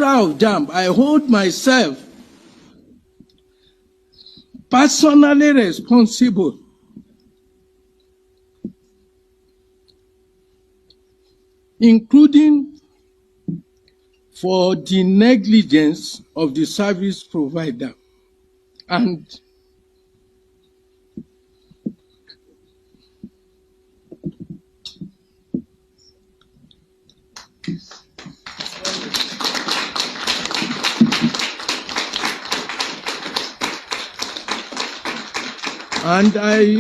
registrar of JAMB, I hold myself personally responsible including for the negligence of the service provider and I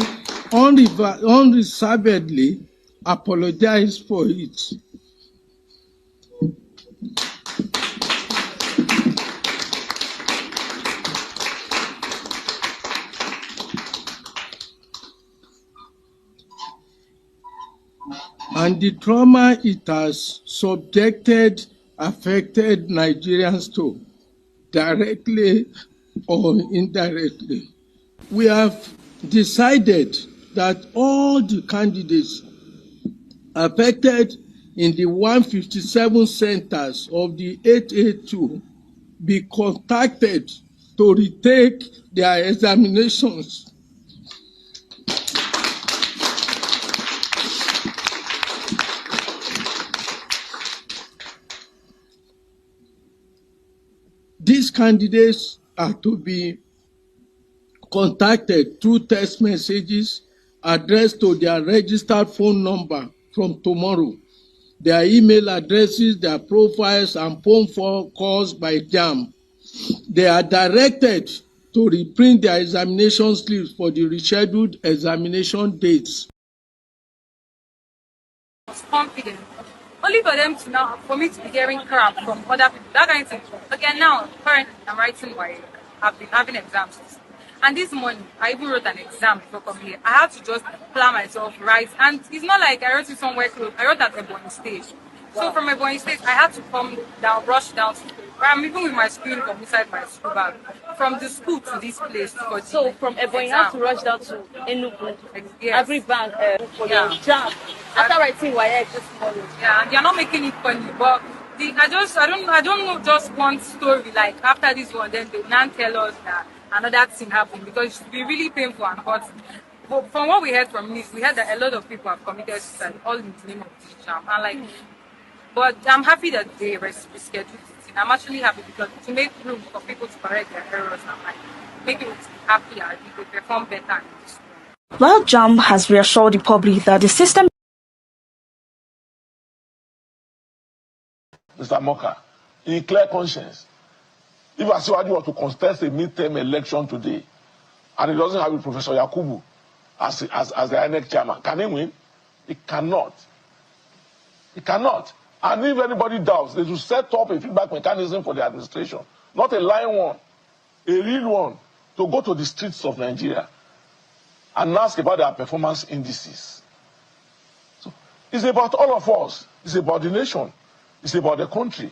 unreservedly apologize for it. And the trauma it has affected Nigerians to, directly or indirectly. We have decided that all the candidates affected in the 157 centers of the 882 be contacted to retake their examinations. These candidates are to be contacted through text messages addressed to their registered phone number from tomorrow, their email addresses, their profiles, and phone calls by JAMB. They are directed to reprint their examination slips for the rescheduled examination dates. Confident. Only for them to now, for me to be hearing crap from other people, that kind of thing. Again, now, currently, I'm writing Wike. I've been having exams. And this morning, I even wrote an exam before coming here. I had to just plan myself, write. And it's not like I wrote it somewhere close. I wrote at Ebony Stage. Wow. So from Ebony Stage, I had to come down, rush down to I'm even with my school uniform inside my school bag. From the school to this place. So from Ebony, you have to rush down to Enugu, yes. Every bank for your JAMB. After writing Wike this morning. Yeah, and they're not making it funny, but I don't know just one story like after this one, then they'll not tell us that another thing happened because it should be really painful and hurt. But from what we heard from this, we heard that a lot of people have committed suicide all in the name of this JAMB. And like, but I'm happy that they rescheduled it. I'm actually happy because to make room for people to correct their errors and like make people happier, they perform better in this. While JAMB has reassured the public that the system. Mr. Moka, in clear conscience, if Asiwaju were to contest a midterm election today, and he doesn't have Professor Yakubu as the INEC chairman, can he win? He cannot. He cannot. And if anybody doubts, they should set up a feedback mechanism for the administration, not a lying one, a real one, to go to the streets of Nigeria and ask about their performance indices. So it's about all of us. It's about the nation. It's about the country.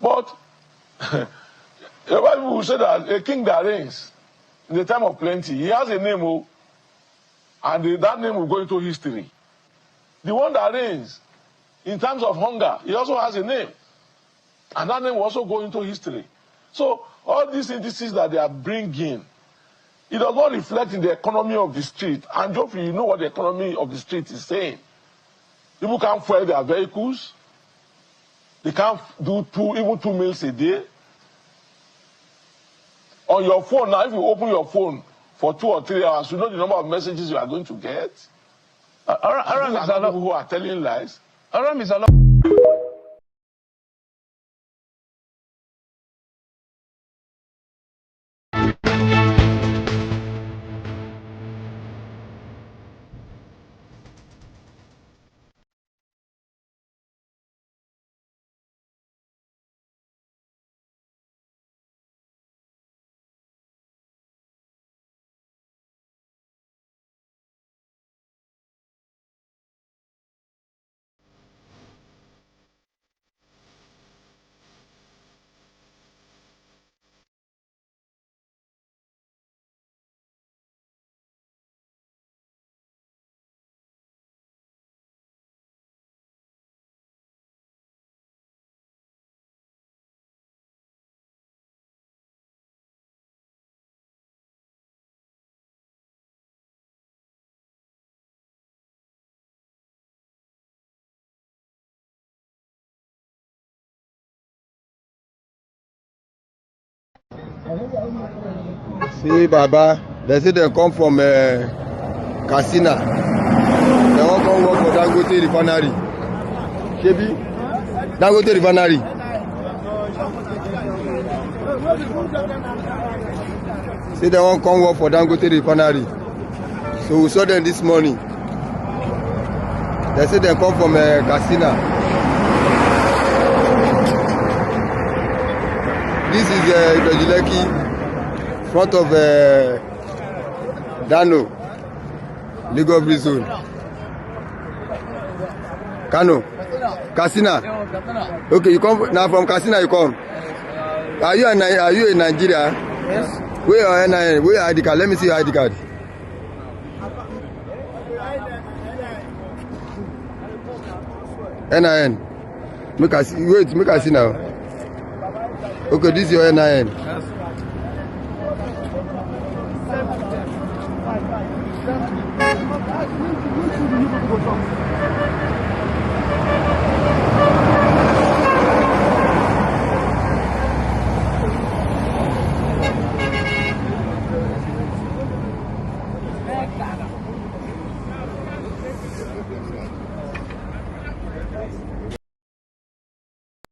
But people will say that a king that reigns in the time of plenty, he has a name, and that name will go into history. The one that reigns in terms of hunger, he also has a name, and that name will also go into history. So all these indices that they are bringing, it does not reflect in the economy of the street. And Geoffrey, you know what the economy of the street is saying. People can't fuel their vehicles. They can't do even two meals a day. On your phone now, if you open your phone for 2 or 3 hours, you know the number of messages you are going to get. Aram is people who are telling lies. Aram is See, Baba, they say they come from Katsina. They won't come work for Dangote refinery. Shebi, Dangote refinery. See, they won't come work for Dangote refinery. So we saw them this morning. They say they come from Katsina. This is Dojileki, front of Dano, legal free zone. Kano, Katsina. Okay, you come now from Katsina. You come. Are you in Nigeria? Yes. Where are NIN? Where ID card? Let me see your ID card. NIN. Make I see. Wait, make I see now. Okay, this is your NIN. Yes.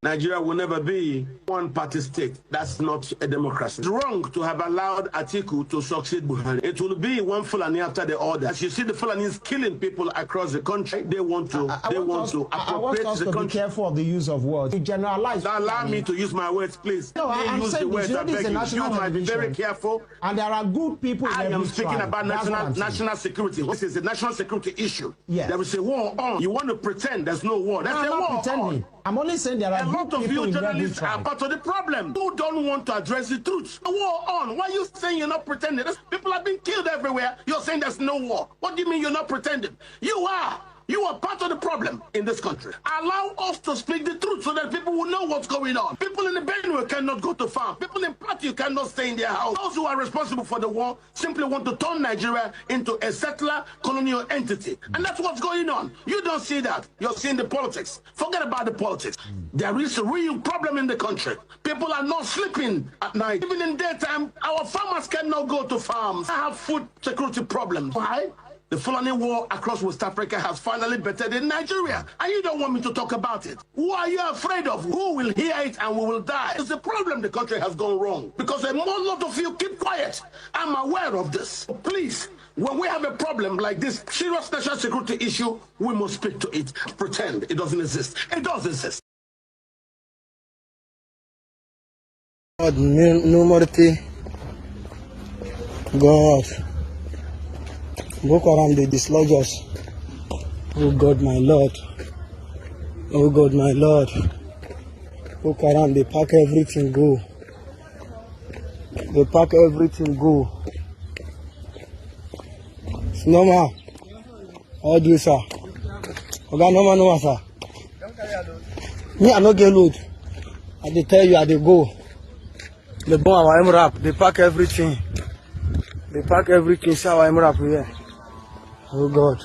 Nigeria will never be one-party state. That's not a democracy. It's wrong to have allowed Atiku to succeed Buhari. It will be one Fulani after the other. As you see, the Fulanis killing people across the country. They want to appropriate the country. Be careful of the use of words. You generalize. Allow me to use my words, please. No, I'm use saying the words. I beg you. You might be very careful. And there are good people. I am speaking about national security. This is a national security issue. Yes. There is a war on. You want to pretend there's no war. That's I'm a not war pretending. on. I'm only saying there are a lot of you journalists are part of the problem. Who don't want to address the truth. A war on. Why are you saying you're not pretending? People have been killed everywhere. You're saying there's no war. What do you mean you're not pretending? You are. You are part of the problem in this country. Allow us to speak the truth so that people will know what's going on. People in the Benue cannot go to farm. People in Plateau cannot stay in their house. Those who are responsible for the war simply want to turn Nigeria into a settler colonial entity. And that's what's going on. You don't see that. You're seeing the politics. Forget about the politics. There is a real problem in the country. People are not sleeping at night. Even in daytime, our farmers cannot go to farms. I have food security problems. Why? The Fulani war across West Africa has finally bettered in Nigeria. And you don't want me to talk about it. Who are you afraid of? Who will hear it and we will die? It's the problem the country has gone wrong. Because a lot of you keep quiet. I'm aware of this. Please, when we have a problem like this serious national security issue, we must speak to it. Pretend it doesn't exist. It does exist. God, no mercy. God. Boko Haram, they dislodge us. Oh God, my Lord. Oh God, my Lord. Boko Haram, they pack everything, go. They pack everything, go. It's normal. How do you, sir? Okay, normal, sir. Me, I no get load. I dey tell you, I dey go. They burn our MRAP. They pack everything. They pack everything, see our MRAP here. Oh God.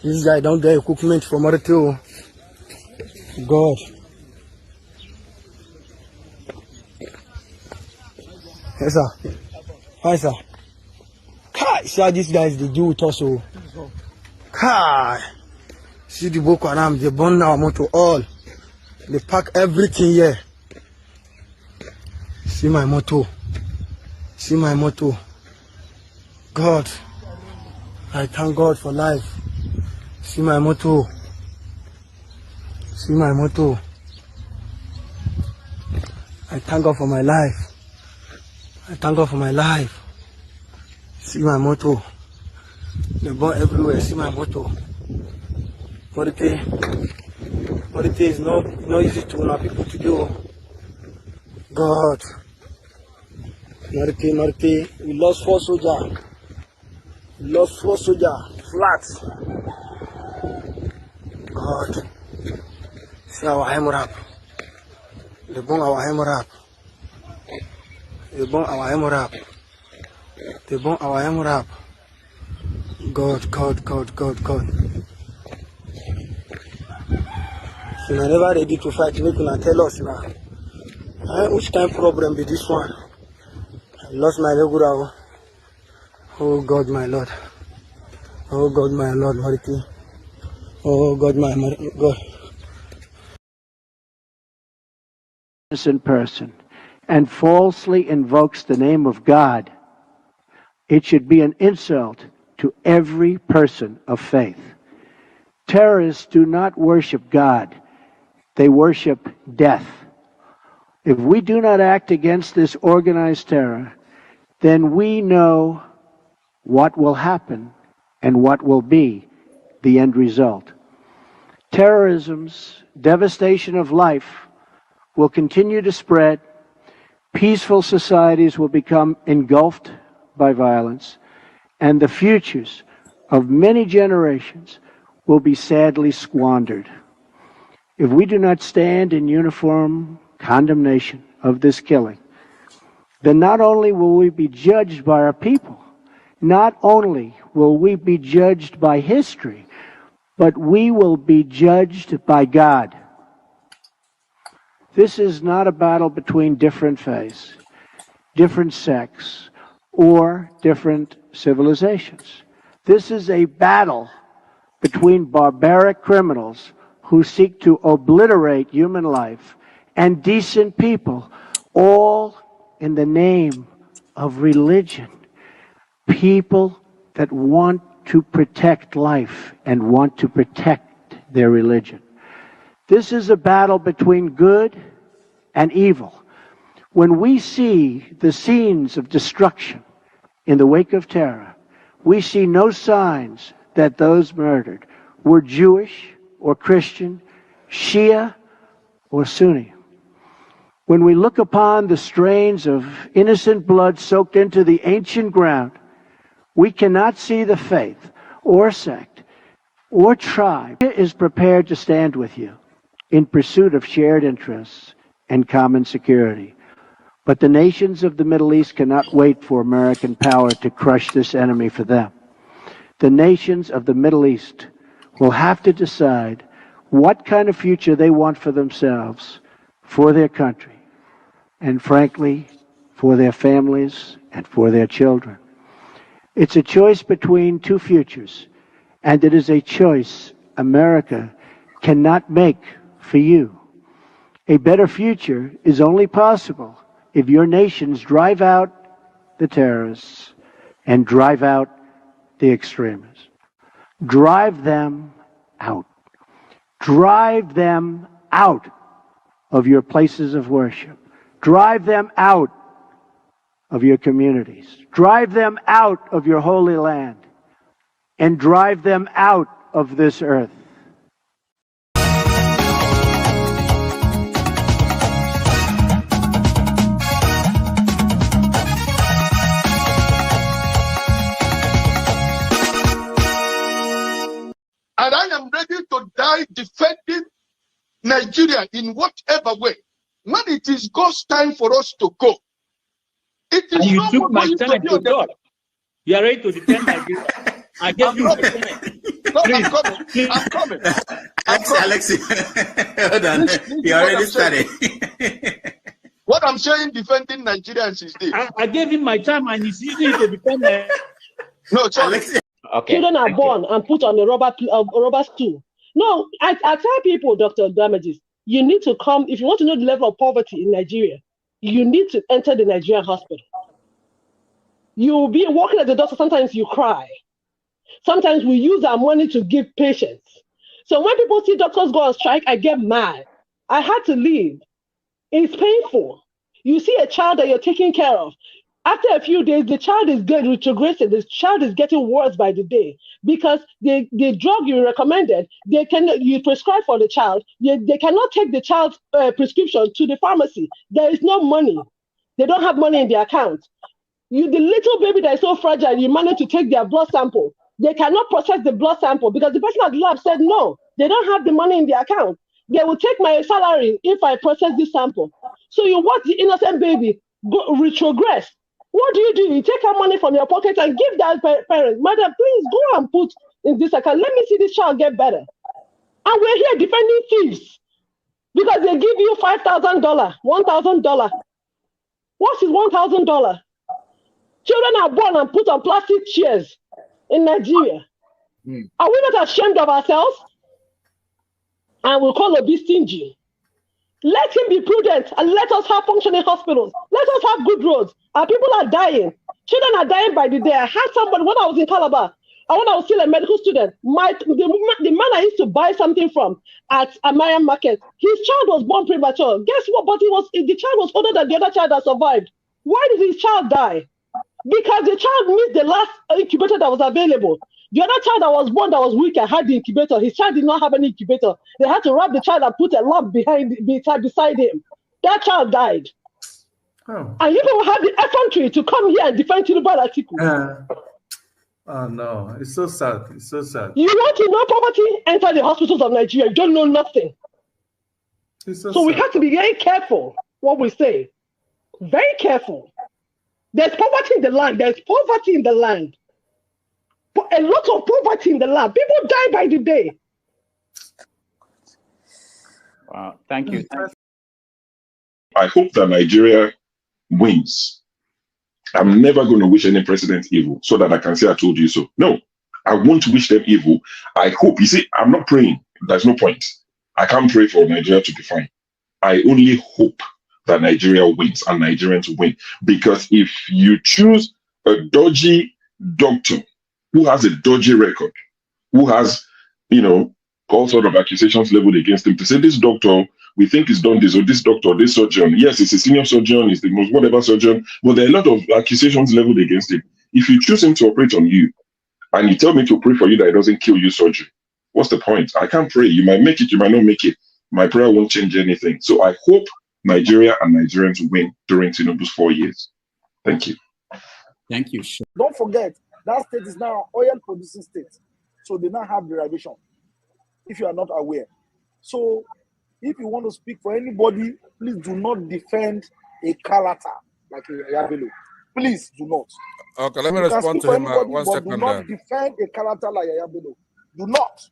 This guy don't get equipment for Maritio. God. Yes, sir. Hi, sir. Kai, see how these guys they do with us. Oh. Kai. See the Boko Haram, they burn our motor all. They pack everything here. See my motor. See my motor. God, I thank God for life. See my motto. See my motto. I thank God for my life. I thank God for my life. See my motto. They burn everywhere. See my motto. Morite is not easy to know people to do. God. Morite. We lost 4 soldiers. We lost 4 soldiers. Flat. God. See our hemorrhage. They burn our hemorrhage. They burn our hemorrhage. They burn our hemorrhage. God. So we are never ready to fight. Make una tell us now. Which kind of problem be this one? I lost my leg. Oh God, my Lord. Oh God, my Lord, Mariki. Oh God, my God. Innocent person and falsely invokes the name of God, it should be an insult to every person of faith. Terrorists do not worship God, they worship death. If we do not act against this organized terror, then we know what will happen and what will be the end result. Terrorism's devastation of life will continue to spread. Peaceful societies will become engulfed by violence, and the futures of many generations will be sadly squandered. If we do not stand in uniform condemnation of this killing, then not only will we be judged by our people, not only will we be judged by history, but we will be judged by God. This is not a battle between different faiths, different sects, or different civilizations. This is a battle between barbaric criminals who seek to obliterate human life and decent people, all in the name of religion. People that want to protect life and want to protect their religion. This is a battle between good and evil. When we see the scenes of destruction in the wake of terror, we see no signs that those murdered were Jewish or Christian, Shia or Sunni. When we look upon the stains of innocent blood soaked into the ancient ground, we cannot see the faith or sect or tribe is prepared to stand with you in pursuit of shared interests and common security. But the nations of the Middle East cannot wait for American power to crush this enemy for them. The nations of the Middle East will have to decide what kind of future they want for themselves, for their country, and frankly, for their families and for their children. It's a choice between two futures, and it is a choice America cannot make for you. A better future is only possible if your nations drive out the terrorists and drive out the extremists. Drive them out. Drive them out of your places of worship. Drive them out of your communities. Drive them out of your holy land. And drive them out of this earth. And I am ready to die defending Nigeria in whatever way. When it is God's time for us to go, it is and you not took my time to God. You are ready to defend Nigeria. I gave you my time. No, I'm coming. I'm coming. Alexi, hold on. You already started. What I'm saying, defending Nigerians is this. I gave him my time and he's using it to defend No, sorry. Alexi. Okay. Children are born and put on a rubber stool. No, I tell people, Dr. Damages, you need to come, if you want to know the level of poverty in Nigeria, you need to enter the Nigerian hospital. You'll be walking at the doctor, sometimes you cry. Sometimes we use our money to give patients. So when people see doctors go on strike, I get mad. I had to leave. It's painful. You see a child that you're taking care of. After a few days, the child is retrogressing. The child is getting worse by the day because the drug you recommended, you prescribe for the child, they cannot take the child's prescription to the pharmacy. There is no money. They don't have money in their account. The little baby that is so fragile, you manage to take their blood sample. They cannot process the blood sample because the person at the lab said no, they don't have the money in their account. They will take my salary if I process this sample. So you watch the innocent baby retrogress. What do? You take out money from your pocket and give that parent, madam, please go and put in this account. Let me see this child get better. And we're here defending thieves. because they give you $5,000, $1,000. What is $1,000? Children are born and put on plastic chairs in Nigeria. Are we not ashamed of ourselves? And we'll call Obi stingy. Let him be prudent and let us have functioning hospitals. Let us have good roads. Our people are dying. Children are dying by the day. I had somebody when I was in Calabar, and when I was still a medical student, the man I used to buy something from at Amaya Market, his child was born premature. Guess what? But the child was older than the other child that survived. Why did his child die? Because the child missed the last incubator that was available. The other child that was born that was weaker had the incubator. His child did not have any incubator. They had to wrap the child and put a lamp beside him. That child died. Oh. And you people have the effrontery to come here and defend Tinubu article. Oh no, it's so sad. It's so sad. You want to know poverty? Enter the hospitals of Nigeria. You don't know nothing. So we have to be very careful what we say. Very careful. There's poverty in the land. There's poverty in the land. A lot of poverty in the land. People die by the day. Wow, thank you. I hope that Nigeria wins. I'm never going to wish any president evil so that I can say I told you so. No, I won't wish them evil. I hope. You see, I'm not praying. There's no point. I can't pray for Nigeria to be fine. I only hope that Nigeria wins and Nigerians win. Because if you choose a dodgy doctor who has a dodgy record, who has, all sort of accusations leveled against him, to say this doctor, we think he's done this, or this doctor, this surgeon, yes, he's a senior surgeon, he's the most whatever surgeon, but there are a lot of accusations leveled against him. If you choose him to operate on you, and you tell me to pray for you that it doesn't kill you surgery, what's the point? I can't pray. You might make it, you might not make it. My prayer won't change anything. So I hope Nigeria and Nigerians win during Tinubu's 4 years. Thank you. Thank you. Don't forget, that state is now an oil producing state. So they now have derivation, if you are not aware. So if you want to speak for anybody, please do not defend a character like a Yabelo. Please do not. Okay, let me respond to him. One second. Do not defend a character like Yabelo. Do not.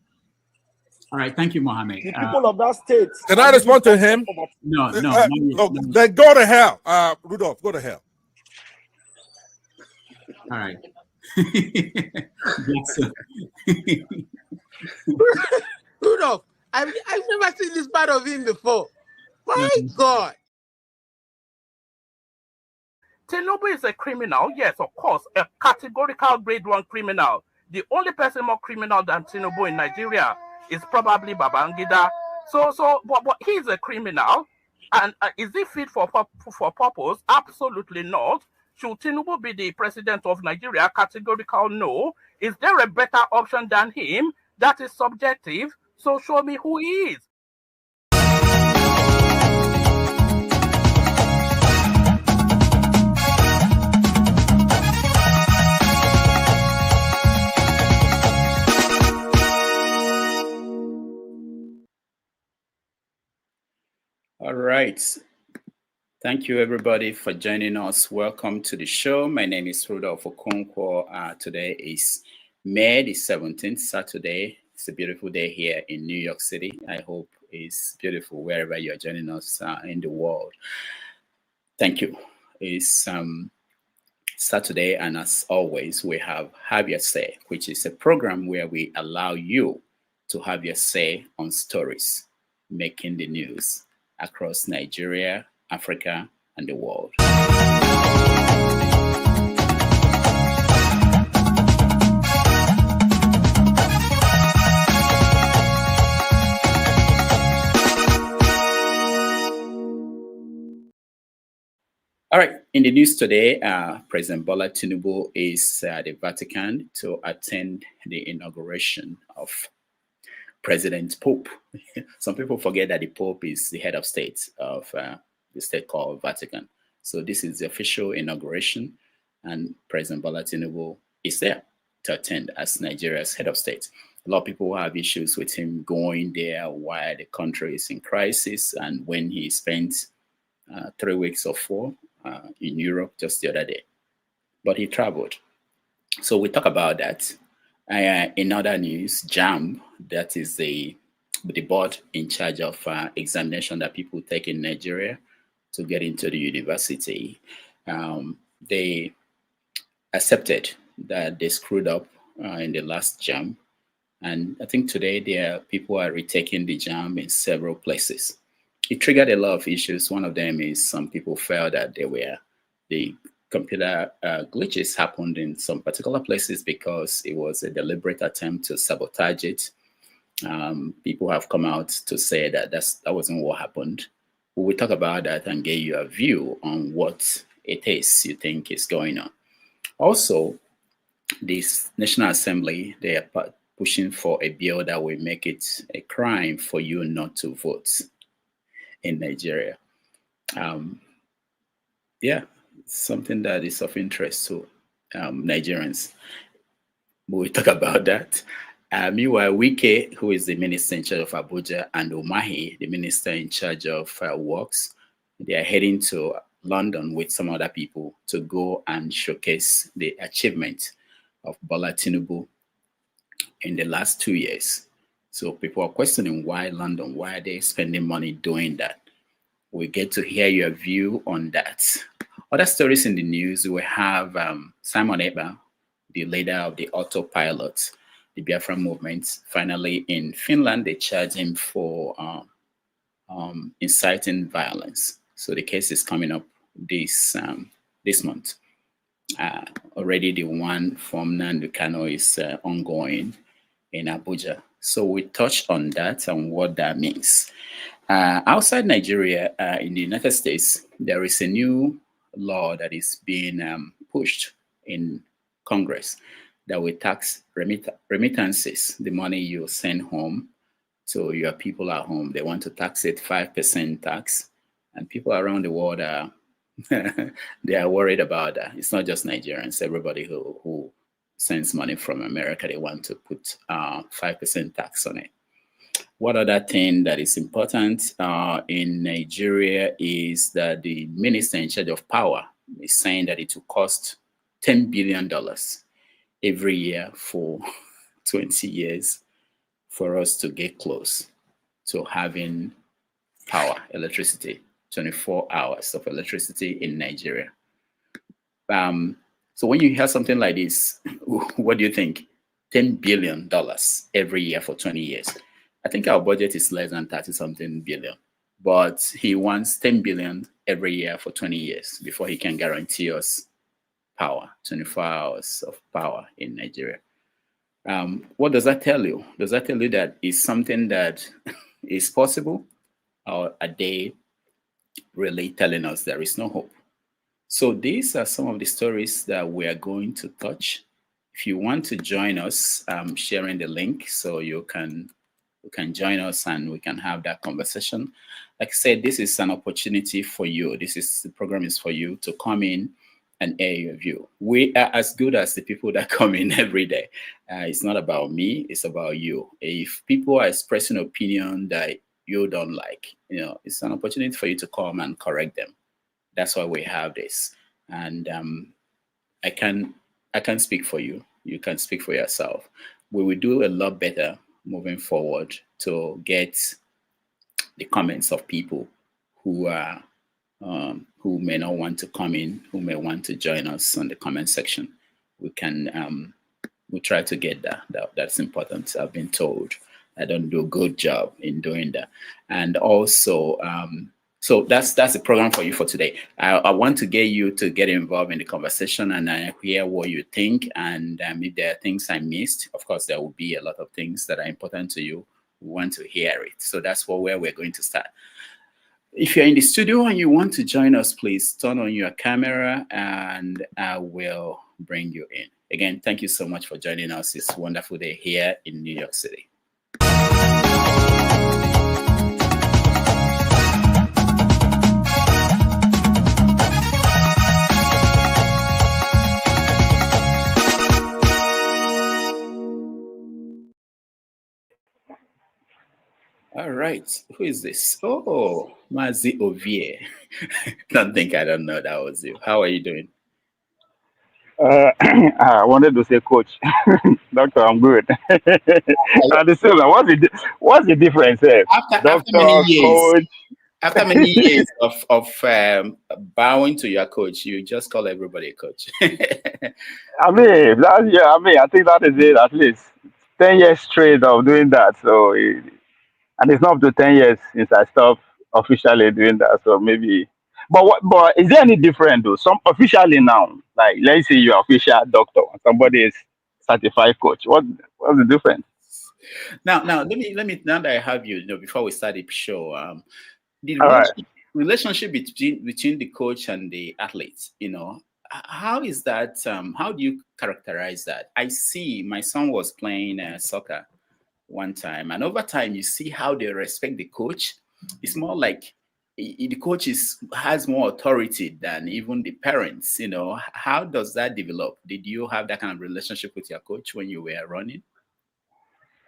All right, thank you, Mohammed. The people of that state. Can I respond to him? No. Then go to hell. Rudolph, go to hell. All right. Rudolph, I've never seen this part of him before. My God. Tinubu is a criminal, yes, of course, a categorical grade 1 criminal. The only person more criminal than Tinubu in Nigeria is probably Babangida. But he's a criminal, and is he fit for purpose? Absolutely not. Should Tinubu be the president of Nigeria? Categorical no. Is there a better option than him? That is subjective. So show me who he is. All right. Thank you, everybody, for joining us. Welcome to the show. My name is Rudolph Okonkwo. Today is May the 17th, Saturday. It's a beautiful day here in New York City. I hope it's beautiful wherever you're joining us in the world. Thank you. It's Saturday, and as always, we have Your Say, which is a program where we allow you to have your say on stories making the news across Nigeria, Africa, and the world. All right, in the news today, President Bola Tinubu is at the Vatican to attend the inauguration of President Pope. Some people forget that the Pope is the head of state of the state called Vatican. So this is the official inauguration, and President Bola Tinubu is there to attend as Nigeria's head of state. A lot of people have issues with him going there while the country is in crisis, and when he spent 3 weeks or 4 in Europe just the other day. But he traveled. So we talk about that. In other news, JAMB, that is the the board in charge of examination that people take in Nigeria to get into the university. They accepted that they screwed up in the last JAMB. And I think today people are retaking the JAMB in several places. It triggered a lot of issues. One of them is some people felt that the computer glitches happened in some particular places because it was a deliberate attempt to sabotage it. People have come out to say that that wasn't what happened. We will talk about that and get you a view on what it is you think is going on. Also, this National Assembly, they are pushing for a bill that will make it a crime for you not to vote in Nigeria. Yeah, something that is of interest to Nigerians. We'll talk about that. Meanwhile, Wike, who is the minister in charge of Abuja, and Umahi, the minister in charge of works, they are heading to London with some other people to go and showcase the achievement of Bola Tinubu in the last 2 years. So people are questioning why London, why are they spending money doing that? We get to hear your view on that. Other stories in the news, we have Simon Ekpa, the leader of the autopilot, the Biafra movement. Finally, in Finland, they charge him for inciting violence. So the case is coming up this month. Already the one from Nandu Kano is ongoing in Abuja. So we touched on that and what that means. Outside Nigeria, in the United States, there is a new law that is being pushed in Congress that will tax remittances, the money you send home to your people at home. They want to tax it 5% tax, and people around the world are they are worried about that. It's not just Nigerians. Everybody who sends money from America, they want to put 5% tax on it. What other thing that is important in Nigeria is that the minister in charge of power is saying that it will cost $10 billion every year for 20 years for us to get close to having power, electricity, 24 hours of electricity in Nigeria. So when you hear something like this, what do you think? $10 billion every year for 20 years. I think our budget is less than 30-something billion, but he wants 10 billion every year for 20 years before he can guarantee us power, 24 hours of power in Nigeria. What does that tell you? Does that tell you that it's something that is possible, or are they really telling us there is no hope? So these are some of the stories that we are going to touch. If you want to join us, I'm sharing the link so you can join us and we can have that conversation. Like I said, this is an opportunity for you. The program is for you to come in and air your view. We are as good as the people that come in every day. It's not about me, it's about you. If people are expressing opinion that you don't like, it's an opportunity for you to come and correct them. That's why we have this. And I can speak for you. You can speak for yourself. We will do a lot better moving forward to get the comments of people who are who may not want to come in, who may want to join us on the comment section. We can we'll try to get that. That's important. I've been told I don't do a good job in doing that. And also, so that's the program for you for today. I want to get you to get involved in the conversation and hear what you think. And if there are things I missed, of course, there will be a lot of things that are important to you. We want to hear it. So that's where we're going to start. If you're in the studio and you want to join us, please turn on your camera and I will bring you in. Again, thank you so much for joining us. It's a wonderful day here in New York City. All right, who is this? Oh, Mazi Ovie. Don't think I don't know that was you. How are you doing? I wanted to say coach. Doctor, I'm good. And the same, what's the difference? After many Doctor, years, coach. after many years of bowing to your coach, you just call everybody a coach. I think that is it. At least 10 years straight of doing that. So, and it's not up to 10 years since I stopped officially doing that. So maybe, but is there any different though? Some officially now, like let's say you're official doctor, and somebody is certified coach. What's the difference? Now, let me. Now that I have you, before we start the show, the All right. relationship between the coach and the athletes, how is that? How do you characterize that? I see my son was playing soccer one time, and over time you see how they respect the coach. It's more like the coach has more authority than even the parents. How does that develop? Did you have that kind of relationship with your coach when you were running?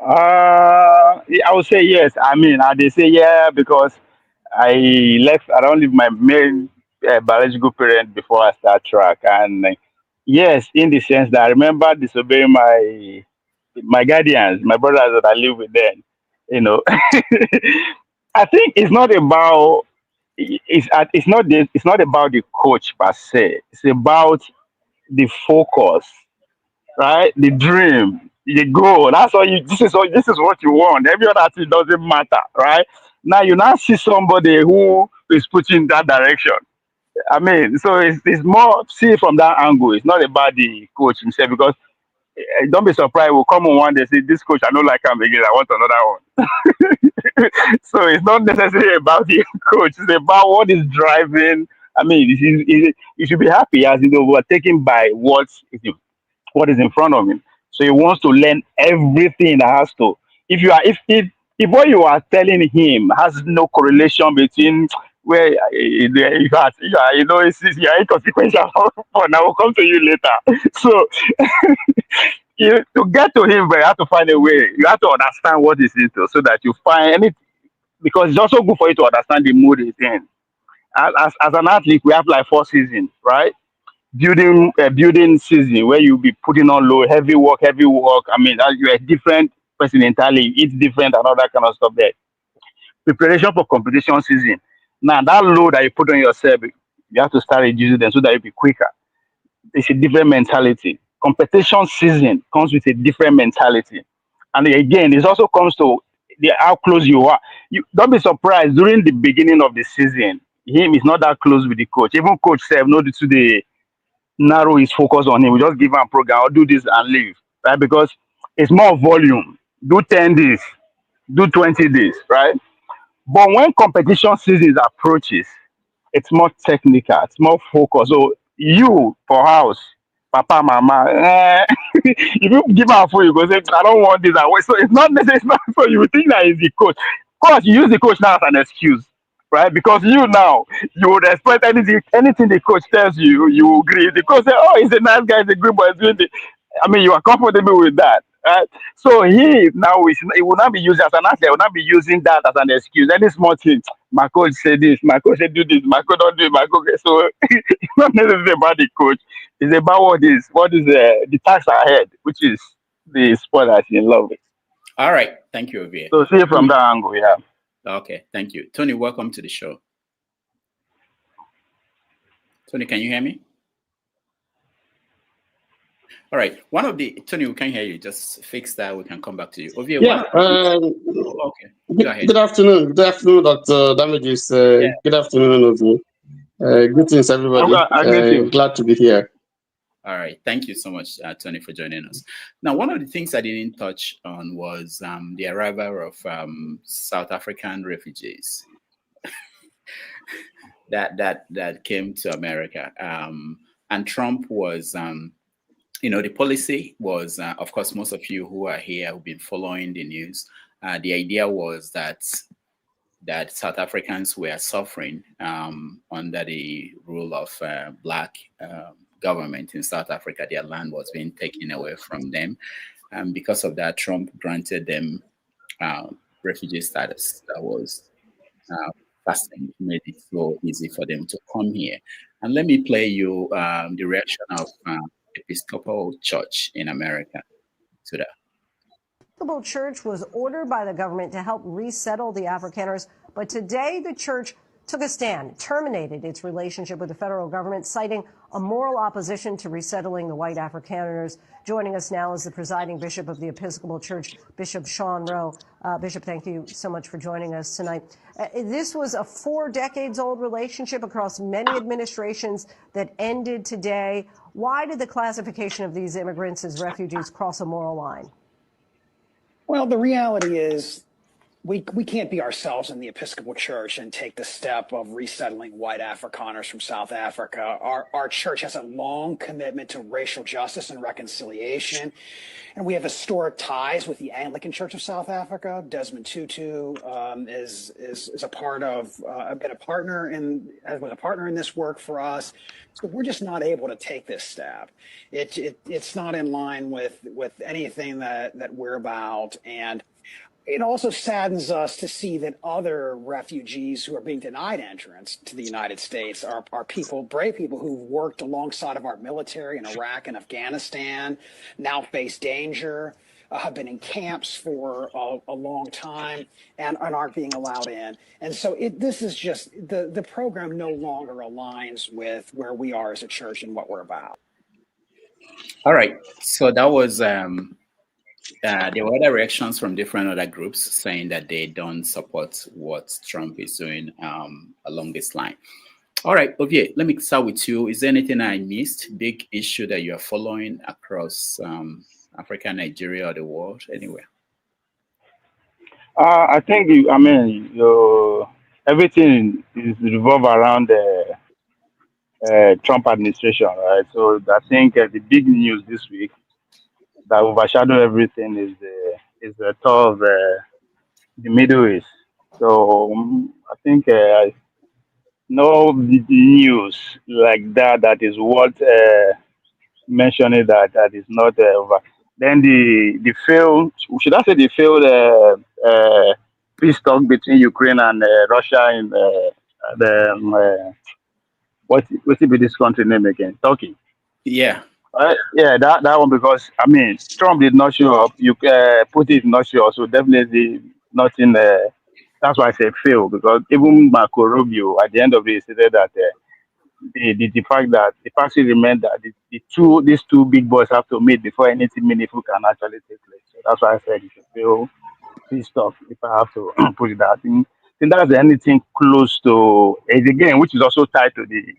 I would say yes. I mean, I did say yeah because I don't leave my main biological parent before I start track, and yes, in the sense that I remember disobeying my guardians, my brothers that I live with then. You know, I think it's not about it's not about the coach per se. It's about the focus, right? The dream, the goal. That's all you. This is what you want. Every other thing doesn't matter, right? Now you now see somebody who is pushing that direction. I mean, so it's more see it from that angle. It's not about the coach himself because don't be surprised. We'll come on one day say this coach I don't like him again. I want another one. So it's not necessarily about the coach. It's about what is driving. I mean, you should be happy as we're taken by what is in front of him. So he wants to learn everything that has to. If you are, if what you are telling him has no correlation between where you're inconsequential for now. We'll come to you later. So to get to him, but you have to find a way. You have to understand what he's into, so that you find any. Because it's also good for you to understand the mood he's in. As an athlete, we have like 4 seasons, right? Building season where you'll be putting on low heavy work. I mean you're a different person entirely, you eat different and all that kind of stuff there. Preparation for competition season. Now that load that you put on yourself, you have to start reducing them so that you'll be quicker. It's a different mentality. Competition season comes with a different mentality. And again, it also comes to how close you are. You don't be surprised during the beginning of the season, him is not that close with the coach. Even coach said no to the narrow his focus on him. We just give him a program or do this and leave, right? Because it's more volume. Do 10 days, do 20 days, right? But when competition season approaches, it's more technical, it's more focused. So you for house, papa, mama, if you give her a phone, you go say, I don't want this. So it's not necessary. It's not, so you would think that is the coach. Of course, you use the coach now as an excuse, right? Because you now you would expect anything the coach tells you, you agree. The coach say, "Oh, he's a nice guy, he's a good boy." Doing the, I mean, you are comfortable with that, right? So he will not be using as an athlete. Will not be using that as an excuse. Any small thing, my coach said this, my coach said do this, my coach don't do it, my coach. So it's not necessarily about the coach. It's about what is the task ahead, which is the sport that he's in love with. All right, thank you, Ovie. So see it from that angle, yeah. Okay, thank you. Tony, welcome to the show. Tony, can you hear me? All right. Tony, we can hear you. Just fix that. We can come back to you. Ovie, yeah. Okay. Go ahead. Good afternoon. Good afternoon, Dr. Damages. Good afternoon, Ovie. Greetings, everybody. Glad to be here. All right. Thank you so much, Tony, for joining us. Now, one of the things I didn't touch on was the arrival of South African refugees that came to America. And Trump was, the policy was, of course, most of you who are here have been following the news. The idea was that South Africans were suffering under the rule of Black government in South Africa. Their land was being taken away from them. And because of that, Trump granted them refugee status. That was fasting, made it so easy for them to come here. And let me play you the reaction of Episcopal Church in America. So that The church was ordered by the government to help resettle the Afrikaners, but today the church took a stand, terminated its relationship with the federal government, citing a moral opposition to resettling the white Afrikaners. Joining us now is the presiding bishop of the Episcopal Church, Bishop Sean Rowe. Bishop, thank you so much for joining us tonight. This was a 4 decades old relationship across many administrations that ended today. Why did the classification of these immigrants as refugees cross a moral line? Well, the reality is we can't be ourselves in the Episcopal Church and take the step of resettling white Afrikaners from South Africa. Our church has a long commitment to racial justice and reconciliation, and we have historic ties with the Anglican Church of South Africa. Desmond Tutu is a part of, been a partner was a partner in this work for us. So we're just not able to take this step. It's not in line with anything that we're about. And it also saddens us to see that other refugees who are being denied entrance to the United States are people, brave people who've worked alongside of our military in Iraq and Afghanistan, now face danger, have been in camps for a long time and aren't being allowed in. And so this is just, the program no longer aligns with where we are as a church and what we're about. All right. So that was there were other reactions from different other groups saying that they don't support what Trump is doing along this line. All right, Ovie, let me start with you. Is there anything I missed? Big issue that you are following across Africa, Nigeria, or the world, anywhere? I think everything is revolved around the Trump administration, right? So I think the big news this week that overshadow everything is the tour of the Middle East. So I think no news like that is worth mentioning that is not over. Then the failed, should I say the failed peace talk between Ukraine and Russia in what's it be this country name again? Turkey. Yeah. Yeah, that one, because Trump did not show up. Putin did not show up, so definitely nothing. That's why I say fail, because even Marco Rubio at the end of it said that the fact remained that these two big boys have to meet before anything meaningful can actually take place. So that's why I said it's a fail peace talk, if I have to put it that. I think that's anything close to it again, which is also tied to the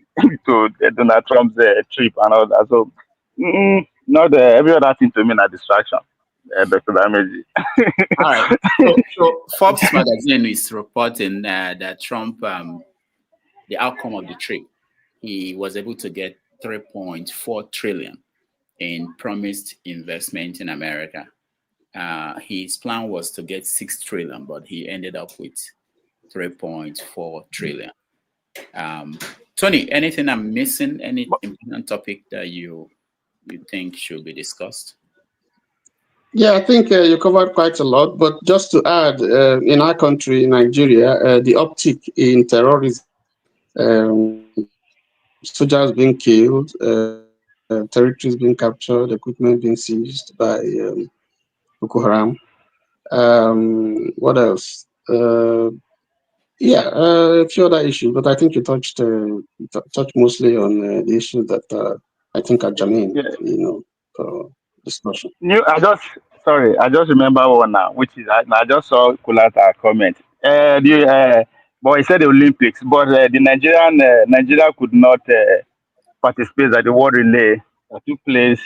Donald Trump's trip and all that. So not every other thing to me a distraction. Dr. Dameji. All right. So Forbes magazine is reporting that Trump, the outcome of the trip, he was able to get 3.4 trillion in promised investment in America. His plan was to get 6 trillion, but he ended up with 3.4 trillion. Tony, anything I'm missing? Any important topic that you think should be discussed? Yeah, I think you covered quite a lot, but just to add, in our country, Nigeria, the uptick in terrorism, soldiers being killed, territories being captured, equipment being seized by Boko Haram. What else? A few other issues, but I think you touched mostly on the issues that I think are germane, for discussion. I just remember one now, which is I just saw Kulata comment. But he said the Olympics, but the Nigeria could not participate at the world relay that took place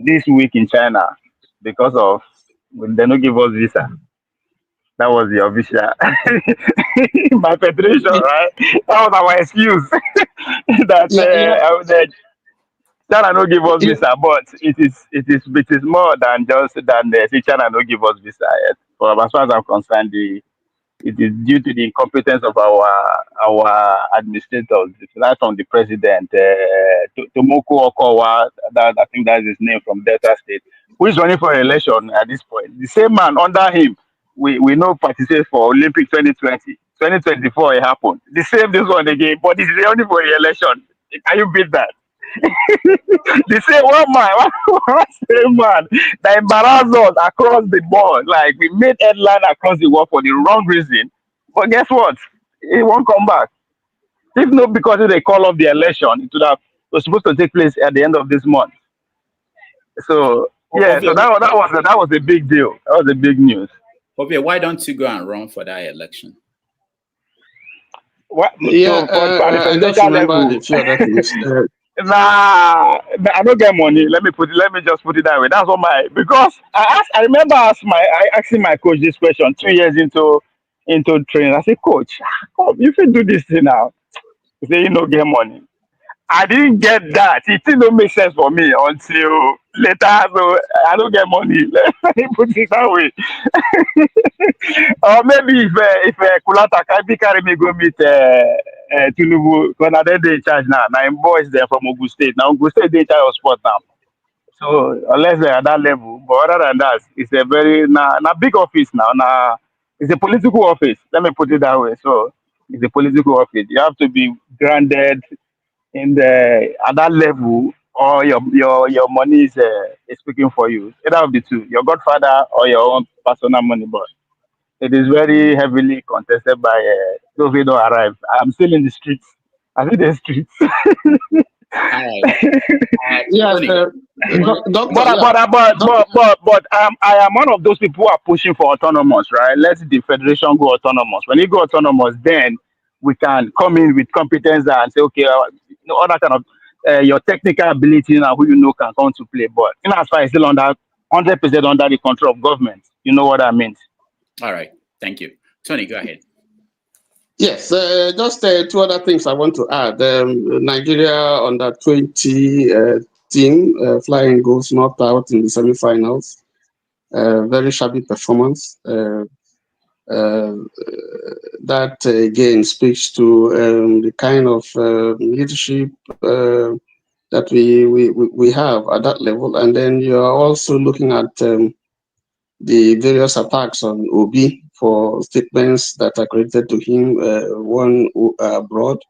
this week in China because of they don't give us visa. That was the official my federation, right? That was our excuse that China don't give us visa, but it is more than just say China don't give us visa yet. But as far as I'm concerned, it is due to the incompetence of our administrators, right from the president, Tomoko Okowa, I think that's his name, from Delta State, who is running for election at this point. The same man under him, we know participate for Olympic 2020, 2024 it happened. The same this one again, but it's only for the election. Can you beat that? They say one same man that embarrassed us across the board. Like we made headline across the world for the wrong reason. But guess what? It won't come back. If not because they call off the election, it was supposed to take place at the end of this month. So yeah, so that was a big deal. That was a big news. Okay, why don't you go and run for that election? What? Yeah, So for I just presidential remember level, a few other things. nah, I don't get money. Let me just put it that way. That's what because I remember asking my coach this question 2 years into training. I said, Coach, come, you can do this thing now. He said, you don't get money. I didn't get that. It still don't make sense for me until later. So I don't get money. Let me put it that way. Or maybe if Kulata can carry me go meet Tinubu, because now they're in charge now. Now him boys there from Ogun State. Now Ogun State they in charge of sport now. So unless they're at that level, but other than that, it's a very big office now. Now it's a political office. Let me put it that way. So it's a political office. You have to be grounded in the at that level, or your money is speaking for you. Either of the two, your godfather or your own personal money. But it is very heavily contested by those who don't arrive. I'm still in the streets. I'm in the streets. Yeah, But I am one of those people who are pushing for autonomous, right? Let the federation go autonomous. When you go autonomous, then we can come in with competence and say, okay, other kind of your technical ability now, who you know can come to play. But in as far as still under 100% under the control of government, you know what I mean. All right, thank you, Tony. Go ahead. Yes, just two other things I want to add. Nigeria under 20 team flying goals knocked out in the semi-finals. Very shabby performance. That again speaks to the kind of leadership that we have at that level. And then you are also looking at the various attacks on Obi for statements that are credited to him, one abroad,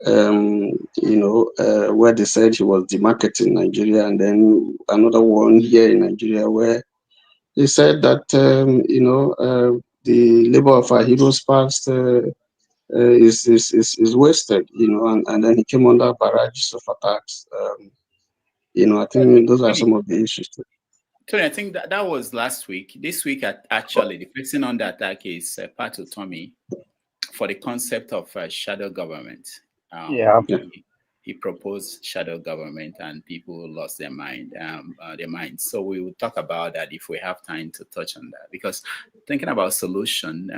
where they said he was demarketing Nigeria, and then another one here in Nigeria where he said that, the labor of our heroes past is wasted, and then he came under barrages of attacks. I think those are some of the issues too. Tony, I think that was last week. This week, actually, the person under attack is Pato Tommy for the concept of shadow government. He proposed shadow government, and people lost their mind. So we will talk about that if we have time to touch on that. Because thinking about solution,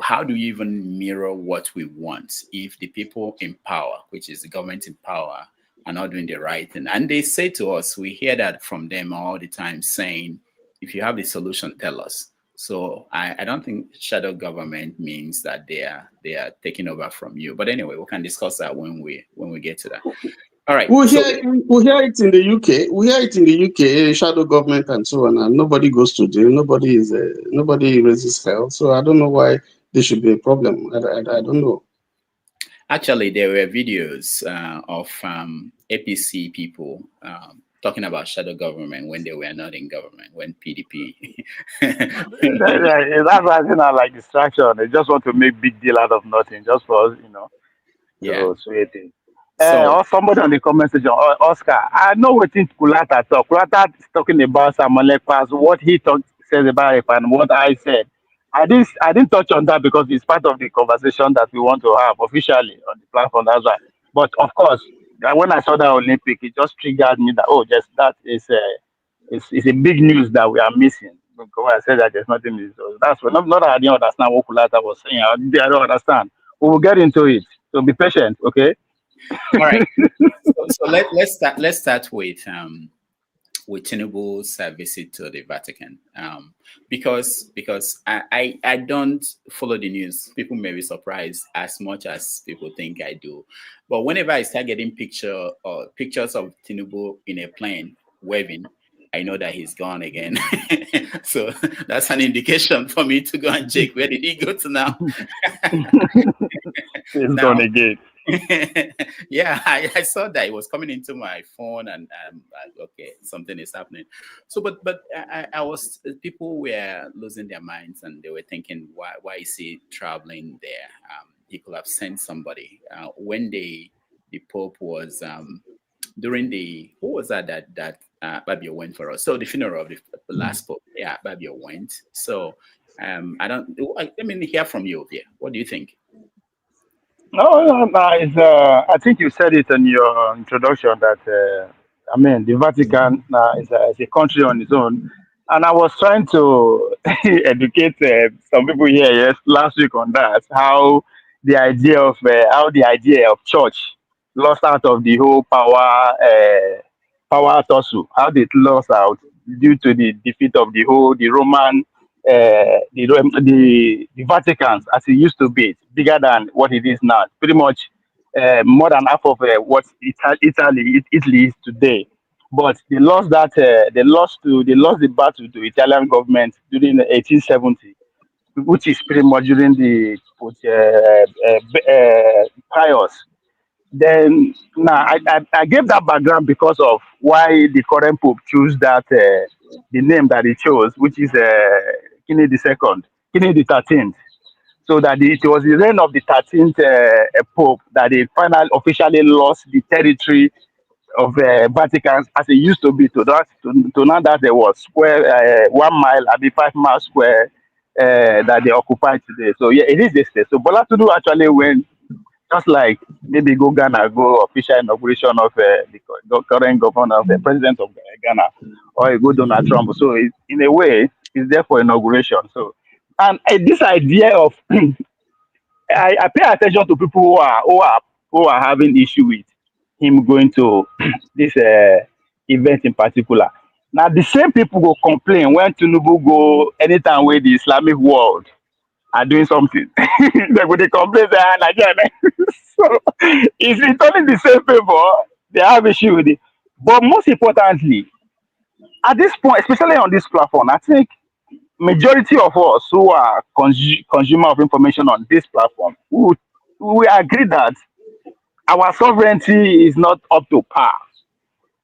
how do you even mirror what we want if the people in power, which is the government in power, are not doing the right thing? And they say to us, we hear that from them all the time, saying, if you have the solution, tell us. So I don't think shadow government means that they are taking over from you. But anyway, we can discuss that when we get to that. All right. We hear it in the UK. We hear it in the UK, shadow government and so on, and nobody goes to jail. Nobody raises hell. So I don't know why this should be a problem. I don't know. Actually, there were videos of APC people talking about shadow government when they were not in government, when PDP. That's why I think I like distraction. They just want to make big deal out of nothing, just for us, to sweet it. Or somebody on the comment section, Oscar, I know what Kulata talk. Kulata is talking about Samuel Pass, what he says about it and what I said. I didn't touch on that because it's part of the conversation that we want to have officially on the platform. That's why. But of course, when I saw that Olympic, it just triggered me that that is a big news that we are missing. Because I said that there's nothing missing. So that's not that I didn't understand what Kulata was saying. I don't understand. We will get into it. So be patient, okay? All right. So let's start with Tinubu's visit to the Vatican, because I don't follow the news. People may be surprised as much as people think I do, but whenever I start getting pictures of Tinubu in a plane waving, I know that he's gone again. So that's an indication for me to go and check where did he go to now. He's gone again. Yeah, I saw that it was coming into my phone, and okay, something is happening. So, but I was people were losing their minds, and they were thinking, why is he traveling there? He could have sent somebody. When the Pope was during the who was that Bayo went for us. So the funeral of the last Pope, yeah, Bayo went. So let me hear from you here. What do you think? No, it's, I think you said it in your introduction that I mean the Vatican is a country on its own, and I was trying to educate some people here last week on that how the idea of church lost out of the whole power tussle, how they lost out due to the defeat of the Roman the Vatican as it used to be, it's bigger than what it is now. Pretty much more than half of what Italy is today. But they lost that. They lost the battle to Italian government during the 1870, which is pretty much during the Pius. Then now I gave that background because of why the current pope chose that the name that he chose, which is Kini the second, Kini the 13th. So that it was the reign of the 13th pope that they finally officially lost the territory of Vatican as it used to be to now that there was square 1 mile at the 5 mile square that they occupy today. So yeah, it is the state. So Bola Tinubu actually went just like maybe go Ghana, go official inauguration of the current governor of the president of Ghana, or you go Donald Trump. So in a way, it's there for inauguration. So, and this idea of I pay attention to people who are having issue with him going to this event in particular. Now the same people will complain when Tinubu go anytime where the Islamic world are doing something. They would complain say Nigeria. So it's only the same people they have issue with it. But most importantly, at this point, especially on this platform, I think majority of us who are consumer of information on this platform, we agree that our sovereignty is not up to par.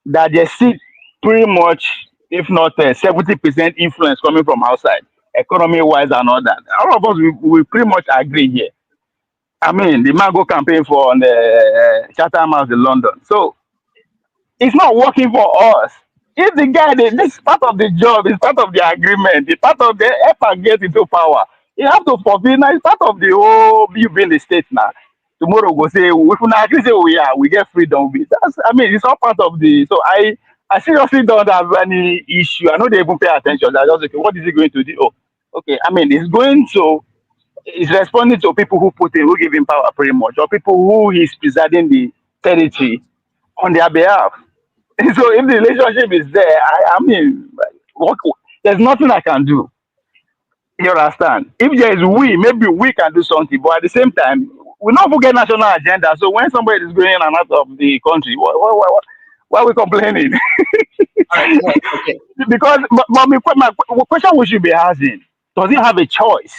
That there's still pretty much, if not 70% influence coming from outside, economy wise and all that. All of us we pretty much agree here. I mean, the Mango campaign for on the Chatham House in London. So it's not working for us. If the guy, this is part of the job, it's part of the agreement, it's part of the effort get into power. You have to fulfill. Now it's part of the whole you being the state now. Tomorrow go say if we agree say we get freedom. That's I mean it's all part of the. So I seriously don't have any issue. I know they even pay attention. I just okay, what is he going to do? Oh, okay. I mean it's going to. It's responding to people who put in, who give him power pretty much, or people who is presiding the territory on their behalf. So if the relationship is there, I mean, there's nothing I can do. You understand? If there is maybe we can do something, but at the same time, we not forget national agenda. So when somebody is going in and out of the country, why are we complaining? Okay. Because but my question we should be asking: does he have a choice?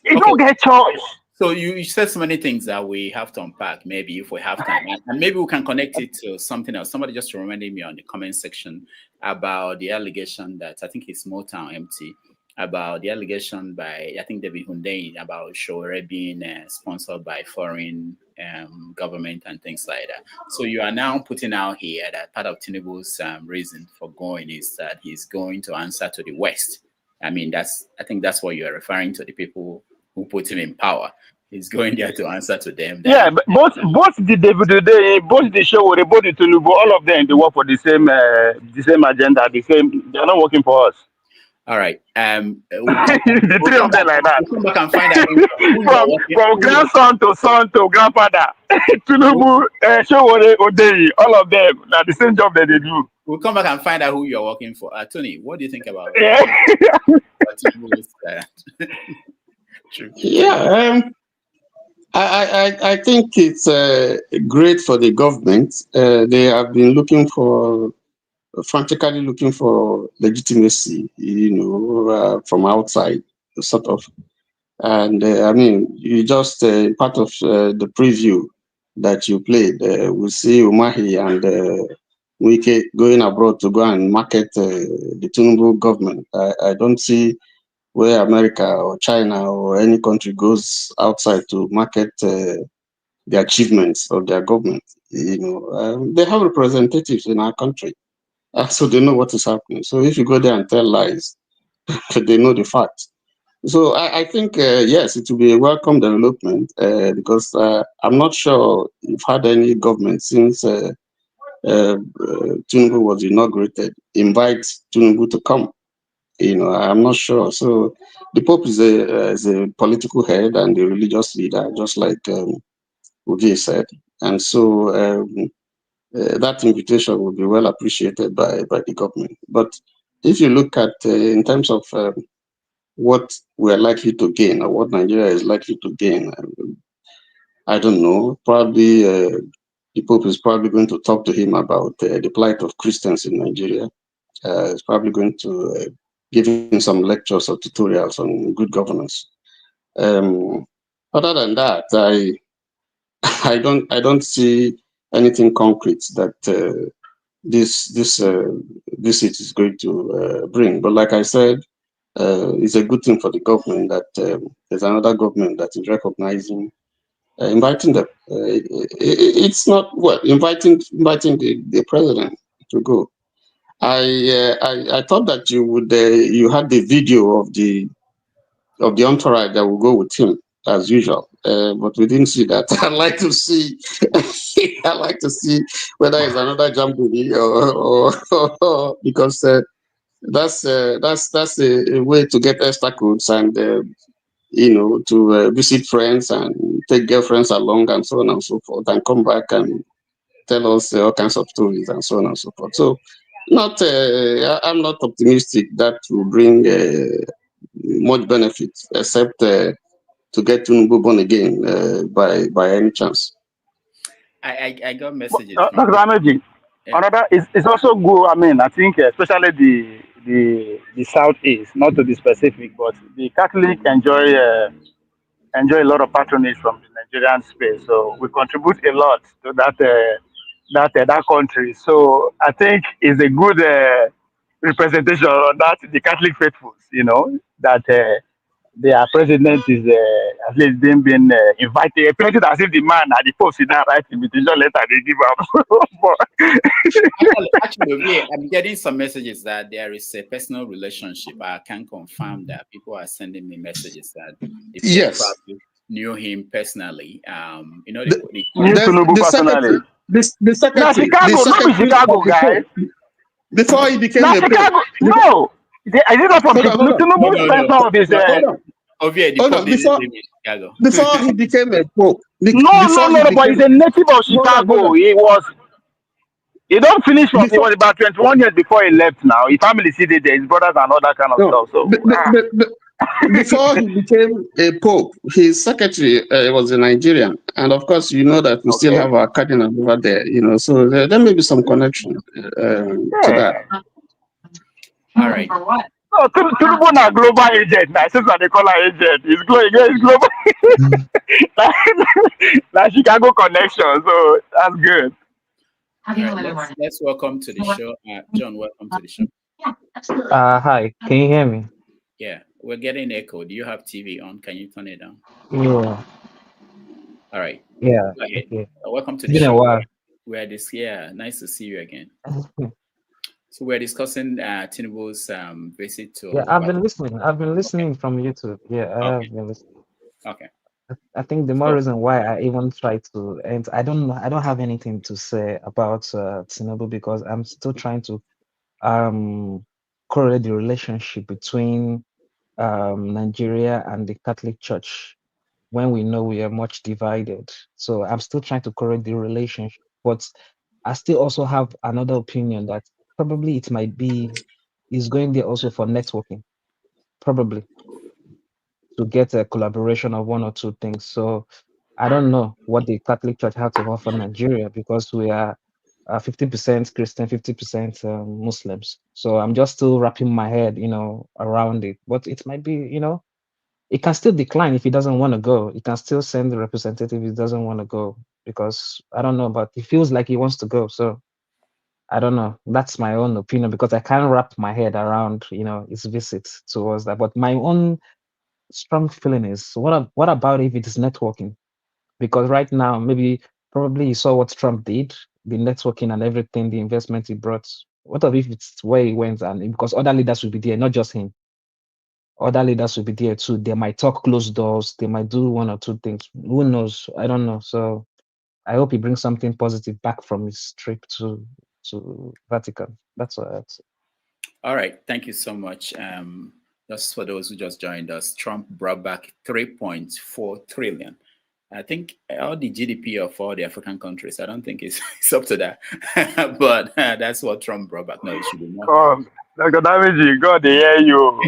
He don't get choice. So you said so many things that we have to unpack, maybe if we have time. And maybe we can connect it to something else. Somebody just reminded me on the comment section about the allegation that I think it's Motown MT, about the allegation by, I think David Hundein, about Shore being sponsored by foreign government and things like that. So you are now putting out here that part of Tinubu's reason for going is that he's going to answer to the West. I mean, I think that's what you're referring to, the people who put him in power. He's going there to answer to them. Yeah, but both the David, both the show, both the Tinubu, all of them they work for the same agenda, the same. They're not working for us. All right. The three of them like that. We'll come back and find out from grandson to son to grandfather. Tinubu, Showore, Odeyi, all of them, now the same job that they do. We'll come back and find out who you're working for. Tony, what do you think about Yeah, I think it's great for the government. They have been frantically looking for legitimacy, from outside, sort of. And I mean, you just part of the preview that you played. We see Umahi and Wike going abroad to go and market the Tinubu government. I don't see where America or China or any country goes outside to market the achievements of their government. You know, they have representatives in our country, so they know what is happening. So if you go there and tell lies, they know the facts. So I think, yes, it will be a welcome development because I'm not sure you've had any government since Tinubu was inaugurated invite Tinubu to come. You know, I'm not sure. So the Pope is a political head and a religious leader, just like Ugi said. And so that invitation will be well appreciated by the government. But if you look at in terms of what we're likely to gain or what Nigeria is likely to gain, I don't know. Probably the Pope is probably going to talk to him about the plight of Christians in Nigeria. He's probably going to give him some lectures or tutorials on good governance. Other than that, I don't see anything concrete that this visit is going to bring. But like I said, it's a good thing for the government that there's another government that is recognizing, inviting them. It's not inviting the president to go. I thought that you would you had the video of the entourage that will go with him as usual, but we didn't see that. I'd like to see. I'd like to see whether it's another jamboree or because that's a way to get extra codes and you know, to visit friends and take girlfriends along and so on and so forth, and come back and tell us all kinds of stories and so on and so forth. So, I'm not optimistic that will bring much benefit, except to get Tinubu born again by any chance. I got messages. Dr. Ameji, another it's also good. I mean, I think especially the southeast, not to be specific, but the Catholic enjoy a lot of patronage from the Nigerian space. So we contribute a lot to that country. So I think it's a good representation of that the Catholic faithfuls. You know that their president is at least being invited. Apparently, as if the man at the post in that right invitation letter they give up. actually, yeah, I'm getting some messages that there is a personal relationship. I can confirm that people are sending me messages that the people probably knew him personally. You know, the secretary, now Chicago, not be Chicago guy. Before he became a Chicago, no. I did not from Tinubu spent some of his. Before he became a pope. No, but he's a native of Chicago. He was. He don't finish from. He was about 21 years before he left. Now his family see there, his brothers and all that kind of stuff. So before he became a pope, his secretary was a Nigerian, and of course, you know that we still have our cardinal over there. You know, so there may be some connection to that. All right. No, Tinubu na global agent. Now, since they call her agent, he's global. Like Chicago connection, so that's good. Right, let's welcome to the show. John, welcome to the show. Hi, can you hear me? Yeah, we're getting echo. Do you have TV on? Can you turn it down? Yeah. All right. Yeah. Okay. Welcome to the show. Been a while. Nice to see you again. So we're discussing Tinubu's visit to. Yeah, I've been listening. I've been listening from YouTube. Yeah, I have been listening. Okay. I think the more reason why I even try to, and I don't have anything to say about Tinubu because I'm still trying to correlate the relationship between Nigeria and the Catholic Church when we know we are much divided. So I'm still trying to correct the relationship, but I still also have another opinion that probably it might be is going there also for networking, probably to get a collaboration of one or two things. So I don't know what the Catholic Church has to offer Nigeria because we are 50% Christian, 50% Muslims. So I'm just still wrapping my head, around it. But it might be, It can still decline if he doesn't want to go. He can still send the representative if he doesn't want to go, because I don't know, but it feels like he wants to go. So I don't know. That's my own opinion, because I can't wrap my head around, his visit towards that. But my own strong feeling is, what about if it is networking? Because right now, probably you saw what Trump did, the networking and everything, the investment he brought. What if it's where he went, and because other leaders will be there, not just him. Other leaders will be there too. They might talk closed doors. They might do one or two things. Who knows? I don't know. So I hope he brings something positive back from his trip to Vatican. That's what I'd say. All right. Thank you so much. Just for those who just joined us, Trump brought back 3.4 trillion. I think all the GDP of all the African countries, I don't think it's up to that. But that's what Trump brought back. No, it should be more. Dr. Damiji, God, they hear you.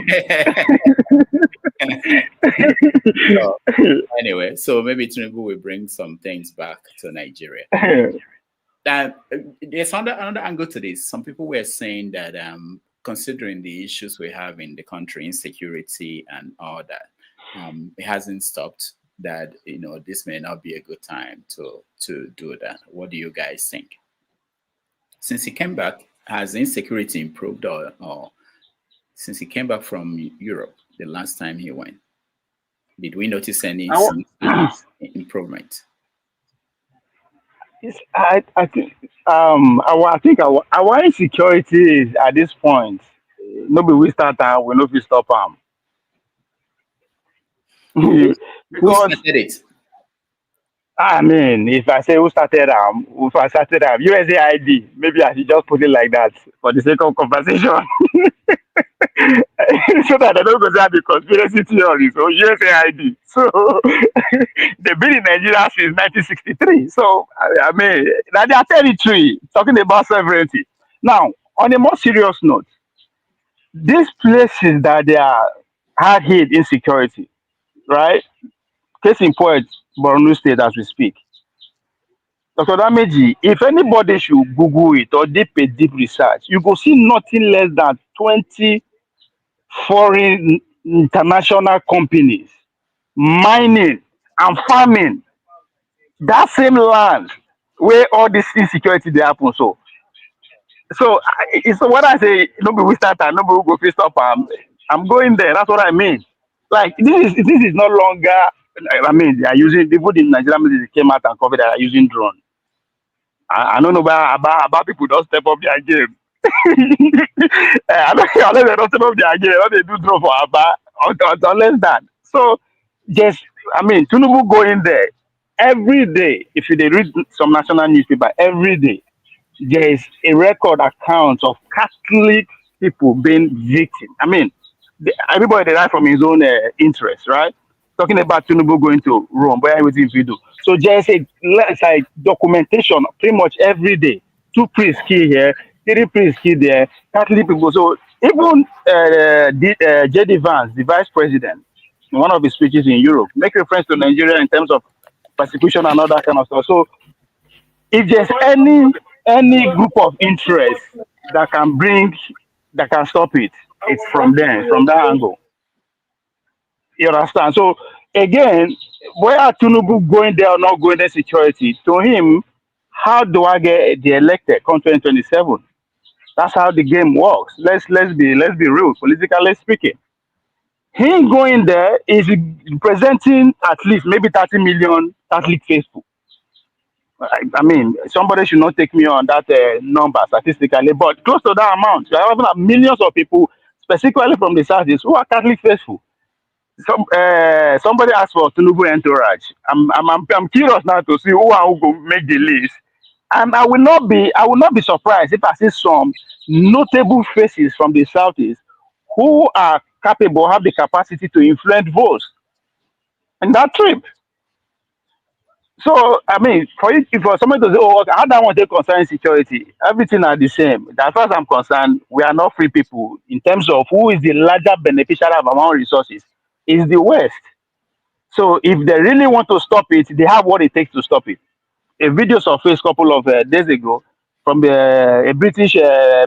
So, anyway, so maybe Tinubu will bring some things back to Nigeria. There's another angle to this. Some people were saying that considering the issues we have in the country, insecurity and all that, it hasn't stopped. That this may not be a good time to do that. What do you guys think? Since he came back, has insecurity improved, or since he came back from Europe the last time he went, did we notice any improvement? I think our insecurity is at this point. Nobody will start and we nobody stop them. Who started it? I mean, if I say who started USAID, maybe I should just put it like that for the sake of conversation. So that I don't go down the conspiracy theory. So USAID. So they've been in Nigeria since 1963. So I mean, now they are territory, talking about sovereignty. Now, on a more serious note, these places that they are hard hit insecurity, right? Case in point, Borno State as we speak. Dr. Dameji, if anybody should Google it or deep research, you go see nothing less than 20 foreign international companies mining and farming that same land where all this insecurity they happen. So it's what I say. Nobody will start and nobody will go stop. I'm going there. That's what I mean. Like this is no longer. I mean, they are using people in Nigeria. They came out and covered that are using drone. I don't know about people don't step up their game. I don't know unless they don't step up their game. They do drone for Abba unless that. So just I mean, Tinubu going there every day. If you read some national newspaper every day, there is a record account of Catholic people being victim. I mean, everybody derives from his own interest, right? Talking about Tinubu going to Rome, where everything we do. So there's it's like documentation pretty much every day. 2 priests key here, 3 priests key there, Catholic people. So even J.D. Vance, the vice president, in one of his speeches in Europe, make reference to Nigeria in terms of persecution and all that kind of stuff. So if there's any group of interest that can stop it, it's from there, from that angle. You understand? So again, whether Tinubu going there or not going there, security to him, how do I get the elected come 2027? That's how the game works. Let's be real, politically speaking. Him going there is presenting at least maybe 30 million Catholic faithful. I mean, somebody should not take me on that number statistically, but close to that amount. You have millions of people, specifically from the Southeast, who are Catholic faithful. Somebody asked for Tinubu entourage. I'm curious now to see who will make the list, and I will not be surprised if I see some notable faces from the Southeast who are capable, have the capacity to influence votes in that trip. So I mean, for somebody to say, "Oh, how do I want to concern security?" Everything are the same. As far as I'm concerned, we are not free people in terms of who is the larger beneficiary of our own resources. Is the West. So if they really want to stop it, they have what it takes to stop it. A video surfaced a couple of days ago from a British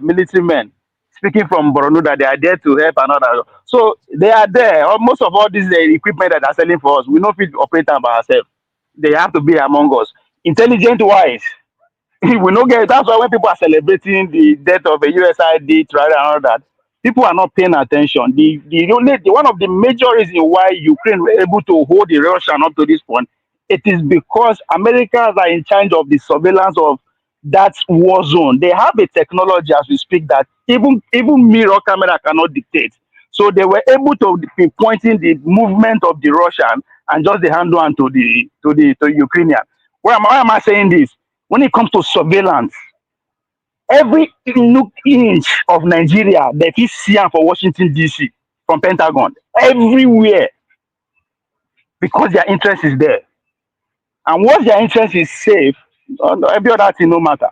military man speaking from Borno that they are there to help and all that. So they are there. Most of all this equipment that they are selling for us, we don't fit operate them by ourselves. They have to be among us. Intelligent wise, we don't get. That's why when people are celebrating the death of a USID trial and all that, people are not paying attention. One of the major reasons why Ukraine were able to hold the Russian up to this point, it is because Americans are in charge of the surveillance of that war zone. They have a technology as we speak that even mirror camera cannot dictate. So they were able to be pointing the movement of the Russian and just the hand on to the Ukrainian. Why am I saying this? When it comes to surveillance, every inch of Nigeria that is seen for Washington DC from Pentagon, everywhere, because their interest is there. And once their interest is safe, every other thing no matter.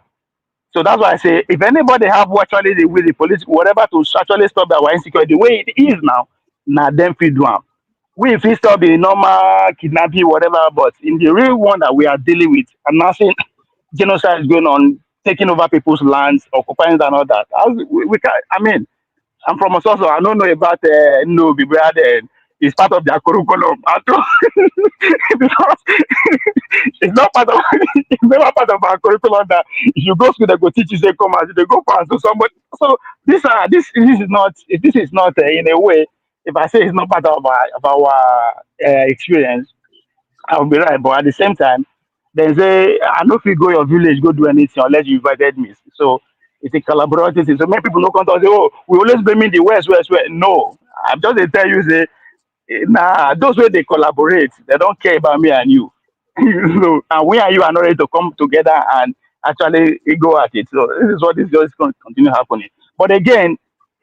So that's why I say, if anybody have actually the police, whatever to actually stop our insecurity, the way it is now them feed one. We if we stop the normal kidnapping, whatever, but in the real one that we are dealing with, I'm not saying genocide is going on, taking over people's lands, occupying and all that. We can, I mean, I'm from Ososo. I don't know about no, it's part of their curriculum at all. Because it's not part of it's never part of our curriculum that if you go school they go teach you say come out, they go pass to somebody. So this is not in a way, if I say it's not part of our experience, I'll be right. But at the same time, they say I know if you go your village, go do anything unless you invited me. So it's a collaborative thing. So many people don't come to say, oh, we always blame in the West. No, I'm just to tell you, say, nah, those way they collaborate, they don't care about me and you. And we and you are not ready to come together and actually go at it. So this is what is just going to continue happening. But again,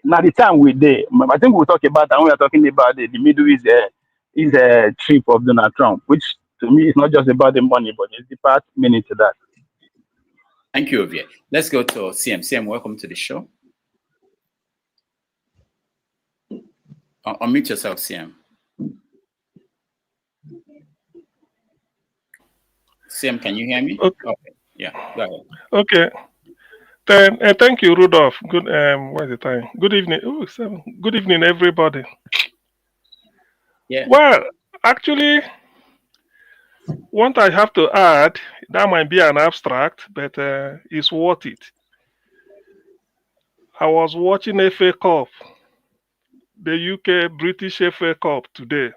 now the time we're there, I think we'll talk about, and we are talking about the Middle East is a trip of Donald Trump, which to me is not just about the money, but it's the part meaning to that. Thank you, Ovie. Let's go to CM. CM, welcome to the show. Unmute yourself, CM. CM, can you hear me? Okay. Yeah, go ahead. Okay. Then thank you, Rudolph. Good. What is the time? Good evening. Oh, 7. Good evening, everybody. Yeah. Well, actually, what I have to add, that might be an abstract, but it's worth it. I was watching FA Cup, the UK British FA Cup today.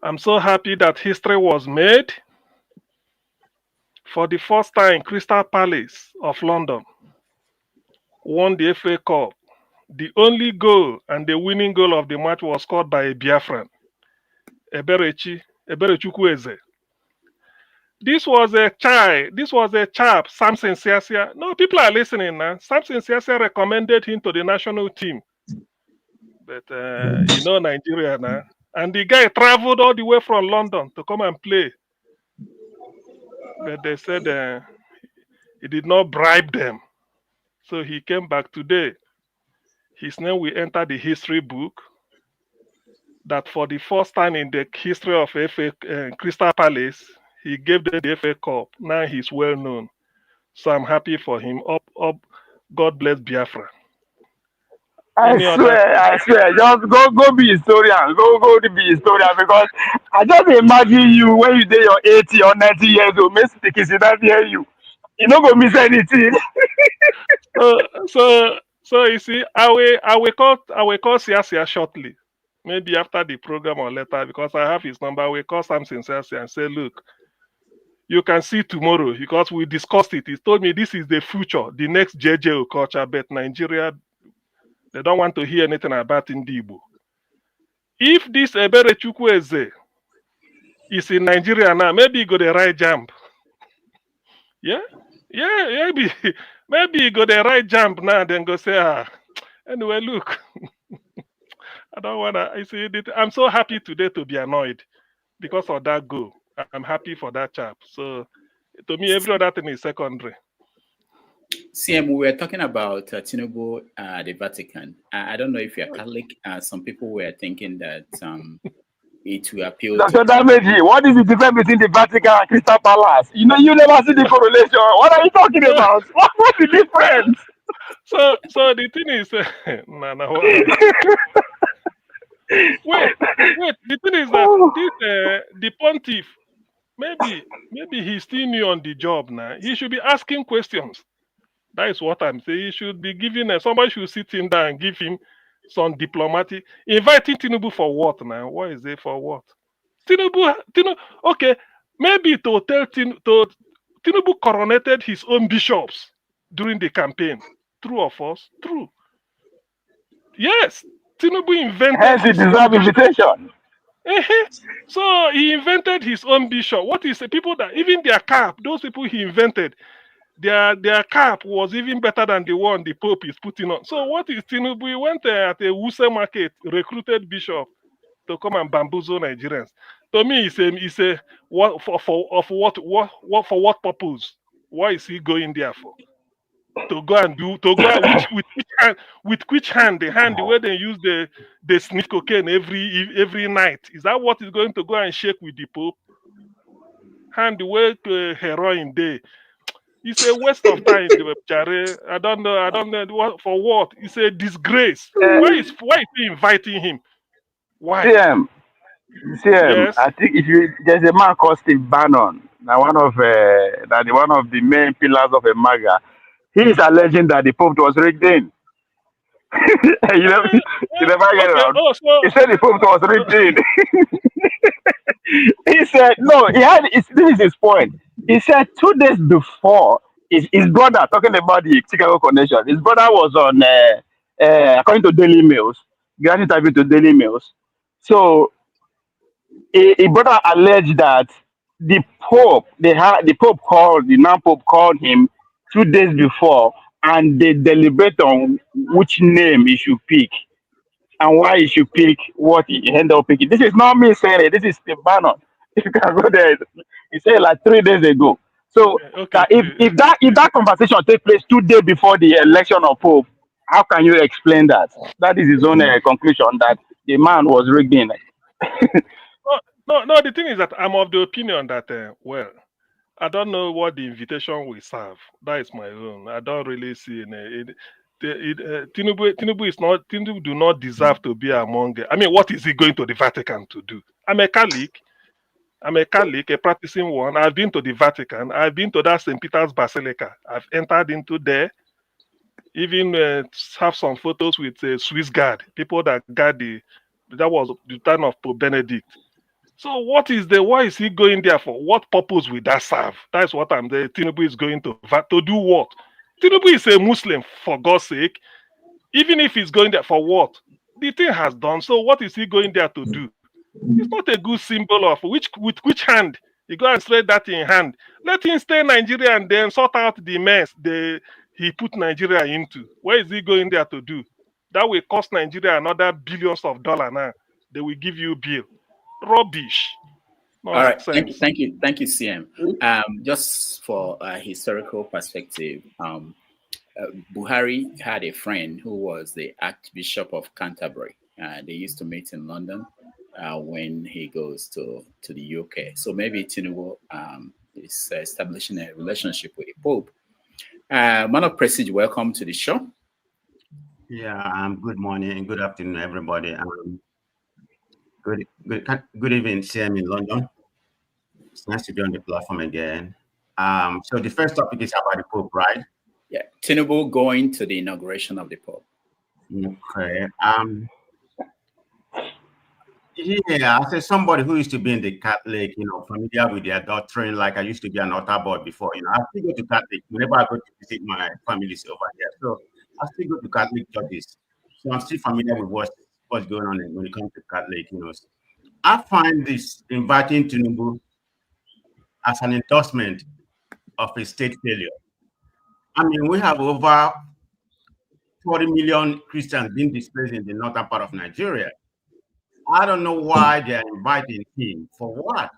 I'm so happy that history was made. For the first time, Crystal Palace of London won the FA Cup. The only goal and the winning goal of the match was scored by a Biafran, Eberechukwu. This was a chap, Samson Siasia. No, people are listening now. Samson Siasia recommended him to the national team. But you know Nigeria now. And the guy traveled all the way from London to come and play. But they said he did not bribe them. So he came back today. His name will enter the history book. That for the first time in the history of Crystal Palace, he gave them the FA Cup. Now he's well known. So I'm happy for him. Up. God bless Biafra. I swear, just go be historian. Go be historian, because I just imagine you when you did your 80 or 90 years old, Miss Sticky, that hear you. You not gonna miss anything. So you see, I will call Siasia shortly. Maybe after the program or later, because I have his number. I will call Samson Siasia and say, look, you can see tomorrow, because we discussed it. He told me this is the future, the next JJ culture, but Nigeria, they don't want to hear anything about Ndibo. If this Eberechukwu is in Nigeria now, maybe he go the right JAMB. Yeah, maybe he go the right JAMB now, then go say, anyway, look, I don't want to, I see, I'm so happy today to be annoyed because of that goal. I'm happy for that chap. So to me, every other thing is secondary. CM, we were talking about Tinubu, the Vatican. I don't know if you're Catholic. Some people were thinking that it will appeal Dr. to... Dameji, what is the difference between the Vatican and Crystal Palace? You know, you never see the correlation. What are you talking about? What's the difference? So the thing is, nah, nah, wait. The thing is that this the pontiff, maybe he's still new on the job now. He should be asking questions. That is what I'm saying. He should be giving somebody should sit him down and give him some diplomatic. Inviting Tinubu for what now? What is it for what? Tinubu, okay, maybe to tell Tinubu coronated his own bishops during the campaign. True or false? True. Yes, Tinubu invented Hence, he his own deserves bishop. invitation. So he invented his own bishop. What is the people that even their cap, those people he invented, their cap was even better than the one the Pope is putting on. So what is Tinubu? He went at a Wuse market, recruited bishop to come and bamboozle Nigerians. To me, it's a what for what purpose? Why is he going there for? To go and with which hand? The hand the way they use the sniff cocaine every night. Is that what is going to go and shake with the Pope? Hand the way heroin day. It's a waste of time, Jare. I don't know for what. It's a disgrace. Why is he inviting him? Why? CM, Yes. I think there's a man called Steve Bannon, now one of the main pillars of a MAGA. He is alleging that the Pope was rigged in. you never get Okay. around. Oh, so He said the Pope was rigged in. He said no. This is his point. He said 2 days before his brother talking about the Chicago connection. His brother was on according to Daily Mails, granted interview to Daily Mails. So a brother alleged that the Pope called the non-Pope called him 2 days before, and they deliberate on which name he should pick and why he should pick what he ended up picking. This is not me saying it. This is Steve Bannon. You can go there. He said it like 3 days ago. So okay. if that conversation take place 2 days before the election of Pope, how can you explain that? That is his own conclusion that the man was rigged in. No. The thing is that I'm of the opinion that I don't know what the invitation will serve. That is my own. I don't really see Tinubu do not deserve to be among. I mean, what is he going to the Vatican to do? I'm a Catholic, a practicing one. I've been to the Vatican. I've been to that St. Peter's Basilica. I've entered into there. Even have some photos with Swiss guard, people that guard that was the time of Pope Benedict. So why is he going there for? What purpose will that serve? That's what I'm there. Tinubu is going to do what? Tinubu is a Muslim, for God's sake. Even if he's going there for what? The thing has done. So what is he going there to do? It's not a good symbol of with which hand? You go and straight that in hand. Let him stay in Nigeria and then sort out the mess he put Nigeria into. Where is he going there to do? That will cost Nigeria another billions of dollars now. They will give you a bill. Rubbish. All right. Thank you, CM. Just for a historical perspective, Buhari had a friend who was the Archbishop of Canterbury. They used to meet in London when he goes to the UK. So maybe Tinubu is establishing a relationship with the Pope. Man of Prestige, welcome to the show. Yeah, good morning and good afternoon, everybody. Good evening, CM in London. It's nice to be on the platform again. So the first topic is about the Pope, right? Yeah, Tinubu going to the inauguration of the Pope. Okay. Yeah, as somebody who used to be in the Catholic, familiar with their doctrine, like I used to be an altar boy before, I still go to Catholic whenever I go to visit my families over here. So I still go to Catholic churches. So I'm still familiar with what's going on when it comes to Catholic, I find this inviting Tinubu as an endorsement of a state failure. I mean, we have over 40 million Christians being displaced in the northern part of Nigeria. I don't know why they're inviting him. For what?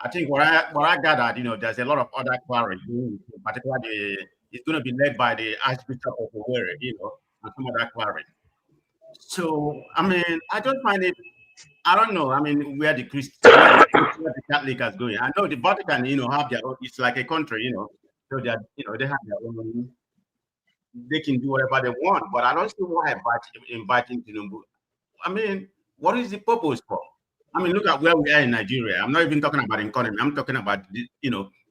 I think what I gathered, there's a lot of other quarries, particularly it's going to be led by the Archbishop of Owerri, and some other quarries. So, I mean, I just find it, I don't know, where the Catholic is going. I know the Vatican, have their own, it's like a country, so they have their own they can do whatever they want. But I don't see why inviting Tinubu. I mean, what is the purpose for? I mean, look at where we are in Nigeria. I'm not even talking about economy. I'm talking about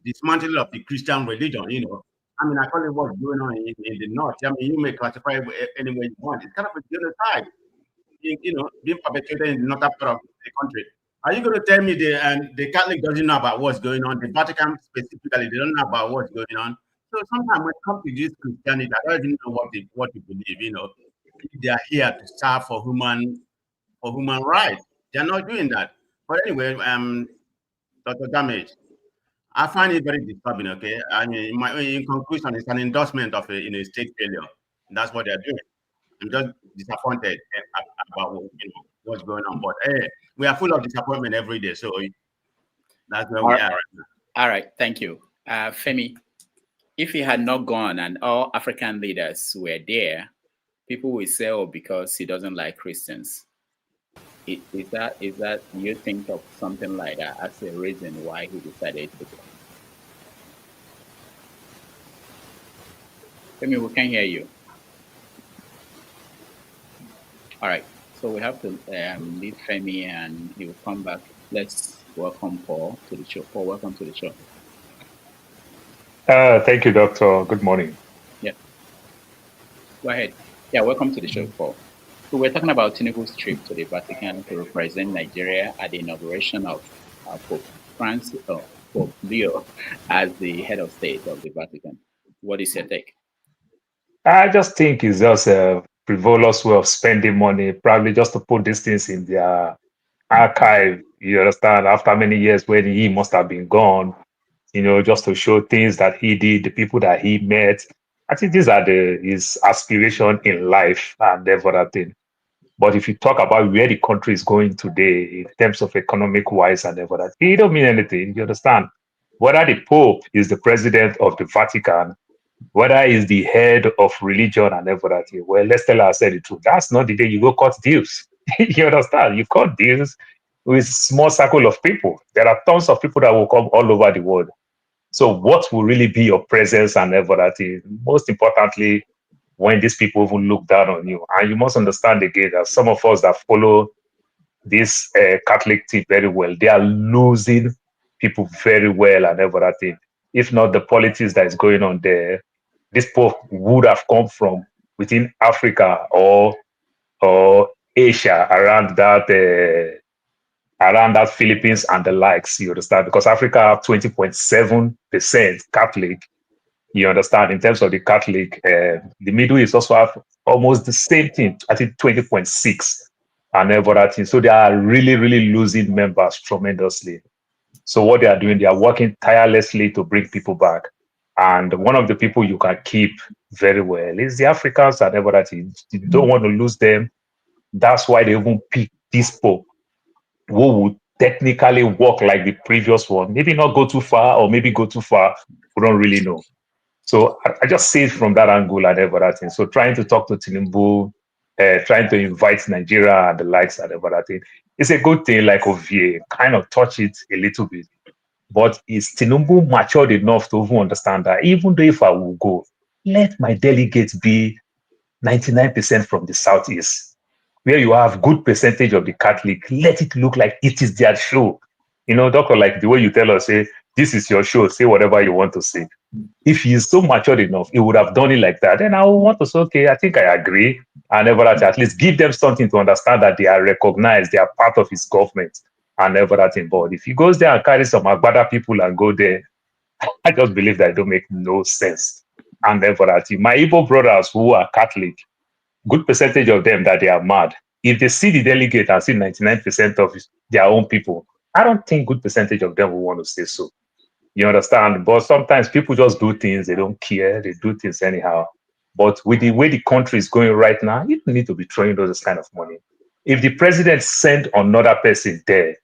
dismantling of the Christian religion. I mean, I call it what's going on in the north. I mean, you may classify it any way you want. It's kind of a genocide, being perpetrated in the northern part of the country. Are you going to tell me the Catholic doesn't know about what's going on? The Vatican specifically, they don't know about what's going on. So sometimes when it comes to this Christianity, I don't even know what they believe. They are here to serve for human rights. They're not doing that. But anyway, Dr. Damage, I find it very disturbing. Okay, I mean, in conclusion, it's an endorsement of a state failure. That's what they're doing. I'm just disappointed about what's going on. But hey, we are full of disappointment every day. So that's where we are right now. All right, thank you, Femi. If he had not gone and all African leaders were there, people will say, "Oh, because he doesn't like Christians." Is that you think of something like that as a reason why he decided to go? Femi, we can't hear you. All right, so we have to leave Femi and he will come back. Let's welcome Paul to the show. Paul, welcome to the show. Thank you, Doctor. Good morning. Yeah. Go ahead. Yeah, welcome to the show, Paul. So we're talking about Tinubu's trip to the Vatican to represent Nigeria at the inauguration of Pope Leo as the head of state of the Vatican. What is your take? I just think it's just a frivolous way of spending money, probably just to put these things in their archive, you understand, after many years when he must have been gone, just to show things that he did, the people that he met. I think these are his aspiration in life and everything. But if you talk about where the country is going today in terms of economic wise and everything, it don't mean anything, you understand? Whether the Pope is the president of the Vatican, whether he's the head of religion and everything, well, let's tell ourselves the truth. That's not the day you go cut deals. You understand? You cut deals with a small circle of people. There are tons of people that will come all over the world. So what will really be your presence and everything? Most importantly, when these people even look down on you. And you must understand again that some of us that follow this Catholic thing very well, they are losing people very well and everything. If not the politics that is going on there, this Pope would have come from within Africa or Asia around that Philippines and the likes, you understand? Because Africa have 20.7% Catholic. You understand, in terms of the Catholic, the Middle East also have almost the same thing, I think 20.6 and everything. So they are really, really losing members tremendously. So what they are doing, they are working tirelessly to bring people back. And one of the people you can keep very well is the Africans and everything. You don't want to lose them. That's why they even pick this Pope, who would technically work like the previous one. Maybe not go too far or maybe go too far. We don't really know. So I just see it from that angle and everything. So trying to talk to Tinubu, trying to invite Nigeria and the likes and everything, it's a good thing, like Ovie, kind of touch it a little bit. But is Tinubu matured enough to even understand that even though if I will go, let my delegates be 99% from the Southeast, where you have good percentage of the Catholic, let it look like it is their show. Doctor, like the way you tell us, say, this is your show, say whatever you want to say. If he is so matured enough, he would have done it like that. Then I would want to say, okay, I think I agree. And at least give them something to understand that they are recognized, they are part of his government and everything. But if he goes there and carries some Agbada people and go there, I just believe that it don't make no sense. And everything. My Igbo brothers who are Catholic, good percentage of them that they are mad. If they see the delegate and see 99% of their own people, I don't think good percentage of them will want to say so. You understand? But sometimes people just do things, they don't care, they do things anyhow. But with the way the country is going right now, you don't need to be throwing those kind of money. If the president sent another person there,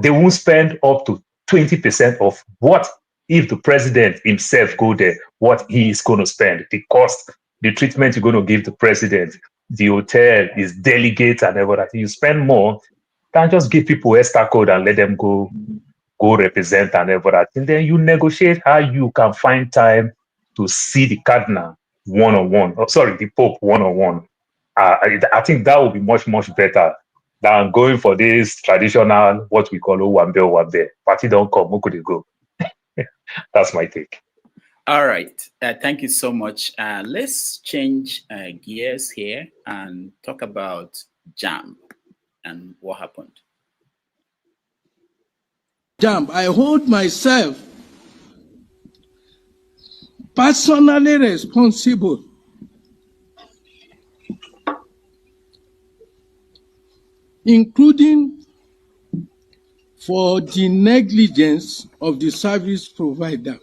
they won't spend up to 20% of what if the president himself go there, what he is going to spend, the cost, the treatment you're going to give the president, the hotel, his delegates and everything. You spend more than just give people extra code and let them go represent and everything. Then you negotiate how you can find time to see the cardinal one-on-one. Oh, sorry, the Pope one-on-one. I think that would be much, much better than going for this traditional, what we call Owambe. Party don't come, who could it go? That's my take. All right. Thank you so much. Let's change gears here and talk about JAMB and what happened. JAMB, I hold myself personally responsible including for the negligence of the service provider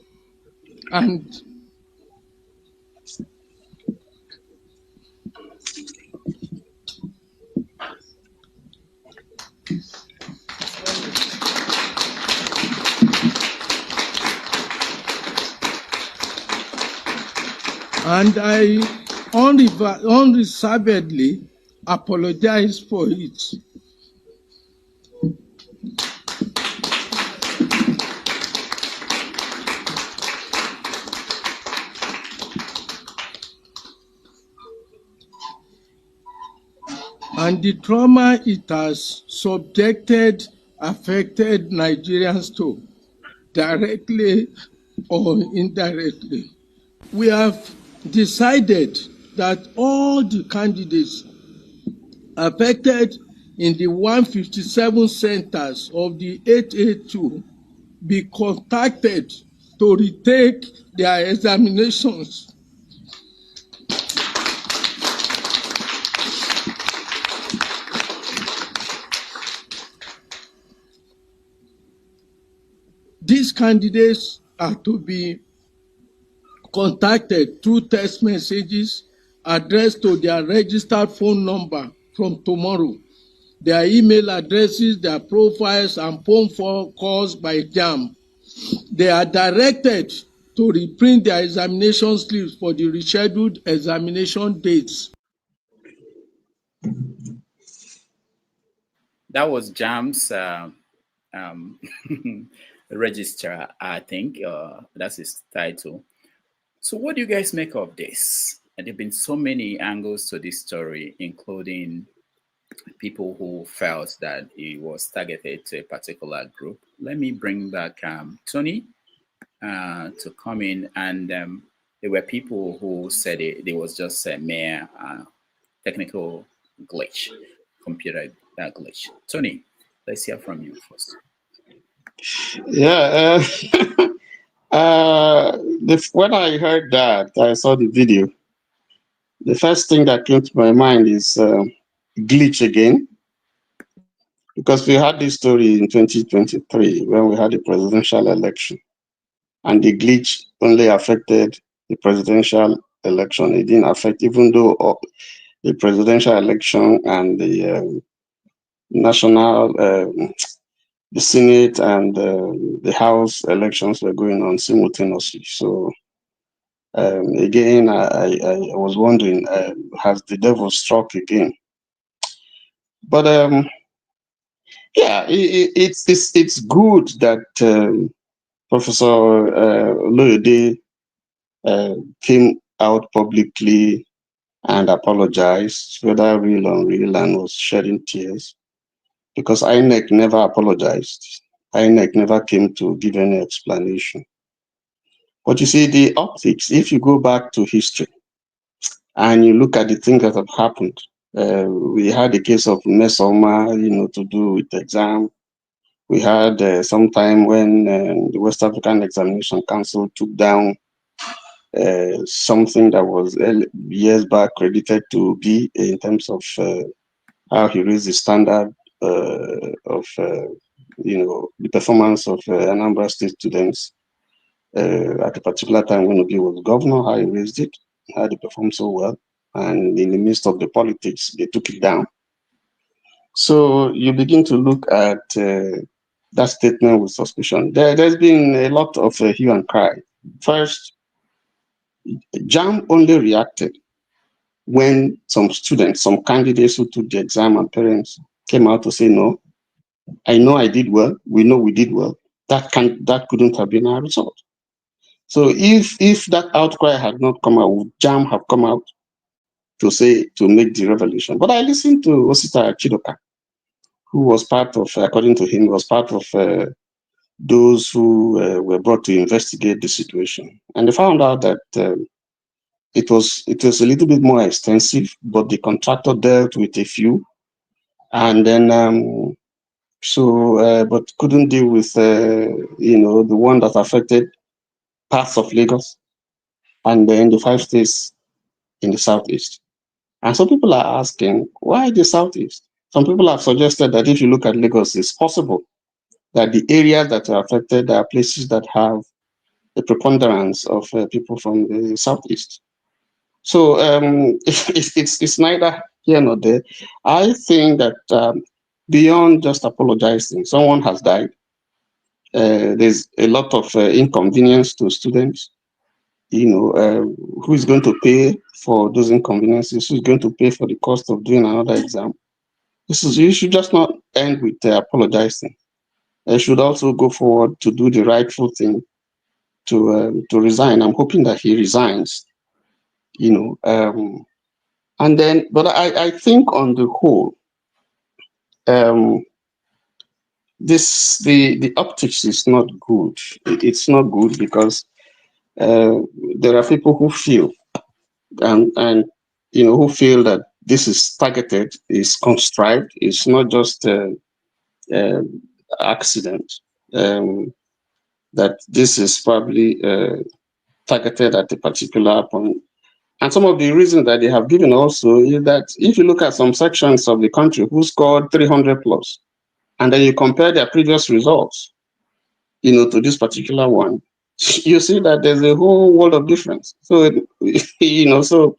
and I unreservedly apologize for it. And the trauma it has affected Nigerians to, directly or indirectly. We have decided that all the candidates affected in the 157 centers of the 882 be contacted to retake their examinations. These candidates are to be contacted through text messages addressed to their registered phone number from tomorrow, their email addresses, their profiles, and phone calls by JAMB. They are directed to reprint their examination slips for the rescheduled examination dates. That was JAMB's registrar, I think. That's his title. So what do you guys make of this? And there have been so many angles to this story, including people who felt that it was targeted to a particular group. Let me bring back Tony to come in. And there were people who said it was just a mere technical glitch, computer glitch. Tony, let's hear from you first. Yeah. When I heard that, I saw the video. The first thing that came to my mind is glitch again, because we had this story in 2023 when we had the presidential election, and the glitch only affected the presidential election. It didn't affect, even though the presidential election and the national, the Senate and the House elections were going on simultaneously. So again, I was wondering, has the devil struck again? But yeah, it's good that Professor Loyode came out publicly and apologized, whether real or unreal, and was shedding tears, because INEC never apologized. INEC never came to give any explanation. But you see, the optics, if you go back to history and you look at the things that have happened, we had a case of Mesoma, to do with the exam. We had some time when the West African Examination Council took down something that was years back credited to B in terms of how he raised the standard of the performance of Anambra State students at a particular time when Obi was governor, how he raised it, how they performed so well, and in the midst of the politics, they took it down. So you begin to look at that statement with suspicion. There's been a lot of hue and cry. First, JAMB only reacted when some students, some candidates who took the exam and parents came out to say, no, I know I did well, we know we did well. That couldn't have been our result. So if that outcry had not come out, would JAMB have come out to make the revelation? But I listened to Osita Chidoka, who was part of, according to him, was part of those who were brought to investigate the situation, and they found out that it was a little bit more extensive, but the contractor dealt with a few, and then but couldn't deal with the one that affected parts of Lagos and then the 5 states in the southeast. And some people are asking, why the southeast? Some people have suggested that if you look at Lagos, it's possible that the areas that are affected are places that have a preponderance of people from the southeast. So it's neither here nor there. I think that beyond just apologizing, someone has died. There's a lot of inconvenience to students. Who is going to pay for those inconveniences? Who is going to pay for the cost of doing another exam? You should just not end with apologizing. You should also go forward to do the rightful thing, to resign. I'm hoping that he resigns. And then, but I think on the whole, the optics is not good. It's not good because there are people who feel and who feel that this is targeted, is contrived, it's not just accident. That this is probably targeted at a particular opponent. And some of the reasons that they have given also is that if you look at some sections of the country who scored 300 plus, and then you compare their previous results, to this particular one, you see that there's a whole world of difference. So, so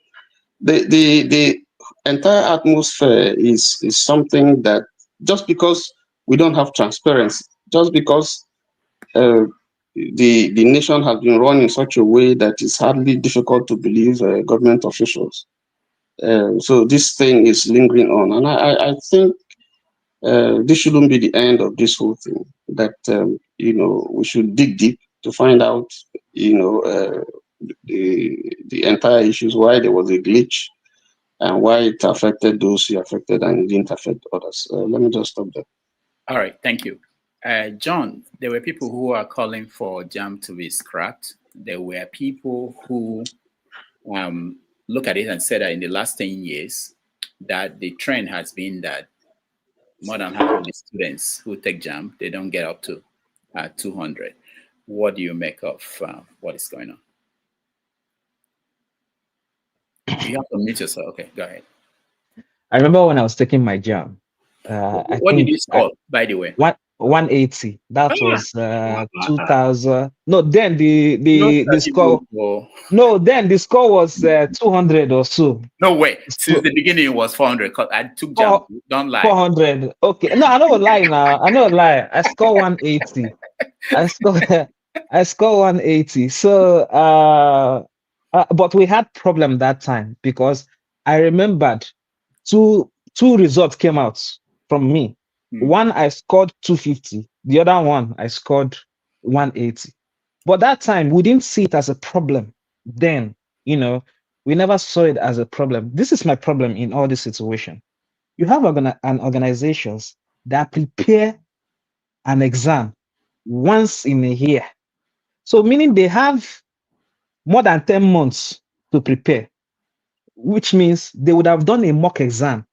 the entire atmosphere is something that just because we don't have transparency, just because the nation has been run in such a way that it's hardly difficult to believe government officials. So this thing is lingering on, and I think this shouldn't be the end of this whole thing. That we should dig deep to find out, the entire issues, why there was a glitch, and why it affected those who affected and it didn't affect others. Let me just stop there. All right, thank you. John, there were people who are calling for JAMB to be scrapped. There were people who look at it and said that in the last 10 years, that the trend has been that more than half of the students who take JAMB, they don't get up to 200. What do you make of what is going on? You have to mute yourself. Okay, go ahead. I remember when I was taking my JAMB. What did you score, by the way? 180. That was 2000. No, then the score. No, then the score was 200 or so. No way. Since the beginning, it was 400. I took JAMB. Don't lie. 400. Okay. No, I don't lie now. I don't lie. I score 180. I score 180. So, but we had problem that time because I remembered two results came out from me. One I scored 250, the other one I scored 180. But that time we didn't see it as a problem. Then, we never saw it as a problem. This is my problem in all this situation. You have an organizations that prepare an exam once in a year. So meaning they have more than 10 months to prepare, which means they would have done a mock exam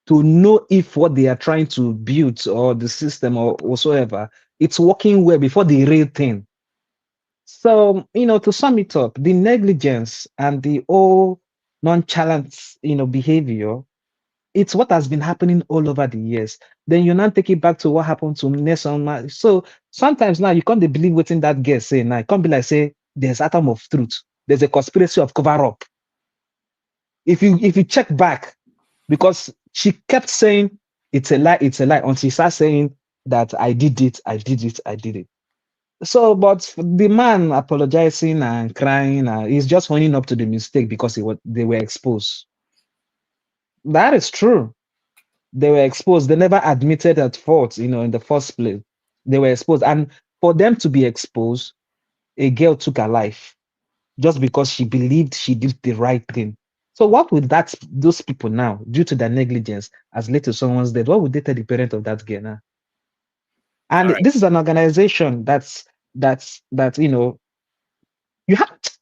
to know if what they are trying to build or the system or whatsoever, it's working well before the real thing. So, to sum it up, the negligence and the all nonchalant, behavior, it's what has been happening all over the years. Then you now take it back to what happened to Nelson Mandela. So sometimes now you can't believe what in that girl say now. You can't be like, say, there's atom of truth. There's a conspiracy of cover up. If you check back, because she kept saying it's a lie until she started saying that I did it. So, but the man apologizing and crying, he's just owning up to the mistake because they were exposed. That is true. They were exposed. They never admitted at fault, in the first place. They were exposed. And for them to be exposed, a girl took her life just because she believed she did the right thing. So what would those people now, due to their negligence, as late as someone's dead, what would they tell the parent of that girl now? And right. this is an organization that you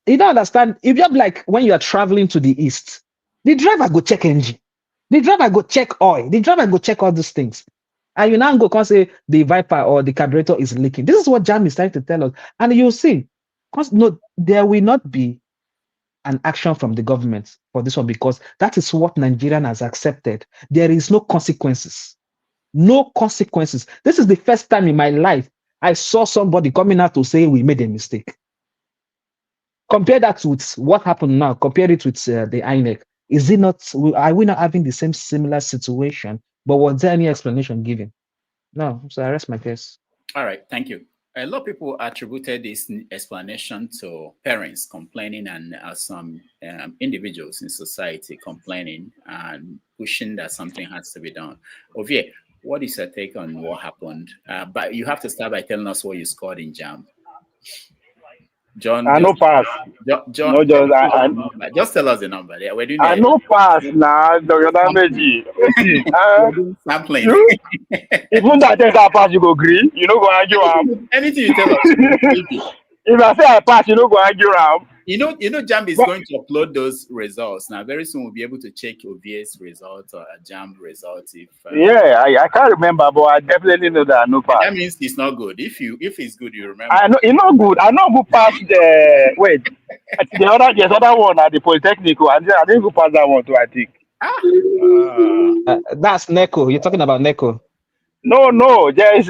don't understand. If you're like when you are traveling to the east, the driver go check engine, the driver go check oil, the driver go check all these things. And you now go can say the Viper or the carburetor is leaking. This is what JAMB is trying to tell us. And you'll see, because no, there will not be an action from the government for this one, because that is what Nigerian has accepted. There is no consequences. No consequences. This is the first time in my life I saw somebody coming out to say we made a mistake. Compare that with what happened now. Compare it with the INEC. Is it not? Are we not having the same similar situation? But was there any explanation given? No. So I rest my case. All right. Thank you. A lot of people attributed this explanation to parents complaining and some individuals in society complaining and pushing that something has to be done. Ovie, what is your take on what happened? But you have to start by telling us what you scored in JAMB. John, I no pass. John, No, just tell us the number. Yeah, we're doing I no pass now. Dr. Dameji. Sampling. Even that test I pass, you go agree. You know go argue. Anything you tell us. If I say I pass, you know go argue. You know, JAMB is going to upload those results now. Very soon we'll be able to check OVS results or a JAMB results. If I can't remember, but I definitely know that I no pass. That means it's not good. If it's good, you remember. I know it's not good. I know who passed the there's other one at the Polytechnic. I didn't go pass that one too, I think. That's NECO. You're talking about NECO. No. There's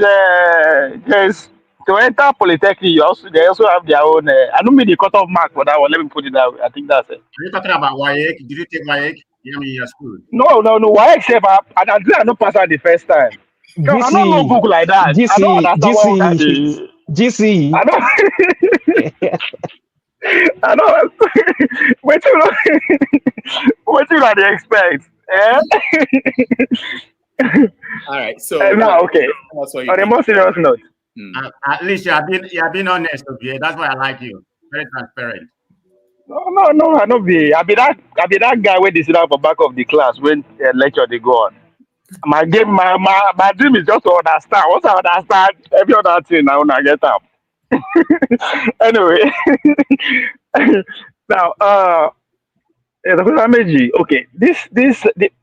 to enter Polytechnic, they also have their own. I don't mean the cutoff mark for that one. Let me put it that way. I think that's it. Are you talking about Wike? Did you take Wike? You mean your school? No. Why except I don't pass out the first time. No, I don't know book like that. I don't understand what that is. GC. I don't. I don't. What you expect? All right. So now, okay. On a more serious note. At least you have been honest, okay? That's why I like you. Very transparent. No, I don't be. I be that guy where they sit down for back of the class when lecture they go on. My dream is just to understand. Once I understand every other thing, I wanna get up. Anyway, now okay.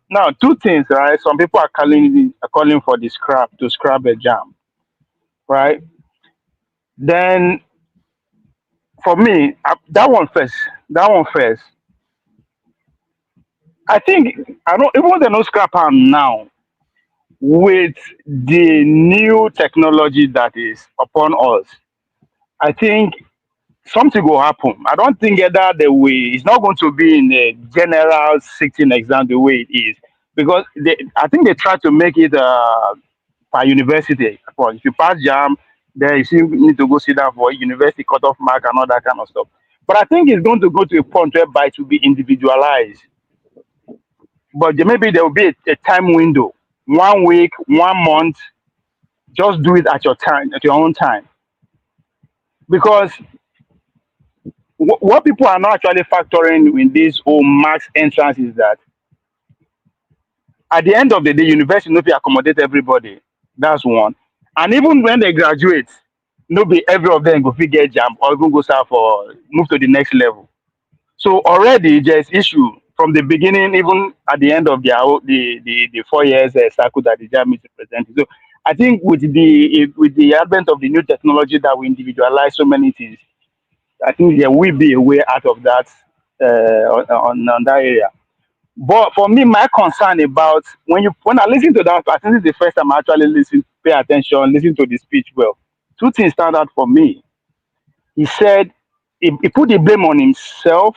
Now two things, right? Some people are calling for the scrap a JAMB, right? Then for me, that one first. I think I don't even they no scrap am now with the new technology that is upon us. I think something will happen. I don't think that the way it's not going to be in a general sitting exam the way it is, because I think they try to make it per university. Well, if you pass JAMB, then you still need to go sit down for university cutoff mark and all that kind of stuff. But I think it's going to go to a point whereby it will be individualized. But maybe there will be a time window, 1 week, 1 month. Just do it at your time, at your own time. Because what people are not actually factoring in this whole max entrance is that at the end of the day, university no be accommodate everybody. That's one. And even when they graduate, no be every of them go fit get JAMB or even go start for move to the next level. So already there's issue from the beginning, even at the end of the 4 years cycle that the JAMB is representing. So I think with the advent of the new technology that we individualize so many things, I think there will be a way out of that on that area. But for me, my concern about when I listen to that, I think it's the first time I actually pay attention, listen to the speech well. Two things stand out for me. He said he put the blame on himself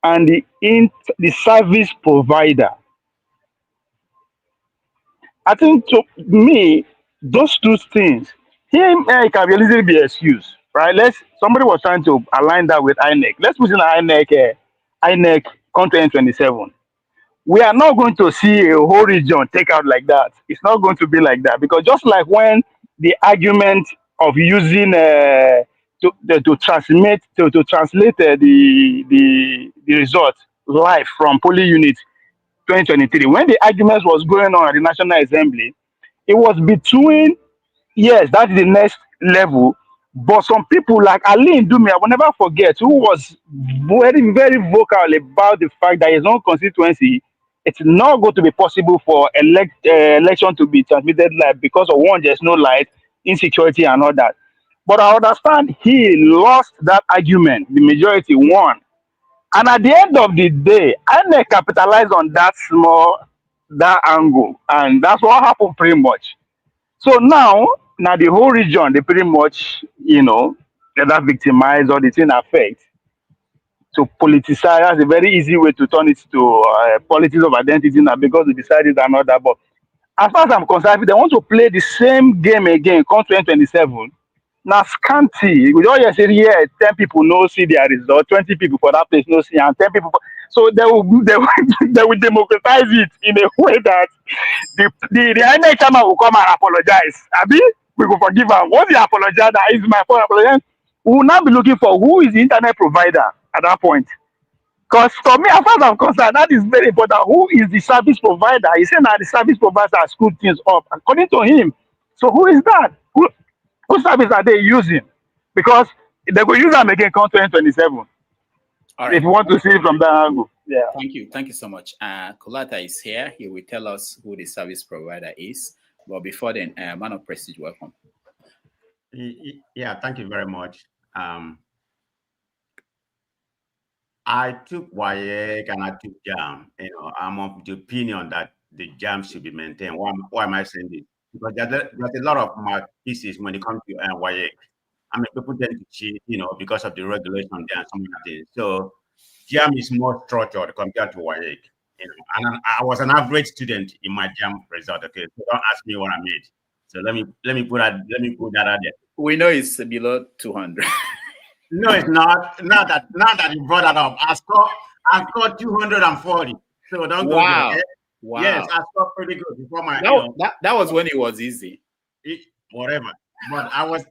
and the service provider. I think to me, those two things, it can easily be excused, right? Somebody was trying to align that with INEC. Let's put in INEC content 27. We are not going to see a whole region take out like that. It's not going to be like that, because just like when the argument of using to to translate the result live from polling unit 2023. When the arguments was going on at the National Assembly, it was between, yes, that's the next level. But some people like Ali Ndumi, I will never forget, who was very, very vocal about the fact that his own constituency, it's not going to be possible for election to be transmitted live because of one, there's no light, insecurity, and all that. But I understand he lost that argument. The majority won. And at the end of the day, INEC capitalized on that angle. And that's what happened pretty much. So now the whole region, they pretty much, either victimize or the thing affect. To politicize, that's a very easy way to turn it to politics of identity now because they decided another. But as far as I'm concerned, if they want to play the same game again, come 2027, now scanty. We don't just say, yeah, 10 people no see their result, 20 people for that place no see, and 10 people. So they will democratize it in a way that the INEC chairman will come and apologize. Abi, we will forgive him. Once he apologize, that is my fault. Apologize. We will now be looking for who is the internet provider at that point. Because for me, as far as I'm concerned, that is very important. Who is the service provider? He said that the service provider screwed things up, according to him. So who is that? Whose service are they using? Because they will use them again come 2027. All right. If you want to see it from that angle. Yeah. Thank you so much. Kolata is here. He will tell us who the service provider is. But before then, Man of Prestige, welcome. Yeah, thank you very much. I took Wike and I took JAMB. I'm of the opinion that the JAMB should be maintained. Why am I saying this? Because there's a lot of my pieces when it comes to Wike. I mean, people tend to cheat, because of the regulation there and some of the things. So JAMB is more structured compared to Wike. And I was an average student in my JAMB result. Okay, so don't ask me what I made. So let me put that out there. We know it's below 200. No, it's not. Not that you brought that up. I scored 240. So don't go there. Okay? Wow. Yes, I scored pretty good before my. That was when it was easy. Whatever. But I was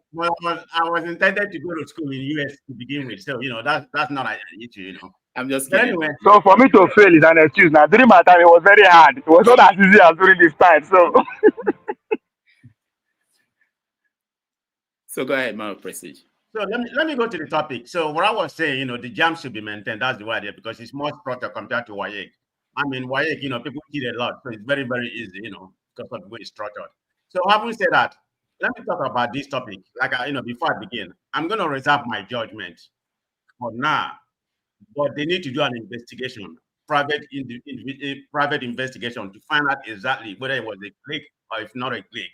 intended to go to school in the US to begin with. So that's not an issue. I'm just kidding. Anyway. So for me to fail is an excuse. Now during my time it was very hard. It was not as easy as during this time. So go ahead, Man of Prestige. So let me go to the topic. So what I was saying, the JAMB should be maintained. That's the idea because it's more structured compared to Wike. I mean, Wike, people cheat a lot, so it's very, very easy, because of the way it's structured. So having said that, let me talk about this topic. Like, before I begin, I'm going to reserve my judgment for now, but they need to do an investigation, private investigation to find out exactly whether it was a click or if not a click.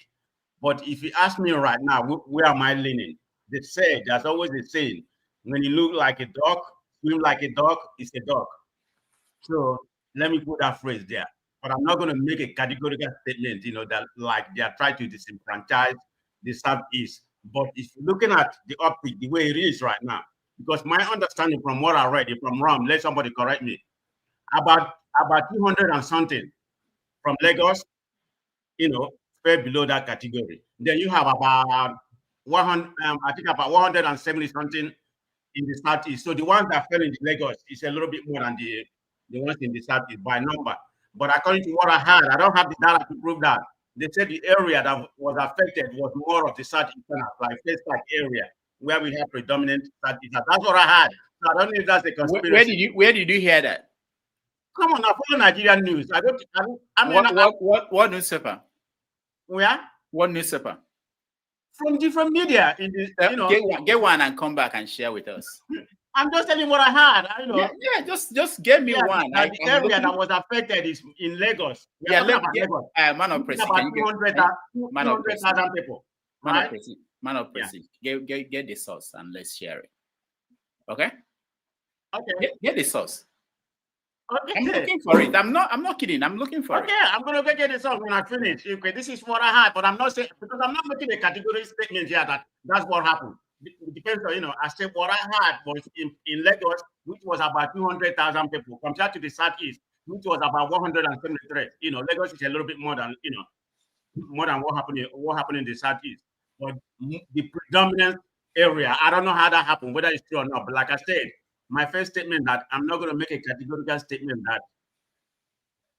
But if you ask me right now, where am I leaning? They say, there's always a saying, when you look like a dog, swim like a dog, it's a dog. So let me put that phrase there. But I'm not going to make a categorical statement, that like they are trying to disenfranchise the Southeast. But if you're looking at the optic, the way it is right now, because my understanding from what I read, if I'm wrong, let somebody correct me, about 200 and something from Lagos, fell below that category. Then you have about 100, I think about 170 something in the Southeast. So the ones that fell in Lagos is a little bit more than the ones in the Southeast by number. But according to what I heard, I don't have the data to prove that. They said the area that was affected was more of the Southeastern, like First area, where we have predominant Southeast. That's what I heard. So I don't know if that's a conspiracy. Where did you hear that? Come on, I follow Nigerian news. What newspaper? Where? What newspaper? From different media. Get one and come back and share with us. I'm just telling what I had. Yeah, just get me one. The area that was affected is in Lagos. Man of Prestige. 200,000 people. Man of Prestige. Get the source and let's share it. Okay. Okay. Get the source. Okay. I'm looking for it. I'm not kidding. I'm looking for it. Okay, I'm gonna go get the source when I finish. Okay, this is what I had, but I'm not saying because I'm not making a category statement here that's what happened. It depends on, I said what I had was in Lagos, which was about 200,000 people, compared to the Southeast, which was about 173. Lagos is a little bit more than what happened in the Southeast. But the predominant area. I don't know how that happened, whether it's true or not. But like I said, my first statement that I'm not going to make a categorical statement that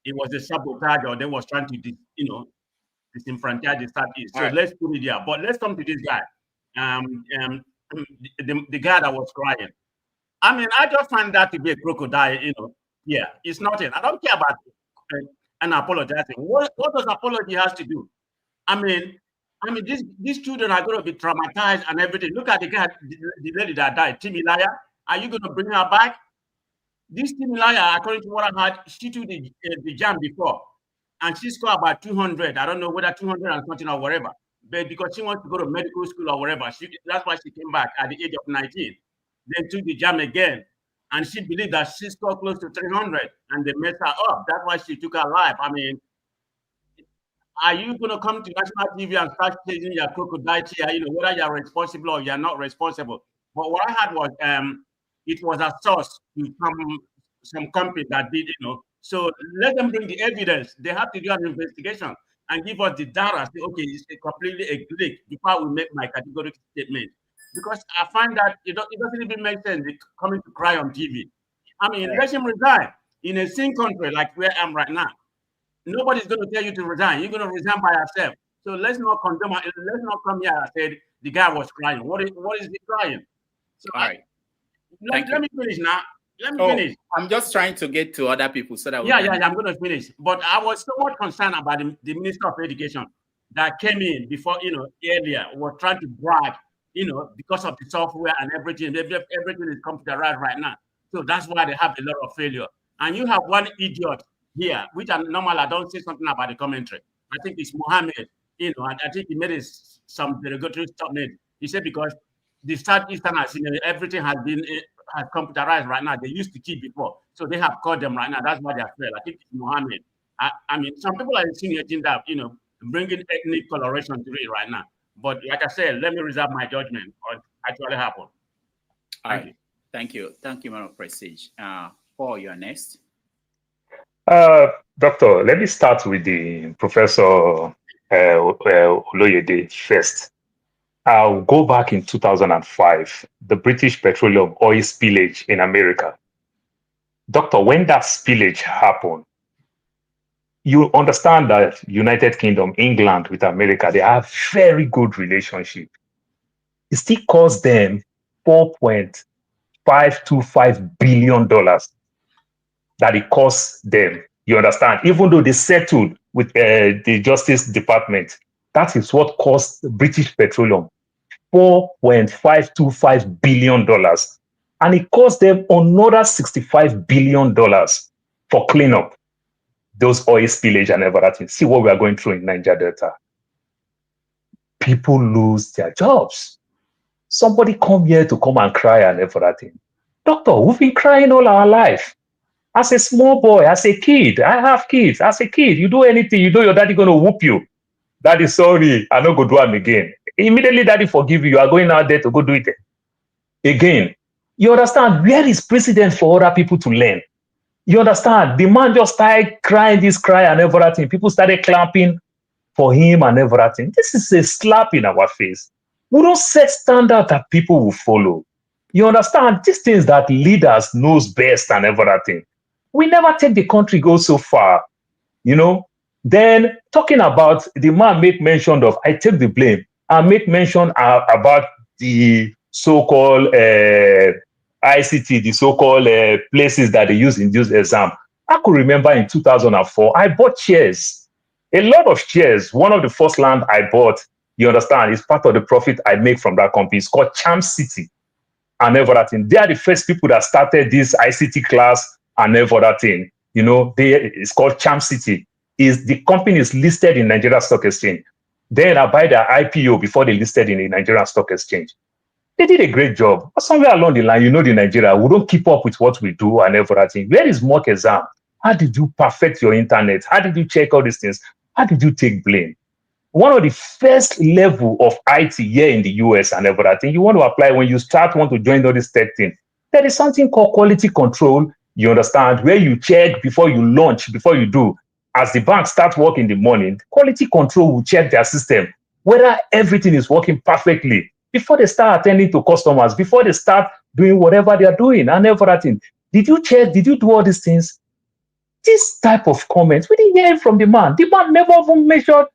it was a sabotage or they was trying to, disenfranchise the Southeast. So let's put it there. But let's come to this guy, the guy that was crying. I mean, I just find that to be a crocodile. Yeah, it's nothing. I don't care about and apologizing. What does apology has to do? I mean, these children are going to be traumatized and everything. Look at the guy, the lady that died, Timilaya. Are you going to bring her back? This Timilaya, according to what I heard, she took the JAMB before, and she scored about 200. I don't know whether 200 and something or whatever. But because she wants to go to medical school or whatever, that's why she came back at the age of 19. Then took the JAMB again, and she believed that she scored close to 300, and they messed her up. That's why she took her life. I mean, are you going to come to national TV and start chasing your crocodile here, whether you're responsible or you're not responsible? But what I had was, it was a source from some company that did, So let them bring the evidence. They have to do an investigation and give us the data. Say, okay, it's completely a glitch before we make my categorical statement. Because I find that it doesn't even make sense coming to cry on TV. I mean, let him resign in a single country like where I am right now. Nobody's going to tell you to resign. You're going to resign by yourself. So let's not condemn. Let's not come here and say the guy was crying. What is he crying? So all right. Let me finish now. Let me finish. I'm just trying to get to other people so that I'm going to finish. But I was so much concerned about the Minister of Education that came in before, earlier, was trying to brag, because of the software and everything. Everything is computerized right now. So that's why they have a lot of failure. And you have one idiot here, which I don't say something about the commentary. I think it's Mohammed, and I think he made some derogatory statement. He said because the Southeasterners, everything has computerized right now. They used to keep before, so they have caught them right now. That's why they are failed. I think it's Mohammed. I mean, some people are insinuating that, bringing ethnic coloration to it right now. But like I said, let me reserve my judgment on what actually happened. All right. Thank you, man of Prestige. Paul, you're next. Doctor, let me start with the Professor Oloyede first. I'll go back in 2005, the British petroleum oil spillage in America. Doctor, when that spillage happened, you understand that United Kingdom, England with America, they have very good relationship. It still cost them $4.525 billion that it cost them. You understand? Even though they settled with the Justice Department, that is what cost British Petroleum $4.525 billion. And it cost them another $65 billion for cleanup those oil spillage and everything. See what we are going through in Niger Delta. People lose their jobs. Somebody come here to come and cry and everything. Doctor, we've been crying all our life. As a small boy, as a kid, I have kids. As a kid, you do anything, you know your daddy going to whoop you. Daddy, sorry, I don't go do them again. Immediately, daddy forgive you. You are going out there to go do it again. You understand? Where is precedent for other people to learn? You understand? The man just started crying this cry and everything. People started clapping for him and everything. This is a slap in our face. We don't set standard that people will follow. You understand? These things that leaders knows best and everything. We never take the country go so far, Then talking about the man make mention of, I take the blame. I make mention about the so-called ICT, the so-called places that they use in this exam. I could remember in 2004, I bought shares, a lot of shares. One of the first land I bought, you understand, is part of the profit I make from that company. It's called JAMB City and everything. They are the first people that started this ICT class and everything. It's called JAMB City. The company is listed in Nigerian Stock Exchange. Then I buy their IPO before they listed in the Nigerian Stock Exchange. They did a great job. But somewhere along the line, the Nigeria, we don't keep up with what we do and everything. Where is mock exam? How did you perfect your internet? How did you check all these things? How did you take blame? One of the first level of IT here in the US and everything, you want to apply when you want to join all this tech thing. There is something called quality control, you understand, where you check before you launch, before you do. As the bank starts working in the morning, quality control will check their system, whether everything is working perfectly. before they start attending to customers, before they start doing whatever they are doing and everything. Did you check? Did you do all these things? This type of comments, we didn't hear it from the man. The man never even measured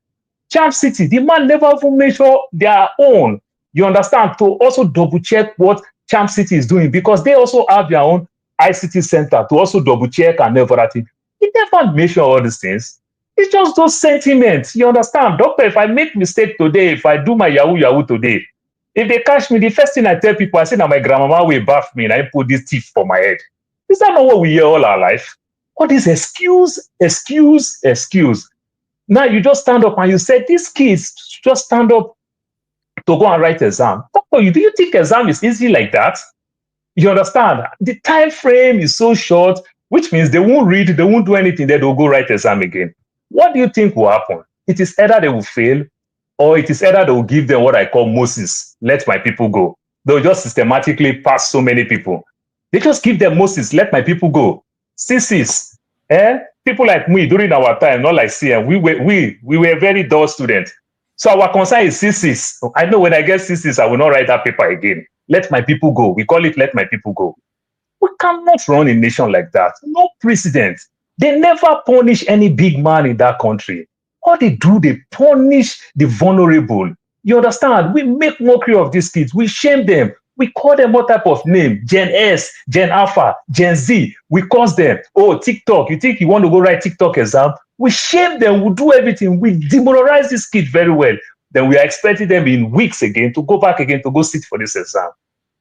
JAMB City. The man never even measured their own. You understand? To also double check what JAMB City is doing, because they also have their own ICT center to also double check and everything. He never measure all these things. It's just those sentiments. You understand? Doctor, if I make mistake today, if I do my Yahoo today, if they catch me, the first thing I tell people, I say, now my grandmama will bath me and I put this teeth for my head. Is that not what we hear all our life? All this excuse. Now you just stand up and you say, these kids just stand up to go and write exam. Doctor, do you think exam is easy like that? You understand? The time frame is so short, which means they won't read, they won't do anything, then they'll go write exam again. What do you think will happen? It is either they will fail, or it is either they will give them what I call Moses, let my people go. They'll just systematically pass so many people. They just give them Moses, let my people go. CCs, people like me during our time, not like CM, we were very dull students. So our concern is CCs. I know when I get CCs, I will not write that paper again. Let my people go. We call it let my people go. We cannot run a nation like that. No precedent. They never punish any big man in that country. All they do, they punish the vulnerable. You understand? We make mockery of these kids. We shame them. We call them what type of name? Gen S, Gen Alpha, Gen Z. We curse them. Oh, TikTok. You think you want to go write TikTok exam? We shame them. We do everything. We demoralize these kids very well. Then we are expecting them in weeks again to go back again to go sit for this exam.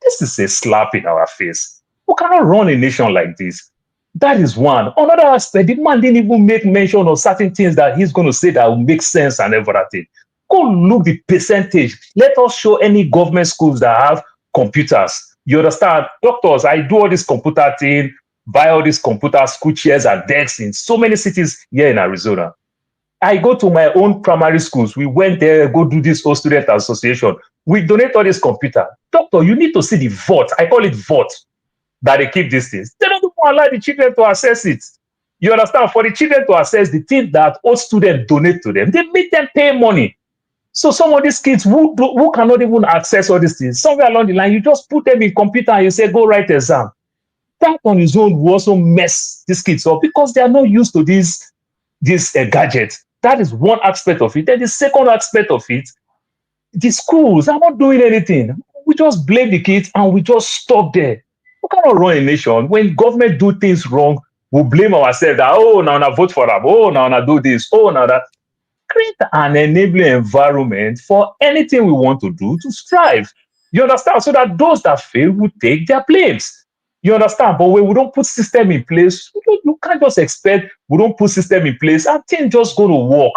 This is a slap in our face. We cannot run a nation like this. That is one. Another aspect, the man didn't even make mention of certain things that he's going to say that will make sense and everything. Go look the percentage. Let us show any government schools that have computers. You understand? Doctors, I do all this computer thing, buy all these computer school chairs and desks in so many cities here in Arizona. I go to my own primary schools. We went there, go do this whole student association. We donate all this computer. Doctor, you need to see the vote. I call it vote. That they keep these things. They don't even allow the children to access it. You understand? For the children to access the things that all students donate to them, they make them pay money. So some of these kids who cannot even access all these things, somewhere along the line, you just put them in computer and you say, go write exam. That on its own will also mess these kids up because they are not used to this gadget. That is one aspect of it. Then the second aspect of it, the schools are not doing anything. We just blame the kids and we just stop there. We cannot run a nation. When government do things wrong, we blame ourselves that, oh, now I vote for them. Oh, now I do this. Oh, now that. Create an enabling environment for anything we want to do to strive. You understand? So that those that fail will take their blames. You understand? But when we don't put system in place, you can't just expect we don't put system in place and things just going to work.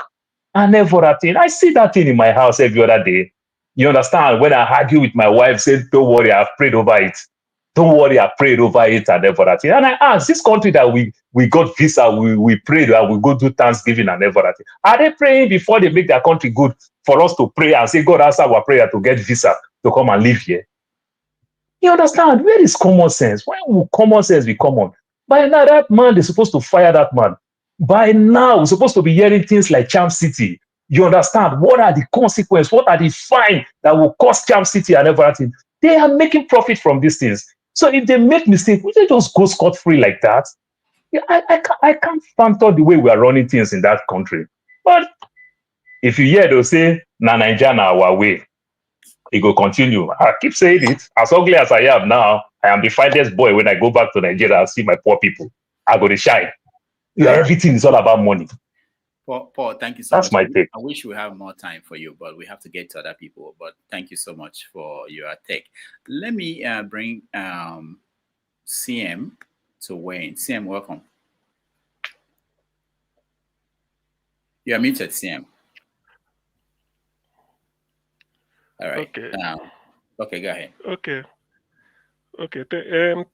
And everything. I see that thing in my house every other day. You understand? When I argue with my wife, say, don't worry, I've prayed over it. Don't worry, I prayed over it and everything. And I asked, this country that we got visa, we prayed and we go do Thanksgiving and everything. Are they praying before they make their country good for us to pray and say, God, answer our prayer to get visa to come and live here? You understand? Where is common sense? When will common sense be common? By now, that man, they're supposed to fire that man. By now, we're supposed to be hearing things like JAMB City. You understand? What are the consequences? What are the fines that will cost JAMB City and everything? They are making profit from these things. So if they make mistakes, will they just go scot-free like that? Yeah, I can't phantom the way we are running things in that country. But if you hear they'll say, na Nigeria our way, it will continue. I keep saying it. As ugly as I am now, I am the finest boy when I go back to Nigeria and see my poor people. I go to shine. Yeah, everything is all about money. Paul, thank you so much. That's my take. I wish we have more time for you, but we have to get to other people. But thank you so much for your take. Let me bring CM to Wayne. CM, welcome. You are muted, CM. All right. Okay. Okay, go ahead. Okay.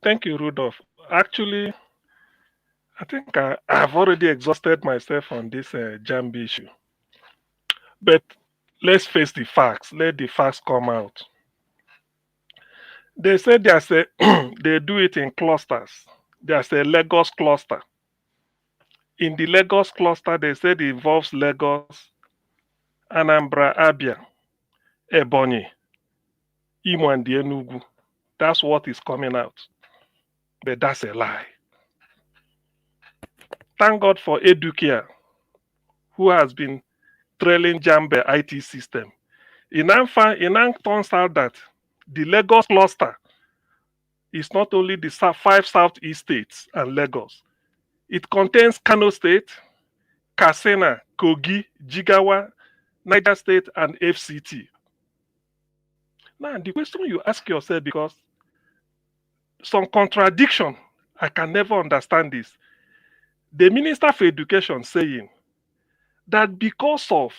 Thank you, Rudolph. Actually, I think I've already exhausted myself on this JAMB issue. But let's face the facts. Let the facts come out. They said they do it in clusters. There's a Lagos cluster. In the Lagos cluster, they said it involves Lagos, Anambra, Abia, Ebonyi, Imo and the Enugu. That's what is coming out. But that's a lie. Thank God for Educare, who has been trailing JAMB IT system. In Anf turns out that the Lagos cluster is not only the 5 southeast states and Lagos. It contains Kano State, Katsina, Kogi, Jigawa, Niger State, and FCT. Now, the question you ask yourself, because some contradiction, I can never understand this. The Minister for Education saying that because of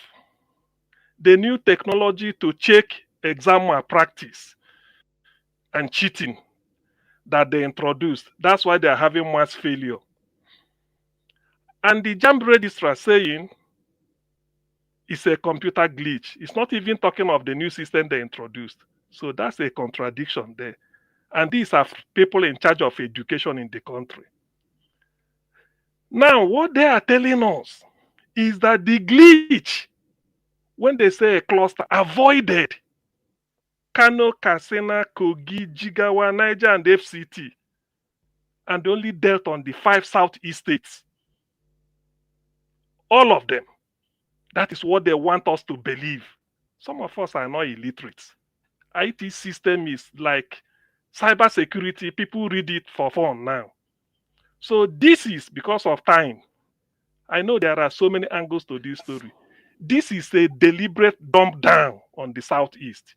the new technology to check exam malpractice and cheating that they introduced, that's why they are having mass failure. And the JAMB registrar saying it's a computer glitch. It's not even talking of the new system they introduced. So that's a contradiction there. And these are people in charge of education in the country. Now, what they are telling us is that the glitch, when they say a cluster, avoided Kano, Katsina, Kogi, Jigawa, Niger, and FCT, and only dealt on the 5 southeast states. All of them. That is what they want us to believe. Some of us are not illiterate. IT system is like cybersecurity. People read it for fun now. So this is because of time. I know there are so many angles to this story. This is a deliberate dump down on the southeast.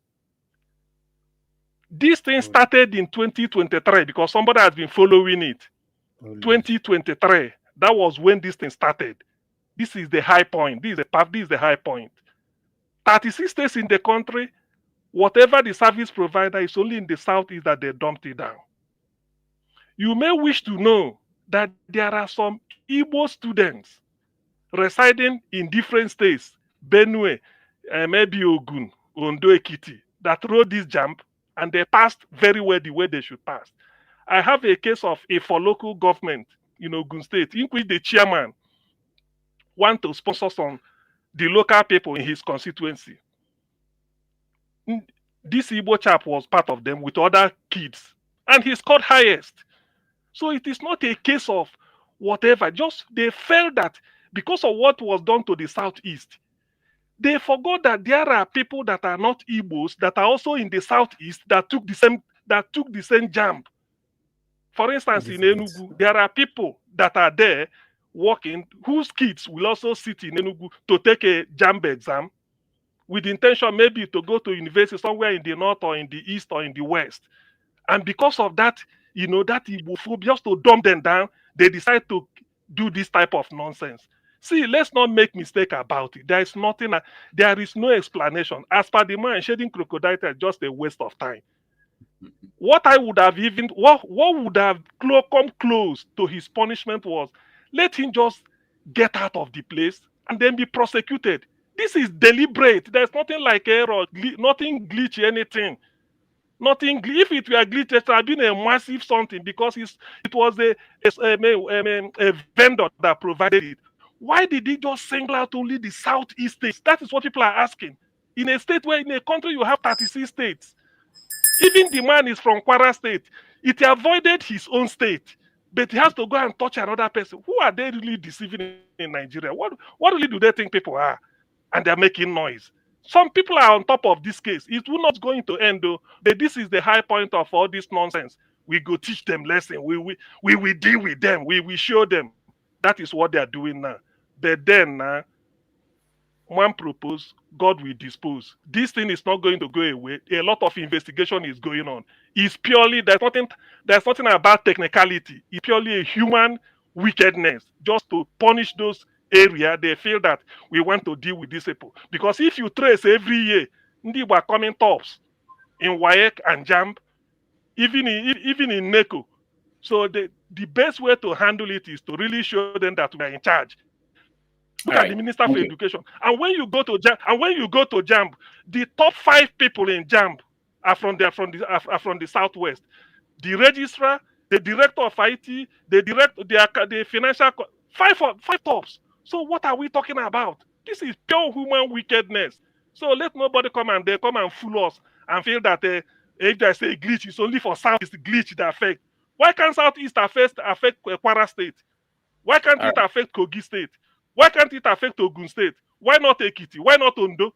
This thing started in 2023 because somebody has been following it. 2023. That was when this thing started. This is the high point. This is the high point. 36 states in the country, whatever the service provider is, only in the southeast that they dumped it down. You may wish to know that there are some Igbo students residing in different states, Benue, maybe Ogun, Ondo, Ekiti, that wrote this JAMB, and they passed very well the way they should pass. I have a case of a for local government in Ogun State, in which the chairman want to sponsor some the local people in his constituency. This Igbo chap was part of them with other kids, and he scored highest. So it is not a case of whatever. Just they felt that because of what was done to the southeast, they forgot that there are people that are not Igbos that are also in the southeast that took the same JAMB. For instance, in Enugu, there are people that are there working whose kids will also sit in Enugu to take a JAMB exam with the intention maybe to go to university somewhere in the north or in the east or in the west. And because of that, that Igbophobia, just to dump them down, they decide to do this type of nonsense. See, let's not make mistake about it. There is nothing, there is no explanation. As per the man, shedding crocodile is just a waste of time. What I would have what would have come close to his punishment was, let him just get out of the place and then be prosecuted. This is deliberate. There's nothing like error, nothing glitchy, anything. Nothing. If it were glitch, it would have been a massive something because it was a vendor that provided it. Why did he just single out only the southeast states? That is what people are asking. In a state where in a country you have 36 states. Even the man is from Kwara State. It avoided his own state, but he has to go and touch another person. Who are they really deceiving in Nigeria? What really do they think people are? And they're making noise. Some people are on top of this case. It will not going to end though. But this is the high point of all this nonsense. We go teach them lesson. We will deal with them. We will show them. That is what they are doing now. But then one propose, God will dispose. This thing is not going to go away. A lot of investigation is going on. It's purely there's nothing about technicality. It's purely a human wickedness. Just to punish those area, they feel that we want to deal with these people. Because if you trace every year, they were coming tops in Wike and JAMB, even in NECO. So the best way to handle it is to really show them that we are in charge. Look at the Minister for Education. And when you go to JAMB, the top 5 people in JAMB are from the Southwest. The registrar, the director of IT, the financial, 5 tops. So what are we talking about? This is pure human wickedness. So let nobody come and fool us and feel that If there's a glitch, it's only for South is the glitch that affect. Why can't Southeast affect Kwara State? Why can't it affect Kogi State? Why can't it affect Ogun State? Why not Ekiti? Why not Ondo?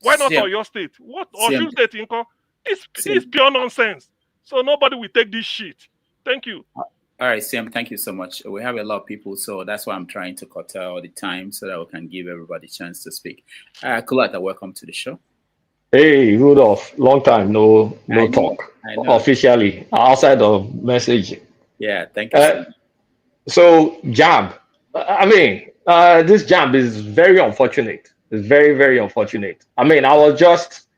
Why not Oyo State? What Osun State Inko? This is pure nonsense. So nobody will take this shit. Thank you. All right, Sam, thank you so much. We have a lot of people, so that's why I'm trying to curtail the time so that we can give everybody a chance to speak. Kulata, welcome to the show. Hey, Rudolph, long time no talk officially outside of messaging. Yeah, thank you. So JAMB, I mean, this JAMB is very unfortunate. It's very, very unfortunate. I mean, I was just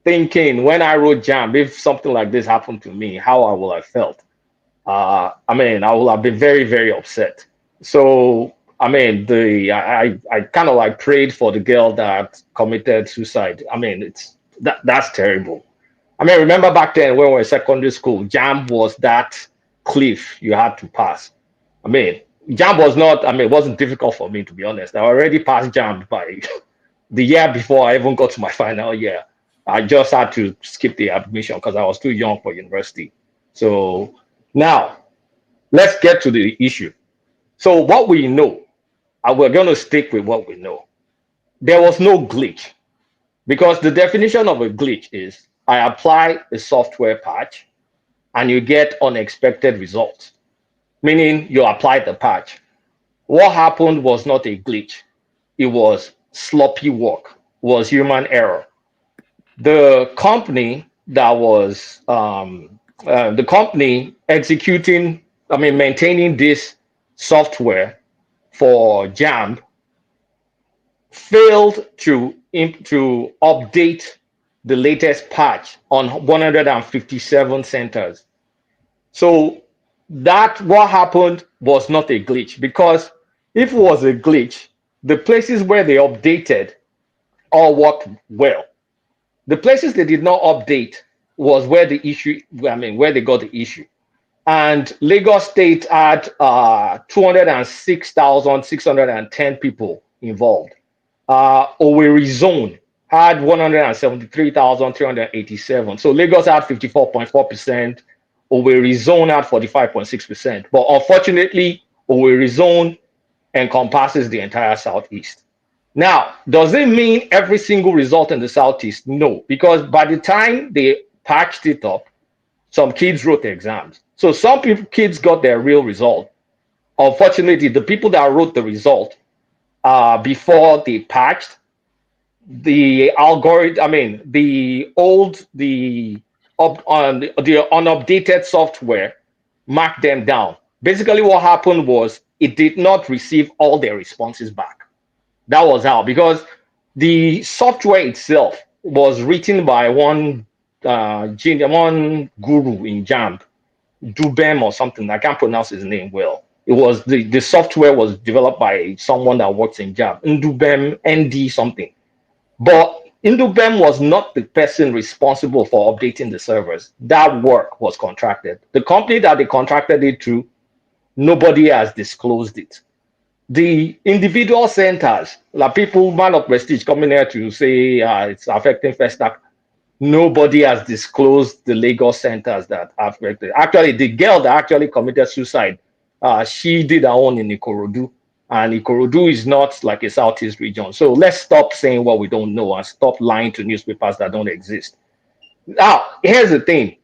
thinking when I wrote JAMB, if something like this happened to me, how I would have felt. I mean, I would have been very, very upset. So, I mean, I kind of like prayed for the girl that committed suicide. I mean, that's terrible. I mean, remember back then when we were in secondary school, JAMB was that cliff you had to pass. I mean, JAMB was not, I mean, it wasn't difficult for me, to be honest. I already passed JAMB by the year before I even got to my final year. I just had to skip the admission because I was too young for university. So now, let's get to the issue. So what we know, and we're going to stick with what we know. There was no glitch because the definition of a glitch is I apply a software patch and you get unexpected results, meaning you applied the patch. What happened was not a glitch. It was sloppy work, was human error. The company that was the company executing, I mean, maintaining this software for JAMB failed to update the latest patch on 157 centers. So that what happened was not a glitch, because if it was a glitch, the places where they updated all worked well. The places they did not update was where the issue, I mean, where they got the issue. And Lagos State had 206,610 people involved. Owerri Zone had 173,387. So Lagos had 54.4%. Owerri Zone had 45.6%. But unfortunately, Owerri Zone encompasses the entire Southeast. Now, does it mean every single result in the Southeast? No, because by the time they patched it up, some kids wrote the exams. So some kids got their real result. Unfortunately, the people that wrote the result before they patched, the algorithm, I mean, the unupdated software marked them down. Basically, what happened was it did not receive all their responses back. That was how, because the software itself was written by one guru in JAMB, Dubem or something. I can't pronounce his name well. It was the software was developed by someone that works in JAMB, Ndubem ND something. But Ndubem was not the person responsible for updating the servers. That work was contracted. The company that they contracted it to, nobody has disclosed it. The individual centers, like people, man of prestige, coming here to say it's affecting Festac, nobody has disclosed the Lagos centers that are affected. Actually, the girl that actually committed suicide, she did her own in Ikorodu, and Ikorodu is not like a Southeast region. So let's stop saying what we don't know and stop lying to newspapers that don't exist. Now, here's the thing.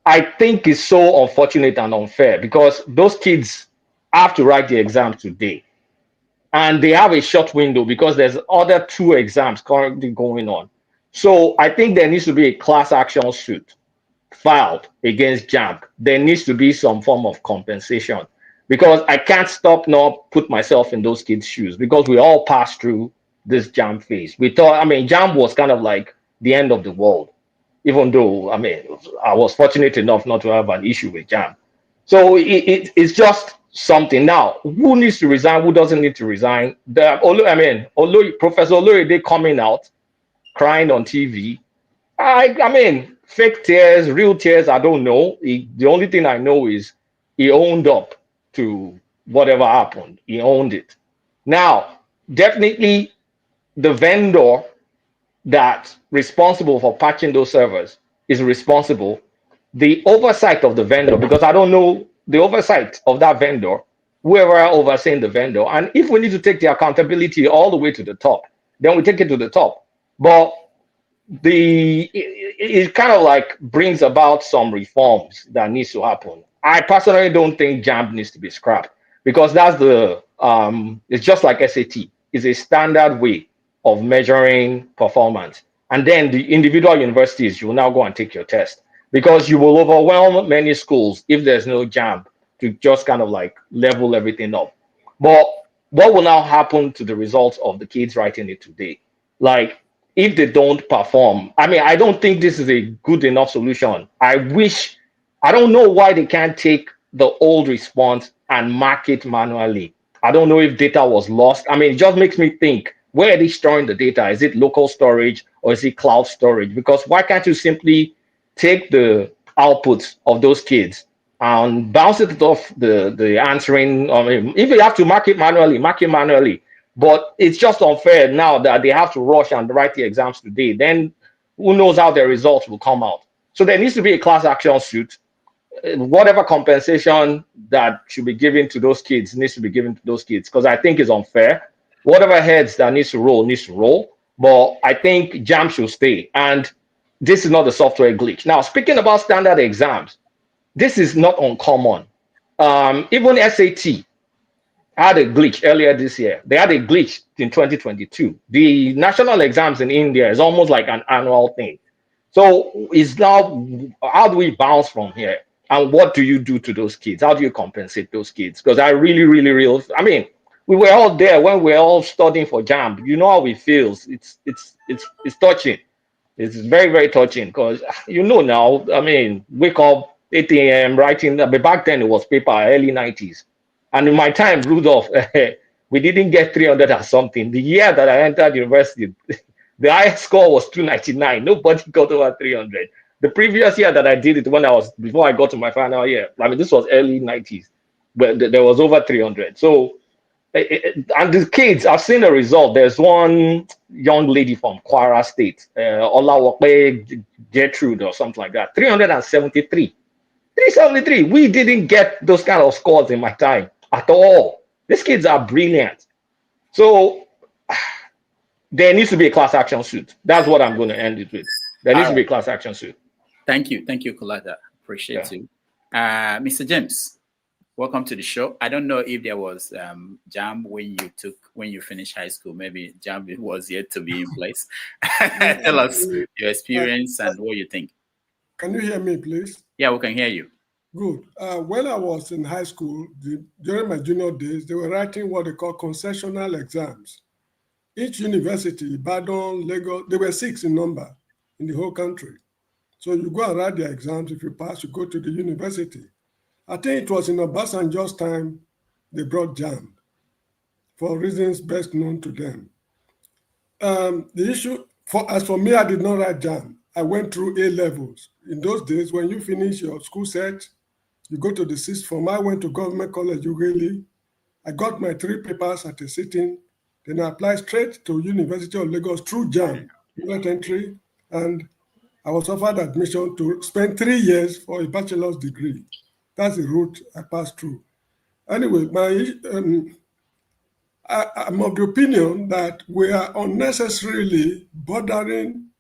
I think it's so unfortunate and unfair because those kids have to write the exam today. And they have a short window because there's other 2 exams currently going on. So I think there needs to be a class action suit filed against JAMB. There needs to be some form of compensation because I can't stop nor put myself in those kids' shoes because we all passed through this JAMB phase. We thought, I mean, JAMB was kind of like the end of the world, even though, I mean, I was fortunate enough not to have an issue with JAMB. So it's just something. Now, who needs to resign? Who doesn't need to resign? Professor Oloride coming out, crying on TV. I mean, fake tears, real tears, I don't know. The only thing I know is he owned up to whatever happened. He owned it. Now, definitely the vendor that's responsible for patching those servers is responsible. The oversight of the vendor, because I don't know the oversight of that vendor, whoever overseeing the vendor. And if we need to take the accountability all the way to the top, then we take it to the top. But it kind of like brings about some reforms that needs to happen. I personally don't think JAMB needs to be scrapped, because that's it's just like SAT. It's a standard way of measuring performance. And then the individual universities, you will now go and take your test, because you will overwhelm many schools if there's no JAMB to just kind of like level everything up. But what will now happen to the results of the kids writing it today? Like, if they don't perform, I mean, I don't think this is a good enough solution. I don't know why they can't take the old response and mark it manually. I don't know if data was lost. I mean, it just makes me think, where are they storing the data? Is it local storage or is it cloud storage? Because why can't you simply take the outputs of those kids and bounce it off the answering? I mean, if you have to mark it manually, mark it manually. But it's just unfair now that they have to rush and write the exams today. Then who knows how their results will come out. So there needs to be a class action suit. Whatever compensation that should be given to those kids needs to be given to those kids, because I think it's unfair. Whatever heads that needs to roll. But I think JAMB should stay. And this is not a software glitch. Now, speaking about standard exams, this is not uncommon. Even SAT had a glitch earlier this year. They had a glitch in 2022. The national exams in India is almost like an annual thing. So it's now, how do we bounce from here? And what do you do to those kids? How do you compensate those kids? Because I really, I mean, we were all there when we were all studying for JAMB. You know how it feels. It's touching. It's very touching, because you know now, I mean, wake up 8 a.m. writing. But back then it was paper, early 90s. And in my time, Rudolph, we didn't get 300 or something. The year that I entered university, the highest score was 299. Nobody got over 300. The previous year that I did it, before I got to my final year, I mean, this was early 90s, but there was over 300. So, and the kids, I've seen the result. There's one young lady from Kwara State, Olawope Gertrude or something like that, 373. 373. We didn't get those kind of scores in my time at all. These kids are brilliant. So there needs to be a class action suit. That's what I'm going to end it with. There needs to be a class action suit. Thank you, Kolada. Appreciate you. Mr. James, welcome to the show. I don't know if there was JAMB when you finished high school. Maybe JAMB was yet to be in place. Tell us your experience and what you think. Can you hear me, please? Yeah, we can hear you. Good. When I was in high school, during my junior days, they were writing what they call concessional exams. Each university, Ibadan, Lagos, there were 6 in number in the whole country. So you go and write the exams. If you pass, you go to the university. I think it was in Obasanjo's time they brought JAMB for reasons best known to them. The issue, as for me, I did not write JAMB. I went through A levels. In those days, when you finish your school set, you go to the 6th form. I went to Government College, Ughelli. I got my 3 papers at a sitting. Then I applied straight to University of Lagos through JAMB, direct entry, and I was offered admission to spend 3 years for a bachelor's degree. That's the route I passed through. Anyway, I'm of the opinion that we are unnecessarily bothering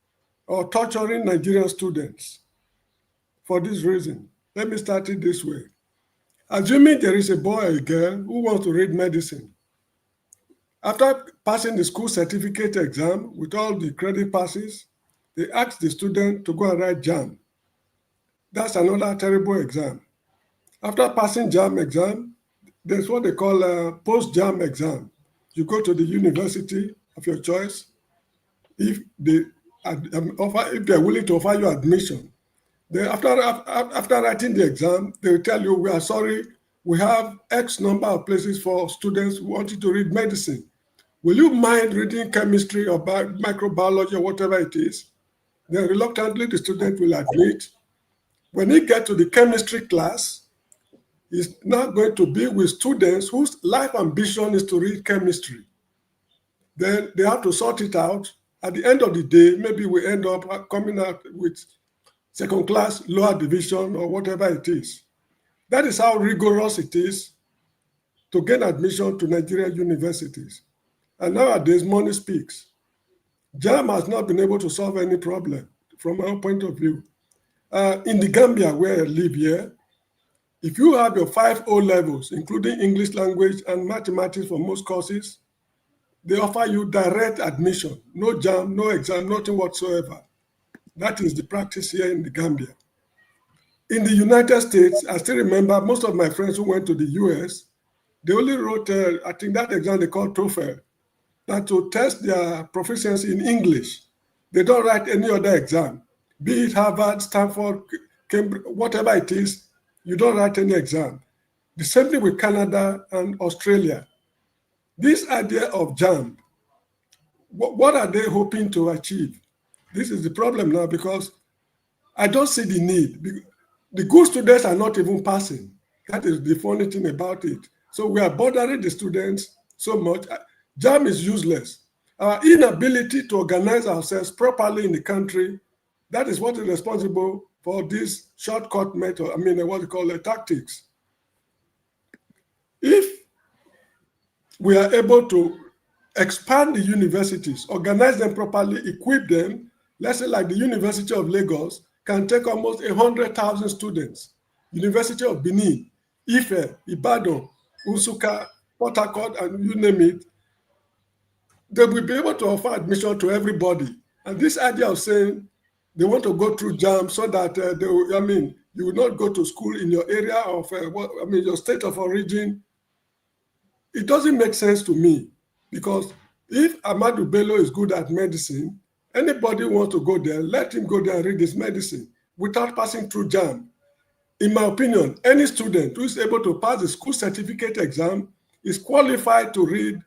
or torturing Nigerian students for this reason. Let me start it this way. Assuming there is a boy or a girl who wants to read medicine, after passing the school certificate exam with all the credit passes, they ask the student to go and write JAMB. That's another terrible exam. After passing JAMB exam, there's what they call a post-JAMB exam. You go to the university of your choice. If they're willing to offer you admission, then after writing the exam, they will tell you, we are sorry, we have X number of places for students who wanted to read medicine. Will you mind reading chemistry or microbiology or whatever it is? Then reluctantly, the student will admit. When he gets to the chemistry class, he's not going to be with students whose life ambition is to read chemistry. Then they have to sort it out. At the end of the day, maybe we end up coming out with second class, lower division, or whatever it is. That is how rigorous it is to gain admission to Nigerian universities. And nowadays, money speaks. JAMB has not been able to solve any problem from our point of view. In the Gambia, where I live here, if you have your 5 O levels, including English language and mathematics for most courses, they offer you direct admission, no JAMB, no exam, nothing whatsoever. That is the practice here in the Gambia. In the United States, I still remember most of my friends who went to the US, they only wrote, I think that exam they call TOEFL, that to test their proficiency in English. They don't write any other exam, be it Harvard, Stanford, Cambridge, whatever it is, you don't write any exam. The same thing with Canada and Australia. This idea of JAMB, what are they hoping to achieve? This is the problem now, because I don't see the need. The good students are not even passing. That is the funny thing about it. So we are bothering the students so much. JAMB is useless. Our inability to organize ourselves properly in the country, that is what is responsible for this shortcut method, what you call tactics. If we are able to expand the universities, organize them properly, equip them, let's say like the University of Lagos can take almost 100,000 students. University of Benin, Ife, Ibadan, Usuka, Port Harcourt, and you name it, they will be able to offer admission to everybody. And this idea of saying they want to go through JAMB so that you will not go to school in your area of, your state of origin, it doesn't make sense to me, because if Ahmadu Bello is good at medicine, anybody who wants to go there, let him go there and read his medicine without passing through JAMB. In my opinion, any student who is able to pass the school certificate exam is qualified to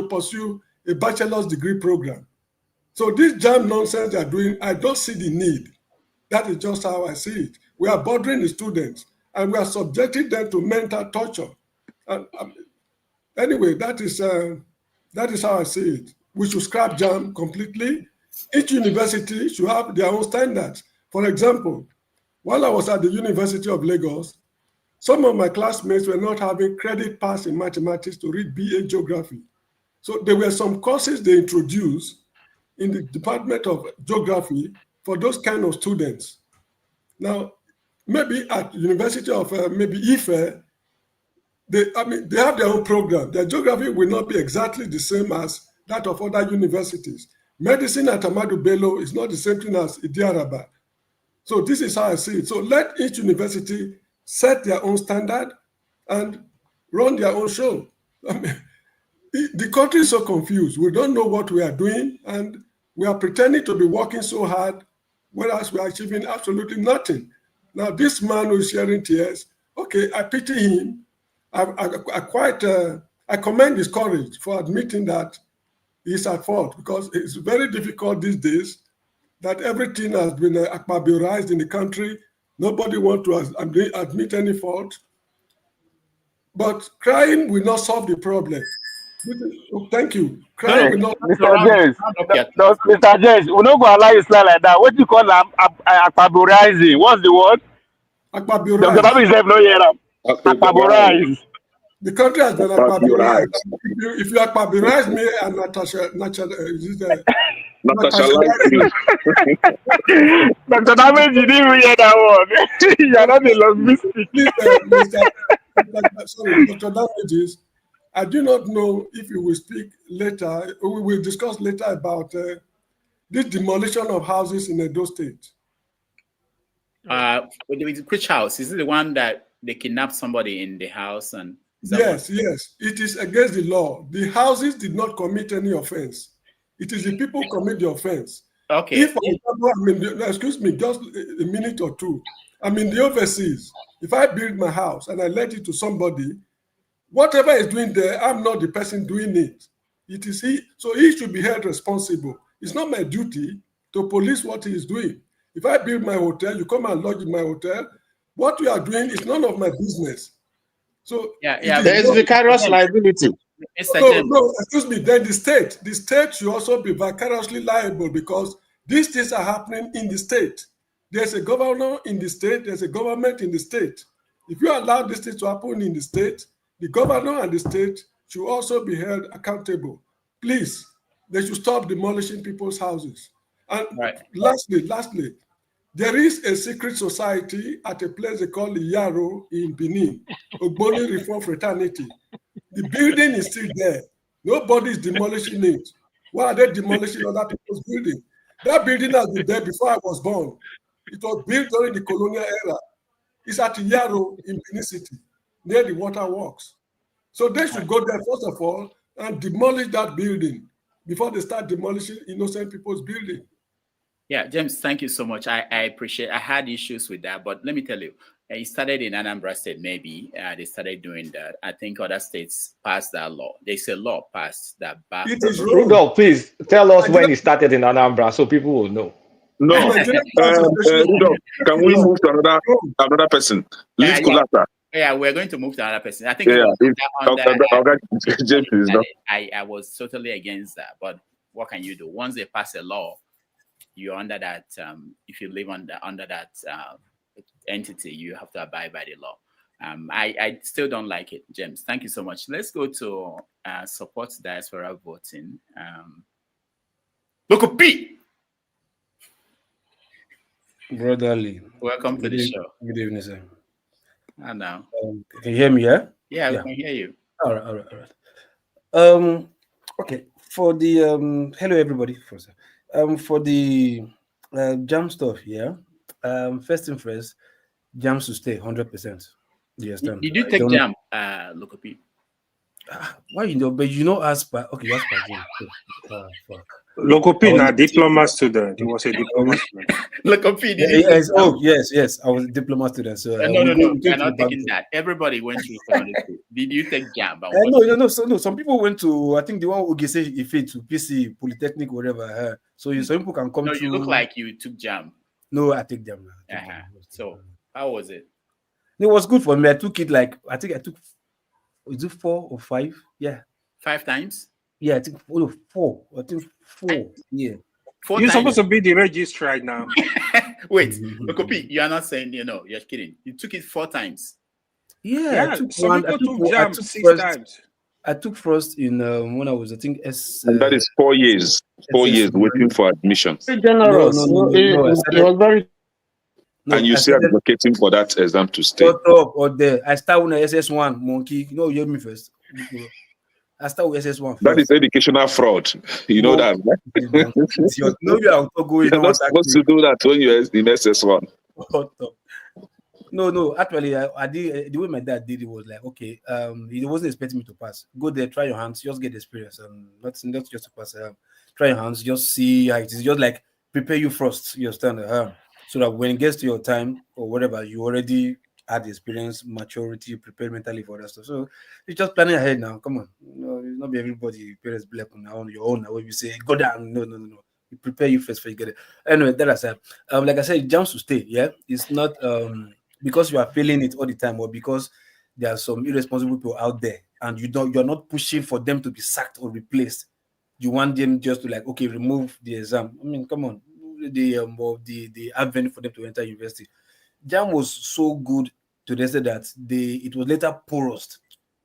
pursue a bachelor's degree program. So this JAMB nonsense they are doing, I don't see the need. That is just how I see it. We are bothering the students and we are subjecting them to mental torture. And, anyway, that is how I see it. We should scrap JAMB completely. Each university should have their own standards. For example, while I was at the University of Lagos, some of my classmates were not having credit pass in mathematics to read BA Geography. So there were some courses they introduced in the Department of Geography for those kind of students. Now, maybe at University of Ife, they have their own program. Their geography will not be exactly the same as that of other universities. Medicine at Ahmadu Bello is not the same thing as Idiaraba. So this is how I see it. So let each university set their own standard and run their own show. The country is so confused. We don't know what we are doing, and we are pretending to be working so hard, whereas we are achieving absolutely nothing. Now, this man who is sharing tears, okay, I pity him. I commend his courage for admitting that he's at fault, because it's very difficult these days that everything has been akbabiorized in the country. Nobody wants to admit any fault. But crying will not solve the problem. Thank you. Crying will not. Mr. James, Mr. James, we don't go allow you slide like that. What do you call akbabiorizing? What's the word? Akbabiorized. The government is not here. Akbabiorized. The country has been akbabiorized. If you akbabiorized me and Natasha Dr. Damage, you didn't hear that one. You are not a linguistic. Sorry, Dr. Damages, I do not know if you will speak later, we will discuss later about this demolition of houses in Edo State. Which house? Is it the one that they kidnapped somebody in the house? And yes, it is against the law. The houses did not commit any offense. It is the people who commit the offense. Okay. If, for example, excuse me, just a minute or two. I'm in the overseas. If I build my house and I let it to somebody, whatever is doing there, I'm not the person doing it. It is he. So he should be held responsible. It's not my duty to police what he is doing. If I build my hotel, you come and lodge in my hotel, what you are doing is none of my business. So there is vicarious liability. No, excuse me. Then the state should also be vicariously liable, because these things are happening in the state. There's a governor in the state, there's a government in the state. If you allow this thing to happen in the state, the governor and the state should also be held accountable. Please, they should stop demolishing people's houses. And lastly, there is a secret society at a place they call Yaro in Benin, Ogboni Reform Fraternity. The building is still there. Nobody is demolishing it. Why are they demolishing other people's building? That building has been there before I was born. It was built during the colonial era. It's at Yaro in Benin City, near the waterworks. So they should go there, first of all, and demolish that building before they start demolishing innocent people's building. Yeah, James, thank you so much. I appreciate. I had issues with that, but let me tell you, it started in Anambra State. Maybe they started doing that. I think other states passed that law. There's a law passed that. Rudolph, please tell us when it started in Anambra, so people will know. No, Rudolph, can we move to another person? Leave Kulata. Yeah, we're going to move to another person. I think James is not. I was totally against that, but what can you do? Once they pass a law, you're under that. If you live under that entity, you have to abide by the law. I still don't like it, James. Thank you so much. Let's go to support diaspora voting. Look P. Brotherly. Welcome to the show. Good evening, sir. And now. Can you hear me, yeah? Yeah, we can hear you. All right. Okay. For the hello everybody. For the JAMB stuff, yeah. First thing first, JAMB to stay 100%. Yes, did you take JAMB, Lokopi? Why you know? But you know, as per okay, as per fuck. Lokopi, a diploma student. He was a diploma student. Lokopi, yes. Oh, yes. I was a diploma student. So no. You're not taking that. Everybody went to secondary school. Did you take JAMB? No. Some people went to. I think the one who gets it to PC, Polytechnic, whatever. So some people can come. No, to, you look like you took JAMB. No, I take JAMB. So how was it? It was good for me. I took it like I think I took. Is it 4 or 5? Yeah. 5 times? Yeah, I think 4. I think 4. Yeah. 4 You're supposed to be the registrar right now. Wait, Lokopi, you are not saying you're kidding. You took it 4 times. Yeah, some people took JAMB 6 times. I took first in when I was, I think, and that is 4 years. 4 years waiting for admission. Generous. No, it was very. And you say advocating for that exam to stay. Shut up or there. I start with SS1 monkey. You hear me first. I start with SS1 first. That is educational fraud. You know that. You're not supposed to do that when you're in SS1. No. Actually, I did the way my dad did it was like, okay, he wasn't expecting me to pass. Go there, try your hands, just get the experience, and not just to pass. Try your hands, just see. It's just like prepare you first. You understand? So that when it gets to your time or whatever, you already had the experience, maturity, prepare mentally for that stuff. So it's just planning ahead now. Come on, it's not be everybody parents black on your own. When you say go down, no. You prepare you first before you get it. Anyway, that aside, like I said, it jumps to stay. Yeah, it's not because you are feeling it all the time, or because there are some irresponsible people out there, and you're not pushing for them to be sacked or replaced. You want them just to like, okay, remove the exam. I mean, come on. The avenue for them to enter university. JAMB was so good to the extent that it was later porous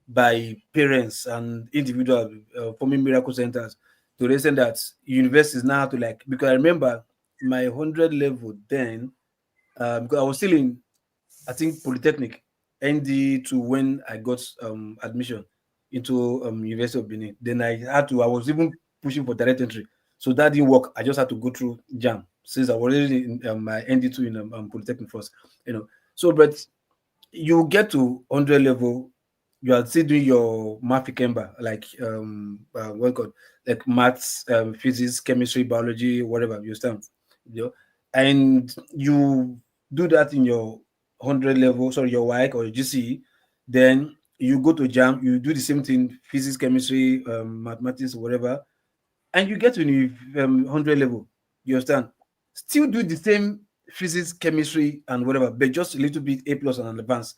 by parents and individuals forming miracle centers to the extent that universities now have to like, because I remember my 100 level then, because I was still in, I think, Polytechnic, ND to when I got admission into University of Benin. Then I was even pushing for direct entry. So that didn't work. I just had to go through JAMB since I was already in my ND2 in Polytechnic first, So, but you get to 100 level, you are still doing your math Kemba, like like maths, physics, chemistry, biology, whatever you understand, and you do that in your 100 level, your Wike or your GCE, then you go to JAMB, you do the same thing, physics, chemistry, mathematics, whatever. And you get to the 100 level, you understand? Still do the same physics, chemistry, and whatever, but just a little bit A+ and advanced.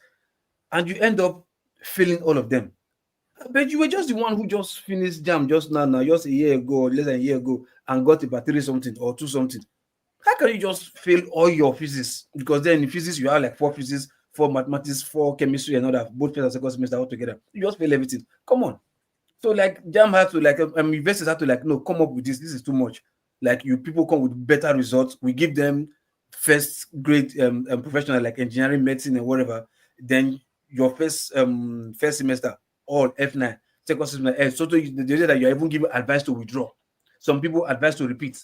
And you end up failing all of them. But you were just the one who just finished JAMB just now, just a year ago, or less than a year ago, and got about 3 something or 2 something. How can you just fail all your physics? Because then in physics you have like 4 physics, 4 mathematics, 4 chemistry, and all that, both first and second semester all together. You just fail everything. Come on. So like JAMB had to like investors had to like no, come up with this. This is too much. Like you people come with better results. We give them first grade professional like engineering, medicine, and whatever. Then your first semester all F9, second semester F. So they say that you're even given advice to withdraw. Some people advise to repeat.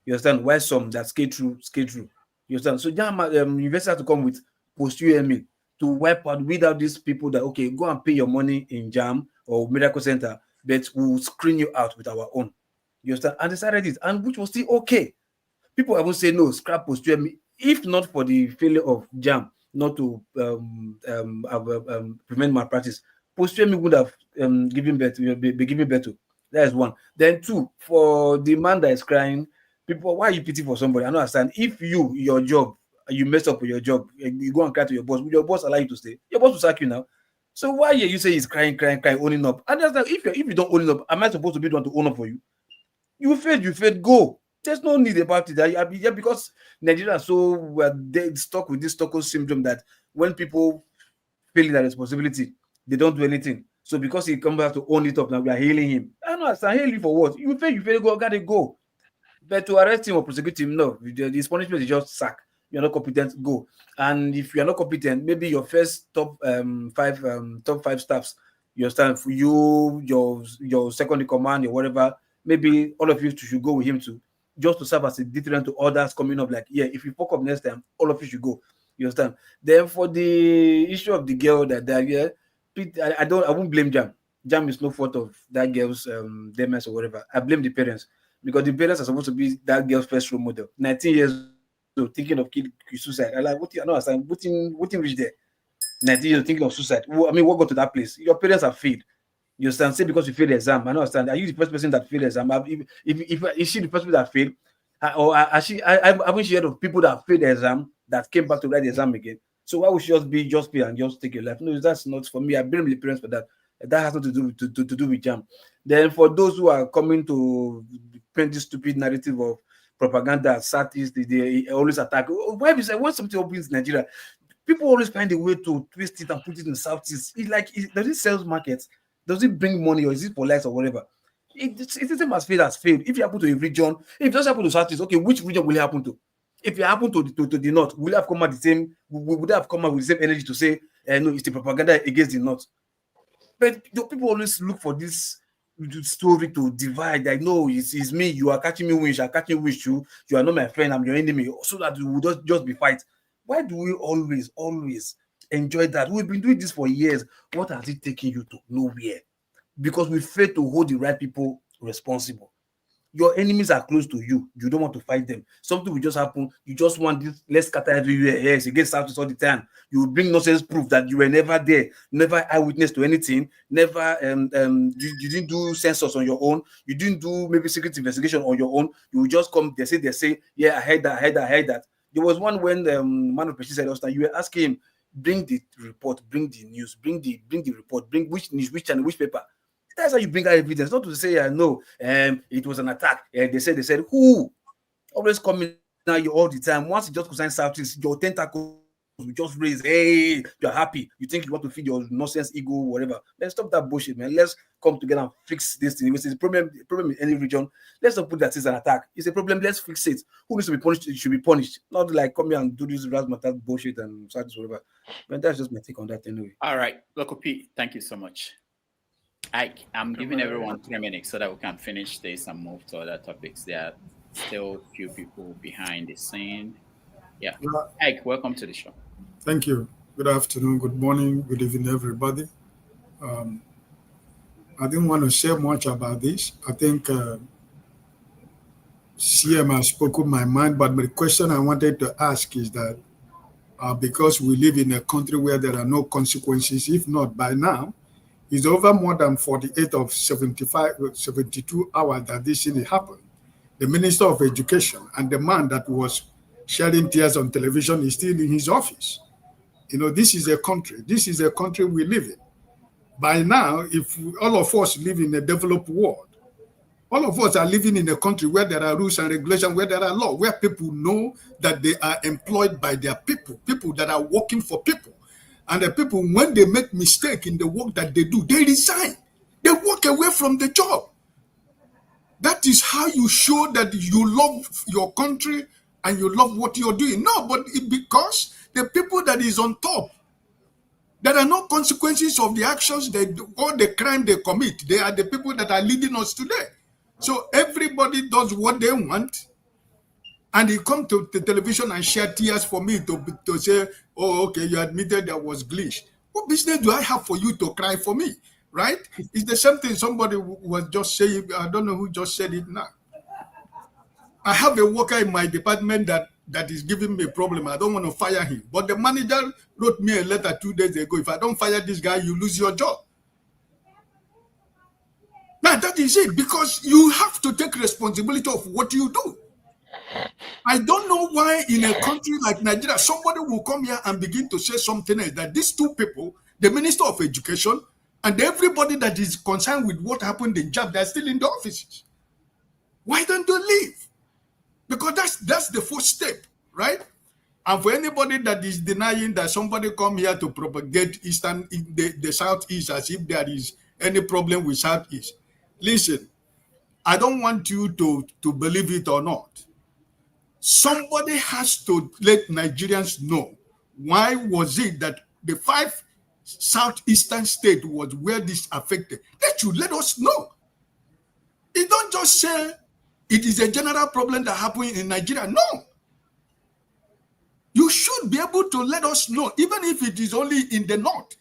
You understand? Why some that skate through. You understand? So JAMB investors have to come with post-UME to wipe out, weed out these people that okay, go and pay your money in JAMB or Miracle Center, but we'll screen you out with our own. You understand? And decided it, and which was still okay. People even say no, scrap post-UME. If not for the failure of JAMB not to prevent malpractice, post-UME would have given birth, be given birth to. That is one. Then 2, for the man that is crying, people, why are you pity for somebody? I don't understand. If your job, you mess up with your job, you go and cry to your boss, will your boss allow you to stay? Your boss will sack you now. So why you say he's crying, owning up? And that's like, if you don't own up, am I supposed to be the one to own up for you? You failed, go. There's no need about it. Yeah, because Nigeria so they stuck with this Stockholm syndrome that when people feel that responsibility, they don't do anything. So because he comes back to own it up, now we are hailing him. I know, I hail you for what? You fail, go, gotta go. But to arrest him or prosecute him, no. This punishment is just sack. You're not competent, go. And if you're not competent, maybe your first top 5 staffs, your stand for you, your second in command, or whatever, maybe all of you should go with him too, just to serve as a deterrent to others coming up. Like, yeah, if you fuck up next time, all of you should go. You understand? Then for the issue of the girl that died, yeah, I won't blame JAMB. JAMB is no fault of that girl's demise or whatever. I blame the parents, because the parents are supposed to be that girl's first role model. 19 years old, thinking of killing suicide. I like, what you know, I'm putting reach there. 19 years old, thinking of suicide. I mean, what got to that place? Your parents are failed. You understand? Say because you failed the exam. I don't understand. Are you the first person that failed the exam? If is she the first person that failed? Or I haven't heard of people that failed the exam that came back to write the exam again. So why would she just pay and just take your life? No, that's not for me. I blame the parents for that. That has nothing to do with JAMB. Then for those who are coming to paint this stupid narrative of propaganda, Southeast, they always attack. Why is when something opens in Nigeria, people always find a way to twist it and put it in Southeast. It's like, does it sell markets? Does it bring money, or is it for likes or whatever? It isn't as failed. If you happen to a region, if it doesn't happen to Southeast, okay, which region will it happen to? If it happen to the North, will it have come out the same? Would have come out with the same energy to say, no, it's the propaganda against the North? But people always look for this story to divide. Like, no, it's me. You are catching me wish. I'm catching wish you. You are not my friend. I'm your enemy. So that we will just be fight. Why do we always enjoy that? We've been doing this for years. What has it taken you to? Nowhere. Because we fail to hold the right people responsible. Your enemies are close to you. You don't want to fight them. Something will just happen. You just want this, let's scatter everywhere. Yes, against South all the time. You will bring nonsense proof that you were never there, never eyewitness to anything, never you didn't do census on your own. You didn't do maybe secret investigation on your own. You will just come, they say, yeah, I heard that. There was one when the man of Precision said last time, you were asking him, bring the report, bring the news, bring the report, bring which news, which channel, which paper. That's how you bring out evidence, not to say, no, it was an attack. They said, who? Always coming now you all the time. Once you just consign Southeast, your tentacles will just raise. Hey, you're happy. You think you want to feed your nonsense ego, whatever. Let's stop that bullshit, man. Let's come together and fix this thing. If it's a problem in any region, let's not put that it's an attack. It's a problem, let's fix it. Who needs to be punished? It should be punished. Not like come here and do this razzmatazz bullshit and Southeast, whatever. But that's just my take on that anyway. All right, Loco P, thank you so much. I'm giving everyone 3 minutes so that we can finish this and move to other topics. There are still a few people behind the scene. Yeah. Ike, welcome to the show. Thank you. Good afternoon, good morning, good evening, everybody. I didn't want to say much about this. I think CM has spoken my mind, but the question I wanted to ask is that because we live in a country where there are no consequences, if not by now, it's over more than 48 of 72 hours that this thing happened. The Minister of Education and the man that was shedding tears on television is still in his office. You know, this is a country we live in. By now, if all of us live in a developed world, All of us are living in a country where there are rules and regulations, where there are laws, where people know that they are employed by their people, people that are working for people. And the people, when they make mistake in the work that they do, they resign. They walk away from the job. That is how you show that you love your country and you love what you're doing. No, but because the people that is on top, there are no consequences of the actions they do or the crime they commit. They are the people that are leading us today. So everybody does what they want, and they come to the television and shed tears for me to say, oh, okay, you admitted there was glitch. What business do I have for you to cry for me, right? It's the same thing somebody was just saying. I don't know who just said it now. I have a worker in my department that is giving me a problem. I don't want to fire him. But the manager wrote me a letter 2 days ago. If I don't fire this guy, you lose your job. Now, that is it, because you have to take responsibility of what you do. I don't know why in a country like Nigeria, somebody will come here and begin to say something else, that these two people, the Minister of Education and everybody that is concerned with what happened in JAMB, they're still in the offices. Why don't they leave? Because that's the first step, right? And for anybody that is denying that somebody come here to propagate the Southeast as if there is any problem with Southeast, listen, I don't want you to believe it or not. Somebody has to let Nigerians know why was it that the 5 southeastern states was where this affected. They should let us know. They don't just say it is a general problem that happened in Nigeria. No. You should be able to let us know, even if it is only in the north.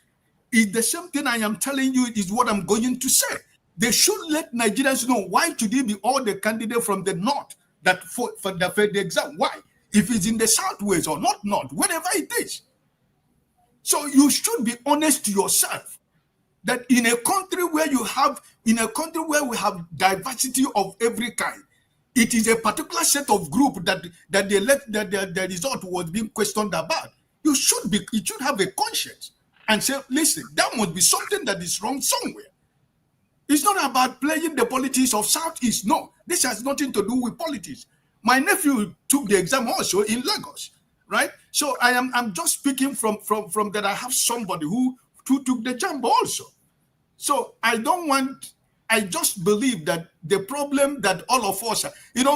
It's the same thing I am telling you is what I'm going to say. They should let Nigerians know why should it be all the candidates from the north that for the exam. Why? If it's in the southwest or not north, whatever it is. So you should be honest to yourself that in a country where we have diversity of every kind, it is a particular set of group that the result was being questioned about. You should have a conscience and say, listen, there must be something that is wrong somewhere. It's not about playing the politics of Southeast. No, this has nothing to do with politics. My nephew took the exam also in Lagos, right? So I'm just speaking from that. I have somebody who took the JAMB also. So I just believe that the problem that all of us,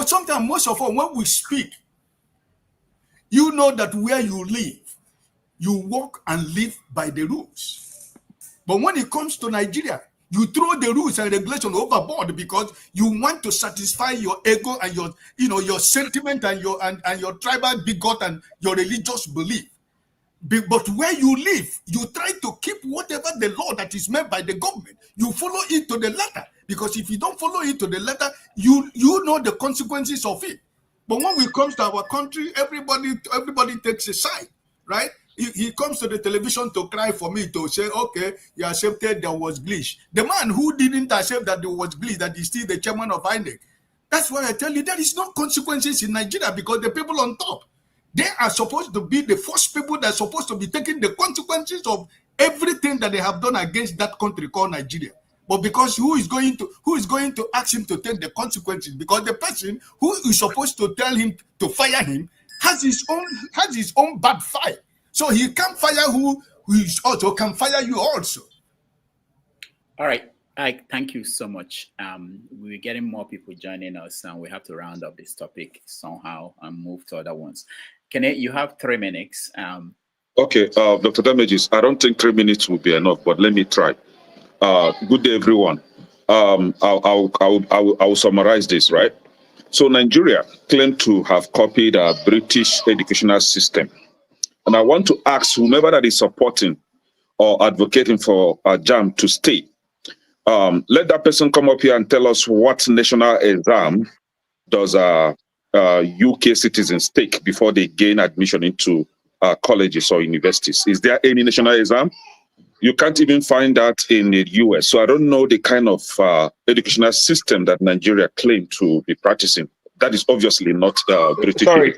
sometimes most of us, when we speak, you know that where you live, you walk and live by the rules. But when it comes to Nigeria, you throw the rules and regulations overboard because you want to satisfy your ego and your sentiment and your tribal bigot and your religious belief. But where you live, you try to keep whatever the law that is made by the government. You follow it to the letter, because if you don't follow it to the letter, you know the consequences of it. But when it comes to our country, everybody takes a side, right? He comes to the television to cry for me to say, okay, you accepted there was glitch. The man who didn't accept that there was glitch, that is still the chairman of INEC. That's why I tell you there is no consequences in Nigeria, because the people on top, they are supposed to be the first people that are supposed to be taking the consequences of everything that they have done against that country called Nigeria. But because who is going to ask him to take the consequences? Because the person who is supposed to tell him to fire him has his own bad fire. So he can fire who is also can fire you also. All right. Thank you so much. We're getting more people joining us, and we have to round up this topic somehow and move to other ones. Kenneth, you have 3 minutes. Okay, Dr. Damages, I don't think 3 minutes will be enough, but let me try. Good day, everyone. I'll summarize this, right? So Nigeria claimed to have copied a British educational system. And I want to ask whomever that is supporting or advocating for a JAMB to stay, let that person come up here and tell us what national exam does UK citizens take before they gain admission into colleges or universities. Is there any national exam? You can't even find that in the US. So I don't know the kind of educational system that Nigeria claimed to be practicing. That is obviously not British. Sorry,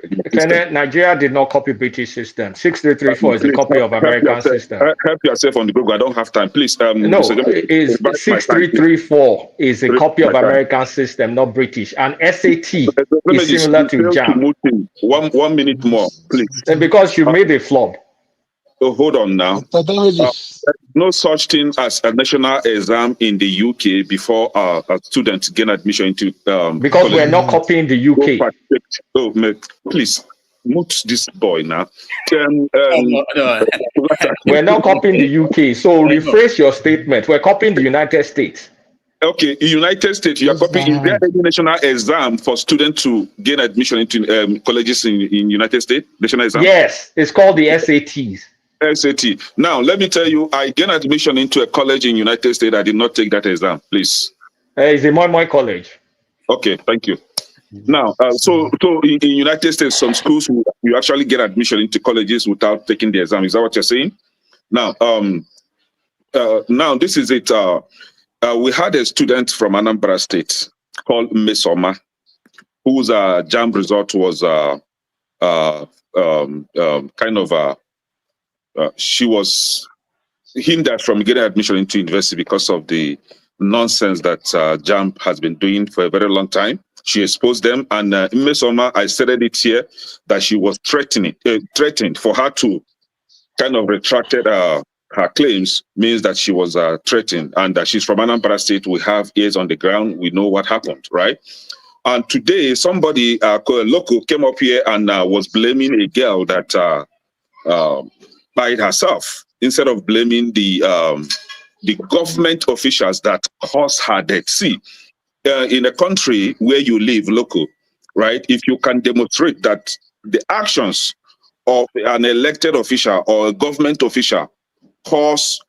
Nigeria did not copy British system. 6334 is a copy of American system. Help yourself on the Google. I don't have time. Please. No, 6334 is a copy of American system, not British. And SAT is similar to JAMB. 1 minute more, please. And because you made a flop. So hold on now. There's no such thing as a national exam in the UK before a student gain admission into because college. We're not copying the UK. Oh, please mute this boy now. We're not copying the UK. So rephrase your statement. We're copying the United States. Okay, in United States, you are copying. Is there any national exam for students to gain admission into colleges in United States? National exam? Yes, it's called the SATs. SAT. Now, let me tell you, I gained admission into a college in United States. I did not take that exam, please. It's a Moi college. Okay, thank you. Now, so in United States, some schools you actually get admission into colleges without taking the exam. Is that what you're saying? Now, now this is it. We had a student from Anambra State called Mesoma, whose JAMB result was kind of she was hindered from getting admission into university because of the nonsense that JAMB has been doing for a very long time. She exposed them, and in Mesoma, I stated it here that she was threatened for her to kind of retracted her claims, means that she was threatened, and that she's from Anambra State. We have ears on the ground. We know what happened, right? And today, somebody local came up here and was blaming a girl that by herself, instead of blaming the government officials that caused her death. See, in a country where you live, local, right? If you can demonstrate that the actions of an elected official or a government official cause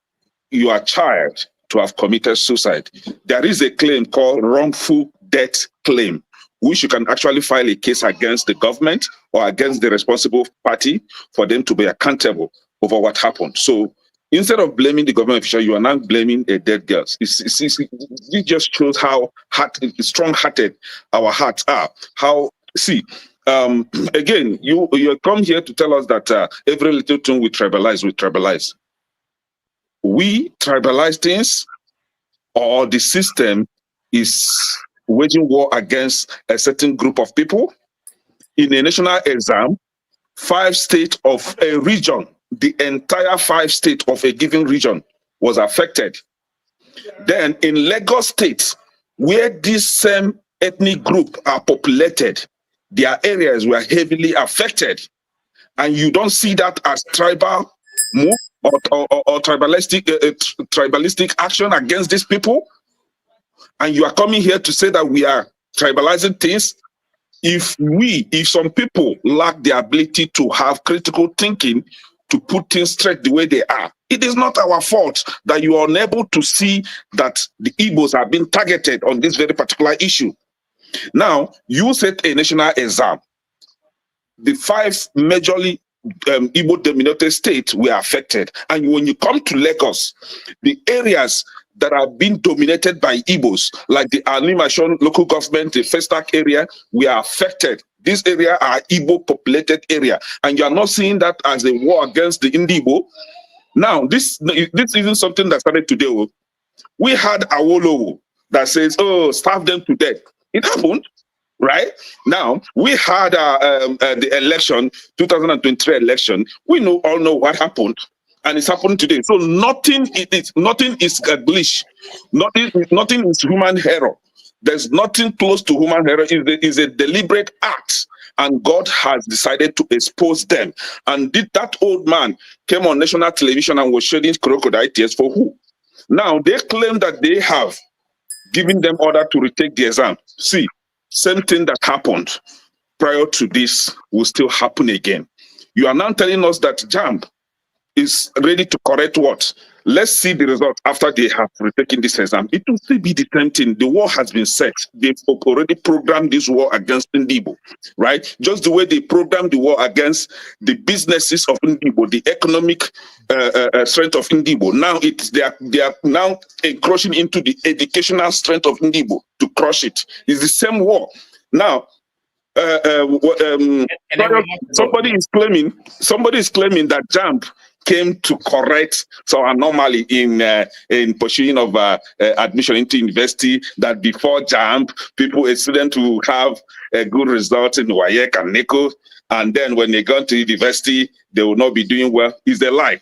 your child to have committed suicide, there is a claim called wrongful death claim, which you can actually file a case against the government or against the responsible party for them to be accountable over what happened. So instead of blaming the government official, you are now blaming a dead girl. It just shows how strong-hearted our hearts are. How, see, again, you come here to tell us that every little thing we tribalize. We tribalize things, or the system is waging war against a certain group of people. In a national exam, 5 states of a region, the entire 5 states of a given region was affected. Then in Lagos State, where this same ethnic group are populated, their areas were heavily affected. And you don't see that as tribal move or tribalistic action against these people. And you are coming here to say that we are tribalizing things. If some people lack the ability to have critical thinking, to put things straight the way they are, it is not our fault that you are unable to see that the Igbos are being targeted on this very particular issue. Now, you set a national exam. The 5 majorly Igbo-dominated states were affected. And when you come to Lagos, the areas that are being dominated by Igbos, like the Animation local government, the Festac area, we are affected. This area are Igbo populated area, and you are not seeing that as a war against the Igbo. Now, this isn't something that started today. We had Awolowo that says, "Oh, starve them to death." It happened, right? Now we had the election, 2023 election. We all know what happened. And it's happening today. So nothing is a glitch. Nothing is human error. There's nothing close to human error. It is a deliberate act. And God has decided to expose them. And that old man came on national television and was shedding crocodile tears for who? Now they claim that they have given them order to retake the exam. See, same thing that happened prior to this will still happen again. You are now telling us that JAMB is ready to correct what? Let's see the result after they have retaken this exam. It will still be the same thing. The war has been set. They've already programmed this war against Ndibo, right? Just the way they programmed the war against the businesses of Ndibo, the economic strength of Ndibo. Now they are now encroaching into the educational strength of Ndibo to crush it. It's the same war. Now, somebody is claiming that JAMB came to correct some anomaly in pursuing of admission into university, that before JAMB, students will have a good result in Wike and NICO, and then when they go to university, they will not be doing well. Is a lie.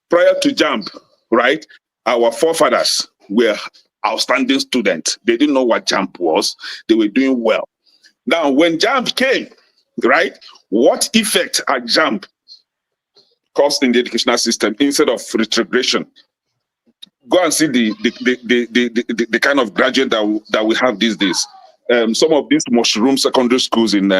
Prior to JAMB, right, our forefathers were outstanding students. They didn't know what JAMB was. They were doing well. Now, when JAMB came, right, what effect had JAMB caused in the educational system instead of retrogression? Go and see the kind of graduate that we have these days. Some of these mushroom secondary schools in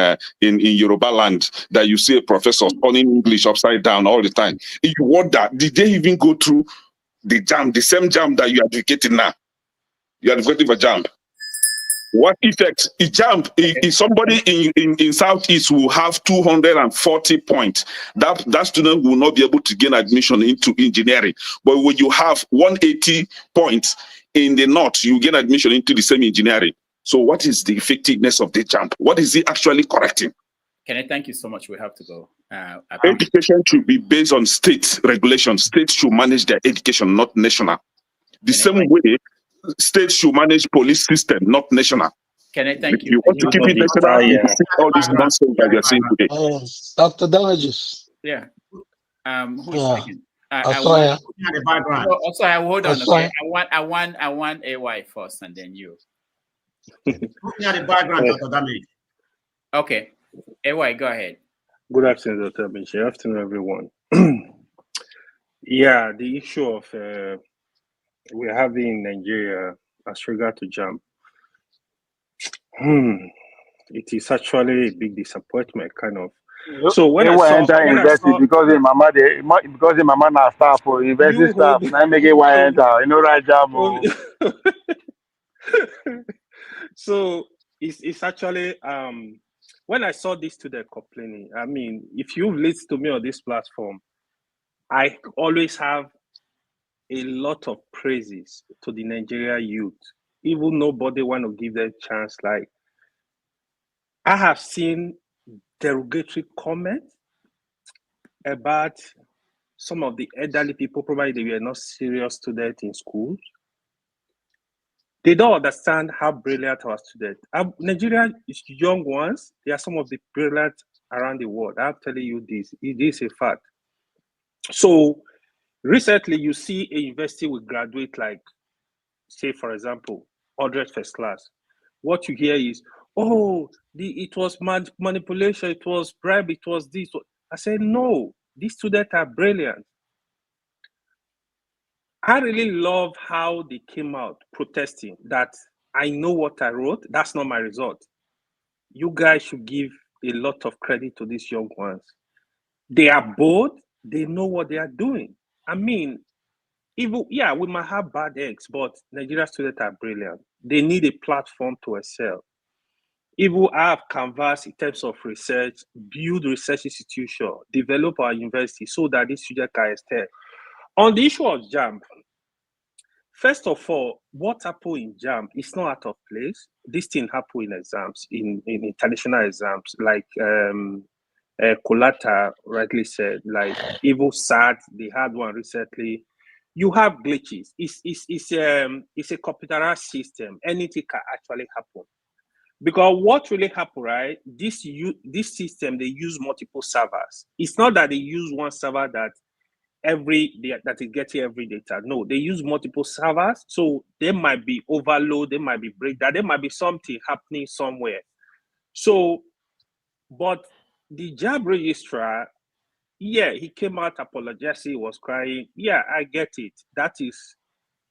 Yoruba land that you see a professor turning English upside down all the time. If you wonder, did they even go through the JAMB, the same JAMB that you are advocating now? You are advocating for JAMB. What effect? If somebody in Southeast will have 240 points, that student will not be able to gain admission into engineering. But when you have 180 points in the North, you gain admission into the same engineering. So what is the effectiveness of the JAMB? What is it actually correcting? Can I thank you so much? We have to go. Education should be based on state regulation. States should manage their education, not national. The same way states should manage police system, not national. Can I thank you? You want to keep it national, you see all this nonsense that you're saying today. Dr. Damages. Yeah. Who's Yeah. speaking? Also, hold on. Okay. I want AY first, and then you. Looking at the background, Dr. Damage. Okay. AY, go ahead. Good afternoon, Dr. Damage. Good afternoon, everyone. Yeah, the issue of we're having in Nigeria as regard to JAMB. It is actually a big disappointment, kind of. So when I enter university because the mama na staff for university staff, now make it why enter, right JAMB. So it's actually when I saw this student complaining, I mean, if you've listened to me on this platform, I always have a lot of praises to the Nigeria youth. Even nobody want to give them a chance. Like, I have seen derogatory comments about some of the elderly people, probably they were not serious students in schools. They don't understand how brilliant our students. Nigeria is young ones. They are some of the brilliant around the world. I'm telling you this. It is a fact. So recently, you see a university will graduate like, say, for example, 100 first class. What you hear is, oh, it was manipulation, it was bribe, it was this. I said, no, these students are brilliant. I really love how they came out protesting that I know what I wrote, that's not my result. You guys should give a lot of credit to these young ones. They are bold, they know what they are doing. I mean, we might have bad eggs, but Nigerian students are brilliant. They need a platform to excel. If we have canvas in terms of research, build research institution, develop our university so that these students can excel. On the issue of JAMB, first of all, what happened in JAMB is not out of place. This thing happened in exams, in international exams, like Kolata rightly said, like Evo SAT, they had one recently. You have glitches. It's a computerized system. Anything can actually happen. Because what really happened, right? This system, they use multiple servers. It's not that they use one server that is getting every data. No, they use multiple servers. So there might be overload, there might be breakdown, there might be something happening somewhere. So, but the JAMB registrar, yeah, he came out apologizing, he was crying. Yeah, I get it. That is,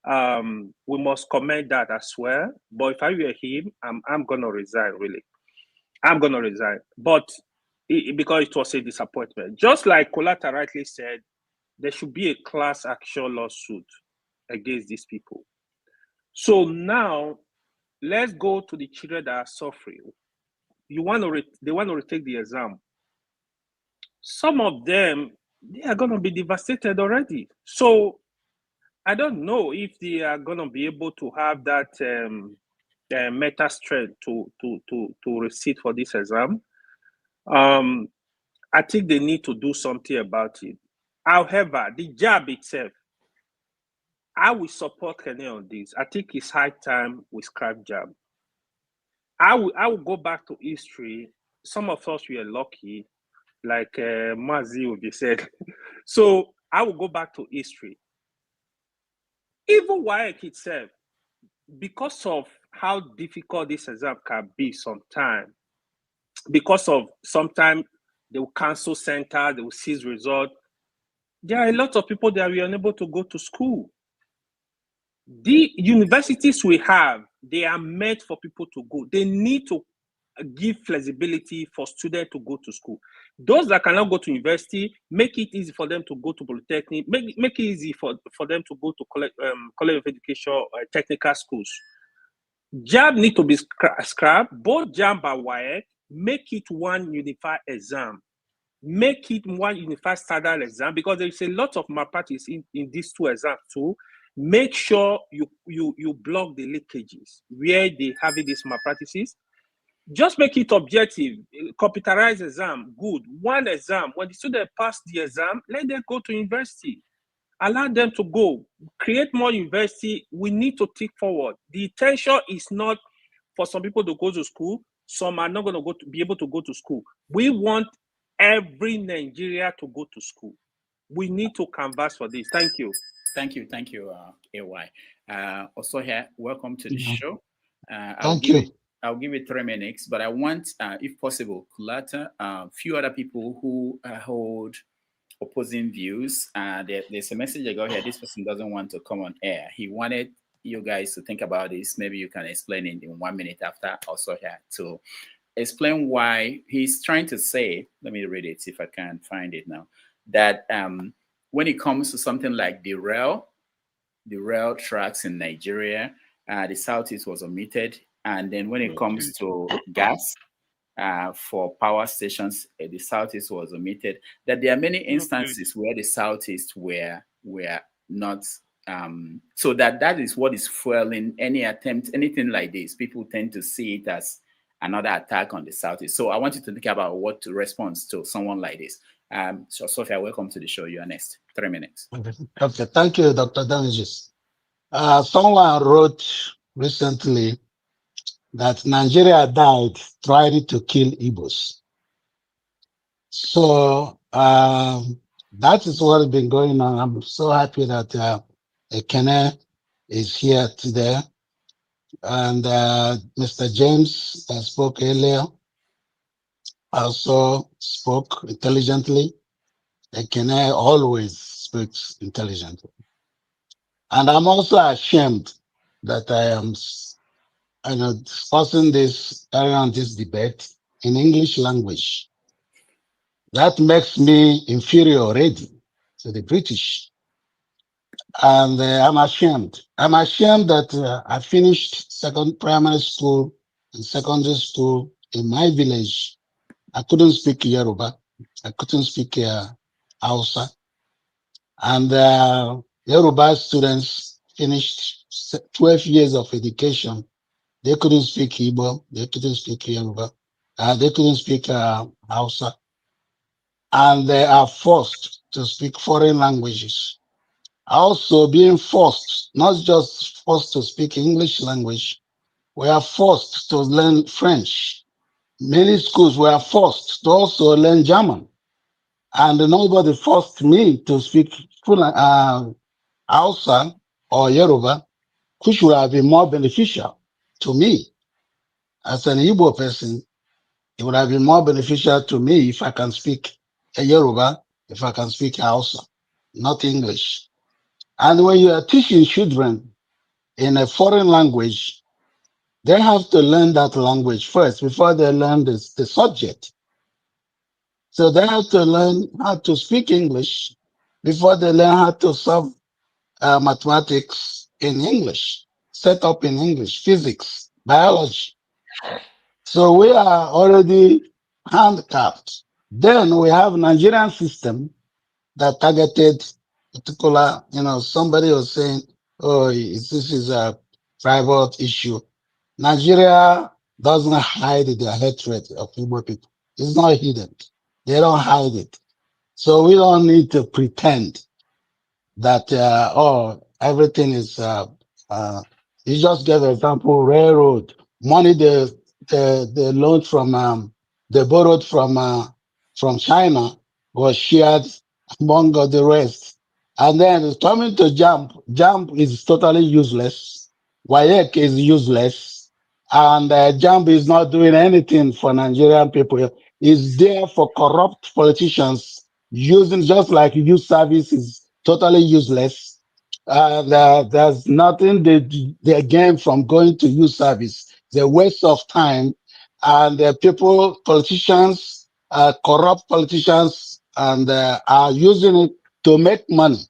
we must commend that as well. But if I were him, I'm gonna resign, really. I'm gonna resign. But because it was a disappointment. Just like Kolata rightly said, there should be a class action lawsuit against these people. So now, let's go to the children that are suffering. They want to retake the exam. Some of them, they are going to be devastated already. So I don't know if they are going to be able to have that mental strength to recite for this exam. I think they need to do something about it. However, the JAMB itself, I will support Kenny on this. I think it's high time we scrap JAMB. I will go back to history. Some of us were lucky, like Mazi would be said. So I will go back to history. Even Wike itself, because of how difficult this exam can be sometimes, because of sometimes they will cancel center, they will cease result. There are a lot of people that were unable to go to school. The universities we have, they are meant for people to go. They need to give flexibility for students to go to school. Those that cannot go to university, make it easy for them to go to polytechnic, make it easy for them to go to college of education or technical schools. JAMB need to be scrapped, both JAMB and WIEC, make it one unified exam. Make it one unified standard exam, because there is a lot of malpractice in these two exams too. Make sure you block the leakages where they having these malpractices. Just make it objective. Computerized exam, good. One exam. When the student pass the exam, let them go to university. Allow them to go. Create more university. We need to think forward. The intention is not for some people to go to school. Some are not going to be able to go to school. We want every Nigeria to go to school. We need to canvass for this. Thank you. Thank you, AY. Also here, welcome to the show. Thank you. I'll give it 3 minutes, but I want, if possible, Kulata, a few other people who hold opposing views. There's a message I got here. This person doesn't want to come on air. He wanted you guys to think about this. Maybe you can explain it in 1 minute after. Also here to explain why he's trying to say, let me read it, see if I can find it now, that when it comes to something like the rail tracks in Nigeria, the Southeast was omitted. And then when it comes to gas for power stations, the Southeast was omitted. That there are many instances where the Southeast were not. So that is what is fueling any attempt, anything like this. People tend to see it as another attack on the Southeast. So I want you to think about what to respond to someone like this. So Sophia, welcome to the show. You are next. 3 minutes. Okay, thank you, Dr. Damages. Someone wrote recently that Nigeria died trying to kill Igbos. So that is what has been going on. I'm so happy that Ekene is here today. And Mr. James that spoke earlier also spoke intelligently. Ekene always speaks intelligently. And I'm also ashamed that I am discussing this, carrying on this debate in English language. That makes me inferior already to the British. And I'm ashamed. I'm ashamed that I finished primary school and secondary school in my village. I couldn't speak Yoruba. I couldn't speak Hausa. And Yoruba students finished 12 years of education. They couldn't speak Igbo. They couldn't speak Yoruba. They couldn't speak Hausa. And they are forced to speak foreign languages. Also being forced, not just forced to speak English language, we are forced to learn French. Many schools were forced to also learn German. And nobody forced me to speak Hausa or Yoruba, which would have been more beneficial to me. As an Igbo person, it would have been more beneficial to me if I can speak Yoruba, if I can speak Hausa, not English. And when you are teaching children in a foreign language, they have to learn that language first before they learn the subject. So they have to learn how to speak English before they learn how to solve mathematics in English, set up in English, physics, biology. So we are already handicapped. Then we have Nigerian system that targeted particular, somebody was saying, oh, this is a private issue. Nigeria doesn't hide their hatred of Igbo people. It's not hidden. They don't hide it. So we don't need to pretend that, everything is, you just gave an example, railroad, money they loaned they borrowed from China was shared among the rest. And then it's coming to JAMB. JAMB is totally useless. Wike is useless. And JAMB is not doing anything for Nigerian people. It's there for corrupt politicians using, just like youth service is totally useless. There's nothing they gain from going to youth service. It's a waste of time. And politicians, corrupt politicians, and are using it to make money.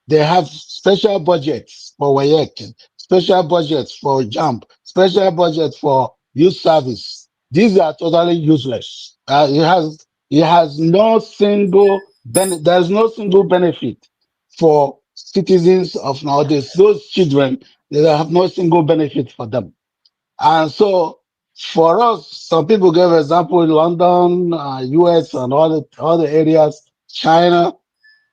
They have special budgets for WAEC, special budgets for JAMB, special budgets for youth service. These are totally useless. It has no single there's no single benefit for citizens of nowadays. Those children, they have no single benefit for them. And so for us, some people gave example London, US, and all the areas, China,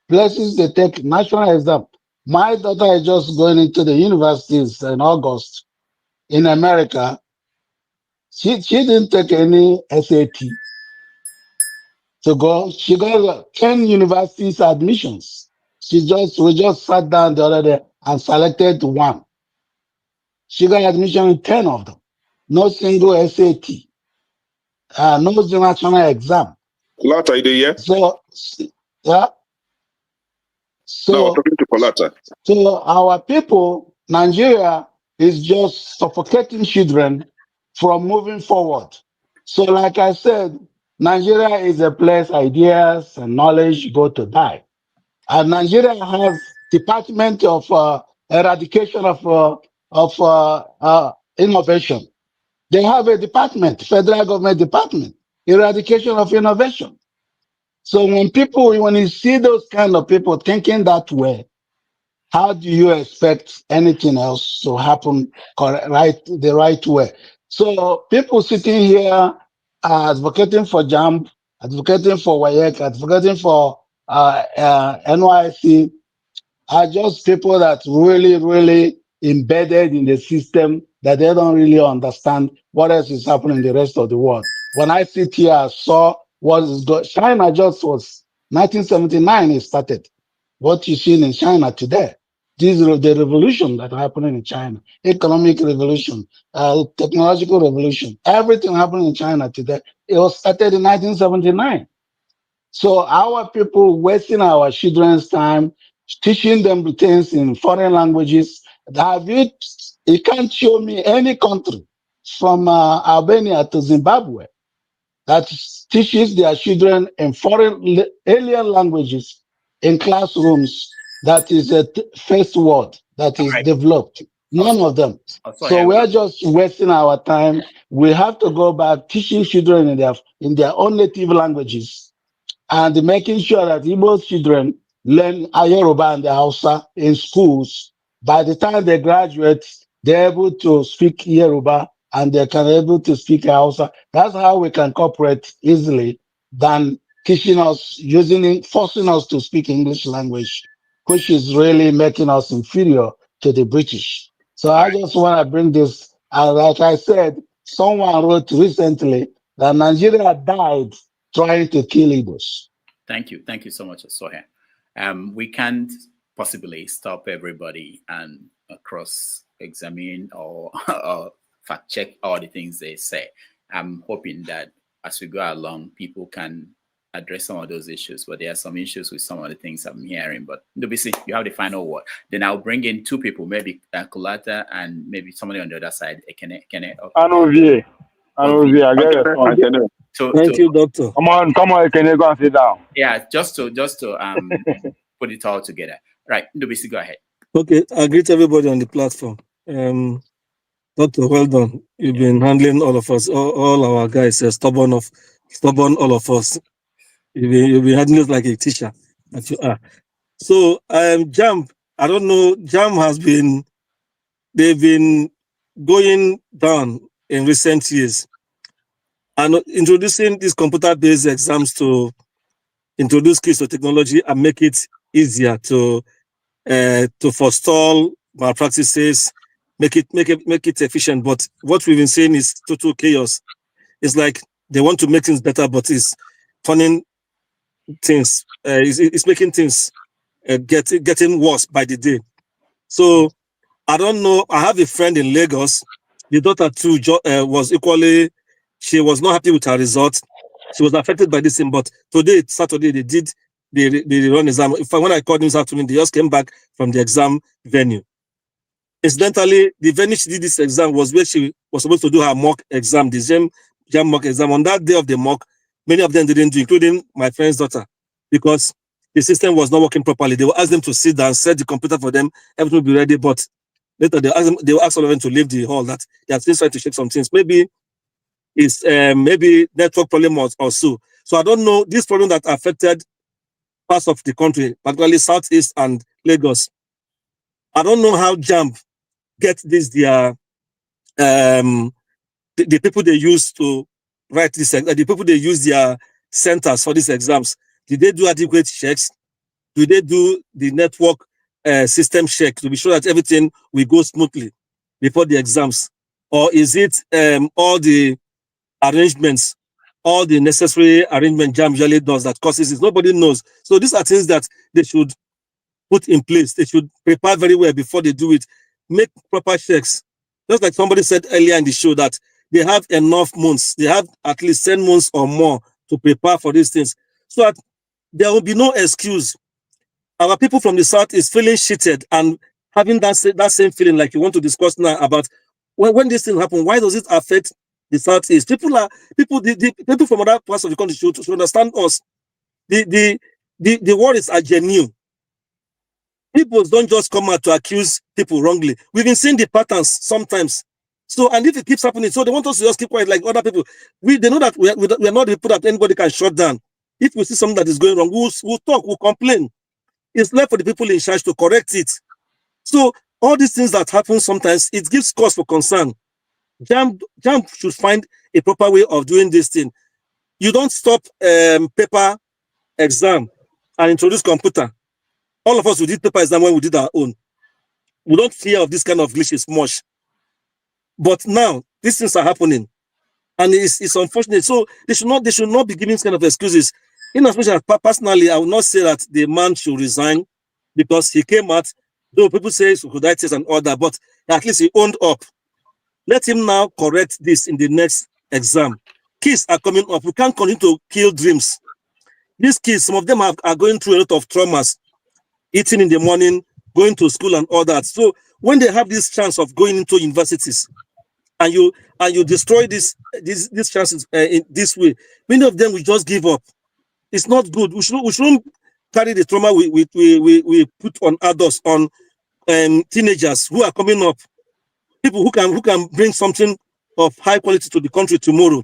places they take national exam. My daughter is just going into the universities in August in America. She didn't take any SAT to go. She got 10 universities admissions. We just sat down the other day and selected one. She got admission in 10 of them. No single SAT. No national exam. Colata, are you there? So, yeah. No, talking to Colata. So our people, Nigeria, is just suffocating children from moving forward. So like I said, Nigeria is a place ideas and knowledge go to die. And Nigeria has Department of Eradication of Innovation. They have a department, federal government department, eradication of innovation. So when you see those kind of people thinking that way, how do you expect anything else to happen the right way? So people sitting here advocating for JAMB, advocating for WAEC, advocating for NYC are just people that really embedded in the system that they don't really understand what else is happening in the rest of the world. When I sit here, I saw what is going. China just was 1979 it started. What you see in China today, this is the revolution that happening in China, economic revolution, technological revolution, everything happening in China today. It was started in 1979. So our people wasting our children's time, teaching them things in foreign languages. You can't show me any country from Albania to Zimbabwe that teaches their children in foreign alien languages in classrooms that is a first word that is developed. None of them. So we are just wasting our time. We have to go back teaching children in their own native languages and making sure that Igbo children learn Yoruba and the Hausa in schools. By the time they graduate, they're able to speak Yoruba and they can able to speak Hausa. That's how we can cooperate easily than teaching us, forcing us to speak English language, which is really making us inferior to the British. So I just want to bring this, like I said, someone wrote recently that Nigeria died trying to kill Igbos. Thank you so much, Sohe. We can't possibly stop everybody and cross-examine or fact-check all the things they say. I'm hoping that as we go along, people can address some of those issues, but there are some issues with some of the things I'm hearing. But Ndubisi, you have the final word. Then I'll bring in two people, maybe Kulata and maybe somebody on the other side. Ekene. Anovie, I get it. Thank you, Doctor. Come on, Ekene, go and sit down. Yeah, just to put it all together. Right, Ndubisi, go ahead. Okay, I greet everybody on the platform. Doctor, well done. You've been handling all of us, all our guys, stubborn all of us. You've been handling us like a teacher that you are. So JAMB, I don't know, JAMB they've been going down in recent years. And introducing these computer-based exams to introduce kids to technology and make it easier to forestall malpractices, make it efficient. But what we've been saying is total chaos. It's like they want to make things better, but it's turning things, it's making things getting worse by the day. So I don't know. I have a friend in Lagos. The daughter too was equally. She was not happy with her result. She was affected by this thing. But today, Saturday, they run exam. In fact, when I called them this afternoon, they just came back from the exam venue. Incidentally, the venue she did this exam was where she was supposed to do her mock exam, the JAMB mock exam. On that day of the mock, many of them didn't do, including my friend's daughter, because the system was not working properly. They will ask them to sit down, set the computer for them, everything will be ready. But later they will ask all of them to leave the hall. That they are still trying to check some things. Maybe it's maybe network problem or so. So I don't know this problem that affected parts of the country, particularly Southeast and Lagos. I don't know how JAMB get this the people they use to write this, the people they use their centers for these exams. Did they do adequate checks? Do they do the network system check to be sure that everything will go smoothly before the exams? Or is it all the arrangements, all the necessary arrangement JAMB usually does that causes it? Nobody knows. So these are things that they should put in place. They should prepare very well before they do it. Make proper checks. Just like somebody said earlier in the show that they have enough months. They have at least 10 months or more to prepare for these things. So that there will be no excuse. Our people from the South is feeling cheated and having that same feeling like you want to discuss now about when this thing happen, why does it affect the Southeast? People from other parts of the country should understand us. The worries are genuine. People don't just come out to accuse people wrongly. We've been seeing the patterns sometimes. So, and if it keeps happening, so they want us to just keep quiet like other people. They know that we are not the people that anybody can shut down. If we see something that is going wrong, we'll talk, we'll complain. It's left for the people in charge to correct it. So all these things that happen sometimes, it gives cause for concern. JAMB should find a proper way of doing this thing. You don't stop paper exam and introduce computer. All of us, we did paper exam when we did our own. We don't fear of this kind of glitches much. But now, these things are happening. And it's unfortunate. So they should not be giving this kind of excuses. In as much as personally, I would not say that the man should resign because he came out, though people say suiciditis and all that, but at least he owned up. Let him now correct this in the next exam. Kids are coming up. We can't continue to kill dreams. These kids, some of them are going through a lot of traumas, eating in the morning, going to school and all that. So when they have this chance of going into universities and you destroy these chances in this way, many of them will just give up. It's not good. We shouldn't carry the trauma we put on adults, on teenagers who are coming up, people who can bring something of high quality to the country tomorrow.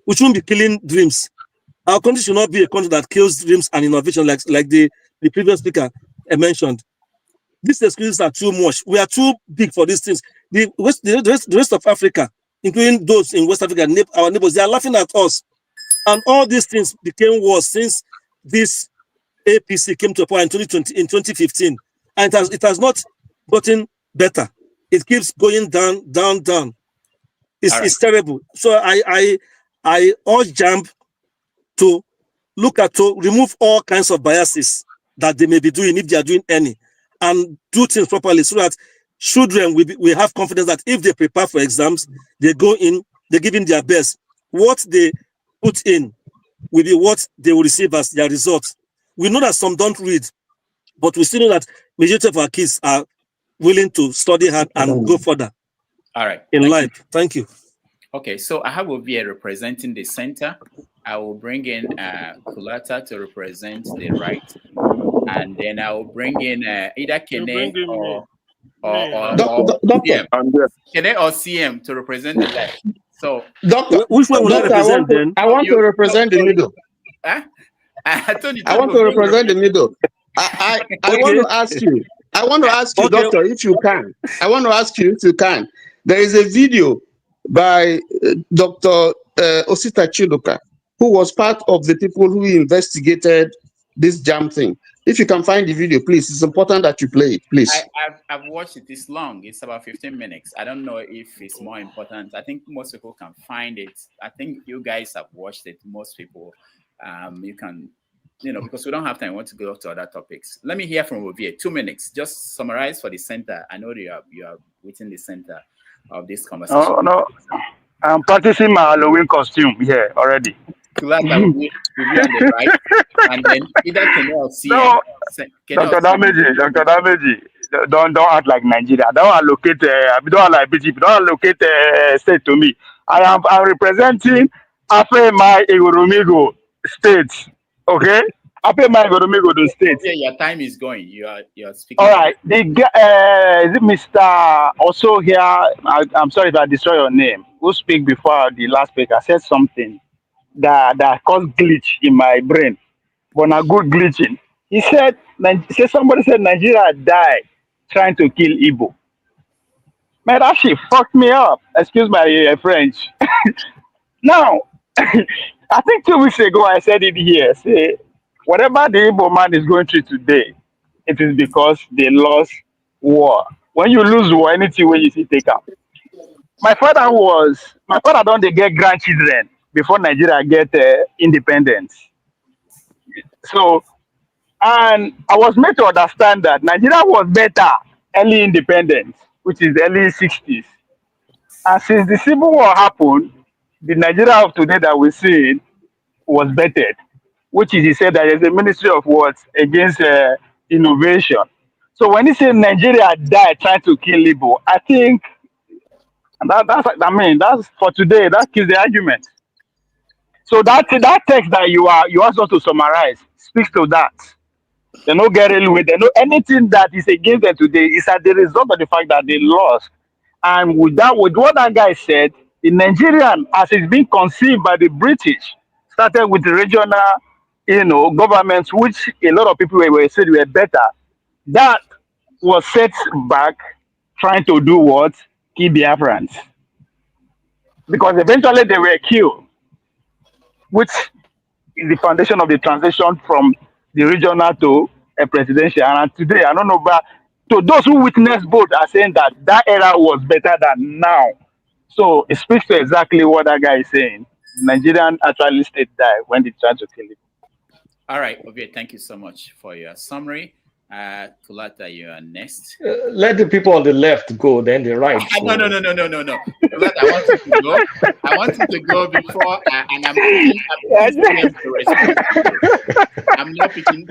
We shouldn't be killing dreams. Our country should not be a country that kills dreams and innovation like the previous speaker mentioned. These excuses are too much. We are too big for these things. The rest of Africa, including those in West Africa, our neighbors, they are laughing at us. And all these things became worse since this APC came to power in 2015. And it has not gotten better. It keeps going down. It's terrible. So I urge JAMB to remove all kinds of biases that they may be doing, if they are doing any, and do things properly so that children will have confidence that if they prepare for exams, they go in, they give in their best. What they put in will be what they will receive as their results. We know that some don't read, but we still know that majority of our kids are willing to study hard and go further in life. Thank you. Okay, so I have over here representing the center. I will bring in Kulata to represent the right, and then I will bring in either Kene or CM. Kene or CM to represent the left. So, Doctor, which one will I represent then? I want to represent the middle. Huh? I want to represent the middle. I want to ask you. I want to ask you, Doctor, if you can. I want to ask you if you can. There is a video by Dr. Osita Chiluka, who was part of the people who investigated this JAMB thing. If you can find the video, please, it's important that you play it, please. I've watched it. It's long. It's about 15 minutes. I don't know if it's more important. I think most people can find it. I think you guys have watched it. Most people, you can, because we don't have time. We want to go to other topics. Let me hear from Ovie. 2 minutes. Just summarize for the center. I know you are within the center of this conversation. Oh, no, I'm practicing my Halloween costume here already. Glad that will be on the right, and then either Kenel CM. No, Dr. Dameji, don't act like Nigeria. Don't allocate. Don't allocate BGP. Don't allocate state to me. I'm representing Afema Igoromigo State. Okay, Afema Igoromigo the state. Yeah, your time is going. You are speaking. All right. The is it Mr. Also here? I'm sorry if I destroy your name. Who speak before the last speaker said something that caused glitch in my brain, but not good glitching. He said somebody said Nigeria died trying to kill Igbo. Man, that shit fucked me up. Excuse my French. Now, I think 2 weeks ago I said it here. Say, whatever the Igbo man is going through today, it is because they lost war. When you lose war, anything when you see take up. My father don't they get grandchildren before Nigeria get independence. So, and I was made to understand that Nigeria was better early independence, which is early 60s. And since the Civil War happened, the Nigeria of today that we see was bettered, which is he said that there's a ministry of what against innovation. So when he said Nigeria died trying to kill Igbo, I think that's for today. That kills the argument. So that text that you asked us to summarize speaks to that. They don't get away. They know anything that is against them today is as the result of the fact that they lost. And with what that guy said, the Nigerian, as it's been conceived by the British, started with the regional, governments, which a lot of people were said were better. That was set back, trying to do what? Kill Biafrans. Because eventually they were killed, which is the foundation of the transition from the regional to a presidential. And today, I don't know, but to those who witnessed both are saying that era was better than now. So it speaks to exactly what that guy is saying. Nigerian actually state died when they tried to kill him. All right, Ovie, thank you so much for your summary. Kulata, you are next. Let the people on the left go, then the right. No. Kulata, I want you to go before, and I'm picking to respond. I'm not picking.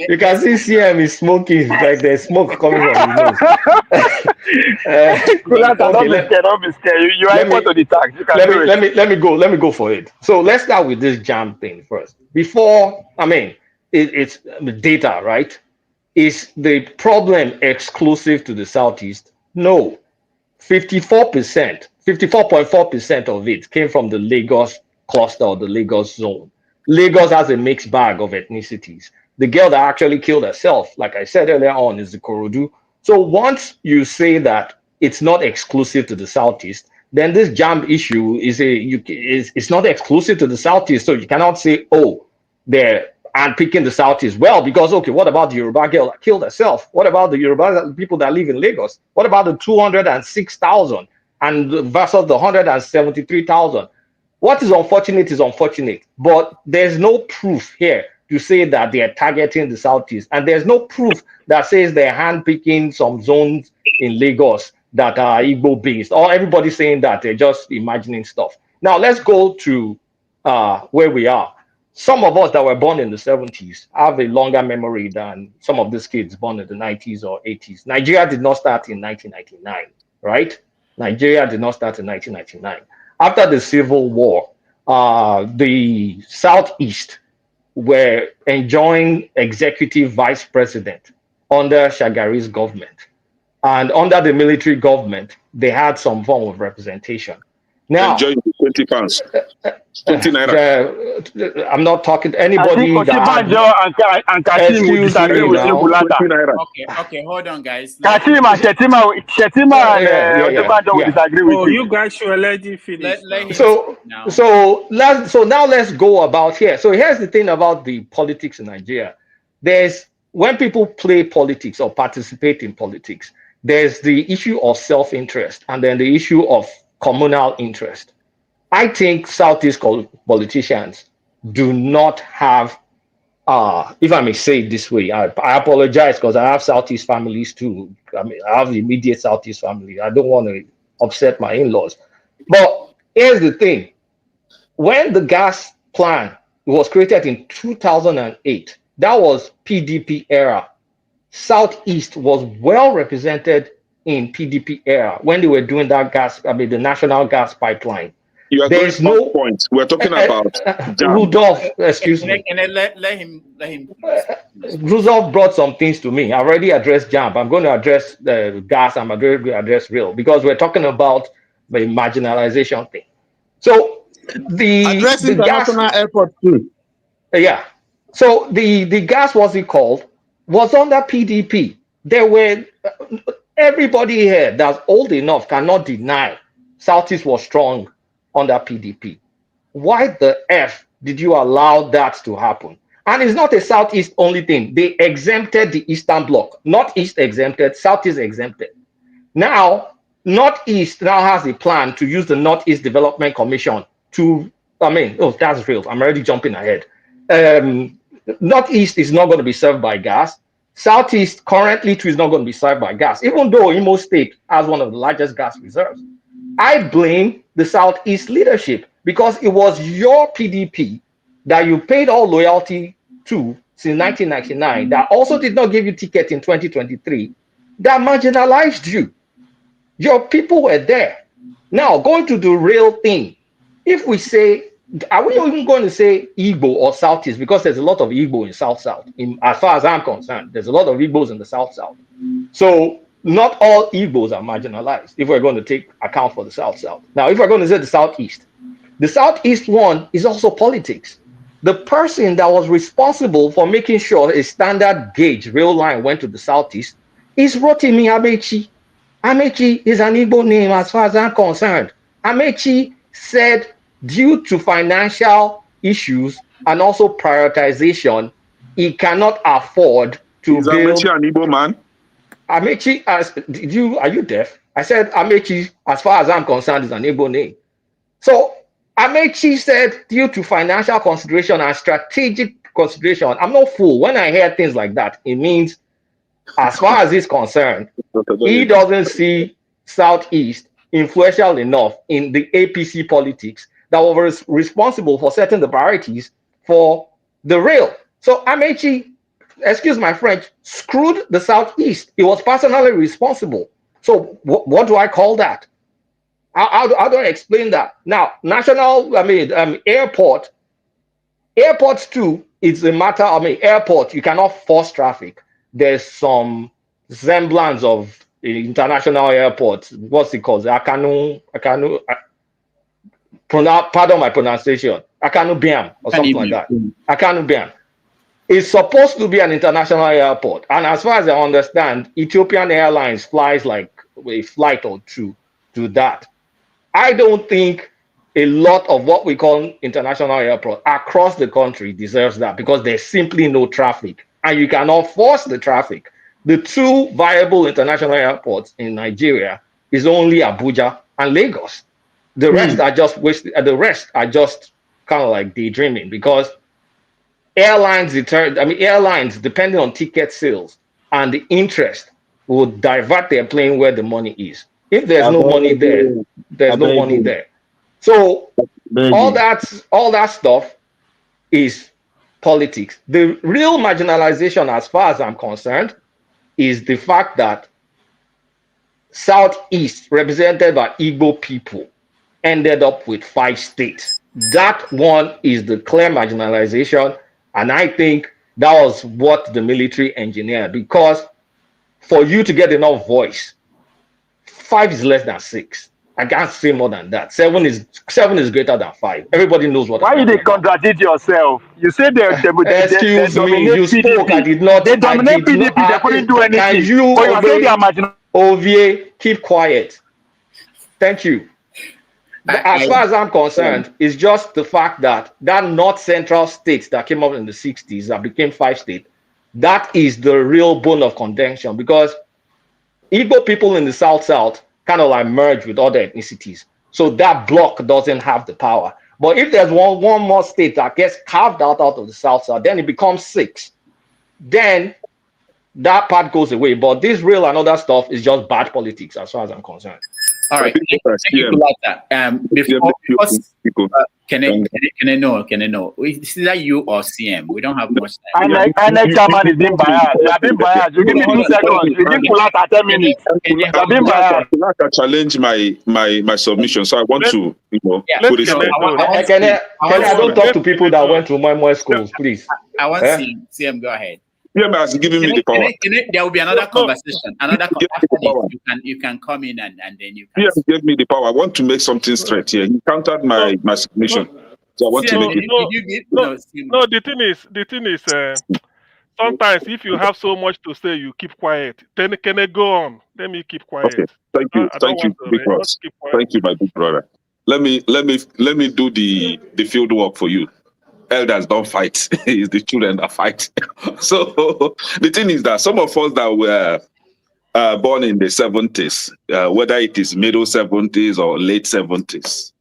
You can see CM is smoking, like there's smoke coming from his nose. Kulata, don't be scared. You are able to the tax. Let me go for it. So let's start with this JAMB thing first. Before, it's data, right? Is the problem exclusive to the Southeast? No. 54.4% of it came from the Lagos cluster or the Lagos zone. Lagos has a mixed bag of ethnicities. The girl that actually killed herself, like I said earlier on, is the Korodu. So once you say that it's not exclusive to the Southeast, then this JAMB issue is not exclusive to the Southeast. So you cannot say, oh, they're picking the Southeast. Well, because, okay, what about the Yoruba girl that killed herself? What about the Yoruba people that live in Lagos? What about the 206,000 and versus the 173,000? What is unfortunate, but there's no proof here to say that they are targeting the Southeast. And there's no proof that says they're handpicking some zones in Lagos that are Igbo based, or everybody saying that they're just imagining stuff. Now, let's go to where we are. Some of us that were born in the 70s have a longer memory than some of these kids born in the 90s or 80s. Nigeria did not start in 1999, right? Nigeria did not start in 1999. After the Civil War, the Southeast were enjoying executive vice president under Shagari's government. And under the military government, they had some form of representation. Now, enjoy the 20 pounds. 20 naira. I'm not talking to I think anybody that Osibanjo and Kashim will excuse disagree me with now. Tinubu later. Okay, hold on, guys. Kashim and Shetima and Osibanjo will disagree with Oh, you. you guys should let him finish Let now. him So now. so now let's go about here. So here's the thing about the politics in Nigeria. There's when people play politics or participate in politics, there's the issue of self-interest and then the issue of communal interest. I think Southeast politicians do not have, if I may say it this way, I apologize because I have Southeast families too. I mean, I have immediate Southeast family. I don't want to upset my in-laws. But here's the thing. When the gas plan was created in 2008, that was PDP era. Southeast was well represented in PDP era when they were doing that gas, I mean, the national gas pipeline. You are There's going no off point. We're talking about JAMB. Rudolph, excuse me. Let him. Rudolph brought some things to me. I already addressed JAMB. I'm going to address the gas. I'm going to address real because we're talking about the marginalization thing. So address the gas international airport too. Yeah. So the gas, what's it called, was under PDP. There were everybody here that's old enough cannot deny Southeast was strong under PDP. Why the F did you allow that to happen? And it's not a Southeast only thing. They exempted the Eastern Bloc. Northeast exempted, Southeast exempted. Now, Northeast now has a plan to use the Northeast Development Commission to, that's real. I'm already jumping ahead. Northeast is not going to be served by gas. Southeast currently too is not going to be served by gas, even though Imo State has one of the largest gas reserves. I blame the Southeast leadership because it was your PDP that you paid all loyalty to since 1999 that also did not give you ticket in 2023 that marginalized you. Your people were there. Now, going to the real thing, if we say, are we even going to say Igbo or Southeast? Because there's a lot of Igbo in South-South. As far as I'm concerned, there's a lot of Igbos in the South-South. So not all Igbos are marginalized if we're going to take account for the South-South. Now, if we're going to say the Southeast one is also politics. The person that was responsible for making sure a standard gauge rail line went to the Southeast is Rotimi Amechi. Amechi is an Igbo name as far as I'm concerned. Amechi said due to financial issues and also prioritization, he cannot afford to is build. Amechi an Igbo man? Amechi, are you deaf? I said Amechi, as far as I'm concerned, is an Igbo name. So Amechi said due to financial consideration and strategic consideration, I'm not fool. When I hear things like that, it means as far as he's concerned, he doesn't see Southeast influential enough in the APC politics that was responsible for setting the priorities for the rail. So Amechi, excuse my French, screwed the Southeast. He was personally responsible. So what do I call that? How do I explain that? Now, airports too, it's a matter, airport, you cannot force traffic. There's some semblance of international airports. What's it called? Pardon my pronunciation. Akanu Biam or something like that. Akanu Biam. It's supposed to be an international airport. And as far as I understand, Ethiopian Airlines flies like a flight or two to that. I don't think a lot of what we call international airport across the country deserves that because there's simply no traffic and you cannot force the traffic. The two viable international airports in Nigeria is only Abuja and Lagos. The rest are just wasted. The rest are just kind of like daydreaming because airlines, depending on ticket sales and the interest, will divert their plane where the money is. If there's no money there, there's no money there. So all that stuff is politics. The real marginalization, as far as I'm concerned, is the fact that Southeast, represented by Igbo people, ended up with 5 states. That one is the clear marginalization, and I think that was what the military engineered, because for you to get enough voice, 5 is less than 6. I can't say more than that. Seven is greater than 5. Everybody knows what. Why you they contradict yourself? You say they Excuse me, dominate you spoke. I PDP. did not. They I dominate did not. PDP. They couldn't do Can anything. you, But you are saying they are marginal. Ovie, keep quiet. Thank you. As far as I'm concerned, it's just the fact that North Central states that came up in the 60s that became 5 states, that is the real bone of contention, because Igbo people in the South kind of like merge with other ethnicities. So that block doesn't have the power. But if there's one more state that gets carved out of the South, then it becomes 6. Then that part goes away. But this real and other stuff is just bad politics as far as I'm concerned. All right. Thank you for that. Before, can I know? Is that you or CM? We don't have much time. Annex chairman is being biased. You are being biased. You give me 2 seconds. You give Kulata 10 minutes. You are being biased. I challenge my submission, so I want to, put it. I don't talk to people that went to my schools, please. I want CM. Go ahead. CM has given me the power. There will be another conversation. After this, you can come in and then you can. CM gave me the power. I want to make something straight here. He countered my submission. So I want to make it. No, the thing is, sometimes if you have so much to say, you keep quiet. Then can I go on? Let me keep quiet. Okay. Thank you, big bros. Thank you, my big brother. Let me do the field work for you. Elders don't fight. It's the children that fight. So the thing is that some of us that were born in the 70s, whether it is middle 70s or late 70s,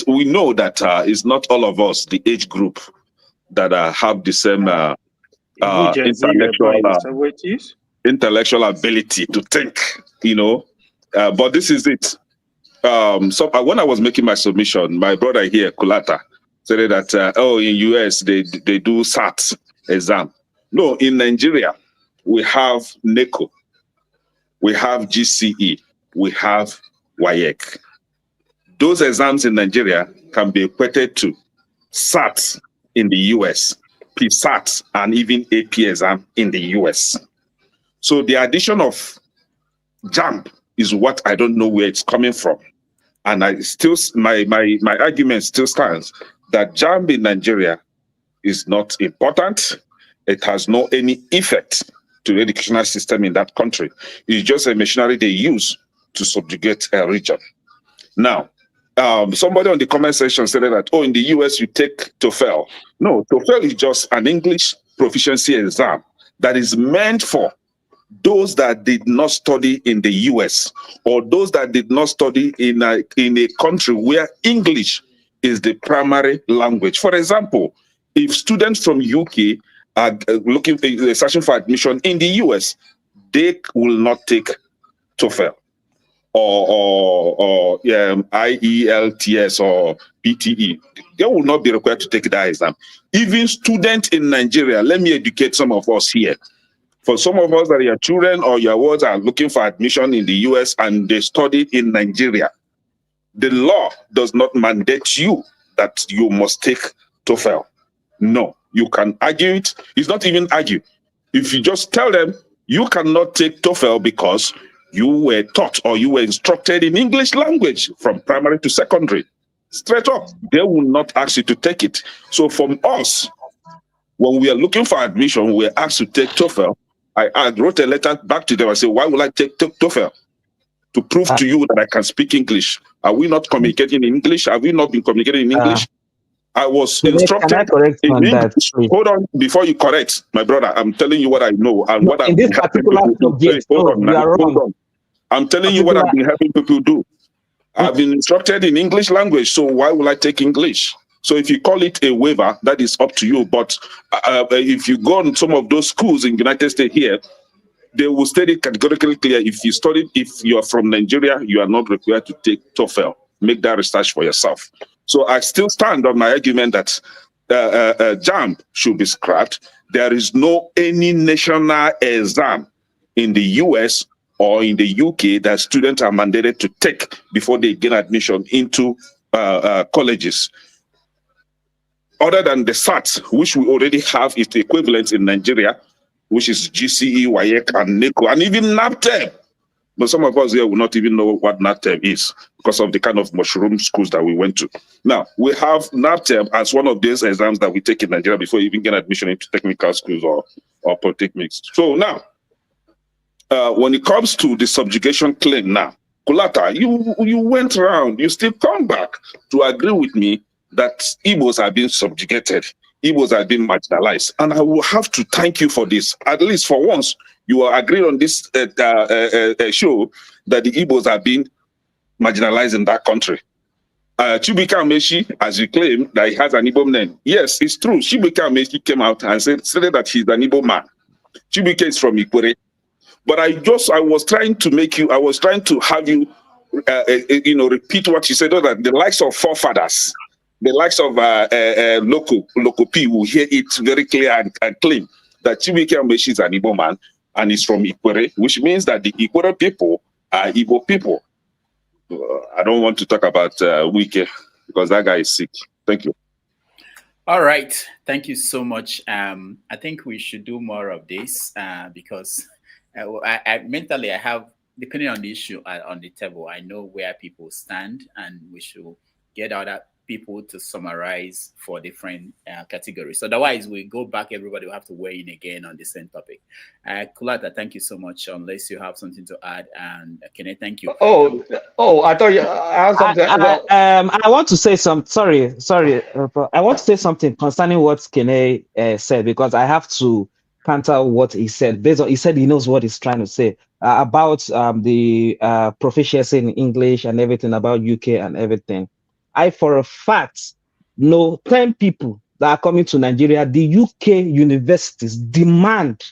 we know that it's not all of us, the age group, that have the same intellectual ability to think, but this is it. So when I was making my submission, my brother here, Kulata, said that in US they do SAT exam. No, in Nigeria we have NECO, we have GCE, we have Wike. Those exams in Nigeria can be equated to SAT in the US, PSAT, and even AP exam in the US. So the addition of JAMB is what I don't know where it's coming from. And I still, my argument still stands that JAMB in Nigeria is not important. It has no any effect to the educational system in that country. It's just a machinery they use to subjugate a region. Now, somebody on the comment section said that, in the US you take TOEFL. No, TOEFL is just an English proficiency exam that is meant for those that did not study in the US or those that did not study in a country where English is the primary language. For example, if students from UK are searching for admission in the US, they will not take TOEFL or IELTS or PTE. They will not be required to take that exam. Even students in Nigeria, let me educate some of us here. For some of us that your children or your wards are looking for admission in the US and they study in Nigeria, the law does not mandate you that you must take TOEFL. No, you can argue it. It's not even argue. If you just tell them you cannot take TOEFL because you were taught or you were instructed in English language from primary to secondary, straight up, they will not ask you to take it. So from us, when we are looking for admission, we are asked to take TOEFL. I wrote a letter back to them. I said, why would I take TOEFL? To prove to you that I can speak English. Are we not communicating in English? Have we not been communicating in English? I was instructed in English. Hold on, before you correct, my brother, I'm telling you what I know and what I've been helping people do. Hold on. I'm telling you what I've been helping people do. I've been instructed in English language, so why will I take English? So if you call it a waiver, that is up to you. But if you go on some of those schools in the United States here, they will state it categorically clear. If you are from Nigeria, you are not required to take TOEFL. Make that research for yourself. So I still stand on my argument that JAMB should be scrapped. There is no any national exam in the US or in the UK that students are mandated to take before they gain admission into colleges. Other than the SAT, which we already have its equivalent in Nigeria, which is GCE, Wike, and NECO, and even NAPTEP. But some of us here will not even know what NATEM is because of the kind of mushroom schools that we went to. Now, we have NATEM as one of those exams that we take in Nigeria before you even get admission into technical schools or polytechnics. So now, when it comes to the subjugation claim now, Kulata, you went around, you still come back to agree with me that Igbos are being subjugated, Igbos are being marginalized. And I will have to thank you for this. At least for once, you are agreeing on this show that the Igbos are being marginalized in that country. Chibika Amechi, as you claim that he has an Igbo name. Yes, it's true. Chibika Amechi came out and said that he's an Igbo man. Chibika is from Ikwere. But I was trying to have you, repeat what you said, that the likes of forefathers, the likes of local people will hear it very clear and clean that Chibike Amechi is an Igbo man and is from Ikwere, which means that the Ikwere people are Igbo people. I don't want to talk about Wike because that guy is sick. Thank you. All right. Thank you so much. I think we should do more of this because I mentally, I have, depending on the issue on the table, I know where people stand, and we should get other people to summarize for different categories. So otherwise, we go back, everybody will have to weigh in again on the same topic. Kulata, thank you so much. Unless you have something to add, and Kene, thank you. Oh, I thought you had something. I want to say some. Sorry. I want to say something concerning what Kene said, because I have to counter what he said. Based on, he said he knows what he's trying to say about the proficiency in English and everything about UK and everything. I, for a fact, know 10 people that are coming to Nigeria. The UK universities demand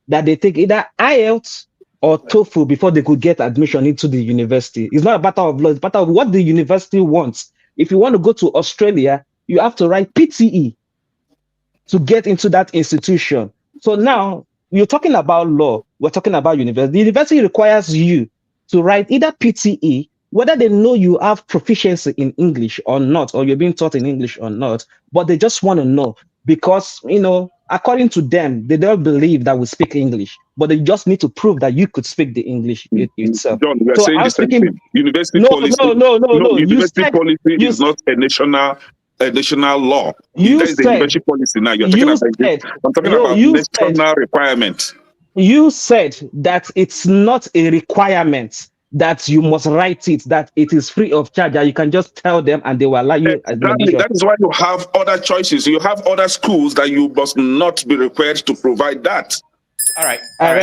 that they take either IELTS or TOEFL before they could get admission into the university. It's not a matter of law, it's a matter of what the university wants. If you want to go to Australia, you have to write PTE to get into that institution. So now you're talking about law, we're talking about university. The university requires you to write either PTE, whether they know you have proficiency in English or not, or you're being taught in English or not, but they just want to know because, according to them, they don't believe that we speak English, but they just need to prove that you could speak the English itself. John, we are saying the same thing. University policy. No. University policy is not a national law. You that is the said, university policy now. You're talking about this. I'm talking about national requirement. You said that it's not a requirement that you must write it, that it is free of charge, that you can just tell them and they will allow you. Exactly. That is why you have other choices. You have other schools that you must not be required to provide that. All right. Hey,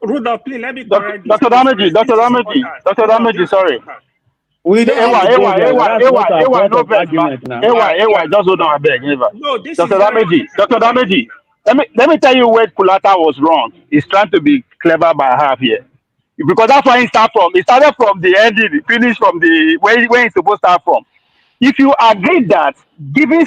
Rudolph, please let me correct Dr. Damaji, sorry. We just hold on, I beg. No, this Dr. is Dr. Damaji, let me tell you where Kulata was wrong. He's trying to be clever by half here. Because that's where he started from. He started from the ending, finished from the where he's supposed to start from. If you agree that giving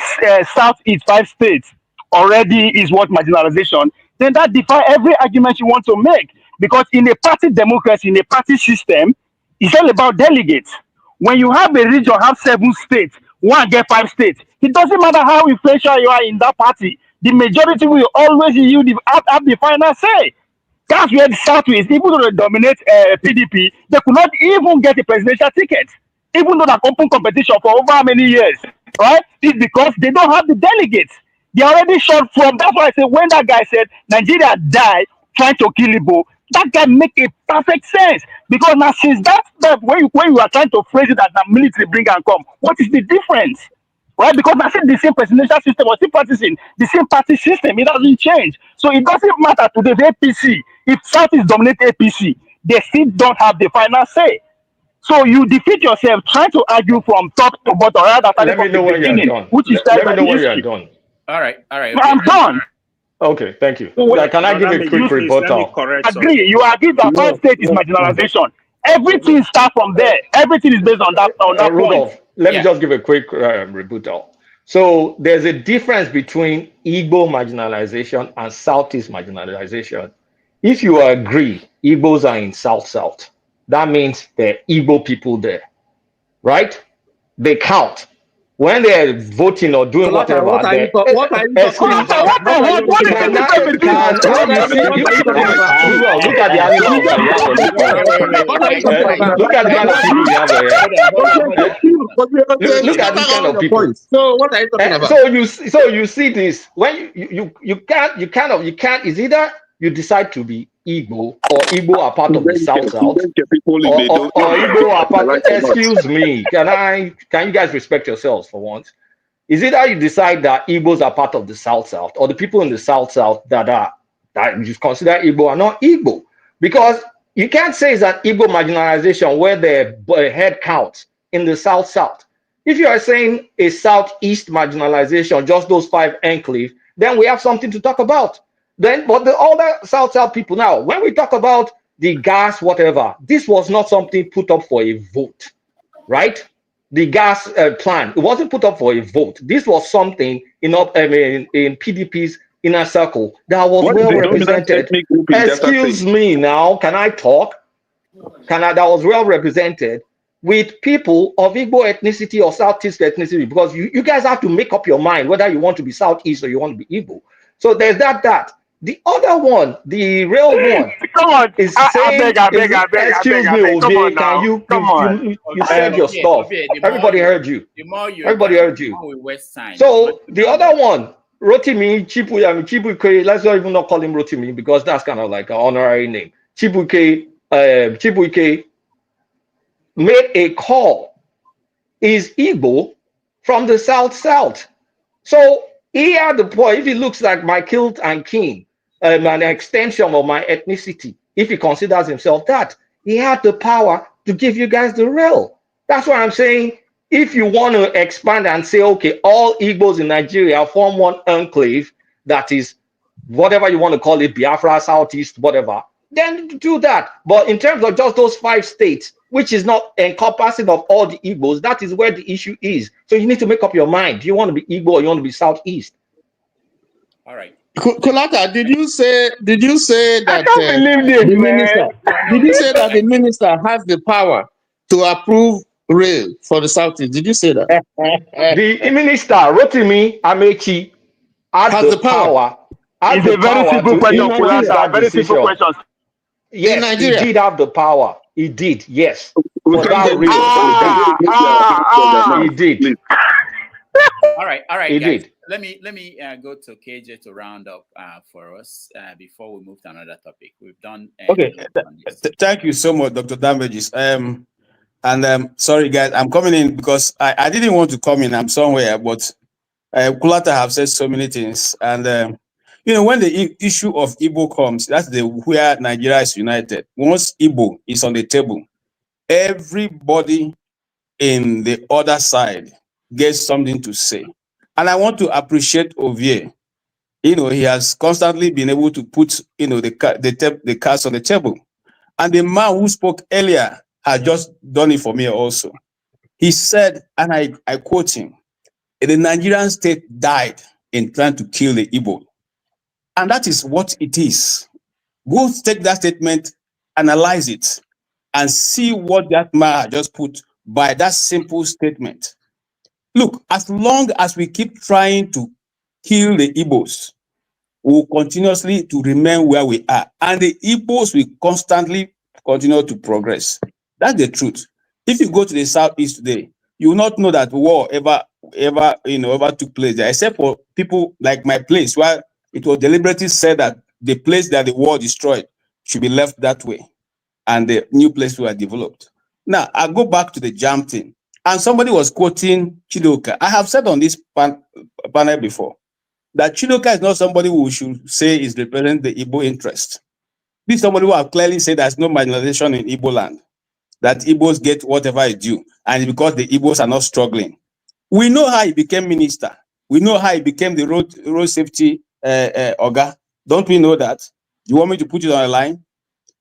Southeast 5 states already is what marginalization, then that defies every argument you want to make. Because in a party democracy, in a party system, it's all about delegates. When you have a region, have 7 states, one get 5 states, it doesn't matter how influential you are in that party. The majority will always have the final say. That's where the Southwest, even though they dominate PDP, they could not even get a presidential ticket, even though they're open competition for over how many years, right? It's because they don't have the delegates. They already shot from. That's why I said when that guy said Nigeria died trying to kill Igbo, that guy make a perfect sense. Because now since that when you are trying to phrase it as the military bring and come, what is the difference? Right? Because I said the same presidential system was still practicing the same party system. It doesn't change. So it doesn't matter to the APC. If South is dominate APC, they still don't have the final say. So you defeat yourself trying to argue from top to bottom. Let me know when you're done. Let me know when you're done. All right. I'm done. Okay, thank you. Can I give a quick rebuttal? Agree. You agree that 5 states is marginalization. Everything starts from there. Everything is based on that point. Let me just give a quick rebuttal. So there's a difference between Igbo marginalization and Southeast marginalization. If you agree Igbos are in South, that means there are Igbo people there, right? They count. when they're voting or doing whatever, What are you talking excuse, about? What is the difference between you see, look at the animals that you have on this planet. Look at the kind of people you have here. Look at these kind of people. So what are you talking about? So you see this when you can't. Is either you decide to be Igbo or Igbo are part of the South, or Igbo are part. Excuse me, can you guys respect yourselves for once? Is either you decide that Igbos are part of the South, or the people in the South that you consider Igbo are not Igbo, because you can't say it's an Igbo marginalization where the head count in the South. If you are saying a Southeast marginalization, just those 5 enclaves, then we have something to talk about. But the other South people now, when we talk about the gas, whatever, this was not something put up for a vote, right? The gas plan, it wasn't put up for a vote. This was something in PDP's inner circle that was well represented. Excuse me now, can I talk? That was well represented with people of Igbo ethnicity or Southeast ethnicity, because you guys have to make up your mind whether you want to be Southeast or you want to be Igbo. So there's that. The other one, the real one, come on, is saying, excuse me, Obi, can you said your stuff. Everybody heard you. Everybody heard you. So the other one, Rotimi Chibuike, let's not even not call him Rotimi because that's kind of like an honorary name. Chibuike made a call. Is Igbo from the South. So he had the point, if he looks like my kilt and king, an extension of my ethnicity, if he considers himself that, he had the power to give you guys the real. That's why I'm saying, if you want to expand and say, okay, all Igbos in Nigeria form one enclave, that is whatever you want to call it, Biafra, Southeast, whatever, then do that. But in terms of just those 5 states, which is not encompassing of all the Igbos, that is where the issue is. So you need to make up your mind. Do you want to be Igbo or you want to be Southeast? All right. Kulaka, did you say that I can't believe this, the man. minister? Did you say that the minister has the power to approve rail for the Southeast? Did you say that? The minister, Rotimi Amechi, has the power. It's a very simple question, Kulaka. Very simple question. In Yes, he Nigeria. did have the power. He did, yes. We For can't that go reason, he did. All right, He guys. did. Let me go to KJ to round up for us before we move to another topic. We've done. Okay, thank you so much, Dr. Damages. Sorry guys, I'm coming in because I didn't want to come in. I'm somewhere, but Kulata have said so many things, and when the issue of Igbo comes, that's where Nigeria is united. Once Igbo is on the table, everybody in the other side gets something to say. And I want to appreciate Ovie. He has constantly been able to put, the cards on the table. And the man who spoke earlier has just done it for me also. He said, and I quote him, the Nigerian state died in trying to kill the Igbo. And that is what it is. Go take that statement, analyze it, and see what that man just put by that simple statement. Look, as long as we keep trying to kill the Igbos, we'll continuously to remain where we are. And the Igbos will constantly continue to progress. That's the truth. If you go to the Southeast today, you will not know that war ever took place there, except for people like my place, where it was deliberately said that the place that the war destroyed should be left that way, and the new place were developed. Now, I go back to the JAMB thing, and somebody was quoting Chidoka. I have said on this panel before that Chidoka is not somebody who should say is representing the Igbo interest. This is somebody who have clearly said there's no marginalization in Igbo land, that Igbos get whatever is due, and because the Igbos are not struggling. We know how he became minister. We know how he became the road safety Oga. Don't we know that? You want me to put it on the line?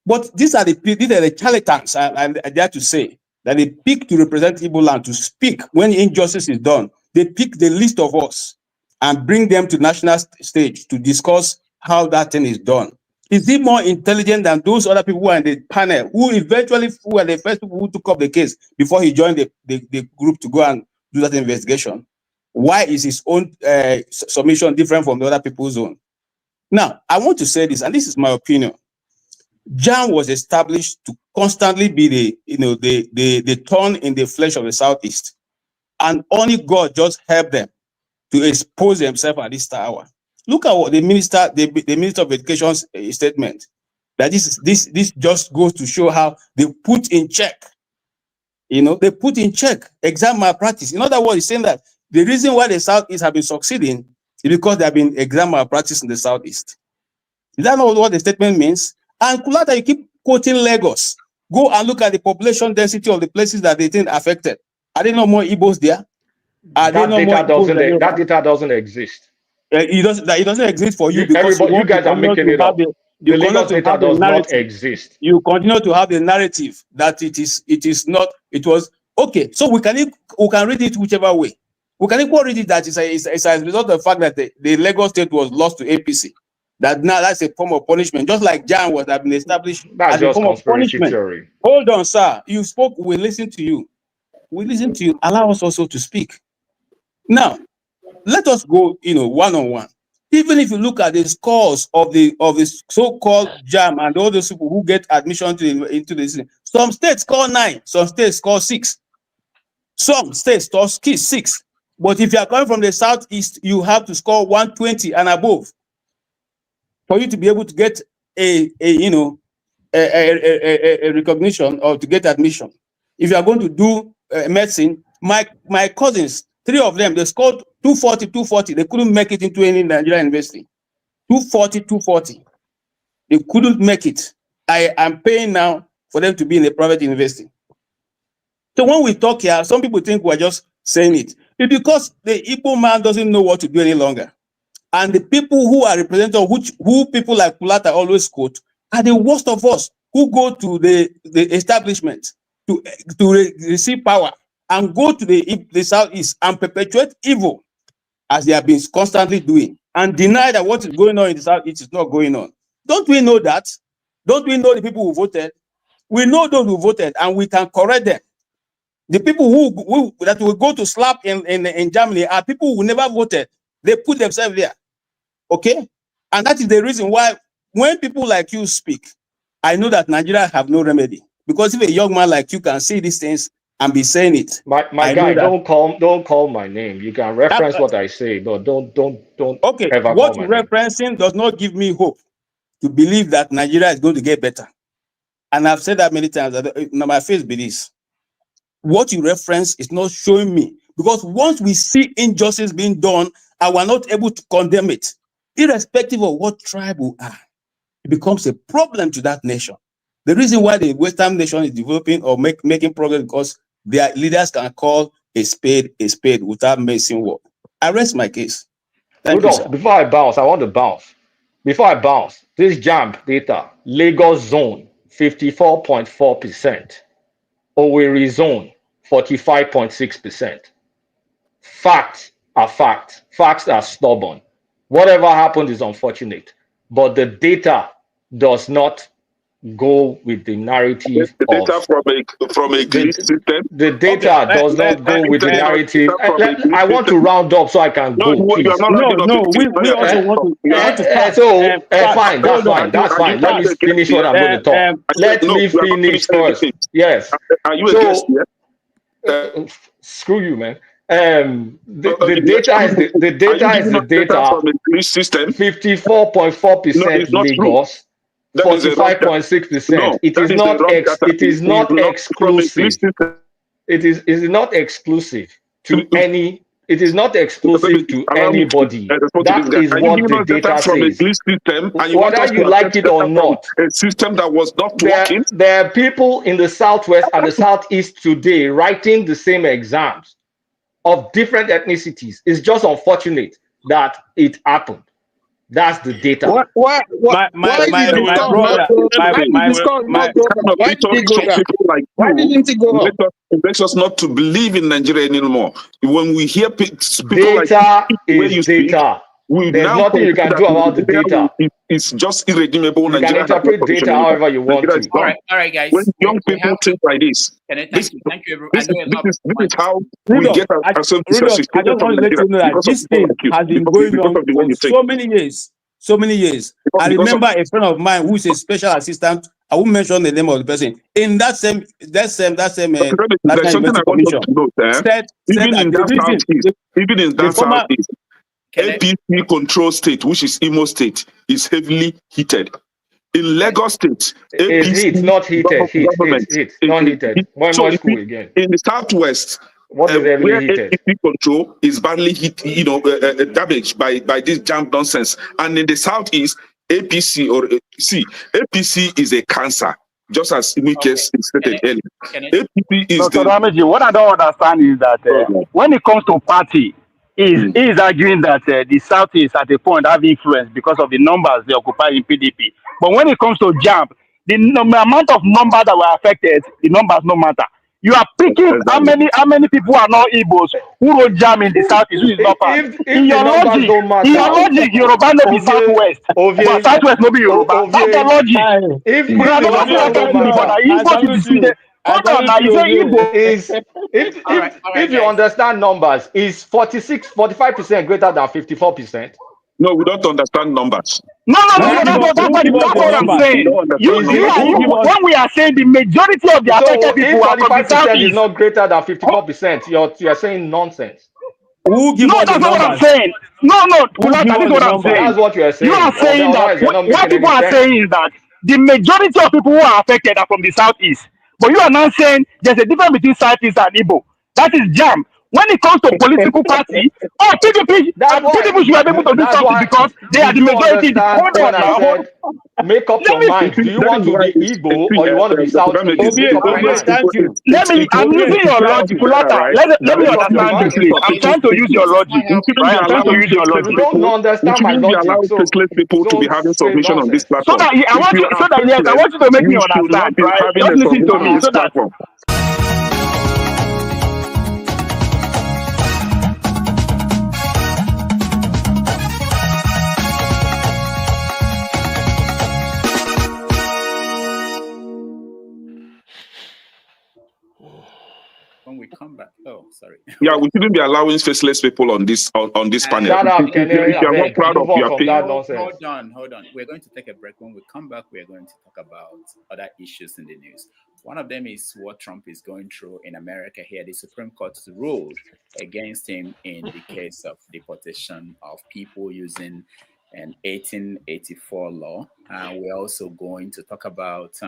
But these are the charlatans, I dare to say, that they pick to represent Igbo land, to speak when injustice is done. They pick the list of us and bring them to national stage to discuss how that thing is done. Is he more intelligent than those other people who are in the panel, who were the first people who took up the case before he joined the group to go and do that investigation, why is his own submission different from the other people's own? Now, I want to say this, and this is my opinion. JAMB was established to constantly be the thorn in the flesh of the Southeast, and only God just helped them to expose themselves at this hour. Look at what the Minister of Education's statement. That this just goes to show how they put in check. They put in check exam malpractice. In other words, he's saying that the reason why the Southeast have been succeeding is because there have been exam malpractice in the Southeast. Is that not what the statement means? And Kulata, you keep quoting Lagos. Go and look at the population density of the places that they think affected. Are there no more Igbos there? That data doesn't exist. It doesn't exist for you because you guys are making it up. The Lagos data does not exist. You continue to have the narrative that it is not. It was okay. So we can read it whichever way. We can equally read it that it's as a result of the fact that the Lagos state was lost to APC. That now that's a form of punishment, just like JAMB was have been established that's as a form of punishment. Theory. Hold on, sir. You spoke. We listen to you. We listen to you. Allow us also to speak. Now, let us go, one-on-one. Even if you look at the scores of the so-called JAMB and all those people who get admission into the system, some states score 9, some states score 6, some states score 6. But if you are coming from the Southeast, you have to score 120 and above for you to be able to get a recognition or to get admission. If you are going to do medicine, my cousins, 3 of them, they scored 240. They couldn't make it into any Nigerian university. 240. They couldn't make it. I am paying now for them to be in a private university. So when we talk here, some people think we're just saying it. It's because the Igbo man doesn't know what to do any longer. And the people who are represented, who people like Kulata always quote, are the worst of us who go to the establishment to receive power and go to the Southeast and perpetuate evil as they have been constantly doing and deny that what is going on in the Southeast is not going on. Don't we know that? Don't we know the people who voted? We know those who voted and we can correct them. The people who that will go to slap in Germany are people who never voted. They put themselves there. Okay? And that is the reason why when people like you speak, I know that Nigeria have no remedy. Because if a young man like you can see these things and be saying it, my guy, don't call my name. You can reference what I say, but don't okay, ever what call you're my referencing name. Does not give me hope to believe that Nigeria is going to get better. And I've said that many times. That my face be this. What you reference is not showing me, because once we see injustice being done and we're not able to condemn it, irrespective of what tribe we are, it becomes a problem to that nation. The reason why the Western nation is developing or making progress because their leaders can call a spade without messing up. I rest my case. Thank you, sir. Before I bounce, I want to bounce. Before I bounce, this JAMB data, Lagos zone, 54.4%. Owerri zone, 45.6%. Facts are facts. Facts are stubborn. Whatever happened is unfortunate. But the data does not go with the narrative the data from a glitch system. The data does not go with the narrative. I want to round up so I can go, please. We also want to. Fine, that's fine. Let me finish what I'm going to talk. Let me finish first. Yes. Are you a guest here? Screw you, man. The data is the data. 54.4%. Lagos. 45.6%. It is not exclusive. It is not exclusive to any. It is not exclusive to anybody. That is what the data says. Whether you like it or not, a system that was not working. There are people in the Southwest and the Southeast today writing the same exams of different ethnicities. It's just unfortunate that it happened. That's the data. Why didn't it go up? It makes us not to believe in Nigeria anymore. When we hear people data like is data. There's nothing you can do about the data. It's just irredeemable. You can interpret data however you want to. All right, guys. When young people think like this, thank you, this is how we get ourselves I just want to let you know that this thing has been going on for so many years. So many years. I remember a friend of mine who is a special assistant. I won't mention the name of the person. In that same National University Commission, even in that southeast, APC control state, which is Imo State, is heavily heated. In Lagos State, APC it's not heated. It's not heated. More school again. In the southwest, where APC control is badly hit, damaged by this JAMB nonsense, and in the southeast, APC is a cancer, just as Wike stated earlier. APC is Dr. Ramiji, what I don't understand is that when it comes to party, he is arguing that the Southeast at a point have influence because of the numbers they occupy in PDP. But when it comes to JAMB, the amount of numbers that were affected, the numbers no matter. You are picking how many people are not Igbos who wrote JAMB in the Southeast, who is not part. In your logic, Yoruba no be Southwest, but Southwest no be Yoruba. That's the logic. If you understand numbers, is 45% greater than 54%? No, we don't understand numbers. No, that's what I'm saying. When we are saying the majority of the affected people are from the Southeast, is not greater than 54%. You're saying nonsense. No, that's not what I'm saying. No, that is what I'm saying. That's what you are saying. You are saying that what people are saying is that the majority of people who are affected are from the Southeast. But you are now saying there's a difference between Southeast and Igbo. That is JAMB. When it comes to political party, PDP should be able to do something because they are the majority. Hold on now. Make up your mind. Do you want to be Igbo or you want to be Southeast? Thank you. I'm using your logic. Let me understand this, please. I'm trying to use your logic. Right? I'm trying to use your logic. You don't understand my logic. So people to be having submission on this platform. I want you to make me understand. Right? Just listen to me so that. When we come back, yeah, we shouldn't be allowing faceless people on this panel. Shut up, if you're not proud of your opinion. Hold on. We're going to take a break. When we come back, we are going to talk about other issues in the news. One of them is what Trump is going through in America here. The Supreme Court ruled against him in the case of deportation of people using an 1884 law. We're also going to talk about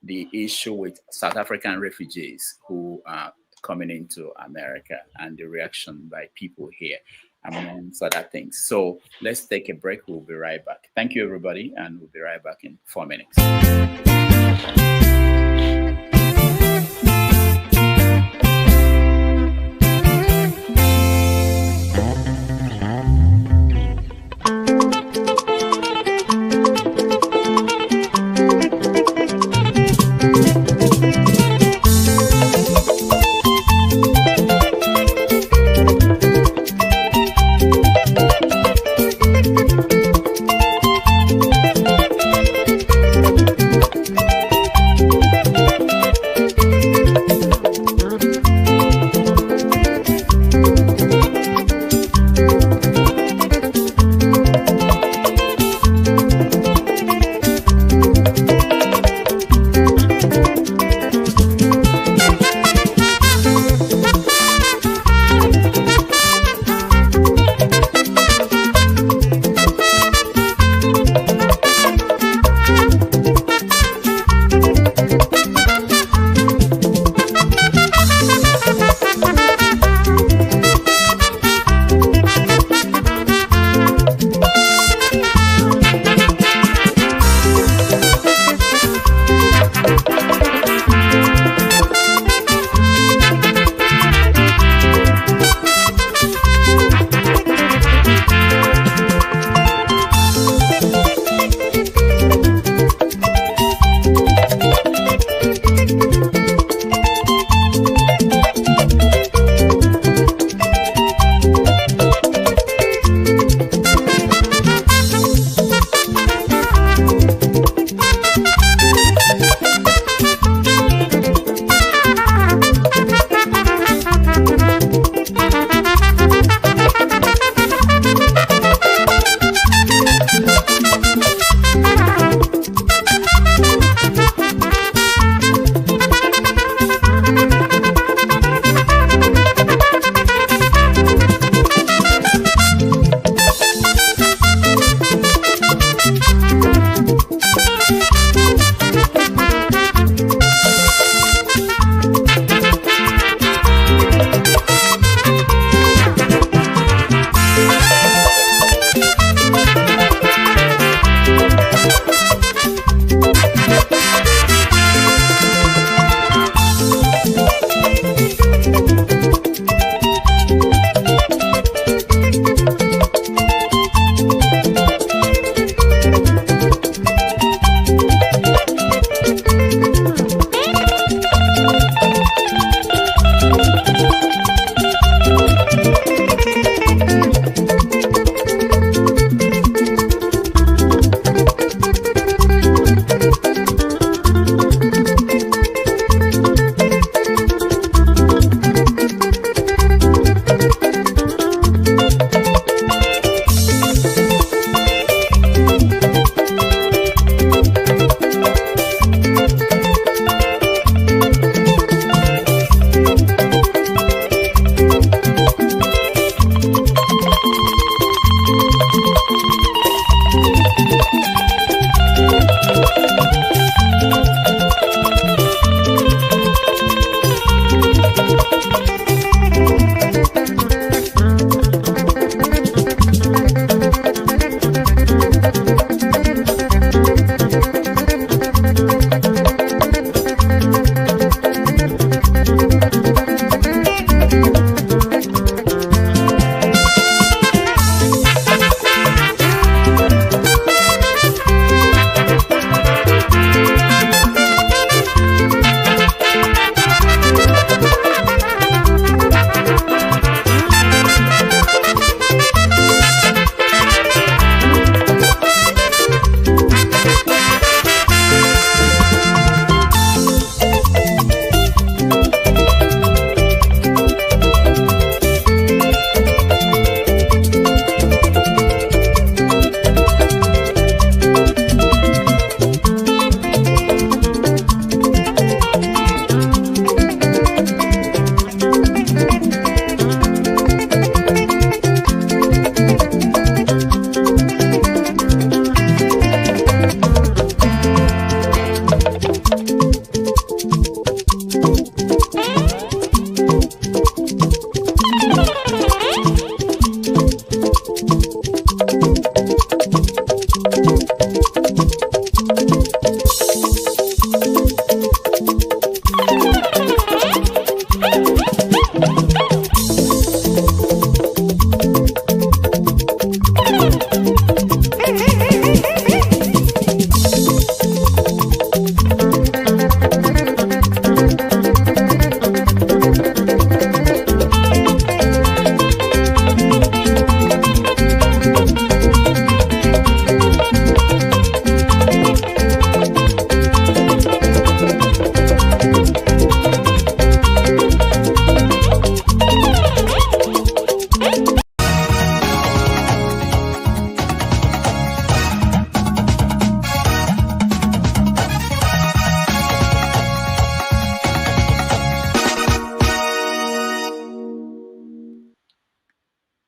the issue with South African refugees who are coming into America and the reaction by people here, amongst other things. So let's take a break. We'll be right back. Thank you, everybody, and we'll be right back in 4 minutes.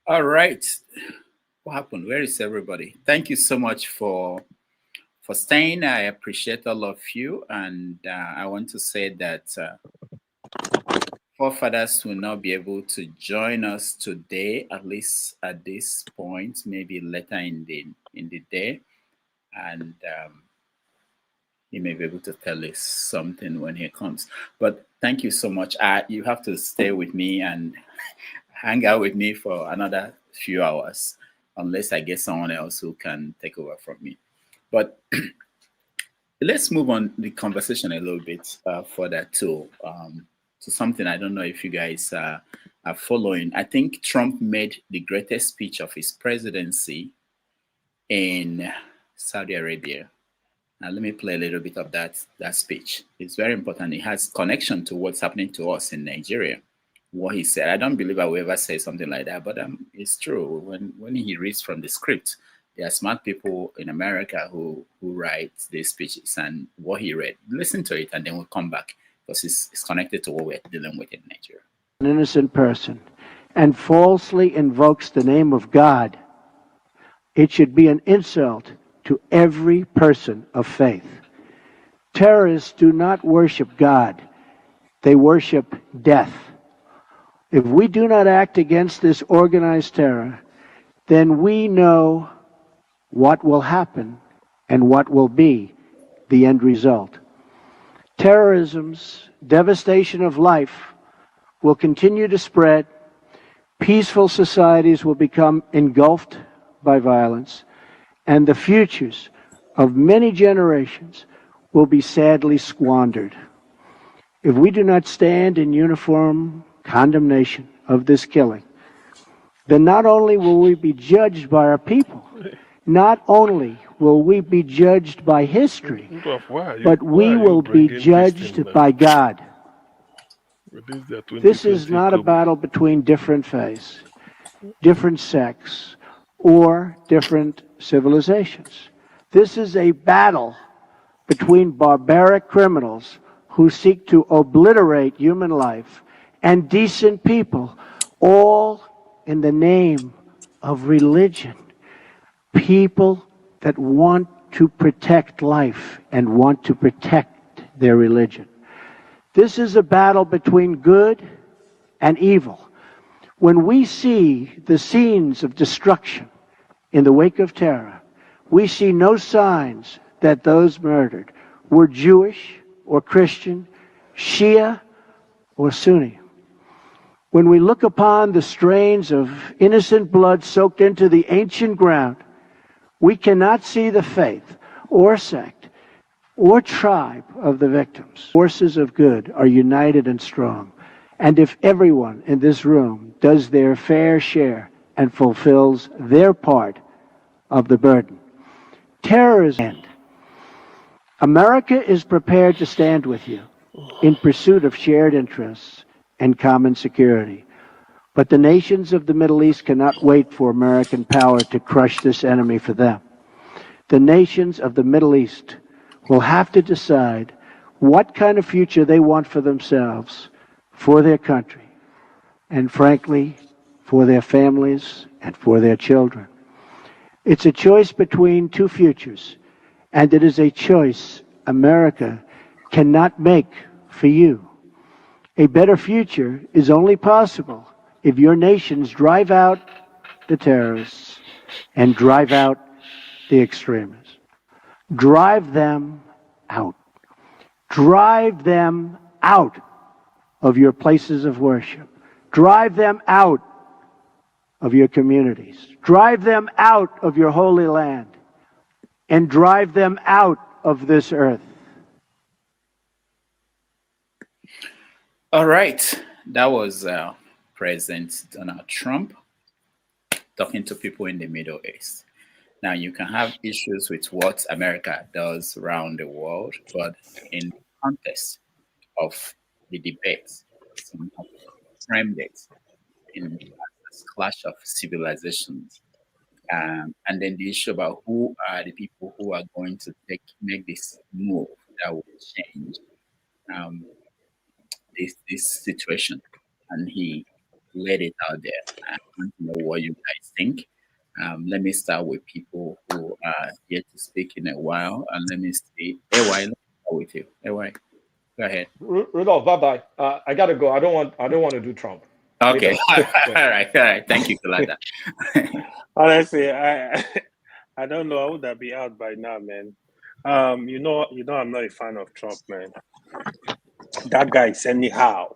All right. What happened? Where is everybody? Thank you so much for staying. I appreciate all of you, and I want to say that forefathers will not be able to join us today, at least at this point, maybe later in the day, and he may be able to tell us something when he comes. But thank you so much. You have to stay with me and hang out with me for another few hours, unless I get someone else who can take over from me. But let's move on the conversation a little bit further to something I don't know if you guys are following. I think Trump made the greatest speech of his presidency in Saudi Arabia. Now, let me play a little bit of that speech. It's very important. It has connection to what's happening to us in Nigeria. What he said, I don't believe I will ever say something like that, but it's true. When he reads from the script, there are smart people in America who write these speeches, and what he read, listen to it, and then we'll come back, because it's connected to what we're dealing with in Nigeria. An innocent person and falsely invokes the name of God, it should be an insult to every person of faith. Terrorists do not worship God, they worship death. If we do not act against this organized terror, then we know what will happen and what will be the end result. Terrorism's devastation of life will continue to spread. Peaceful societies will become engulfed by violence, and the futures of many generations will be sadly squandered. If we do not stand in uniform condemnation of this killing, then not only will we be judged by our people, not only will we be judged by history, but we will be judged by God. This is not a battle between different faiths, different sects, or different civilizations. This is a battle between barbaric criminals who seek to obliterate human life and decent people, all in the name of religion. People that want to protect life and want to protect their religion. This is a battle between good and evil. When we see the scenes of destruction in the wake of terror, we see no signs that those murdered were Jewish or Christian, Shia or Sunni. When we look upon the stains of innocent blood soaked into the ancient ground, we cannot see the faith or sect or tribe of the victims. Forces of good are united and strong. And if everyone in this room does their fair share and fulfills their part of the burden, terrorism will end. America is prepared to stand with you in pursuit of shared interests and common security. But the nations of the Middle East cannot wait for American power to crush this enemy for them. The nations of the Middle East will have to decide what kind of future they want for themselves, for their country, and frankly, for their families and for their children. It's a choice between two futures, and it is a choice America cannot make for you. A better future is only possible if your nations drive out the terrorists and drive out the extremists. Drive them out. Drive them out of your places of worship. Drive them out of your communities. Drive them out of your holy land. And drive them out of this earth. All right. That was President Donald Trump talking to people in the Middle East. Now, you can have issues with what America does around the world, but in the context of the debate, some have framed it in this clash of civilizations. And then the issue about who are the people who are going to make this move that will change this situation. And he laid it out there. I want to know what you guys think. Let me start with people who are yet to speak in a while, and let me see. AY, let me start with you. AY, go ahead. Rudolph, bye-bye. I gotta go. I don't want to do Trump. Okay. Yeah. All right. Thank you, Kalada. Honestly, I don't know. I would have been out by now, man. You know, I'm not a fan of Trump, man. That guy is anyhow.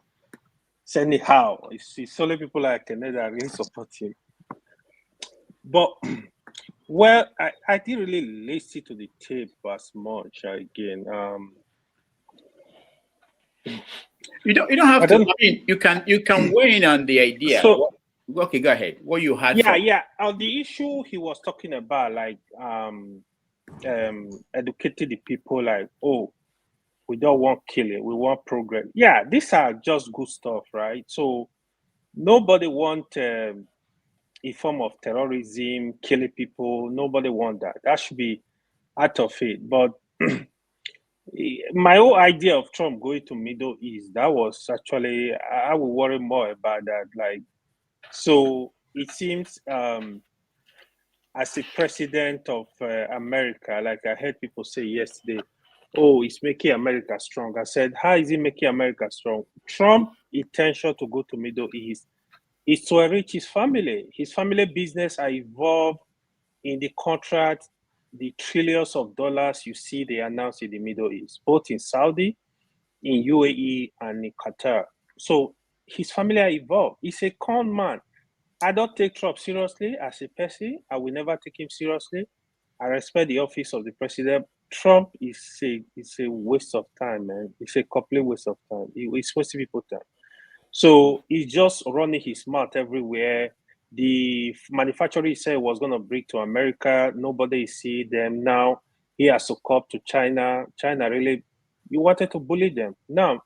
It's anyhow. It's only people like Kennedy that really support him. But well, I didn't really listen to the tape as much again. You don't have to. I mean, you can weigh in on the idea. So, okay, go ahead. What you had? Yeah. On the issue he was talking about, like educating the people, like, oh, we don't want killing, we want progress. Yeah, these are just good stuff, right? So nobody want a form of terrorism, killing people. Nobody want that. That should be out of it. But my whole idea of Trump going to Middle East, that was actually, I would worry more about that. Like, so it seems as a president of America, like I heard people say yesterday, oh, it's making America strong. I said, how is it making America strong? Trump's intention to go to Middle East is to enrich his family. His family business are involved in the contract, the trillions of dollars you see they announced in the Middle East, both in Saudi, in UAE, and in Qatar. So his family are involved. He's a con man. I don't take Trump seriously as a person. I will never take him seriously. I respect the office of the president. Trump is a waste of time, man. It's a complete waste of time. It's wasting people's time. So he's just running his mouth everywhere. The manufacturer he said was going to bring to America. Nobody see them now. He has succumbed to China. China really, you wanted to bully them. Now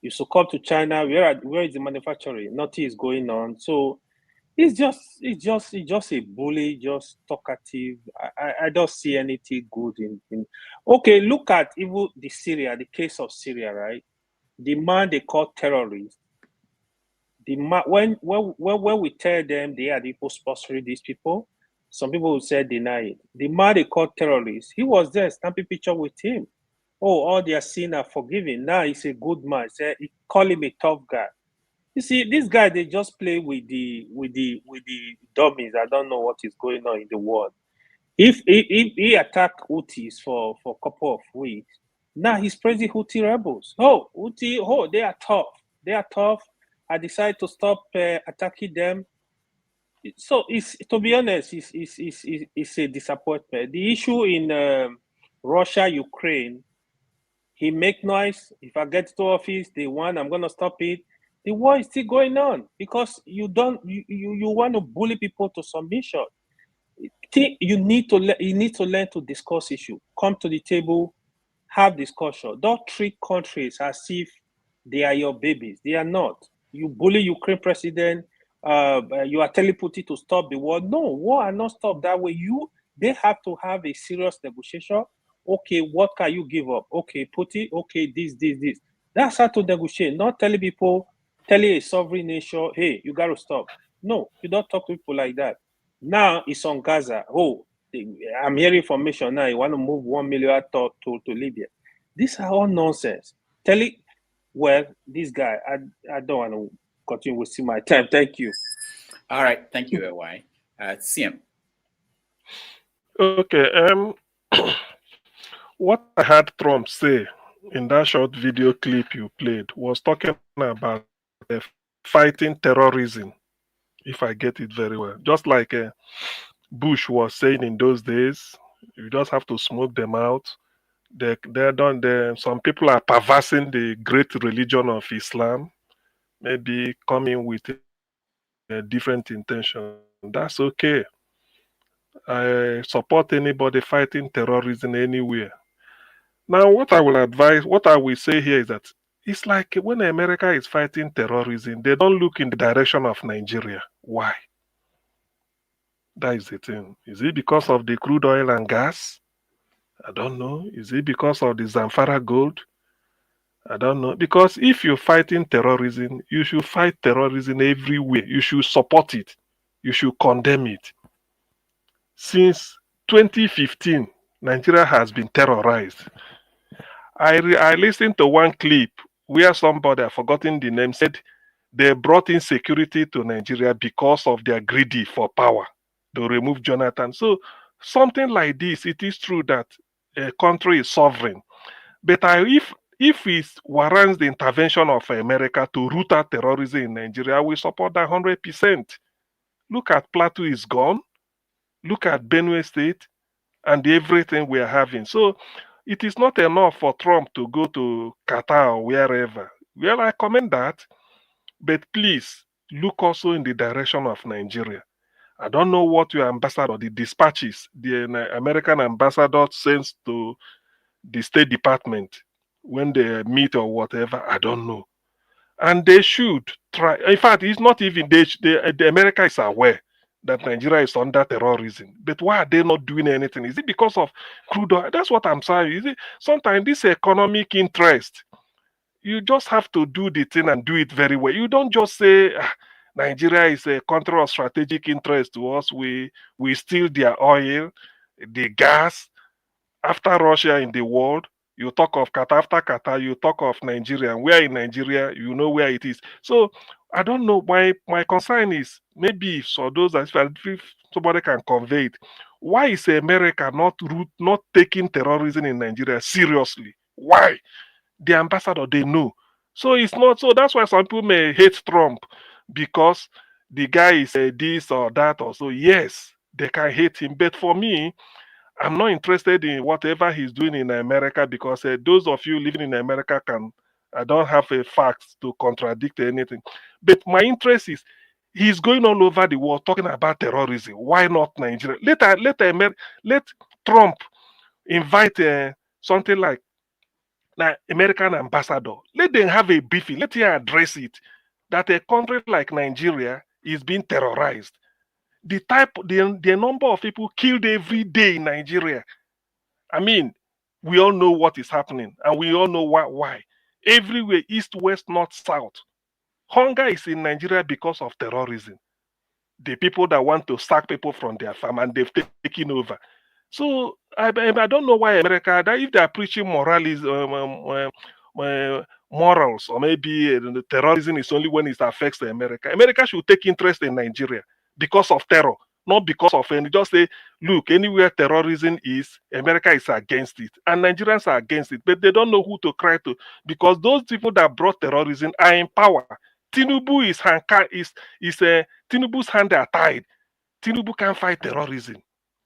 you succumb to China. Where is the manufacturing? Nothing is going on. So it's just a bully, just talkative. I don't see anything good in. Okay, look at even the case of Syria, right? The man they call terrorist. The man, when we tell them they are the people sponsoring these people, some people will say deny it. The man they call terrorist, he was there, stamping picture with him. Oh, all their sin are forgiven. Now he's a good man. He call him a tough guy. You see, this guy, they just play with the dummies. I don't know what is going on in the world. If he attacked Houthis for a couple of weeks, now he's praising Houthi rebels. Oh, Houthi, they are tough. They are tough. I decided to stop attacking them. So to be honest, it's a disappointment. The issue in Russia, Ukraine, he make noise. If I get to office, they want, I'm gonna stop it. The war is still going on because you want to bully people to submission. You need to learn to discuss issue. Come to the table, have discussion. Don't treat countries as if they are your babies. They are not. You bully Ukraine president. You are telling Putin to stop the war. No, war are not stopped that way. They have to have a serious negotiation. Okay, what can you give up? Okay, Putin. Okay, this. That's how to negotiate. Not telling a sovereign nation, hey, you got to stop. No, you don't talk to people like that. Now it's on Gaza. Oh, I'm hearing information now. You want to move 1 million to Libya. These are all nonsense. Well, this guy, I don't want to continue wasting my time. Thank you. All right. Thank you, AY. CM. Okay. What I heard Trump say in that short video clip you played was talking about fighting terrorism, if I get it very well. Just like Bush was saying in those days, you just have to smoke them out. They're done there. Some people are perversing the great religion of Islam, maybe coming with a different intention. That's okay. I support anybody fighting terrorism anywhere. Now, what I will say here is that it's like when America is fighting terrorism, they don't look in the direction of Nigeria. Why? That is the thing. Is it because of the crude oil and gas? I don't know. Is it because of the Zamfara gold? I don't know. Because if you're fighting terrorism, you should fight terrorism everywhere. You should support it. You should condemn it. Since 2015, Nigeria has been terrorized. I listened to one clip where somebody, I've forgotten the name, said they brought insecurity to Nigeria because of their greedy for power. They remove Jonathan. So something like this, it is true that a country is sovereign. But if it warrants the intervention of America to root out terrorism in Nigeria, we support that 100%. Look at Plateau is gone. Look at Benue State and everything we are having. So it is not enough for Trump to go to Qatar or wherever. Well, I commend that. But please look also in the direction of Nigeria. I don't know what your ambassador, the dispatches, the American ambassador sends to the State Department when they meet or whatever. I don't know. And they should try. In fact, it's not even the America is aware that Nigeria is under terrorism. But why are they not doing anything? Is it because of crude oil? That's what I'm saying. Is it sometimes this economic interest? You just have to do the thing and do it very well. You don't just say Nigeria is a country of strategic interest to us. We steal their oil, the gas. After Russia in the world, you talk of Qatar. After Qatar, you talk of Nigeria. Where in Nigeria, you know where it is. So I don't know. My concern is maybe if somebody can convey it. Why is America not taking terrorism in Nigeria seriously? Why? The ambassador, they know. So it's not so. That's why some people may hate Trump because the guy is this or that or so. Yes, they can hate him. But for me, I'm not interested in whatever he's doing in America because those of you living in America I don't have a facts to contradict anything. But my interest is he's going all over the world talking about terrorism. Why not Nigeria? Let Trump invite something like American ambassador. Let them have a briefing. Let him address it. That a country like Nigeria is being terrorized. The number of people killed every day in Nigeria. I mean, we all know what is happening, and we all know why. Everywhere, east, west, north, south. Hunger is in Nigeria because of terrorism. The people that want to sack people from their farm and they've taken over. So I don't know why America, that if they are preaching morals, or maybe the terrorism is only when it affects America. America should take interest in Nigeria because of terror, not because of any. Just say, look, anywhere terrorism is, America is against it, and Nigerians are against it, but they don't know who to cry to because those people that brought terrorism are in power. Tinubu Tinubu's hands are tied. Tinubu can't fight terrorism.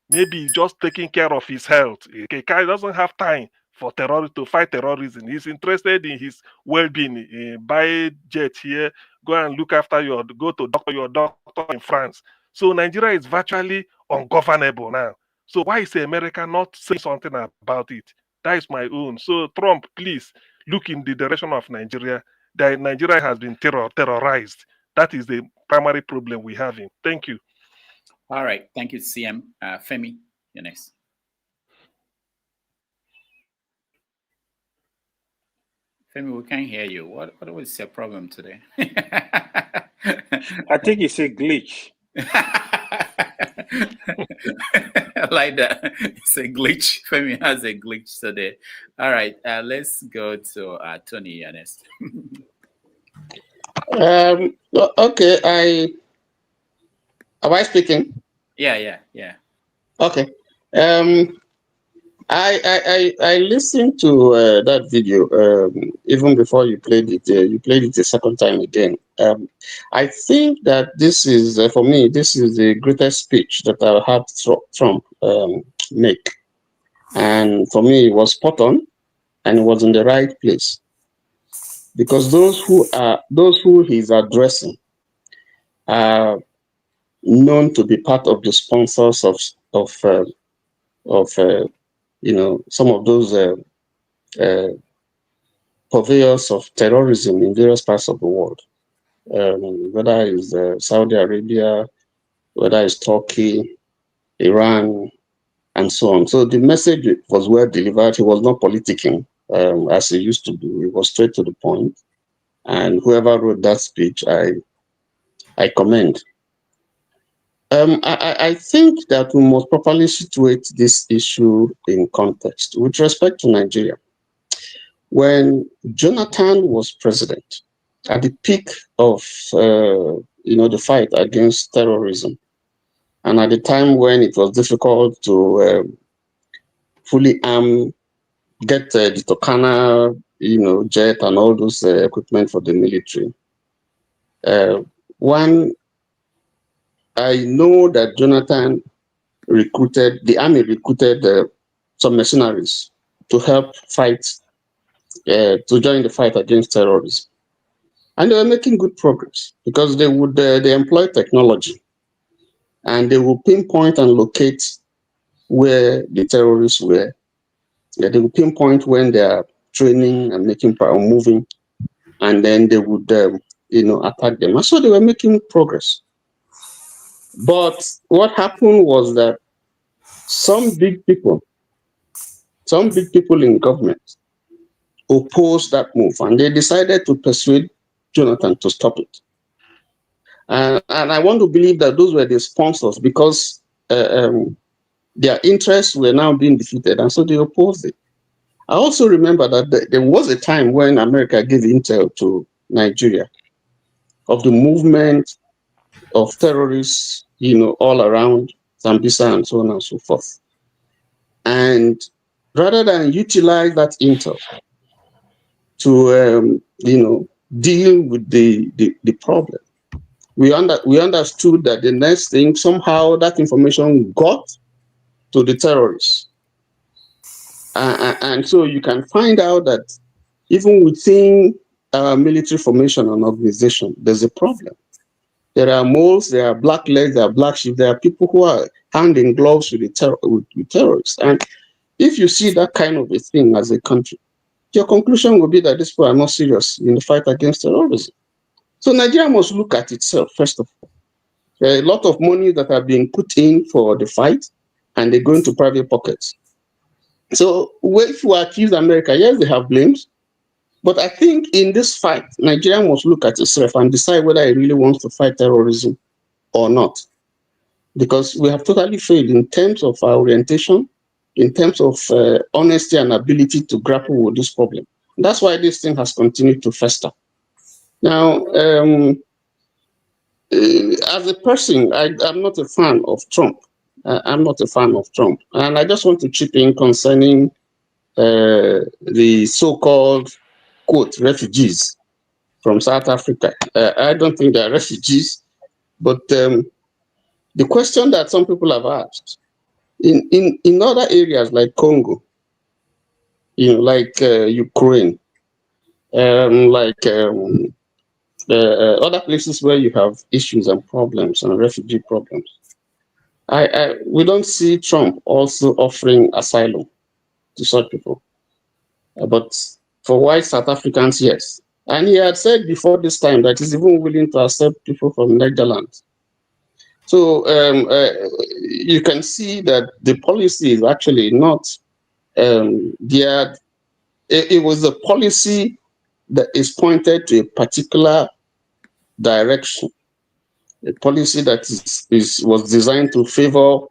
Maybe just taking care of his health. He doesn't have time for to fight terrorism. He's interested in his well-being. Buy jet here, go and look after your doctor in France. So Nigeria is virtually ungovernable now. So why is America not saying something about it? That is my own. So Trump, please look in the direction of Nigeria. That Nigeria has been terrorized. That is the primary problem we have. Thank you. All right. Thank you, CM. Femi, you're next. Femi, we can't hear you. What was your problem today? I think it's a glitch. I like that. It's a glitch. Femi has a glitch today. All right. Let's go to Tony, you're next. Okay. Am I speaking? Yeah. Okay. I listened to that video even before you played it. You played it a second time again. I think that this is, for me, this is the greatest speech that I heard Trump make. And for me, it was spot on, and it was in the right place. Because those who he's addressing are known to be part of the sponsors of some of those purveyors of terrorism in various parts of the world, whether it's Saudi Arabia, whether it's Turkey, Iran, and so on. So the message was well delivered. He was not politicking. as he used to do. He was straight to the point. And whoever wrote that speech, I commend. I think that we must properly situate this issue in context with respect to Nigeria. When Jonathan was president, at the peak of the fight against terrorism, and at the time when it was difficult to fully arm, get the Tokana, jet and all those equipment for the military. I know that the army recruited some mercenaries to help fight, to join the fight against terrorism. And they were making good progress because they employ technology and they will pinpoint and locate where the terrorists were. Yeah, they will pinpoint when they are training and moving, and then they would, attack them. And so they were making progress. But what happened was that some big people in government opposed that move, and they decided to persuade Jonathan to stop it. And I want to believe that those were the sponsors because their interests were now being defeated, and so they opposed it. I also remember that there was a time when America gave intel to Nigeria of the movement of terrorists, all around Zambia and so on and so forth. And rather than utilize that intel to, deal with the problem, we understood that the next thing, somehow that information got to the terrorists. And so you can find out that even within our military formation and organization, there's a problem. There are moles, there are black legs, there are black sheep, there are people who are hand in gloves with terrorists. And if you see that kind of a thing as a country, your conclusion will be that these people are not serious in the fight against terrorism. So Nigeria must look at itself, first of all. There are a lot of money that are being put in for the fight, and they go into private pockets. So if we accuse America, yes, they have blames. But I think in this fight, Nigeria must look at itself and decide whether it really wants to fight terrorism or not. Because we have totally failed in terms of our orientation, in terms of honesty and ability to grapple with this problem. That's why this thing has continued to fester. Now, as a person, I'm not a fan of Trump. I'm not a fan of Trump. And I just want to chip in concerning the so-called, quote, refugees from South Africa. I don't think they're refugees, but the question that some people have asked, in other areas like Congo, like Ukraine, other places where you have issues and problems and refugee problems, we don't see Trump also offering asylum to such people. But for white South Africans, yes. And he had said before this time that he's even willing to accept people from Netherlands. So you can see that the policy is actually not, it was a policy that is pointed to a particular direction, a policy that was designed to favor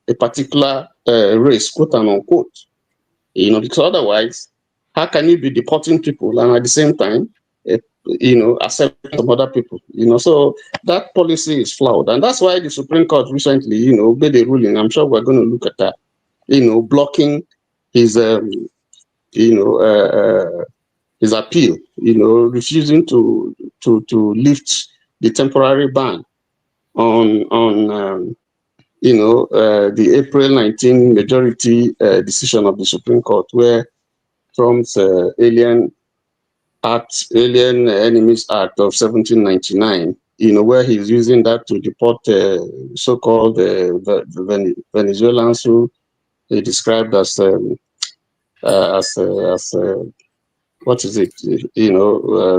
a particular race, quote and unquote. Because otherwise, how can you be deporting people and at the same time, accept some other people? So that policy is flawed, and that's why the Supreme Court recently, made a ruling. I'm sure we're going to look at that. Blocking his, his appeal. Refusing to lift the temporary ban on the April 19 majority decision of the Supreme Court, where Trump's Alien Enemies Act of 1799, where he's using that to deport so-called Venezuelans who he described as what is it?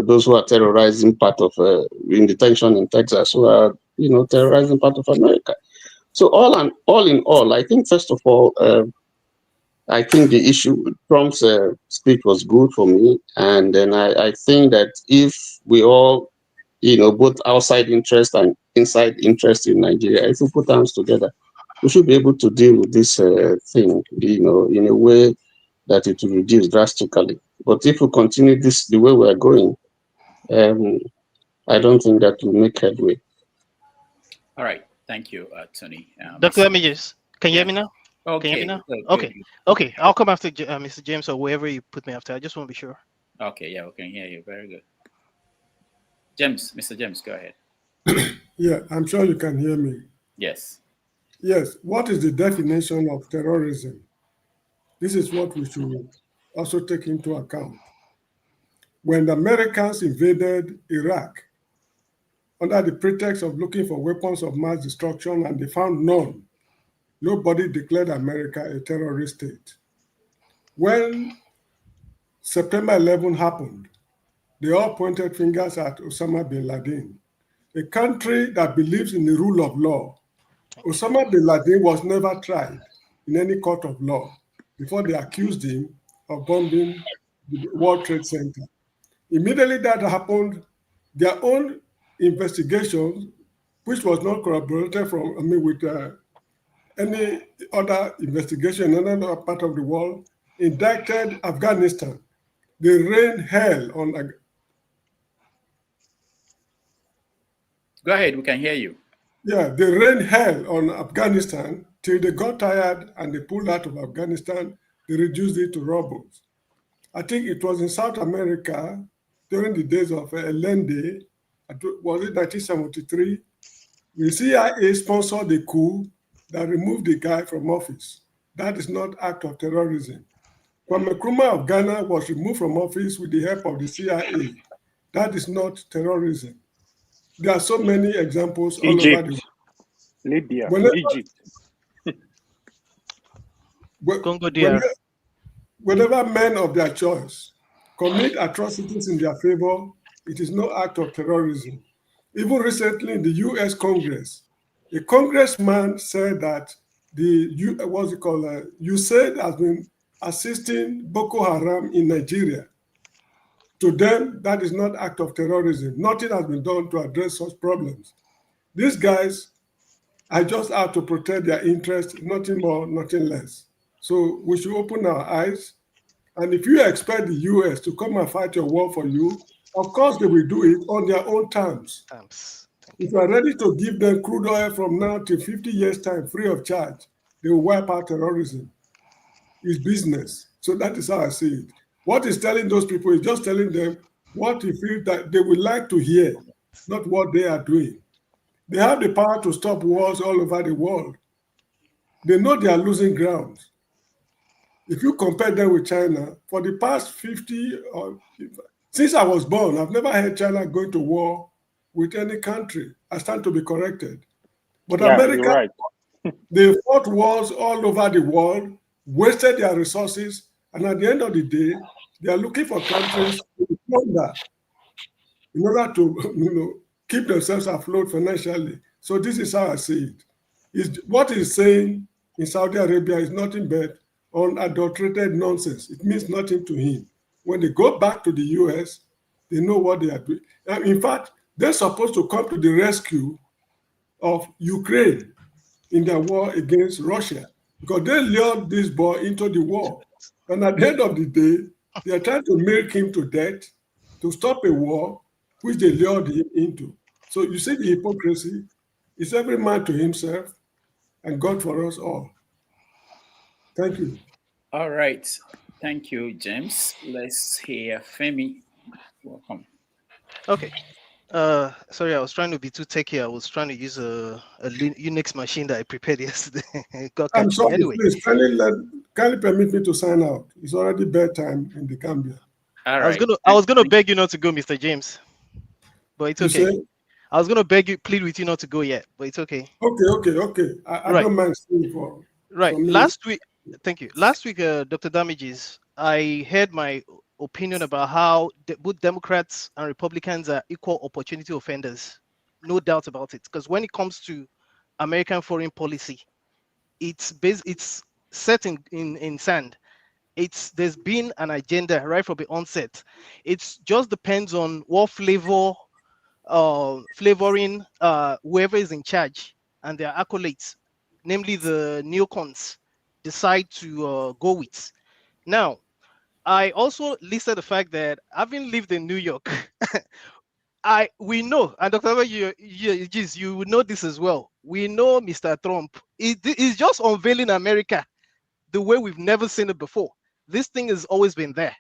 Those who are terrorizing part of in detention in Texas, who are terrorizing part of America. So all in all, I think first of all, I think the issue, Trump's speech was good for me. And then I think that if we all, both outside interest and inside interest in Nigeria, if we put hands together, we should be able to deal with this thing, in a way that it will reduce drastically. But if we continue this the way we are going, I don't think that will make headway. All right. Thank you, Tony. Dr. Images, can you hear me now? Okay. Can you hear me now? Good, Okay. good. Okay. I'll come after Mr. James or wherever you put me after. I just want to be sure. Okay. Yeah, we can hear you. Very good. James, Mr. James, go ahead. Yeah, I'm sure you can hear me. Yes. Yes. What is the definition of terrorism? This is what we should also take into account. When the Americans invaded Iraq under the pretext of looking for weapons of mass destruction and they found none, nobody declared America a terrorist state. When September 11 happened, they all pointed fingers at Osama bin Laden, a country that believes in the rule of law. Osama bin Laden was never tried in any court of law before they accused him of bombing the World Trade Center. Immediately that happened, their own investigation, which was not corroborated with any other investigation in another part of the world, indicted Afghanistan. They rained hell on. Go ahead, we can hear you. Yeah, they rained hell on Afghanistan till they got tired and they pulled out of Afghanistan. They reduced it to rubble. I think it was in South America during the days of Allende, was it 1973? The CIA sponsored the coup that removed the guy from office. That is not act of terrorism. Kwame Nkrumah of Ghana was removed from office with the help of the CIA. That is not terrorism. There are so many examples all over the world. Libya, Egypt. Congo DR. Whenever men of their choice commit atrocities in their favor, it is no act of terrorism. Even recently in the US Congress, a congressman said that USAID has been assisting Boko Haram in Nigeria. To them, that is not act of terrorism. Nothing has been done to address such problems. These guys are just out to protect their interests, nothing more, nothing less. So we should open our eyes. And if you expect the US to come and fight your war for you, of course they will do it on their own terms. If you are ready to give them crude oil from now to 50 years' time free of charge, they will wipe out terrorism. It's business. So that is how I see it. What is telling those people is just telling them what you feel that they would like to hear, not what they are doing. They have the power to stop wars all over the world. They know they are losing ground. If you compare them with China, for the past 50 or since I was born, I've never heard China going to war with any country. I stand to be corrected. But Yeah, America, you're right. they fought wars all over the world, wasted their resources, and at the end of the day, they are looking for countries to plunder in order to keep themselves afloat financially. So this is how I see it. What he's saying in Saudi Arabia is nothing but unadulterated nonsense. It means nothing to him. When they go back to the US, they know what they are doing. In fact, they're supposed to come to the rescue of Ukraine in their war against Russia because they lured this boy into the war. And at the end of the day, they are trying to milk him to death to stop a war which they lured him into. So you see the hypocrisy. It's every man to himself and God for us all. Thank you. All right. Thank you, James. Let's hear Femi. Welcome. Okay. Sorry, I was trying to be too techy. I was trying to use a Unix machine that I prepared yesterday. I'm sorry, anyway. Please, can you permit me to sign out? It's already bedtime in the Gambia. All right. I was gonna beg you not to go, Mr. James, but it's okay. Say? I was gonna plead with you not to go yet, but it's okay. Okay. I don't mind staying for. Right. Last week, thank you. Last week, Dr. Damages, I heard my opinion about how both Democrats and Republicans are equal opportunity offenders. No doubt about it. Because when it comes to American foreign policy, it's set in sand. There's been an agenda right from the onset. It just depends on what flavoring whoever is in charge and their acolytes, namely the neocons, decide to go with. Now, I also listed the fact that having lived in New York, we know, and Dr. Abe, you would know this as well. We know Mr. Trump is just unveiling America the way we've never seen it before. This thing has always been there.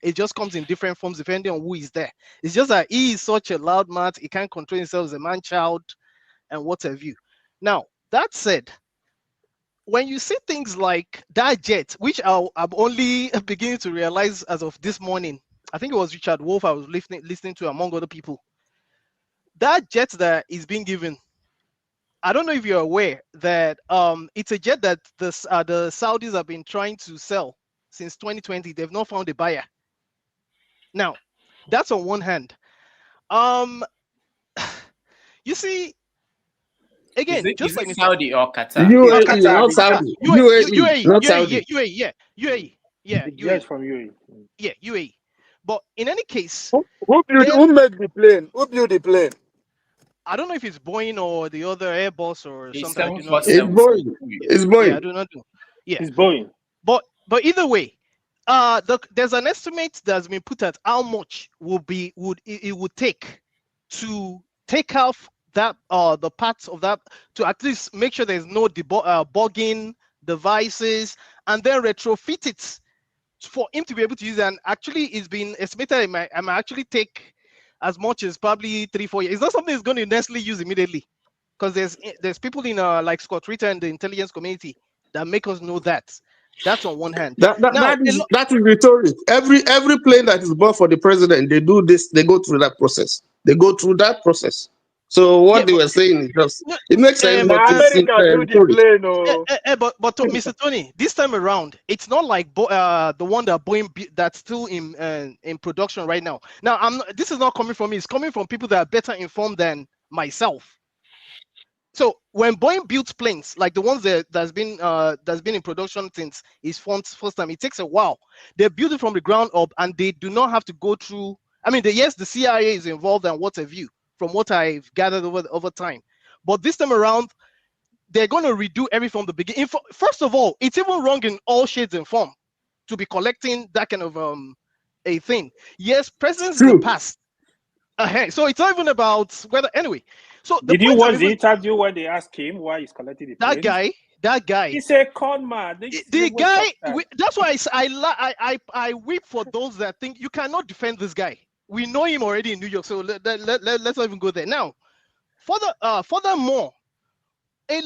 It just comes in different forms depending on who is there. It's just that he is such a loud man, he can't control himself as a man-child and what have you. Now, that said, when you see things like that jet, which I'm only beginning to realize as of this morning, I think it was Richard Wolff I was listening to among other people. That jet that is being given, I don't know if you're aware that it's a jet that the Saudis have been trying to sell since 2020. They've not found a buyer. Now, that's on one hand. You see, again, is it Saudi or Qatar? UAE, Qatar, not the Saudi. UAE, Not Saudi. UAE, yeah, The jet from UAE. yeah, UAE. But in any case, Who made the plane? Who built the plane? I don't know if it's Boeing or the other Airbus or It's something. I do not know. 747. It's Boeing. It's Boeing. Yeah, I do not know. Yeah, It's Boeing. but either way, there's an estimate that's been put at how much it would take to take off that the parts of that to at least make sure there's no bugging devices, and then retrofit it for him to be able to use it. And actually, it's been estimated it might actually take as much as probably 3-4 years. It's not something he's going to necessarily use immediately, because there's people in like Scott Ritter and the intelligence community that make us know that. That's on one hand. That is rhetoric. Every plane that is bought for the president, they do this. They go through that process. So what they were saying is just it makes sense, but it's rhetoric. But Mr. Tony, this time around, it's not like the one that Boeing that's still in production right now. Now, this is not coming from me. It's coming from people that are better informed than myself. So when Boeing builds planes like the ones that's been in production since its first time, it takes a while. They build it from the ground up, and they do not have to go through. I mean, yes, the CIA is involved and what have you, from what I've gathered over time. But this time around, they're going to redo everything from the beginning. First of all, it's even wrong in all shades and form to be collecting that kind of a thing. Yes, presidents in the past. So it's not even about whether anyway. So did you watch the interview where they asked him why he's collecting the planes? That guy. He's a con man. The guy. That's why I weep for those that think you cannot defend this guy. We know him already in New York, so let's not even go there. Now, furthermore, I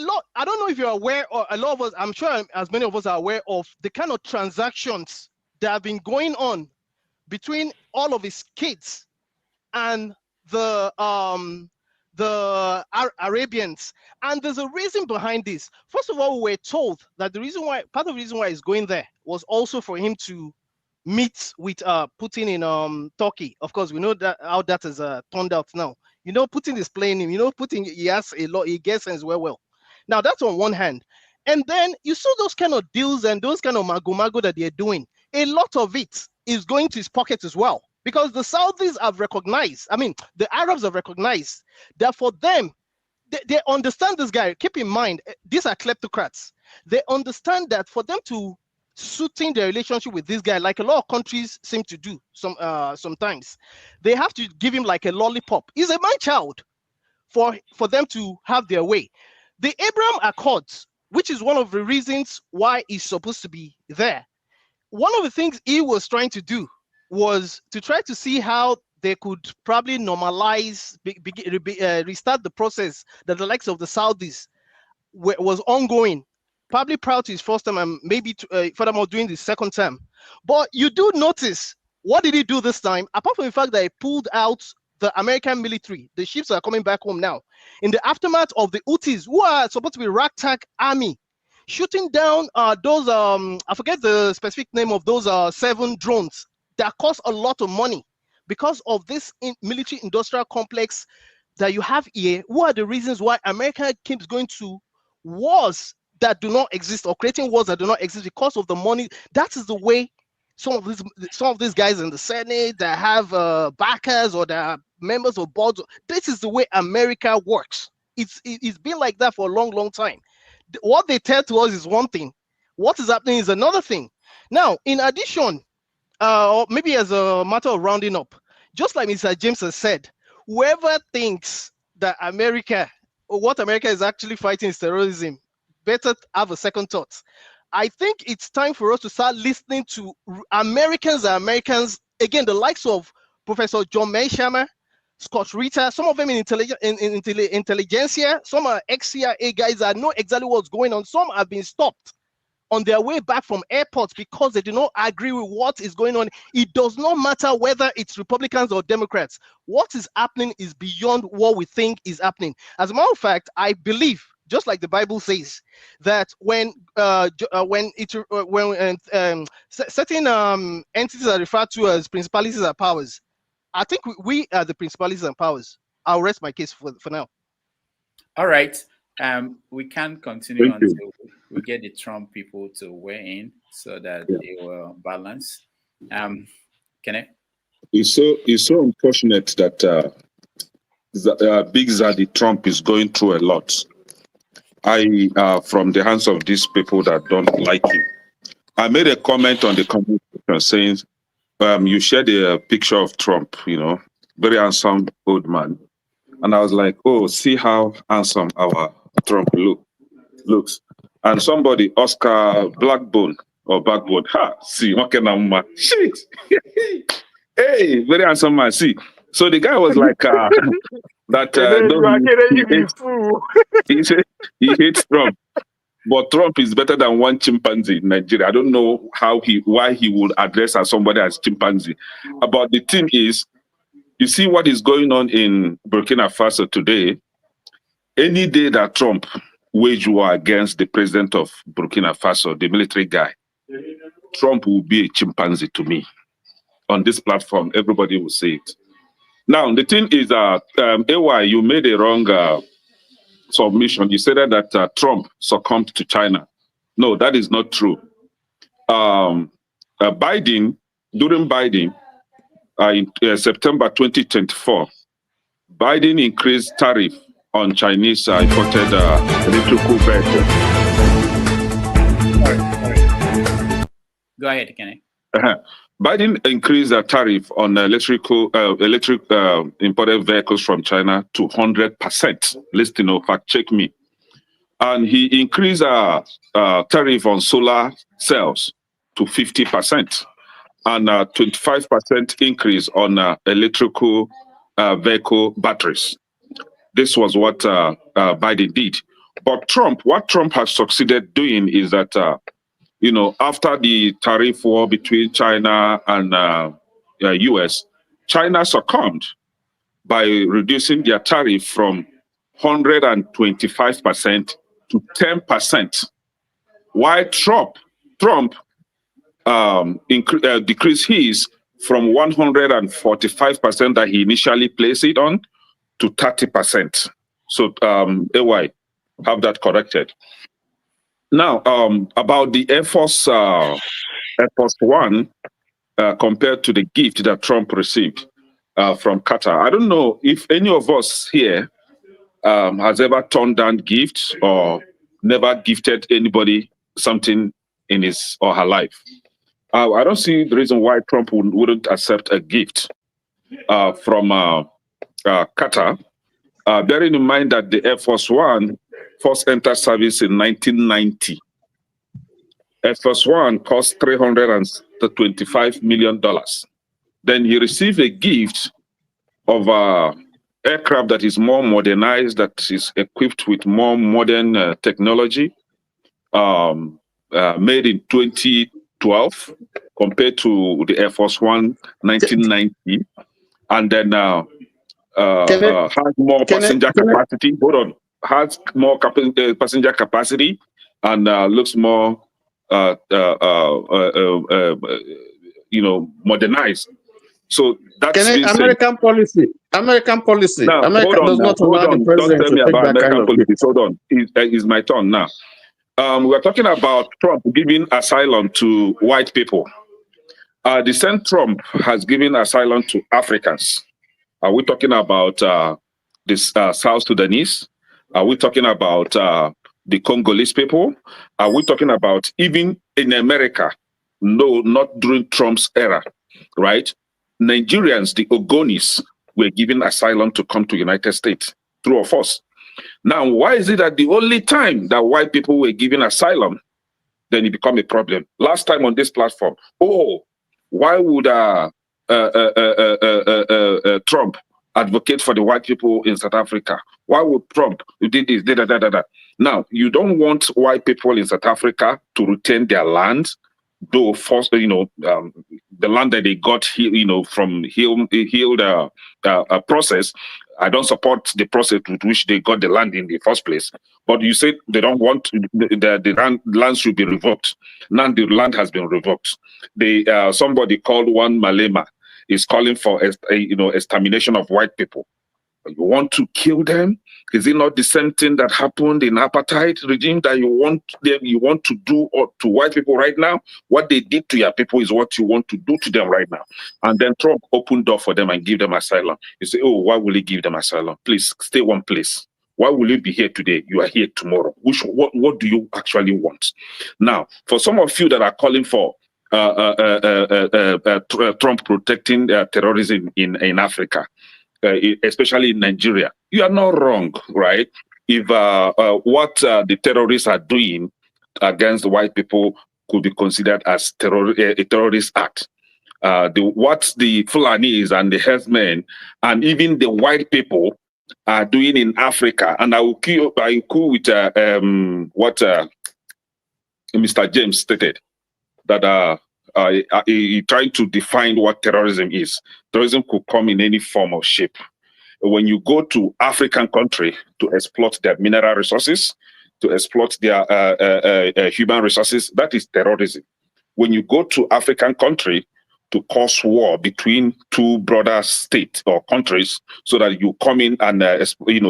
don't know if you're aware, or a lot of us, I'm sure as many of us are aware of the kind of transactions that have been going on between all of his kids and the Arabians, and there's a reason behind this. First of all, we're told that part of the reason why he's going there was also for him to meet with Putin in Turkey. Of course, we know that how that has turned out now. You know, Putin is playing him. You know, Putin, he has a lot. He gets things well. Now that's on one hand, and then you saw those kind of deals and those kind of mago that they're doing. A lot of it is going to his pocket as well, because the Saudis have recognized. I mean, the Arabs have recognized that for them, they understand this guy. Keep in mind, these are kleptocrats. They understand that for them to suiting their relationship with this guy, like a lot of countries seem to do sometimes, they have to give him like a lollipop. He's a man-child for them to have their way. The Abraham Accords, which is one of the reasons why he's supposed to be there, one of the things he was trying to do was to try to see how they could probably normalize, restart the process that the likes of the Saudis was ongoing, probably prior to his first term and maybe furthermore during the second term. But you do notice, what did he do this time? Apart from the fact that he pulled out the American military, the ships are coming back home now, in the aftermath of the Houthis, who are supposed to be ragtag army, shooting down those, I forget the specific name of those 7 drones that cost a lot of money because of this military industrial complex that you have here. What are the reasons why America keeps going to wars that do not exist or creating wars that do not exist because of the money. That is the way some of these guys in the Senate that have backers or that are members of boards. This is the way America works. It's been like that for a long time. What they tell to us is one thing. What is happening is another thing. Now, in addition, or maybe as a matter of rounding up, just like Mr. James has said, whoever thinks that America, or what America is actually fighting is terrorism, better have a second thought. I think it's time for us to start listening to Americans, again, the likes of Professor John Mearsheimer, Scott Ritter, some of them in intelligentsia, some are ex-CIA guys that know exactly what's going on. Some have been stopped on their way back from airports because they do not agree with what is going on. It does not matter whether it's Republicans or Democrats. What is happening is beyond what we think is happening. As a matter of fact, I believe, just like the Bible says, that when certain entities are referred to as principalities and powers, I think we are the principalities and powers. I'll rest my case for now. All right. We can continue until we get the Trump people to weigh in so that they will balance. Can I? It's so unfortunate that Big Zaddy Trump is going through a lot. From the hands of these people that don't like him. I made a comment on the comment section saying, you shared a picture of Trump, very handsome old man. And I was like, oh, see how handsome our Trump looks. And somebody, Oscar Backbone, see, shit. Hey, very handsome man, see. So the guy was like, he hates Trump. But Trump is better than one chimpanzee in Nigeria. I don't know why he would address somebody as chimpanzee. But the thing is, you see what is going on in Burkina Faso today. Any day that Trump wage war against the president of Burkina Faso, the military guy, Trump will be a chimpanzee to me. On this platform, everybody will say it. Now, the thing is that, AY, you made a wrong submission. You said that Trump succumbed to China. No, that is not true. During Biden, in September 2024, Biden increased tariff on Chinese imported electrical vehicles. Go ahead, Kenny. Biden increased the tariff on electric imported vehicles from China to 100%. Listen, fact check me. And he increased tariff on solar cells to 50% and 25% increase on electrical vehicle batteries. This was what Biden did. But what Trump has succeeded doing is that after the tariff war between China and US, China succumbed by reducing their tariff from 125% to 10%. While Trump decreased his from 145% that he initially placed it on to 30%. So, AY, have that corrected. Now, about the Air Force One compared to the gift that Trump received from Qatar. I don't know if any of us here has ever turned down gifts or never gifted anybody something in his or her life. I don't see the reason why Trump wouldn't accept a gift from Qatar, bearing in mind that the Air Force One first entered service in 1990. Air Force One cost $325 million. Then he received a gift of aircraft that is more modernized, that is equipped with more modern technology, made in 2012 compared to the Air Force One 1990, and then has more passenger capacity. Hold on, has more passenger capacity and looks more, modernized. So that's American policy. American policy. Now, America does not allow the president to take that kind of gift. Hold on, it's my turn now. We're talking about Trump giving asylum to white people. The same Trump has given asylum to Africans. Are we talking about this South Sudanese? Are we talking about the Congolese people? Are we talking about even in America? No, not during Trump's era, right? Nigerians, the Ogonis, were given asylum to come to United States, true or false? Now, why is it that the only time that white people were given asylum, then it become a problem? Last time on this platform, why would Trump advocate for the white people in South Africa? Why would Trump do this? Now, you don't want white people in South Africa to retain their land, though first, the land that they got, from healed process. I don't support the process with which they got the land in the first place. But you said they don't want the land should be revoked. Now the land has been revoked. Somebody called one Malema is calling for extermination of white people. You want to kill them? Is it not the same thing that happened in apartheid regime that you want to do to white people right now? What they did to your people is what you want to do to them right now. And then Trump opened door for them and give them asylum. You say, why will he give them asylum? Please stay one place. Why will you be here today? You are here tomorrow. What do you actually want? Now, for some of you that are calling for Trump protecting terrorism in Africa, especially in Nigeria, you are not wrong, right? If what the terrorists are doing against the white people could be considered as a terrorist act. What the Fulanis and the herdsmen and even the white people are doing in Africa, and I will cool with what Mr. James stated, that he trying to define what terrorism is. Terrorism could come in any form or shape. When you go to African country to exploit their mineral resources, to exploit their human resources, that is terrorism. When you go to African country to cause war between two brother states or countries so that you come in and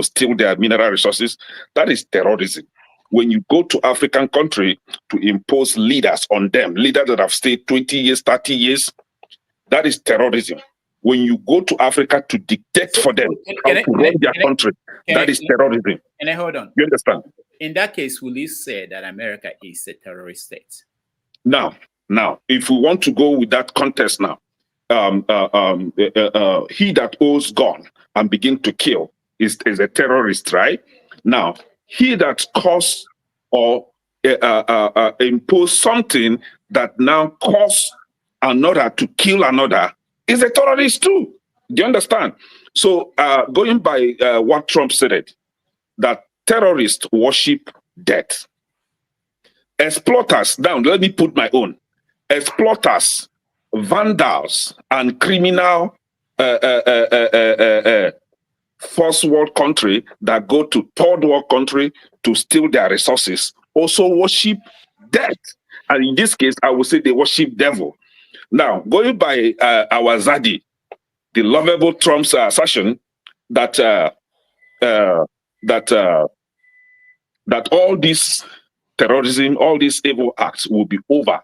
steal their mineral resources, that is terrorism. When you go to African country to impose leaders on them, leaders that have stayed 20 years, 30 years, that is terrorism. When you go to Africa to dictate for them how to run their country, that is terrorism. And hold on. You understand? In that case, will you say that America is a terrorist state? Now, if we want to go with that context now, he that owns gun and begin to kill is a terrorist, right? Now, he that cause or impose something that now cause another to kill another is a terrorist too. Do you understand? So going by what Trump said, that terrorists worship death. Exploiters, now let me put my own. Exploiters, vandals, and criminal first world country that go to third world country to steal their resources also worship death. And in this case, I would say they worship devil. Now, going by our Zadi, the lovable Trump's assertion that that all this terrorism, all these evil acts will be over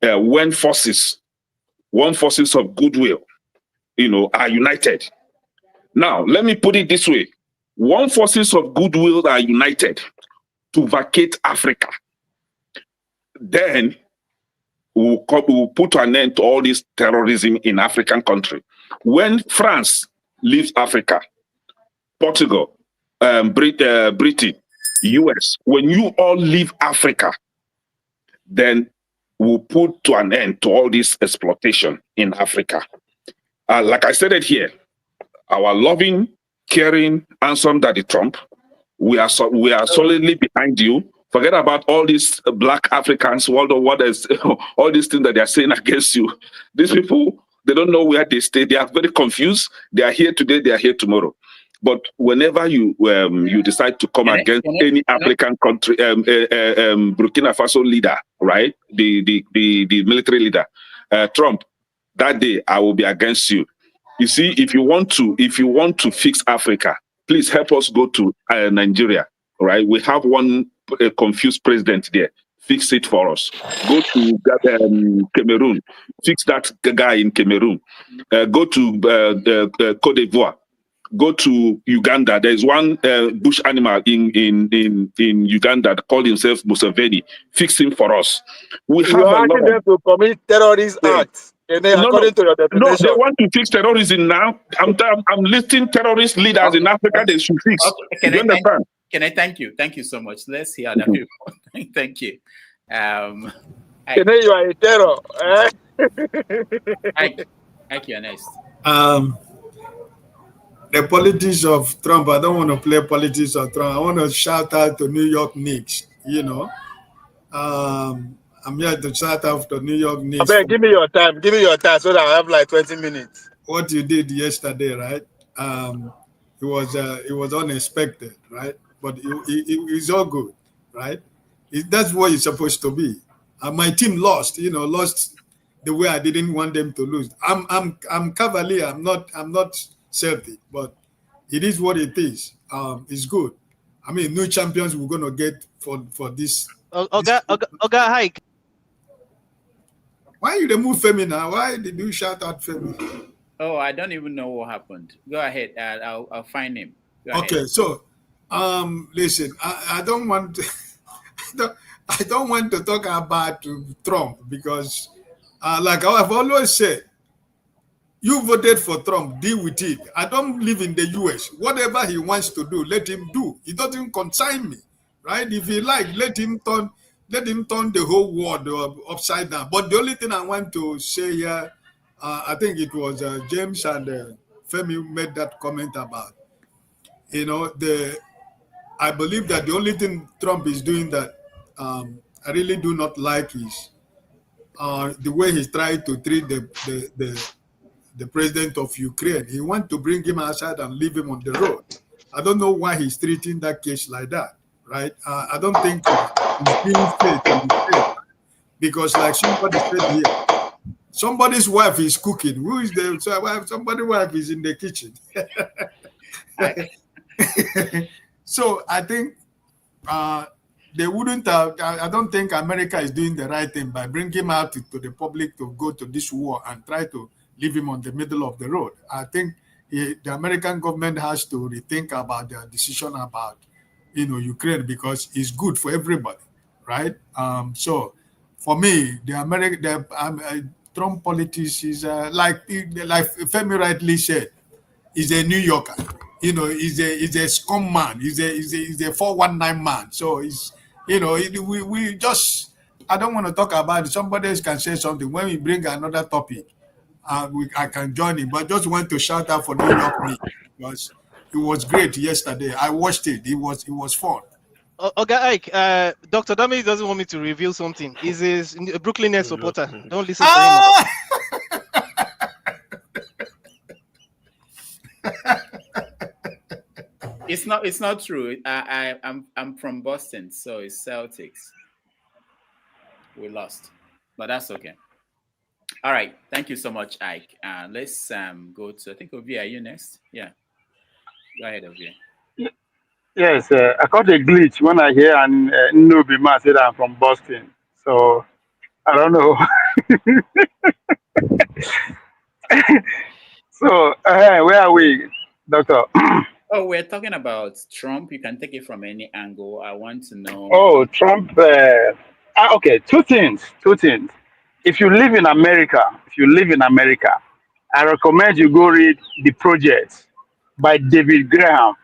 when forces of goodwill, are united. Now, let me put it this way. When forces of goodwill are united to vacate Africa, then we'll put an end to all this terrorism in African country. When France leaves Africa, Portugal, Britain, US, when you all leave Africa, then we'll put to an end to all this exploitation in Africa. Like I said it here, our loving, caring, handsome Daddy Trump, we are solidly behind you. Forget about all these black Africans, all these things that they are saying against you. These people, they don't know where they stay. They are very confused. They are here today, they are here tomorrow. But whenever you decide to come against any African country, Burkina Faso leader, right, the military leader, Trump, that day I will be against you. You see, if you want to fix Africa, please help us go to Nigeria, right? We have one a confused president there. Fix it for us. Go to Cameroon. Fix that guy in Cameroon. Go to Cote d'Ivoire. Go to Uganda. There's one bush animal in Uganda that called himself Museveni. Fix him for us. We have You're asking them to commit terrorist acts, and then according to your definition. No, they want to fix terrorism now. I'm listing terrorist leaders in Africa. They should fix. Can I thank you? Thank you so much. Let's hear that people. Thank you. You are a terror. Thank you, next. The politics of Trump, I don't want to play politics of Trump. I want to shout out to New York Knicks, you know. I'm here to shout out to New York Knicks. Give me your time. Give me your time so that I have like 20 minutes. What you did yesterday, right? It was unexpected, right? But it's all good, right? That's what it's supposed to be. My team lost, lost the way I didn't want them to lose. I'm cavalier. I'm not Celtic, but it is what it is. It's good. I mean, new champions we're gonna get for this. Hike. Why you remove Femi now? Why did you shout out Femi? Oh, I don't even know what happened. Go ahead. I'll find him. Okay, so listen, I don't want to, I don't want to talk about Trump because, like I've always said, you voted for Trump, deal with it. I don't live in the US. Whatever he wants to do, let him do. It doesn't concern me, right? If he like, let him turn the whole world upside down. But the only thing I want to say here, I think it was James and Femi made that comment about, I believe that the only thing Trump is doing that I really do not like is the way he's trying to treat the president of Ukraine. He wants to bring him outside and leave him on the road. I don't know why he's treating that case like that, right? I don't think he's being fair because, like somebody said here, somebody's wife is cooking. Who is the wife? Somebody's wife is in the kitchen. So I think they wouldn't have, I don't think America is doing the right thing by bringing him out to the public to go to this war and try to leave him on the middle of the road. I think the American government has to rethink about their decision about, Ukraine, because it's good for everybody, right? So for me, the Trump politics is like Femi rightly said, is a New Yorker. He's a scum man. He's a 419 man. So we just, I don't want to talk about it. Somebody else can say something. When we bring another topic, I can join it. But just want to shout out for New York because it was great yesterday. I watched it. It was fun. Okay, Ike, Dr. Dami doesn't want me to reveal something. He's a Brooklyn Nets supporter. Don't listen to him. It's not true. I'm from Boston, so it's Celtics. We lost, but that's okay. All right, thank you so much, Ike. Let's go to, I think, Ovia. Are you next? Yeah, go ahead, Ovia. Yes, I caught a glitch when I hear and Nubi man said I'm from Boston, so I don't know. So where are we, Doctor? Oh, we're talking about Trump. You can take it from any angle. I want to know. Oh, Trump. Okay, two things. If you live in America, I recommend you go read The Project by David Graham.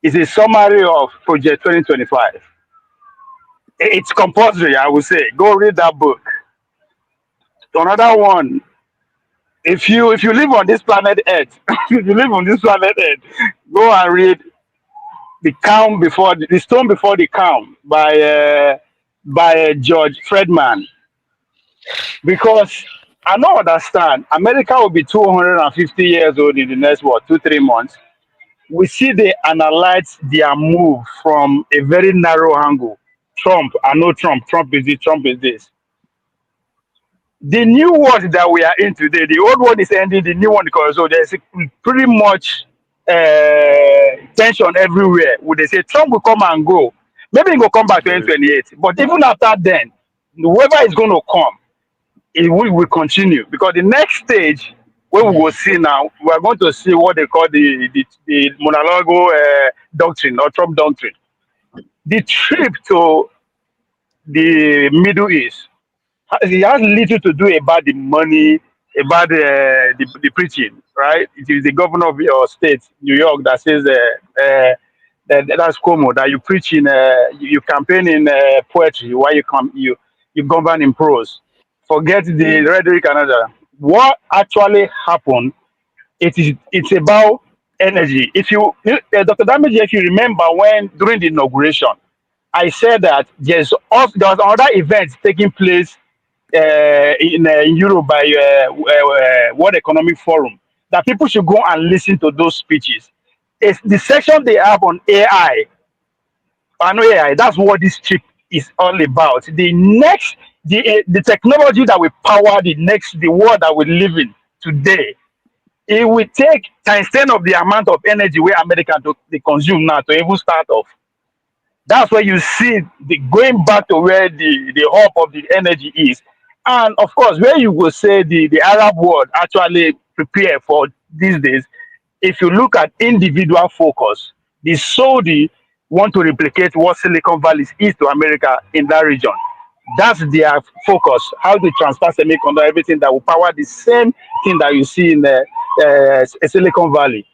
It's a summary of Project 2025. It's compulsory, I would say. Go read that book. Another one. If you live on this planet Earth, go and read The Stone Before the Calm by George Friedman. Because I don't understand. America will be 250 years old in the next 2-3 months. We see they analyze their move from a very narrow angle. Trump, I know Trump is this, Trump is this. The new world that we are in today, the old one is ending, the new one because so there's pretty much tension everywhere. Would they say Trump will come and go, Maybe he will come back Very 2028. But even after then, whoever is going to come, it will continue because the next stage where we will see now, we are going to see what they call the monologo doctrine or Trump doctrine. The trip to the Middle East, it has little to do about the money, about the preaching, right? It is the governor of your state, New York, that says that's Como, that you preach in, you campaign in poetry, while you govern in prose. Forget the rhetoric and other. What actually happened? It's about energy. If you, Dr. Damage, if you remember when during the inauguration, I said that there was another event taking place in Europe by World Economic Forum that people should go and listen to those speeches. It's the section they have on AI. I know AI. That's what this chip is all about. The technology that will power the world that we live in today. It will take times 10 of the amount of energy where America they consume now to even start off. That's where you see the going back to where the hub of the energy is. And of course, where you will say the Arab world actually prepare for these days, if you look at individual focus, the Saudi want to replicate what Silicon Valley is to America in that region. That's their focus, how to transfer semiconductor, everything that will power the same thing that you see in the Silicon Valley.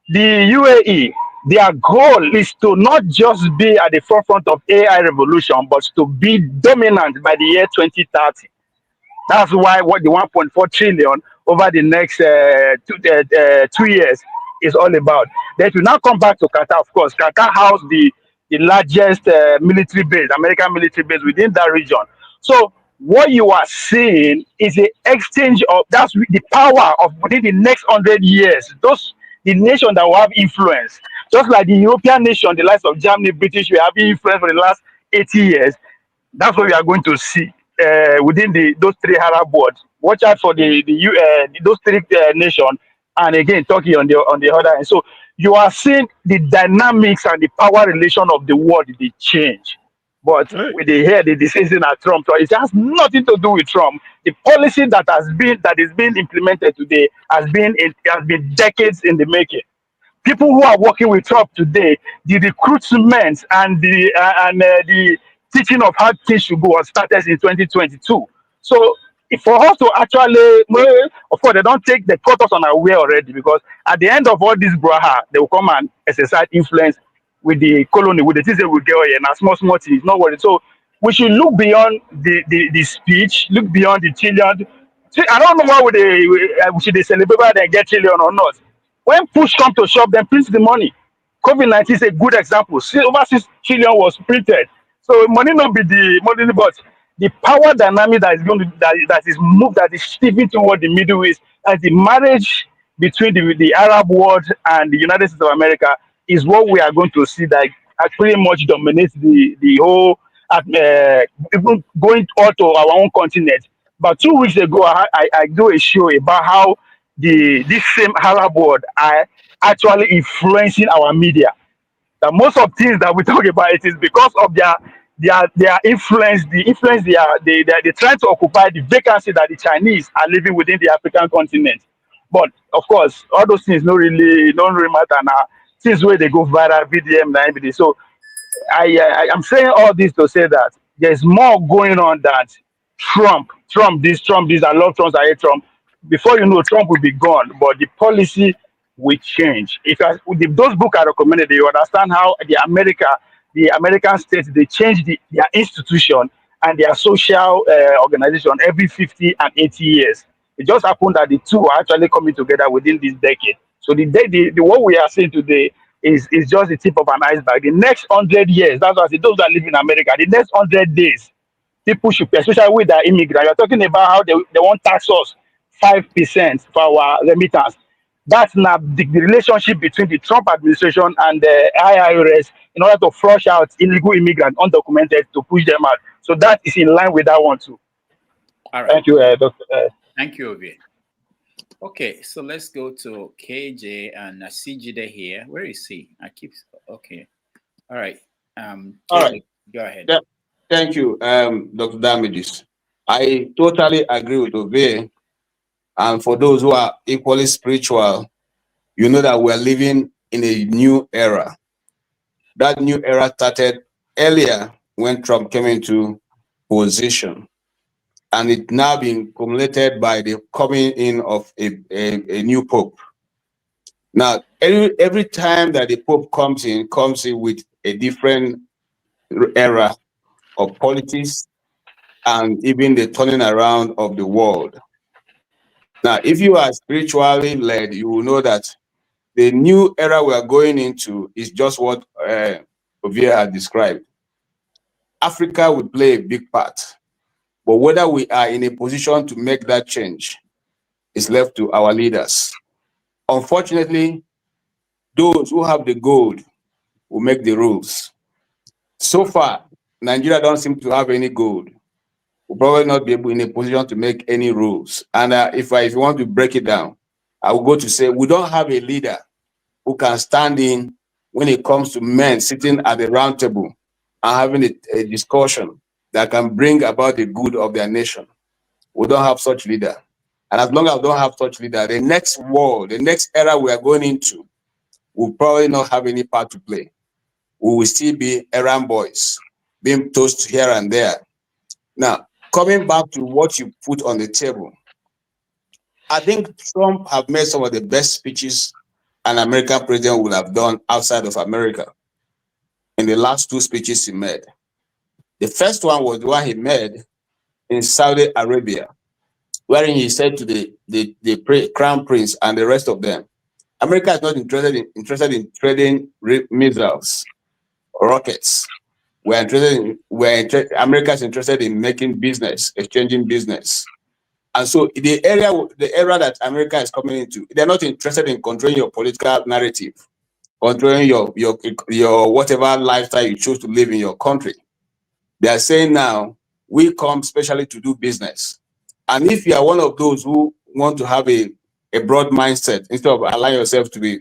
The UAE, their goal is to not just be at the forefront of AI revolution, but to be dominant by the year 2030. That's why what the 1.4 trillion over the next 2 years is all about. Then we now come back to Qatar, of course. Qatar house the largest military base, American military base within that region. So what you are seeing is an exchange of that's the power of within the next 100 years. Those the nation that will have influence, just like the European nation, the likes of Germany, British, we have influence for the last 80 years. That's what we are going to see within those three Arab worlds. Watch out for those three nations, and again Turkey on the other end. So you are seeing the dynamics and the power relation of the world they change. But with the decision at Trump, so it has nothing to do with Trump. The policy that is being implemented today has been decades in the making. People who are working with Trump today, the recruitment and the teaching of how things should go was started in 2022. So for us to actually, well, of course, they caught us unaware already because at the end of all this braha, they will come and exercise influence with the colony, with the things they will get here, and small things, not worried. So we should look beyond the speech, look beyond the trillion. See, I don't know why should they celebrate whether they get trillion or not. When push come to shove, then print the money. COVID-19 is a good example. Over 6 trillion was printed. So money not be the money, but the power dynamic that is going to that is shifting toward the Middle East as the marriage between the Arab world and the United States of America is what we are going to see that pretty much dominates the whole even going out to our own continent. But 2 weeks ago, I do a show about how this same Arab world are actually influencing our media. That most of things that we talk about it is because of their influence, the influence they trying to occupy the vacancy that the Chinese are living within the African continent. But of course, all those things don't really matter now. Since where they go viral, VDM, and everything. So I'm saying all this to say that there's more going on than Trump this, I love Trump, I hate Trump. Before you know, Trump will be gone, but the policy will change. If those books are recommended, you understand how the American states, they change their institution and their social organization every 50 and 80 years. It just happened that the two are actually coming together within this decade. So the what we are seeing today is just the tip of an iceberg. The next 100 years, that's what I say, those that live in America, the next 100 days, people should, especially with the immigrants, you're talking about how they want tax us 5% for our remittance. That's not the relationship between the Trump administration and the IRS in order to flush out illegal immigrants, undocumented, to push them out. So that is in line with that one too. All right. Thank you, Dr. Thank you, Obi. Okay, so let's go to KJ and Asijide here. Where is he? Okay. All right. All right. Go ahead. Yeah. Thank you, Dr. Damages. I totally agree with Ove. And for those who are equally spiritual, you know that we're living in a new era. That new era started earlier when Trump came into position. And it's now been cumulated by the coming in of a new pope. Now, every time that the pope comes in with a different era of politics and even the turning around of the world. Now, if you are spiritually led, you will know that the new era we are going into is just what Ovia had described. Africa will play a big part, but whether we are in a position to make that change is left to our leaders. Unfortunately, those who have the gold will make the rules. So far, Nigeria don't seem to have any gold. We'll probably not be able in a position to make any rules. And if you want to break it down, I will go to say we don't have a leader who can stand in when it comes to men sitting at the round table and having a discussion that can bring about the good of their nation. We don't have such leader. And as long as we don't have such leader, the next world, the next era we are going into, will probably not have any part to play. We will still be errand boys, being tossed here and there. Now, coming back to what you put on the table, I think Trump have made some of the best speeches an American president would have done outside of America in the last two speeches he made. The first one was the one he made in Saudi Arabia, wherein he said to the crown prince and the rest of them, America is not interested in trading missiles, rockets. America is interested in making business, exchanging business. And so the era that America is coming into, they're not interested in controlling your political narrative, controlling your whatever lifestyle you choose to live in your country. They are saying now, we come specially to do business. And if you are one of those who want to have a broad mindset, instead of allowing yourself to be,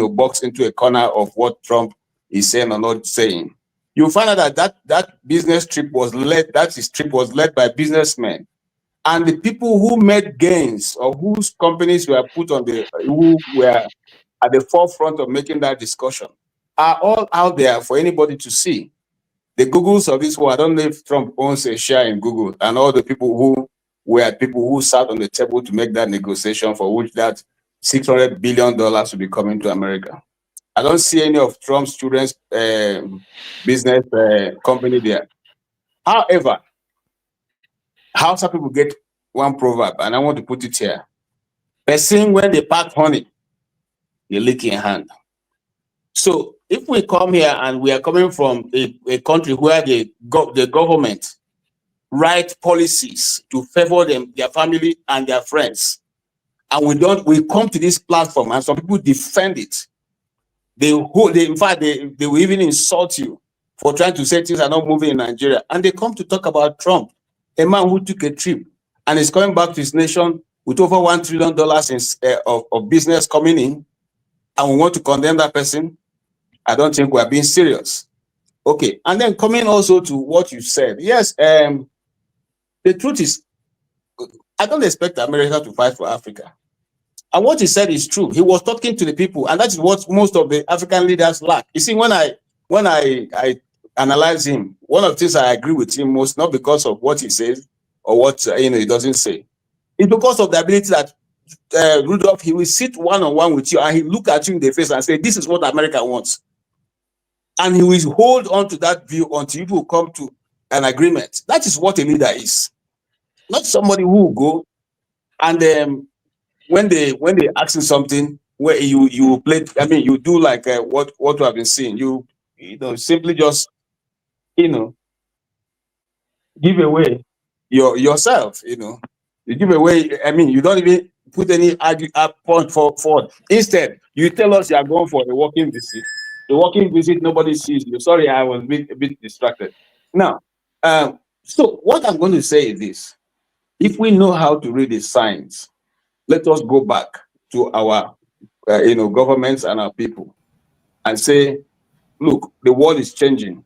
boxed into a corner of what Trump is saying or not saying, you'll find out that business trip was led by businessmen. And the people who made gains or whose companies were who were at the forefront of making that discussion are all out there for anybody to see. The Googles of this world, I don't know if Trump owns a share in Google, and all the people who sat on the table to make that negotiation for which that $600 billion will be coming to America. I don't see any of Trump's children's business company there. However, Hausa people get one proverb, and I want to put it here. Person when they pack honey, they lick in hand. So if we come here and we are coming from a country where the government write policies to favor them, their family and their friends, and we come to this platform and some people defend it. In fact, they will even insult you for trying to say things are not moving in Nigeria. And they come to talk about Trump, a man who took a trip and is coming back to his nation with over $1 trillion of business coming in, and we want to condemn that person. I don't think we are being serious. Okay, and then coming also to what you said. Yes, the truth is, I don't expect America to fight for Africa. And what he said is true. He was talking to the people, and that is what most of the African leaders lack. You see, when I analyze him, one of the things I agree with him most, not because of what he says or what he doesn't say, it's because of the ability that Rudolph, he will sit one-on-one with you and he look at you in the face and say, this is what America wants. And he will hold on to that view until you will come to an agreement. That is what a leader is. Not somebody who will go and when they ask you something where you play, you do like what we have been seeing. You simply just give away yourself. You give away. You don't even put any point forward. Instead, you tell us you are going for a walking visit. The walking visit, nobody sees you. Sorry, I was a bit distracted. Now, so what I'm going to say is this: if we know how to read the signs, let us go back to our governments and our people and say, look, the world is changing.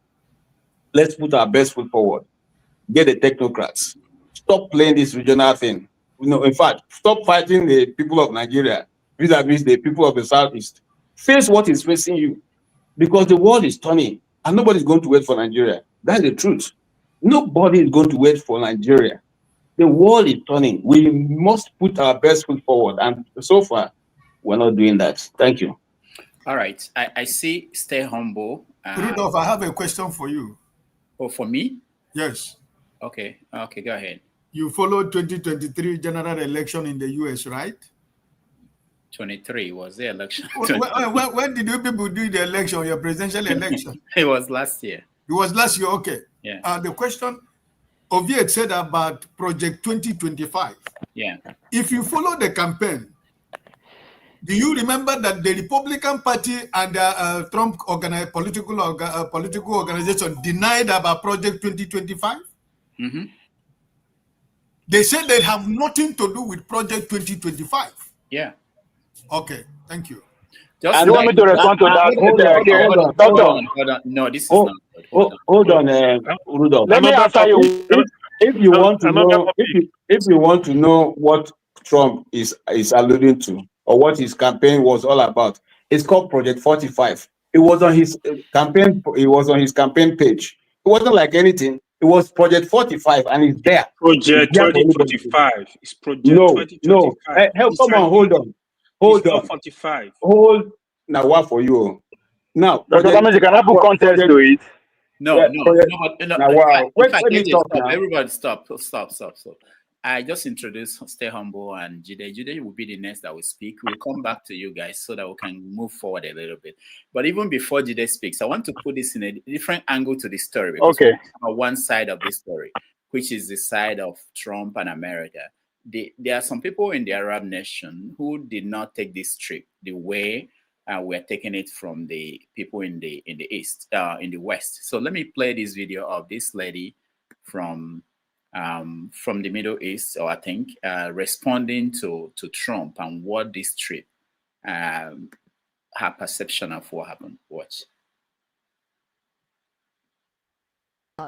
Let's put our best foot forward. Get the technocrats. Stop playing this regional thing. In fact, stop fighting the people of Nigeria vis-a-vis the people of the Southeast. Face what is facing you, because the world is turning and nobody's going to wait for Nigeria. That's the truth. Nobody is going to wait for Nigeria. The world is turning. We must put our best foot forward. And so far, we're not doing that. Thank you. All right. I see. Stay humble. Rudolph, I have a question for you. Oh, for me? Yes. Okay. Okay, go ahead. You followed 2023 general election in the US, right? 23 was the election. When did you people do the election, your presidential election? It was last year. It was last year, okay. Yeah. The question Oviet said about Project 2025. Yeah. If you follow the campaign, do you remember that the Republican Party and the Trump political organization denied about Project 2025? Mm-hmm. They said they have nothing to do with Project 2025. Yeah. Okay, thank you. Just you want me to respond to that? Hold on. No, this is not good. Hold on, Rudolph. Let me answer you. If you want to know what Trump is alluding to, or what his campaign was all about, it's called Project 45. It was on his campaign. It was on his campaign page. It wasn't like anything. It was Project 45, and it's there. Project 2025. It's Project 2025. No. Hey, come on, hold on. Hold on. 45. Hold. Now, what for you? Now, Dr. Kamezi, can I put context to it? No. Now, wow. Everybody, stop. I just introduced Stay Humble and Jide. Jide will be the next that will speak. We'll come back to you guys so that we can move forward a little bit. But even before Jide speaks, I want to put this in a different angle to the story. Okay. One side of this story, which is the side of Trump and America. There are some people in the Arab nation who did not take this trip the way we're taking it from the people in the East, in the West. So let me play this video of this lady from the Middle East, or I think, responding to Trump and what this trip, her perception of what happened. Watch.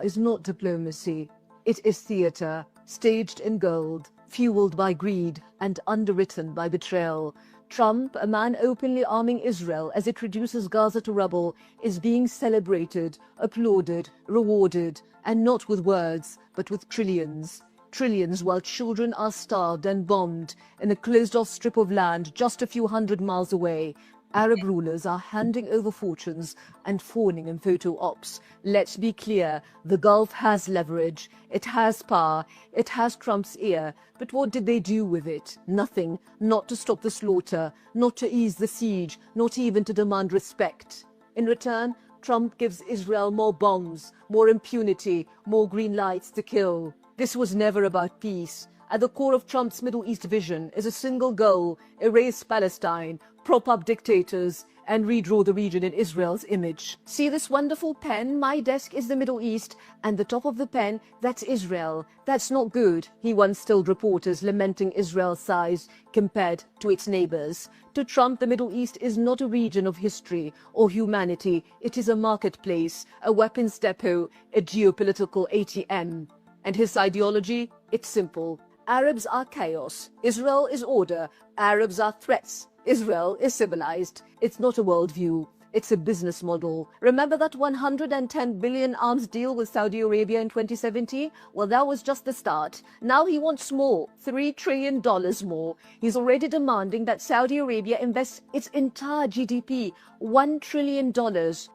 Is not diplomacy. It is theater, staged in gold, fueled by greed and underwritten by betrayal. Trump, a man openly arming Israel as it reduces Gaza to rubble, is being celebrated, applauded, rewarded, and not with words, but with trillions. Trillions, while children are starved and bombed in a closed-off strip of land just a few hundred miles away. Arab rulers are handing over fortunes and fawning in photo ops. Let's be clear, the Gulf has leverage, it has power, it has Trump's ear. But what did they do with it? Nothing. Not to stop the slaughter, not to ease the siege, not even to demand respect. In return, Trump gives Israel more bombs, more impunity, more green lights to kill. This was never about peace. At the core of Trump's Middle East vision is a single goal: erase Palestine, prop up dictators, and redraw the region in Israel's image. See this wonderful pen? My desk is the Middle East, and the top of the pen, that's Israel. That's not good, he once told reporters, lamenting Israel's size compared to its neighbors. To Trump, the Middle East is not a region of history or humanity. It is a marketplace, a weapons depot, a geopolitical ATM. And his ideology? It's simple. Arabs are chaos. Israel is order. Arabs are threats. Israel is civilized. It's not a worldview. It's a business model. Remember that $110 billion arms deal with Saudi Arabia in 2017? Well, that was just the start. Now he wants more, $3 trillion more. He's already demanding that Saudi Arabia invests its entire GDP, $1 trillion,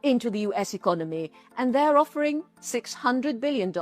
into the US economy. And they're offering $600 billion.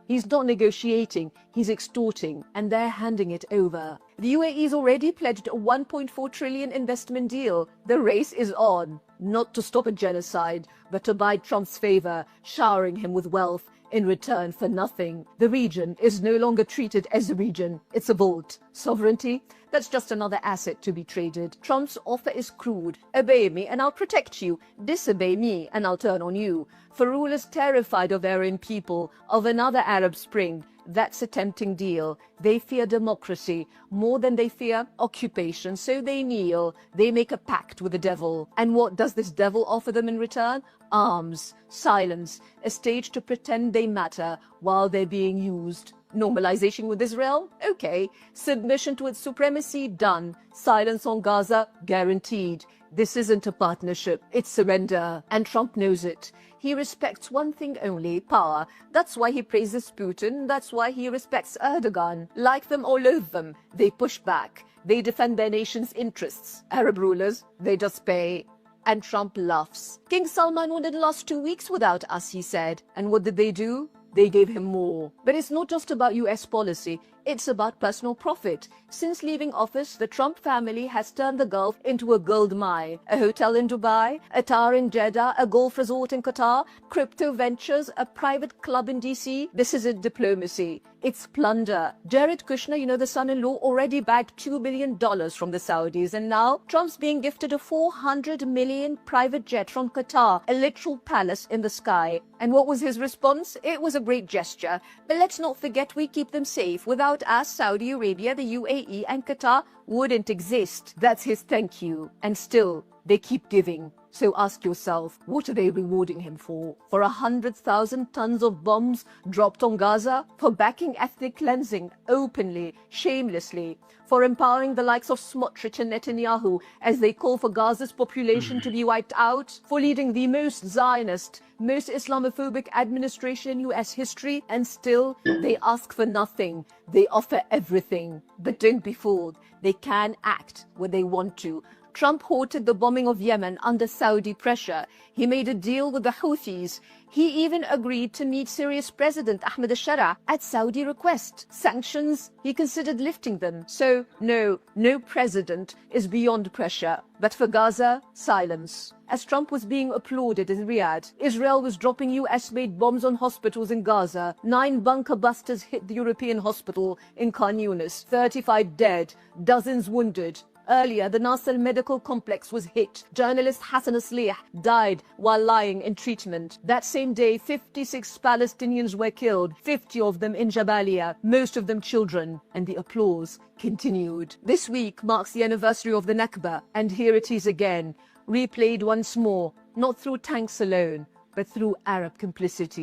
He's not negotiating, he's extorting, and they're handing it over. The UAE's already pledged a $1.4 trillion investment deal. The race is on, not to stop a genocide, but to buy Trump's favor, showering him with wealth in return for nothing. The region is no longer treated as a region, it's a vault. Sovereignty? That's just another asset to be traded. Trump's offer is crude. Obey me and I'll protect you. Disobey me and I'll turn on you. For rulers terrified of their own people, of another Arab Spring, that's a tempting deal. They fear democracy more than they fear occupation, so they kneel. They make a pact with the devil. And what does this devil offer them in return? Arms, silence, a stage to pretend they matter while they're being used. Normalization with Israel? Okay. Submission to its supremacy? Done. Silence on Gaza? Guaranteed. This isn't a partnership, it's surrender. And Trump knows it. He respects one thing only, power. That's why he praises Putin. That's why he respects Erdogan. Like them or loathe them, they push back. They defend their nation's interests. Arab rulers, they just pay. And Trump laughs. King Salman wouldn't last 2 weeks without us, he said. And what did they do? They gave him more. But it's not just about US policy, it's about personal profit. Since leaving office, the Trump family has turned the Gulf into a gold mine. A hotel in Dubai, a tower in Jeddah, a golf resort in Qatar, crypto ventures, a private club in DC. This isn't diplomacy. It's plunder. Jared Kushner, the son-in-law, already bagged $2 billion from the Saudis. And now Trump's being gifted a $400 million private jet from Qatar, a literal palace in the sky. And what was his response? It was a great gesture. But let's not forget we keep them safe. Without us, Saudi Arabia, the UAE and Qatar wouldn't exist. That's his thank you. And still, they keep giving. So ask yourself, what are they rewarding him for? For 100,000 tons of bombs dropped on Gaza? For backing ethnic cleansing openly, shamelessly? For empowering the likes of Smotrich and Netanyahu as they call for Gaza's population to be wiped out? For leading the most Zionist, most Islamophobic administration in US history? And still, they ask for nothing. They offer everything. But don't be fooled. They can act when they want to. Trump halted the bombing of Yemen under Saudi pressure. He made a deal with the Houthis. He even agreed to meet Syria's President Ahmed al-Shara at Saudi request. Sanctions, he considered lifting them. So no president is beyond pressure. But for Gaza, silence. As Trump was being applauded in Riyadh, Israel was dropping US-made bombs on hospitals in Gaza. 9 bunker busters hit the European hospital in Khan Yunis. 35 dead, dozens wounded. Earlier, the Nasser medical complex was hit. Journalist Hassan Aslih died while lying in treatment. That same day, 56 Palestinians were killed, 50 of them in Jabalia, most of them children, and the applause continued. This week marks the anniversary of the Nakba, and here it is again, replayed once more, not through tanks alone, but through Arab complicity.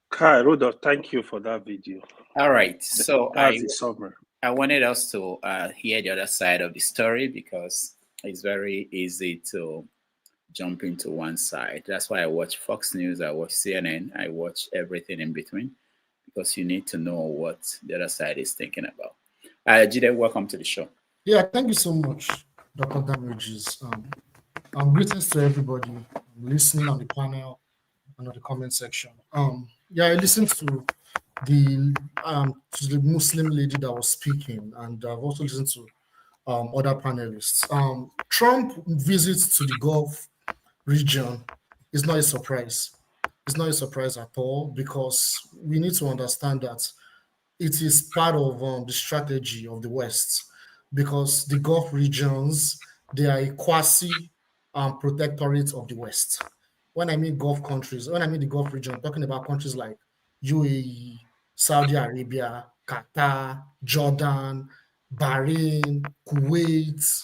Kai, Rudolph, thank you for that video. All right. So That's the summary. I wanted us to hear the other side of the story because it's very easy to jump into one side. That's why I watch Fox News, I watch CNN, I watch everything in between because you need to know what the other side is thinking about. Jide, welcome to the show. Yeah, thank you so much, Dr. Damages. Greetings to everybody listening on the panel and on the comment section. Yeah, I listened to the Muslim lady that was speaking, and I've also listened to other panelists. Trump visits to the Gulf region is not a surprise. It's not a surprise at all because we need to understand that it is part of the strategy of the West because the Gulf regions, they are a quasi-protectorate of the West. When I mean Gulf countries, when I mean the Gulf region, I'm talking about countries like UAE, Saudi Arabia, Qatar, Jordan, Bahrain, Kuwait.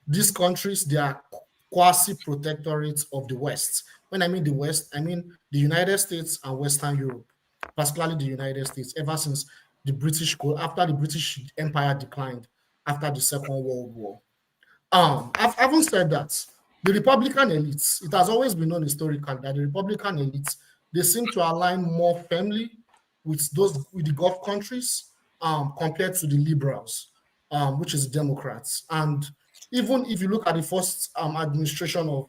These countries, they are quasi-protectorates of the West. When I mean the West, I mean the United States and Western Europe, particularly the United States, ever since after the British Empire declined after the Second World War. Having said that, the Republican elites, it has always been known historically that the Republican elites, they seem to align more firmly with the Gulf countries compared to the liberals, which is Democrats. And even if you look at the first administration of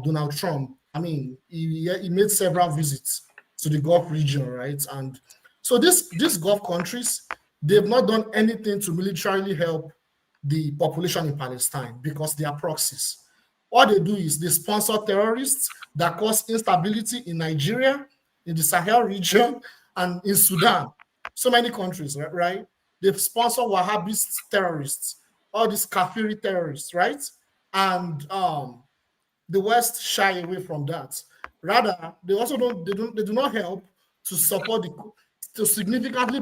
Donald Trump, I mean, he made several visits to the Gulf region, right? And so these Gulf countries, they've not done anything to militarily help the population in Palestine because they are proxies. What they do is they sponsor terrorists that cause instability in Nigeria, in the Sahel region, and in Sudan. So many countries, right? They sponsor Wahhabist terrorists, all these Kafiri terrorists, right? And the West shy away from that. Rather, they also they do not help to support to significantly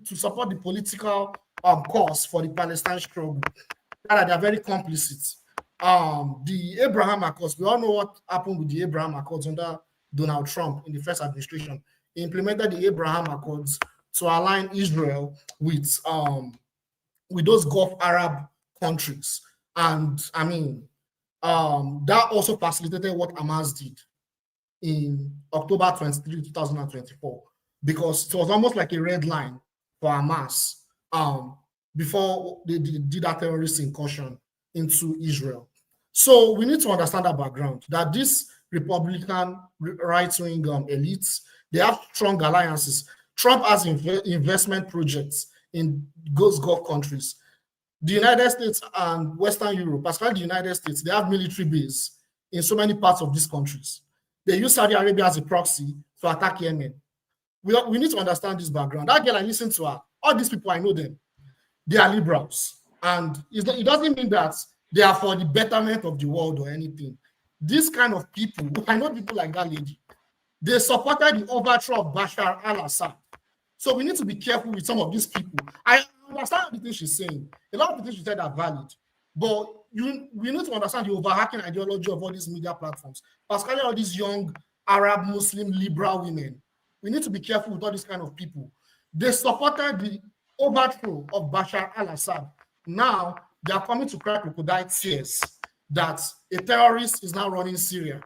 to support the political cause for the Palestine struggle. Rather, they are very complicit. The Abraham Accords, we all know what happened with the Abraham Accords under Donald Trump in the first administration. He implemented the Abraham Accords to align Israel with those Gulf Arab countries. And I mean, that also facilitated what Hamas did in October 23, 2024, because it was almost like a red line for Hamas before they did that terrorist incursion into Israel. So we need to understand that background, that this Republican right-wing elites, they have strong alliances. Trump has investment projects in those Gulf countries. The United States and Western Europe, especially the United States, they have military bases in so many parts of these countries. They use Saudi Arabia as a proxy to attack Yemen. We need to understand this background. That girl, I listen to her. All these people, I know them. They are liberals. And it doesn't mean that they are for the betterment of the world or anything. This kind of people, I know people like that lady, they supported the overthrow of Bashar al-Assad. So we need to be careful with some of these people. I understand everything she's saying. A lot of the things she said are valid. But we need to understand the overhacking ideology of all these media platforms, particularly all these young Arab, Muslim, liberal women. We need to be careful with all these kind of people. They supported the overthrow of Bashar al-Assad. Now they are coming to cry crocodile tears that a terrorist is now running Syria.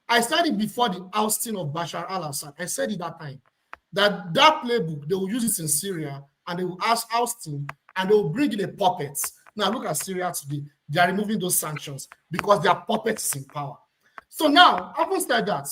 I said it before the ousting of Bashar al-Assad. I said it that time, that playbook, they will use it in Syria and they will oust him and they will bring in a puppet. Now look at Syria today. They are removing those sanctions because their puppet is in power. So now, having said that,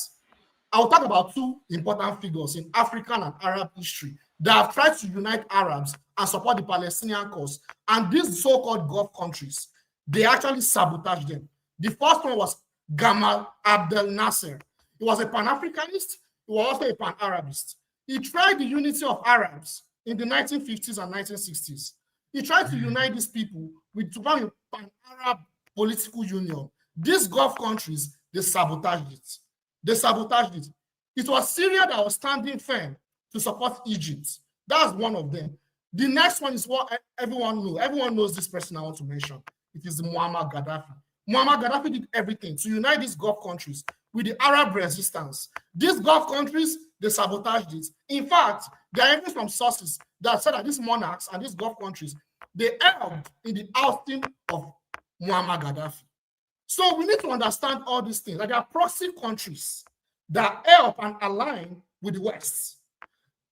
I'll talk about two important figures in African and Arab history that have tried to unite Arabs and support the Palestinian cause. And these so-called Gulf countries, they actually sabotaged them. The first one was Gamal Abdel Nasser. He was a Pan-Africanist. He was also a Pan-Arabist. He tried the unity of Arabs in the 1950s and 1960s. He tried to unite these people to form a Pan-Arab political union. These Gulf countries, they sabotaged it. They sabotaged it. It was Syria that was standing firm to support Egypt. That's one of them. The next one is what everyone knows. Everyone knows this person I want to mention. It is Muammar Gaddafi. Muammar Gaddafi did everything to unite these Gulf countries with the Arab resistance. These Gulf countries, they sabotaged it. In fact, there are even some sources that said that these monarchs and these Gulf countries, they helped in the ousting of Muammar Gaddafi. So we need to understand all these things, that there are proxy countries that help and align with the West.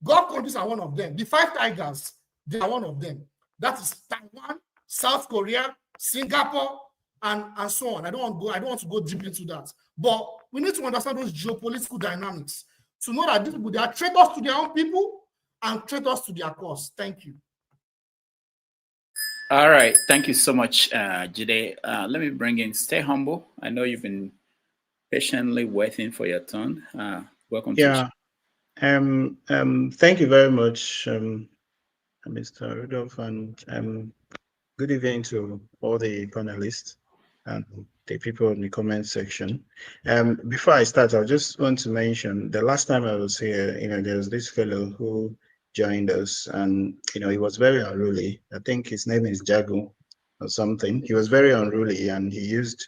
Gulf countries are one of them. The Five Tigers, they are one of them. That is Taiwan, South Korea, Singapore, and so on. I don't want to go deep into that. But we need to understand those geopolitical dynamics to know that these people, they are traitors to their own people and traitors to their cause. Thank you. All right. Thank you so much, Jide. Let me bring in Stay Humble. I know you've been patiently waiting for your turn. Welcome to the show. Thank you very much, Mr. Rudolph, and good evening to all the panelists and the people in the comment section. Before I start, I just want to mention the last time I was here, there was this fellow who joined us, and he was very unruly. I think his name is Jagu or something. He was very unruly, and he used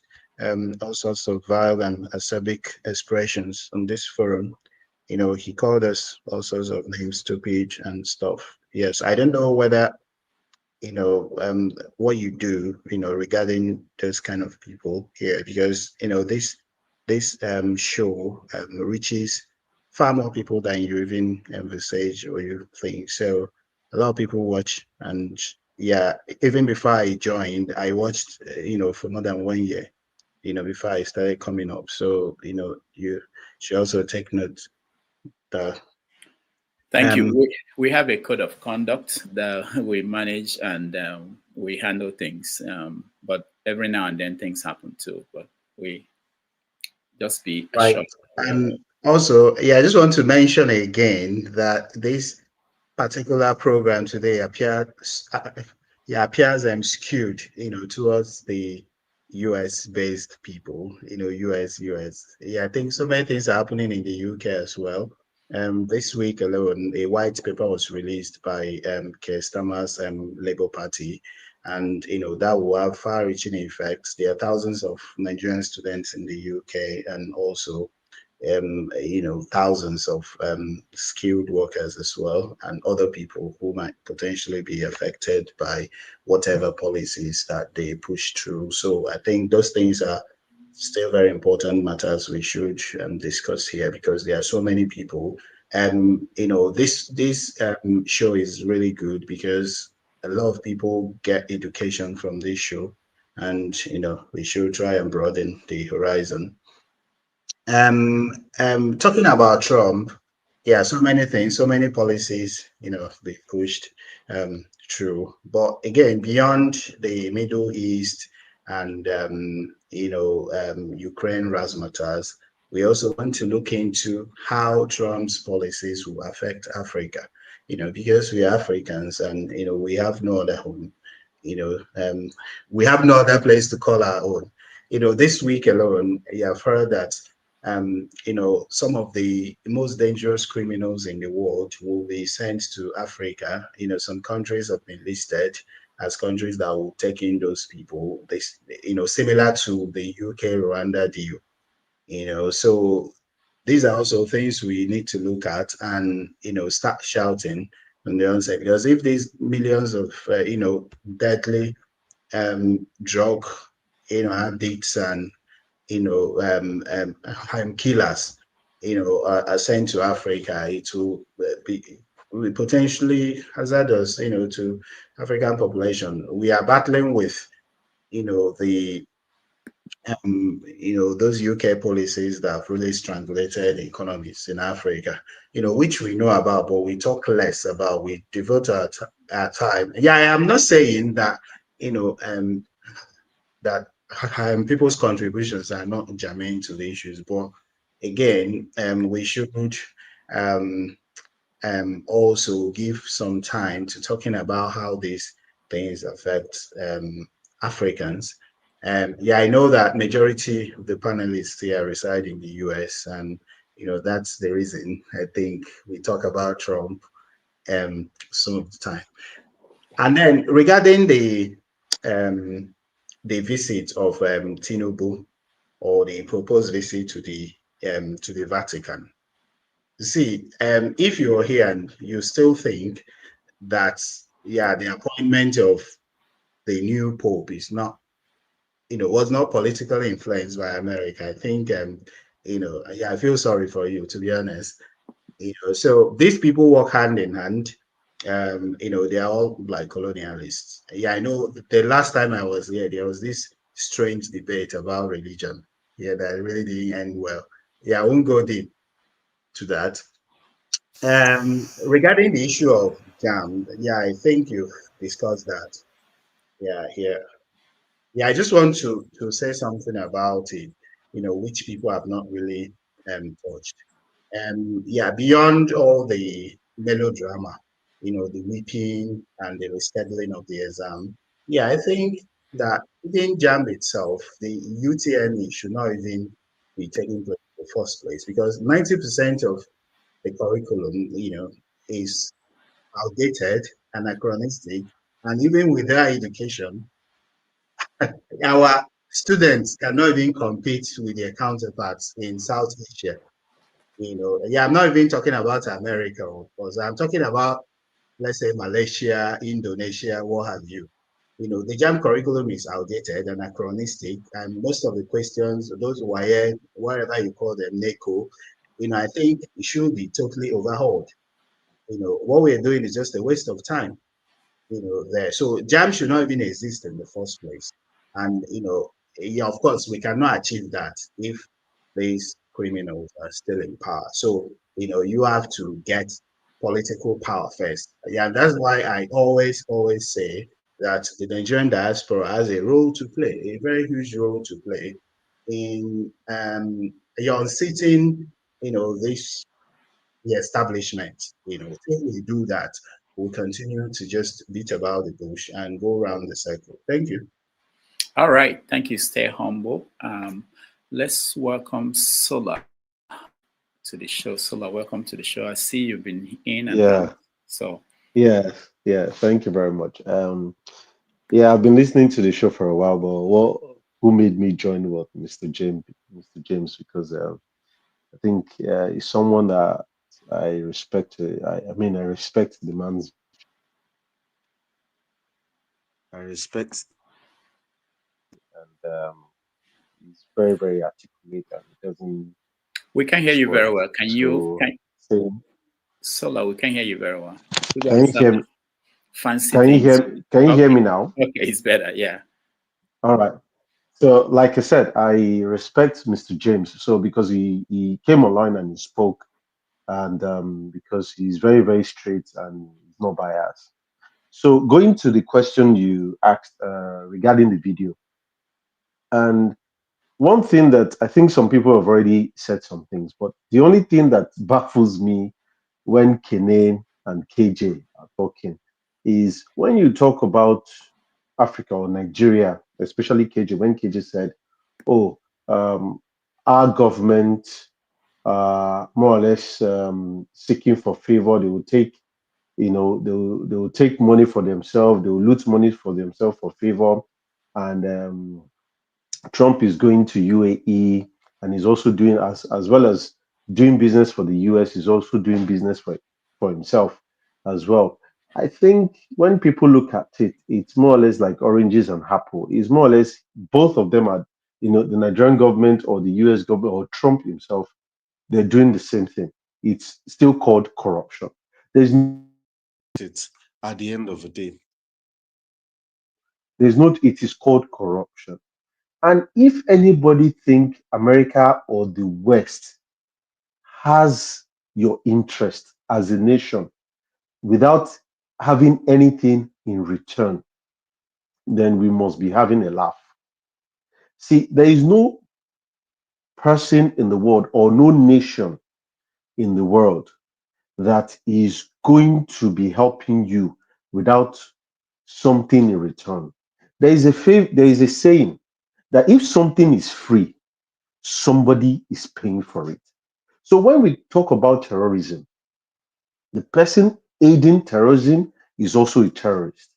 all sorts of vile and acerbic expressions on this forum. He called us all sorts of names, stupid and stuff. Yes, I don't know whether what you do, regarding those kind of people here, because this show reaches far more people than you even envisage or you think. So a lot of people watch, and yeah, even before I joined, I watched, for more than 1 year, before I started coming up. So you should also take note. Thank you. We have a code of conduct that we manage, and we handle things. But every now and then things happen too. But we just be Right. assured. And also, yeah, I just want to mention again that this particular program today appears skewed, towards the US based people, US. Yeah, I think so many things are happening in the UK as well. This week alone, a white paper was released by Keir Starmer's Labour Party, and that will have far-reaching effects. There are thousands of Nigerian students in the UK, and also thousands of skilled workers as well, and other people who might potentially be affected by whatever policies that they push through. So I think those things are still very important matters we should discuss here, because there are so many people. This show is really good because a lot of people get education from this show, and we should try and broaden the horizon. Talking about Trump, yeah, so many things, so many policies, they pushed through. But again, beyond the Middle East and Ukraine razzmatazz, we also want to look into how Trump's policies will affect Africa. Because we are Africans, and we have no other home. We have no other place to call our own. This week alone, you have heard that some of the most dangerous criminals in the world will be sent to Africa. Some countries have been listed as countries that will take in those people. This, similar to the UK Rwanda deal. So these are also things we need to look at and start shouting on the onset, because if these millions of deadly drug addicts and killers, are sent to Africa, it will potentially hazardous, to African population. We are battling with, the those UK policies that have really strangulated economies in Africa, which we know about, but we talk less about. We devote our time. Yeah, I'm not saying that, that people's contributions are not germane to the issues, but again, we should um, also give some time to talking about how these things affect Africans. Yeah, I know that majority of the panelists here reside in the US, and that's the reason I think we talk about Trump some of the time. And then regarding the visit of Tinubu, or the proposed visit to the Vatican. See, if you're here and you still think that, yeah, the appointment of the new Pope is not, was not politically influenced by America, I think, yeah, I feel sorry for you, to be honest. So these people work hand in hand. They are all like colonialists. Yeah, I know the last time I was here, there was this strange debate about religion. Yeah, that really didn't end well. Yeah, I won't go deep to that. Regarding the issue of JAMB, yeah, I think you've discussed that. Yeah, here. Yeah, I just want to say something about it, which people have not really touched. Yeah, beyond all the melodrama, the weeping and the rescheduling of the exam, yeah, I think that even JAMB itself, the UTME should not even be taking place in the first place, because 90% of the curriculum, is outdated, anachronistic, and even with higher education, our students cannot even compete with their counterparts in South Asia. Yeah, I'm not even talking about America, of course. I'm talking about, let's say, Malaysia, Indonesia, what have you. The JAM curriculum is outdated, anachronistic, and most of the questions, those wire, whatever you call them, NECO, I think it should be totally overhauled. What we're doing is just a waste of time, there. So JAM should not even exist in the first place. And, yeah, of course, we cannot achieve that if these criminals are still in power. So, you have to get political power first. Yeah, that's why I always say that the Nigerian diaspora has a role to play, a very huge role to play in unseating, this the establishment. Till we do that, we'll continue to just beat about the bush and go around the circle. Thank you. All right. Thank you. Stay humble. Let's welcome Sola to the show. Sola, welcome to the show. I see you've been in and out. So yeah. Thank you very much. Yeah, I've been listening to the show for a while, but who made me join Mr. James, because I think he's someone that I respect. I mean, I respect the man's. I respect, and he's very, very articulate, and he doesn't. we can hear you very well. Can you? So, Sola, we can hear you very well. can you hear me? Fancy Can you things. hear me now? Okay, it's better. Yeah. All right. So, like I said, I respect Mr. James. So, because he came online and he spoke, and because he's very, very straight and he's not biased. So, going to the question you asked regarding the video, and one thing that I think some people have already said some things, but the only thing that baffles me when Kene and KJ are talking is when you talk about Africa or Nigeria, especially KJ, when KJ said, "Oh, our government more or less seeking for favor, they will take, they will take money for themselves, they will loot money for themselves for favor, and Trump is going to UAE and he's also doing as well as doing business for the US, he's also doing business for himself as well." I think when people look at it, it's more or less like oranges and apple. It's more or less both of them are, the Nigerian government or the US government or Trump himself, they're doing the same thing. It's still called corruption. There's it at the end of the day. It is called corruption. And if anybody think America or the West has your interest as a nation without having anything in return, then we must be having a laugh. See, there is no person in the world or no nation in the world that is going to be helping you without something in return. There is a saying that if something is free, somebody is paying for it. So when we talk about terrorism, the person aiding terrorism is also a terrorist.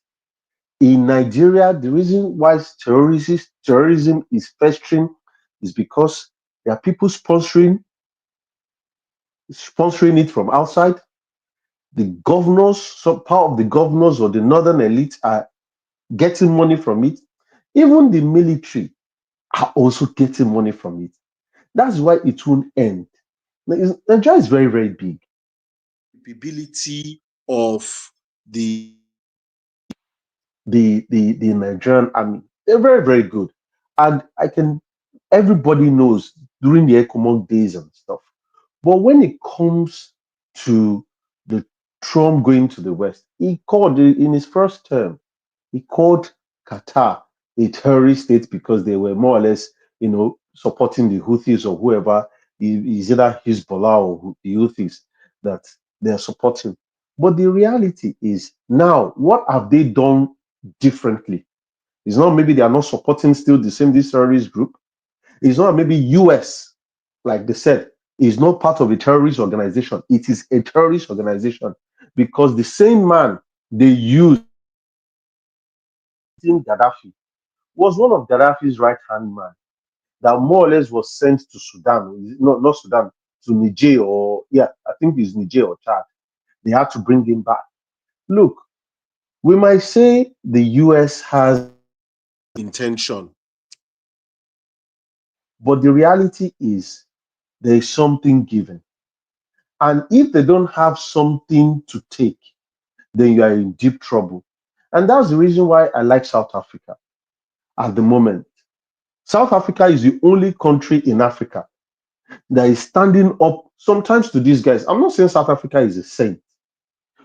In Nigeria, the reason why terrorism is festering is because there are people sponsoring it from outside. The governors, some part of the governors or the northern elite are getting money from it. Even the military are also getting money from it. That's why it won't end. Nigeria is very, very big. The capability of the Nigerian army, they're very, very good. And everybody knows during the economic days and stuff. But when it comes to the Trump going to the West, he called in his first term, he called Qatar a terrorist state because they were more or less, supporting the Houthis or whoever is either Hezbollah or the Houthis that they're supporting. But the reality is now, what have they done differently? It's not maybe they are not supporting still this terrorist group. It's not maybe US, like they said, is not part of a terrorist organization. It is a terrorist organization because the same man they used Gaddafi was one of Gaddafi's right-hand man that more or less was sent to Sudan, not Sudan, to Niger I think it's Niger or Chad. They had to bring him back. Look, we might say the US has intention, but the reality is there is something given. And if they don't have something to take, then you are in deep trouble. And that's the reason why I like South Africa at the moment. South Africa is the only country in Africa that is standing up sometimes to these guys. I'm not saying South Africa is a saint,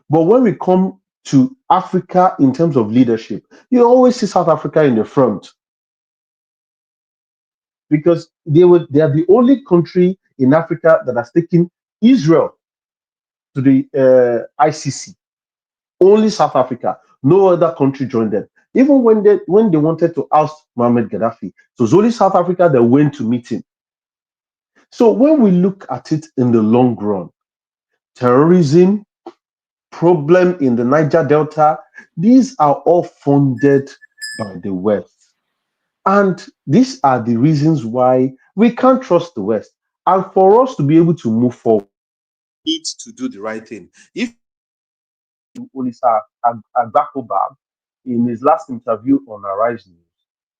but when we come to Africa in terms of leadership. You always see South Africa in the front because they are the only country in Africa that has taken Israel to the ICC. Only South Africa. No other country joined them. Even when they wanted to oust Mohammed Gaddafi, it was only South Africa that went to meet him. So when we look at it in the long run, terrorism, problem in the Niger Delta, these are all funded by the West. And these are the reasons why we can't trust the West. And for us to be able to move forward, we need to do the right thing. If Olisa Agbakoba, in his last interview on Arise News,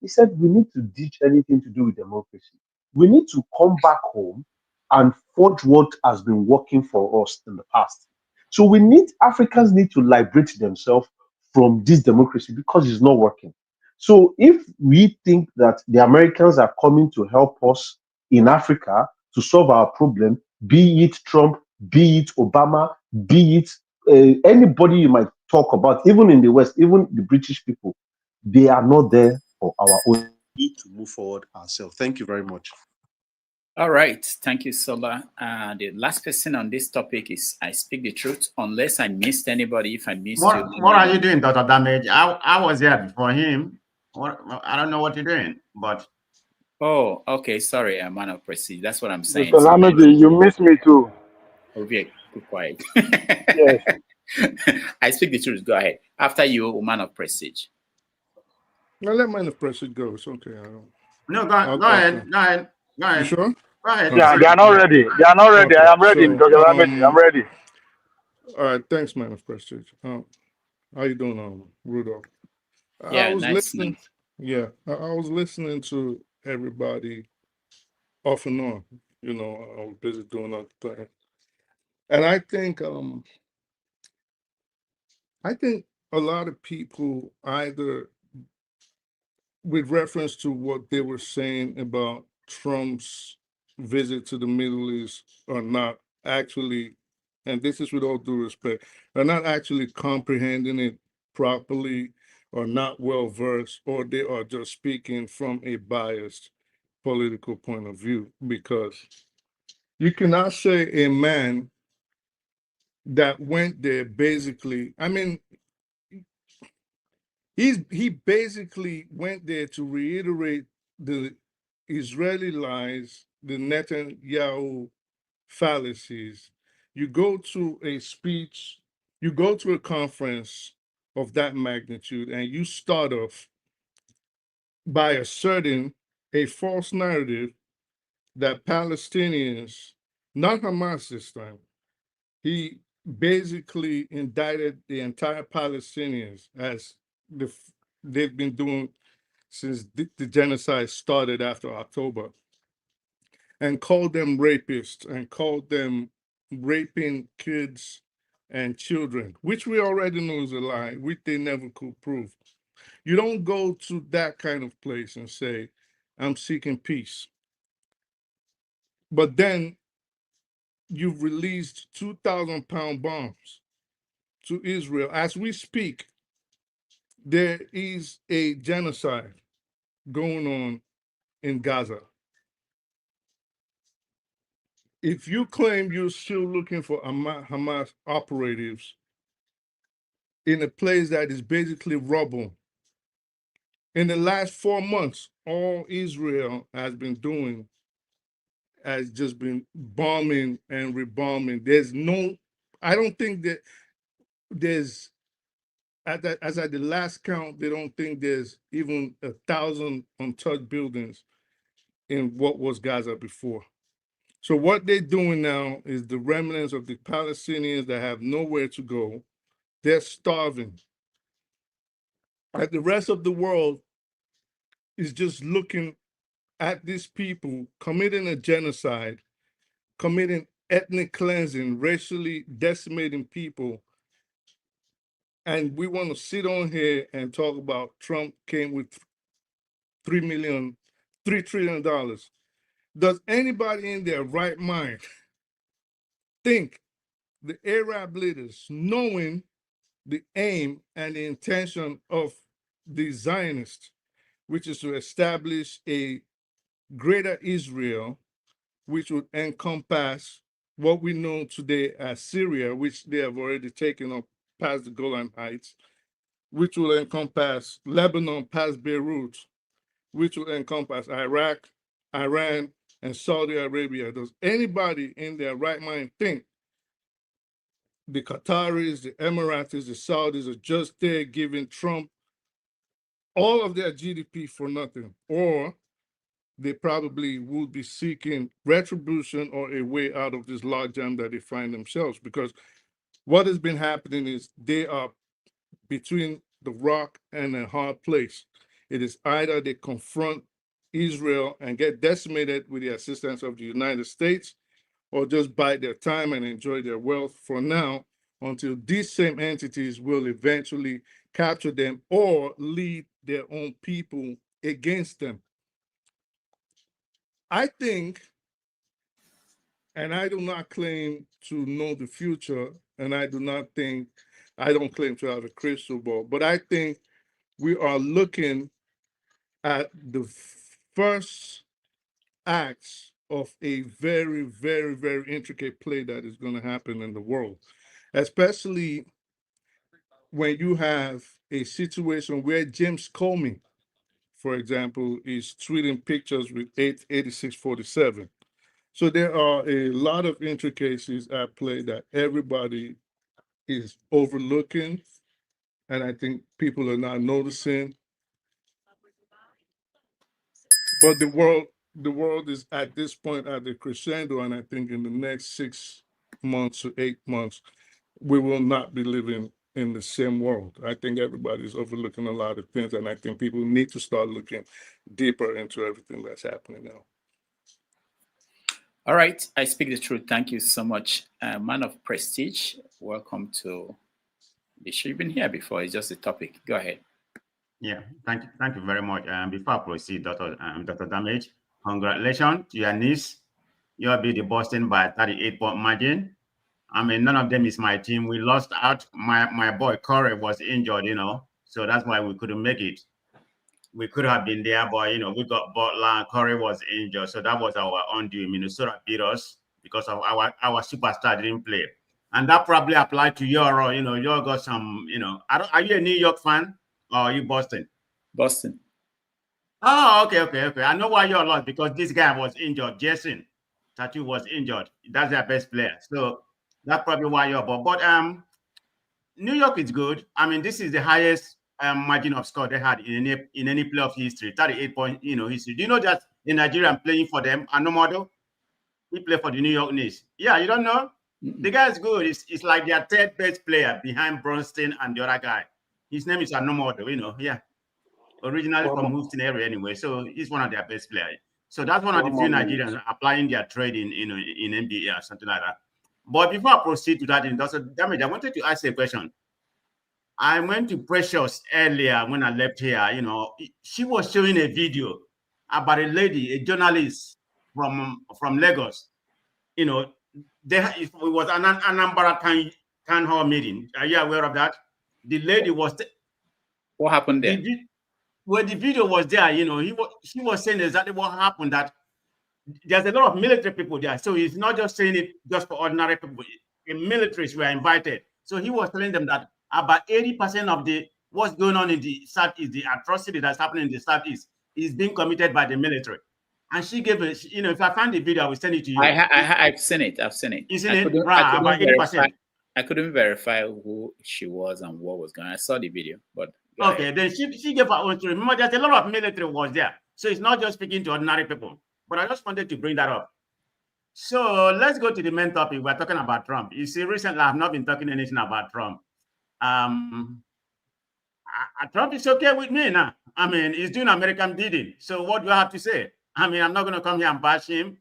he said we need to ditch anything to do with democracy. We need to come back home and forge what has been working for us in the past. So Africans need to liberate themselves from this democracy because it's not working. So if we think that the Americans are coming to help us in Africa to solve our problem, be it Trump, be it Obama, be it anybody you might talk about, even in the West, even the British people, they are not there for our own. We need to move forward ourselves. Thank you very much. All right. Thank you, Sola. The last person on this topic is I Speak the Truth. Unless I missed anybody, if I missed you. What are you doing, Dr. Damage? I was here before him. I don't know what you're doing, but. Oh, okay. Sorry, I'm man of prestige. That's what I'm saying. Mr. Lamidi, you miss me too. Okay, be quiet. Yes. I Speak the Truth. Go ahead. After you, man of prestige. No, let man of prestige go. It's okay. I don't. No, go ahead. Go ahead. Go ahead. You sure? Go ahead. Yeah, they are not ready. They are not ready. Okay, I am ready, so, Dr. Lamidi. I'm ready. All right. Thanks, man of prestige. How you doing, Rudolph? Yeah, I was nice. listening. Yeah, I was listening to everybody off and on. You know, I was busy doing other things, and I think a lot of people either, with reference to what they were saying about Trump's visit to the Middle East, are not actually, and this is with all due respect, are not actually comprehending it properly, or not well versed, or they are just speaking from a biased political point of view. Because you cannot say a man that went there basically, I mean, he basically went there to reiterate the Israeli lies, the Netanyahu fallacies. You go to a speech, you go to a conference of that magnitude, and you start off by asserting a false narrative that Palestinians, not Hamas this time, he basically indicted the entire Palestinians as they've been doing since the genocide started after October, and called them rapists and called them raping kids and children, which we already know is a lie, which they never could prove. You don't go to that kind of place and say, I'm seeking peace. But then you've released 2,000-pound bombs to Israel. As we speak, there is a genocide going on in Gaza. If you claim you're still looking for Hamas operatives in a place that is basically rubble, in the last 4 months, all Israel has been doing has just been bombing and rebombing. I don't think that there's, as at the last count, they don't think there's even 1,000 untouched buildings in what was Gaza before. So what they're doing now is the remnants of the Palestinians that have nowhere to go. They're starving. And the rest of the world is just looking at these people committing a genocide, committing ethnic cleansing, racially decimating people. And we want to sit on here and talk about Trump came with $3 trillion. Does anybody in their right mind think the Arab leaders, knowing the aim and the intention of the Zionists, which is to establish a greater Israel, which would encompass what we know today as Syria, which they have already taken up past the Golan Heights, which will encompass Lebanon past Beirut, which will encompass Iraq, Iran, and Saudi Arabia. Does anybody in their right mind think the Qataris, the Emiratis, the Saudis are just there giving Trump all of their GDP for nothing? Or they probably would be seeking retribution or a way out of this logjam that they find themselves. Because what has been happening is they are between the rock and a hard place. It is either they confront Israel and get decimated with the assistance of the United States, or just bide their time and enjoy their wealth for now, until these same entities will eventually capture them or lead their own people against them. I think, and I do not claim to know the future, and I don't claim to have a crystal ball, but I think we are looking at the first acts of a very, very, very intricate play that is going to happen in the world, especially when you have a situation where James Comey, for example, is tweeting pictures with 8647. So there are a lot of intricacies at play that everybody is overlooking, and I think people are not noticing. But the world is at this point at the crescendo, and I think in the next 6 months to 8 months, we will not be living in the same world. I think everybody's overlooking a lot of things, and I think people need to start looking deeper into everything that's happening now. All right, I speak the truth. Thank you so much, man of prestige. Welcome to the show. You've been here before. It's just a topic. Go ahead. Yeah, thank you very much. Before I proceed, Dr. Damage, congratulations to your niece. You'll be the Boston by 38-point margin. I mean, none of them is my team. We lost out. My boy Corey was injured, so that's why we couldn't make it. We could have been there, but we got Butler and Corey was injured, so that was our undue. Minnesota beat us because of our superstar didn't play, and that probably applied to Euro. You got some. Are you a New York fan or are you Boston? Boston. Oh, okay. I know why you're lost, because this guy was injured. Jason Tattoo was injured. That's their best player, so that's probably why you're. But New York is good. I mean, this is the highest margin of score they had in any playoff history. 38-point, history. Do you know that the Nigerian playing for them, Anomodo, he played for the New York Knicks? Yeah, you don't know? The guy is good. It's like their third best player behind Brunson and the other guy. His name is Anomodo. Yeah. Originally from Houston area anyway, so he's one of their best players. So that's one of the few Nigerians applying their trade in NBA or something like that. But before I proceed to that, Industrial Damage, I wanted to ask a question. I went to Precious earlier when I left here. She was showing a video about a lady, a journalist from Lagos. It was an Anambra town hall meeting. Are you aware of that? The lady was. What happened there? The video was there. She was saying exactly what happened. That there's a lot of military people there, so he's not just saying it just for ordinary people. The militaries were invited, so he was telling them that about 80% of what's going on in the Southeast, the atrocity that's happening in the Southeast, is being committed by the military. And she gave it. If I find the video, I will send it to you. I've seen it. You seen it? Right, about 80%. I couldn't verify who she was and what was going on. I saw the video, but okay. Then she gave her own story. Remember, there's a lot of military was there, so it's not just speaking to ordinary people. But I just wanted to bring that up. So let's go to the main topic. We're talking about Trump. You see, recently I've not been talking anything about Trump. Trump is okay with me now. I mean, he's doing American bidding. So what do I have to say? I mean, I'm not going to come here and bash him.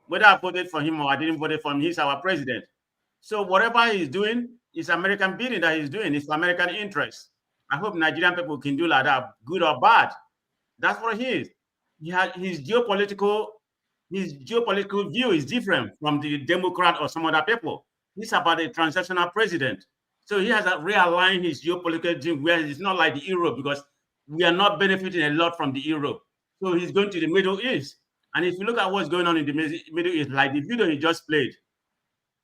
Whether I voted for him or I didn't vote for him, he's our president. So whatever he's doing is American bidding that he's doing. It's for American interests. I hope Nigerian people can do like that, good or bad. That's what he is. His geopolitical view is different from the Democrat or some other people. He's about a transactional president. So he has to realign his geopolitical regime where it's not like the Europe, because we are not benefiting a lot from the Europe. So he's going to the Middle East. And if you look at what's going on in the Middle East, like the video he just played,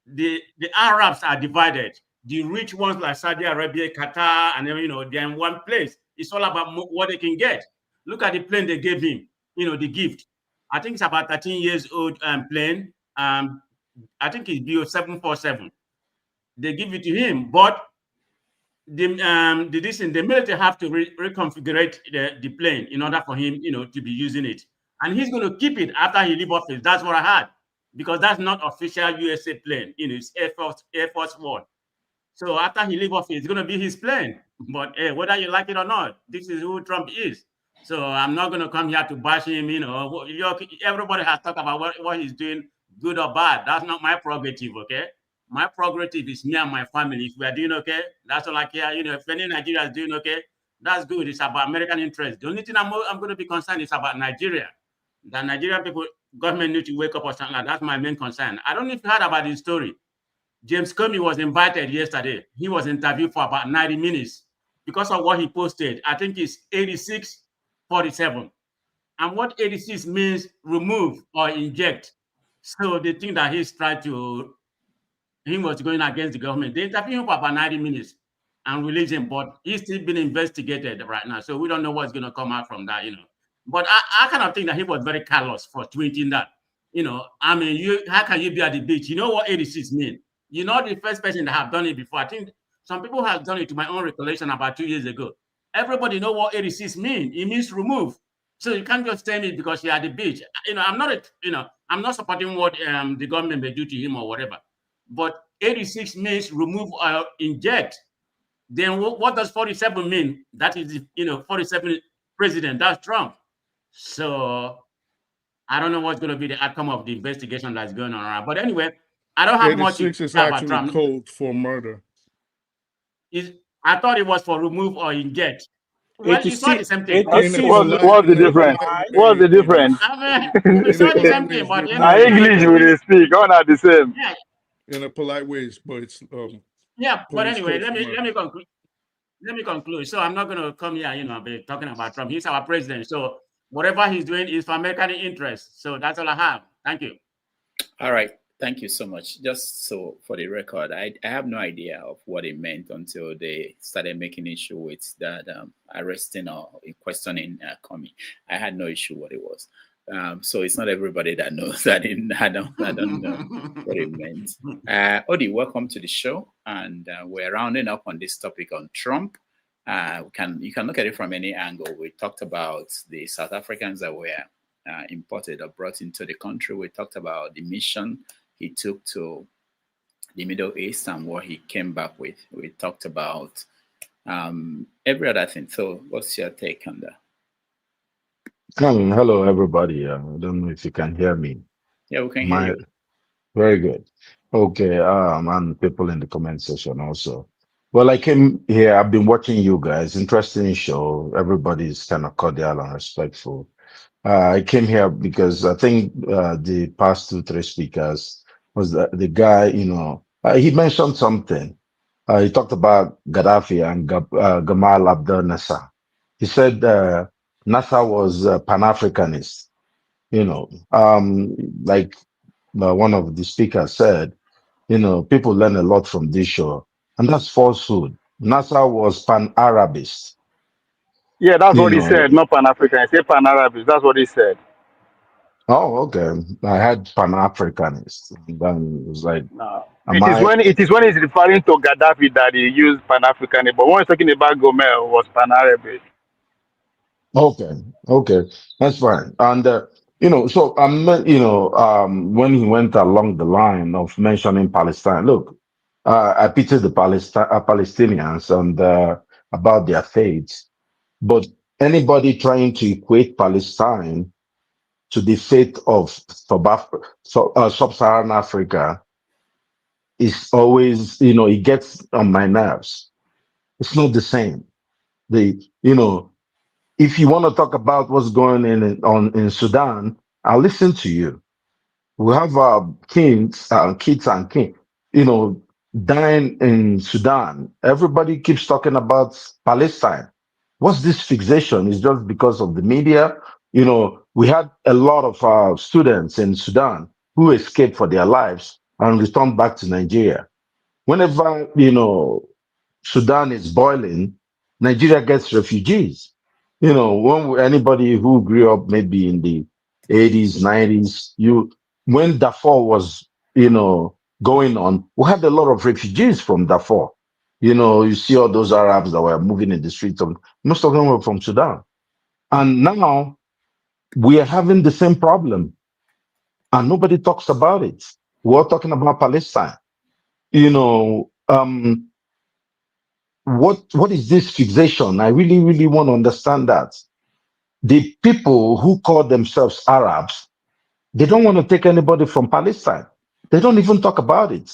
the Arabs are divided. The rich ones like Saudi Arabia, Qatar, and they're in one place. It's all about what they can get. Look at the plane they gave him, the gift. I think it's about 13 years old plane. I think it's Bayo 747. They give it to him, but the military have to reconfigure the plane in order for him, to be using it. And he's going to keep it after he leave office. That's what I had, because that's not official USA plane. It's Air Force One. So after he leave office, it's going to be his plane. But whether you like it or not, this is who Trump is. So I'm not going to come here to bash him. Everybody has talked about what he's doing, good or bad. That's not my prerogative, okay? My prerogative is me and my family. If we are doing okay, that's all I care. If any Nigeria is doing okay, that's good. It's about American interest. The only thing I'm going to be concerned is about Nigeria. The Nigerian people, government need to wake up or something like that. That's my main concern. I don't know if you heard about this story. James Comey was invited yesterday. He was interviewed for about 90 minutes because of what he posted. I think it's 86-47. And what 86 means, remove or inject. So they think that he was going against the government. They interviewed him for about 90 minutes and released him, but he's still being investigated right now. So we don't know what's going to come out from that, But I kind of think that he was very callous for tweeting that. How can you be at the beach? You know what 86 means? You're not the first person that have done it before. I think some people have done it, to my own recollection, about 2 years ago. Everybody know what 86 means. It means remove. So you can't just tell me because you're at the beach. I'm not supporting what the government may do to him or whatever. But 86 means remove or inject. Then what does 47 mean? That is, 47 president. That's Trump. So I don't know what's going to be the outcome of the investigation that's going on around. But anyway, I don't have much to is say about actually Trump. code for murder. I thought it was for remove or inject. Well, it's not the same thing. What's the difference? What's the difference? It's not the same thing, but Now English will speak. All are the same. Yeah. In a polite ways, but it's But anyway, let me conclude. Let me conclude. So I'm not going to come here, be talking about Trump. He's our president. So whatever he's doing is for American interests. So that's all I have. Thank you. All right. Thank you so much. Just so for the record, I have no idea of what it meant until they started making issue with that arresting or questioning Comey. I had no issue what it was. So it's not everybody that knows that. I don't know what it meant. Odi, welcome to the show, and we're rounding up on this topic on Trump. You can look at it from any angle. We talked about the South Africans that were imported or brought into the country. We talked about the mission he took to the Middle East and what he came back with. We talked about every other thing. So what's your take on that? Hello, everybody. I don't know if you can hear me. Yeah, we can hear you. Very good. Okay, and people in the comment section also. Well, I came here, I've been watching you guys. Interesting show. Everybody's kind of cordial and respectful. I came here because I think the past 2-3 speakers was the guy, he mentioned something. He talked about Gaddafi and Gamal Abdel Nasser. He said Nasser was Pan-Africanist. Like one of the speakers said, people learn a lot from this show, and that's falsehood. Nasser was Pan-Arabist. Yeah, that's what he said, not Pan-African. He said Pan-Arabist. That's what he said. Oh, okay. I had Pan-Africanist. Then it was like, no. It is when he's referring to Gaddafi that he used Pan-African, but when he's talking about Gomel, was Pan-Arabic. Okay, that's fine. And so when he went along the line of mentioning Palestine, look, I pity the Palestinians and about their fate, but anybody trying to equate Palestine to the fate of sub-Saharan Africa is always, it gets on my nerves. It's not the same. If you want to talk about what's going in Sudan, I'll listen to you. We have kids and king. dying in Sudan. Everybody keeps talking about Palestine. What's this fixation? Is just because of the media? You know, we had a lot of students in Sudan who escaped for their lives and returned back to Nigeria. Whenever, you know, Sudan is boiling, Nigeria gets refugees. You know, anybody who grew up maybe in the 80s, 90s, when Darfur was, you know, going on, we had a lot of refugees from Darfur. You know, you see all those Arabs that were moving in the streets of, most of them were from Sudan. And now we are having the same problem and nobody talks about it. We're all talking about Palestine. You know, what is this fixation? I really, really want to understand that. The people who call themselves Arabs, they don't want to take anybody from Palestine. They don't even talk about it.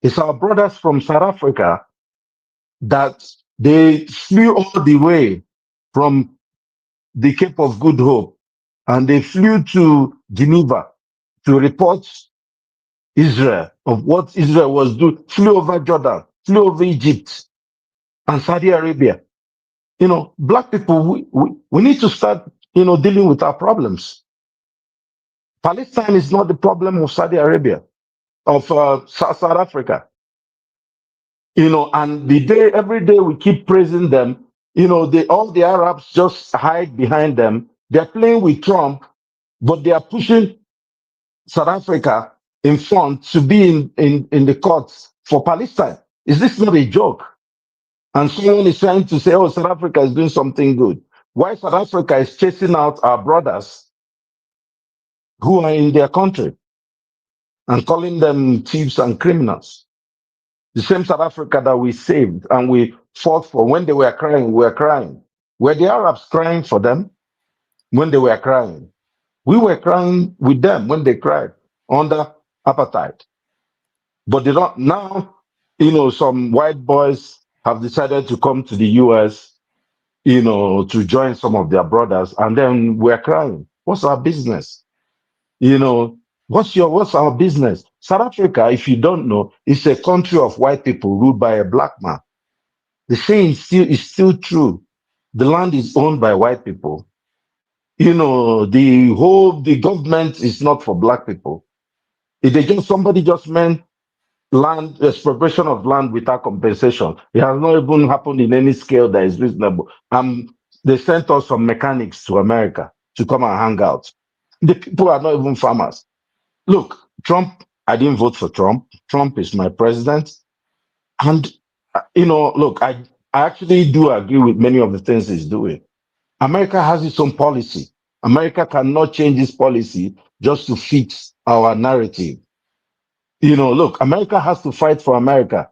It's our brothers from South Africa that they flew all the way from the Cape of Good Hope and they flew to Geneva to report Israel of what Israel was doing, flew over Jordan, flew over Egypt and Saudi Arabia. You know, black people, we need to start, you know, dealing with our problems. Palestine is not the problem of Saudi Arabia, of South Africa. You know, and every day we keep praising them, you know, all the Arabs just hide behind them. They're playing with Trump, but they are pushing South Africa in front to be in the courts for Palestine. Is this not a joke? And someone is trying to say, oh, South Africa is doing something good. Why South Africa is chasing out our brothers who are in their country and calling them thieves and criminals? The same South Africa that we saved and we fought for. When they were crying, we were crying. Were the Arabs crying for them when they were crying? We were crying with them when they cried under apartheid. But they don't now, you know, some white boys have decided to come to the US, you know, to join some of their brothers, and then we're crying. What's our business? You know, what's our business? South Africa, if you don't know, is a country of white people ruled by a black man. The saying is still true. The land is owned by white people. You know, the government is not for black people. If somebody just meant land expropriation of land without compensation, it has not even happened in any scale that is reasonable. They sent us some mechanics to America to come and hang out. The people are not even farmers. Look, Trump, I didn't vote for Trump. Trump is my president. And, you know, look, I actually do agree with many of the things he's doing. America has its own policy. America cannot change its policy just to fit our narrative. You know, look, America has to fight for America.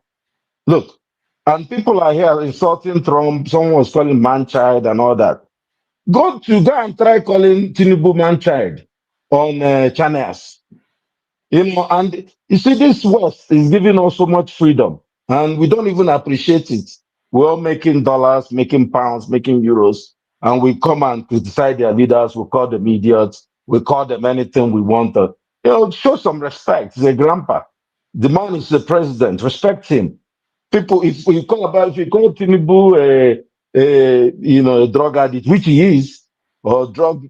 Look, and people are here insulting Trump. Someone was calling man-child and all that. Go and try calling Tinubu man-child on channels. You know, and you see, this West is giving us so much freedom, and we don't even appreciate it. We're all making dollars, making pounds, making euros, and we come and criticize their leaders. We call them idiots. We call them anything we want. You know, show some respect. He's a grandpa. The man is the president. Respect him. People, if you call Tinubu you know, a drug addict, which he is, or drug,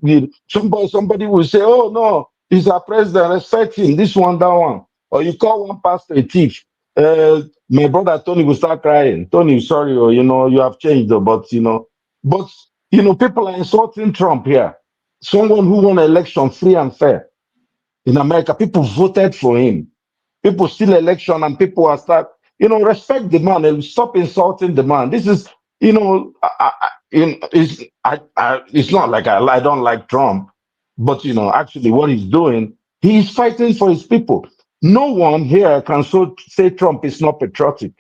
somebody will say, oh no, he's our president, respect him, this one, that one. Or you call one pastor a thief. My brother Tony will start crying. Tony, sorry, or you know, you have changed, but you know, people are insulting Trump here. Someone who won an election free and fair in America, people voted for him. People steal election and people are start, you know, respect the man and stop insulting the man. This is, you know, it's not like I don't like Trump, but you know, actually what he's doing, he's fighting for his people. No one here can say Trump is not patriotic.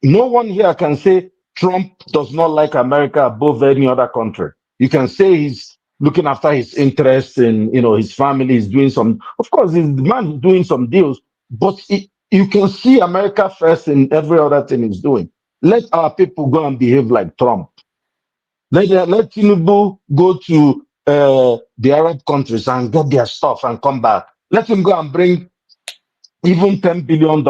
No one here can say Trump does not like America above any other country. You can say he's looking after his interests and, you know, his family is doing some, of course, the man is doing some deals, but you can see America first in every other thing he's doing. Let our people go and behave like Trump. Let Tinubu go to the Arab countries and get their stuff and come back. Let him go and bring even $10 billion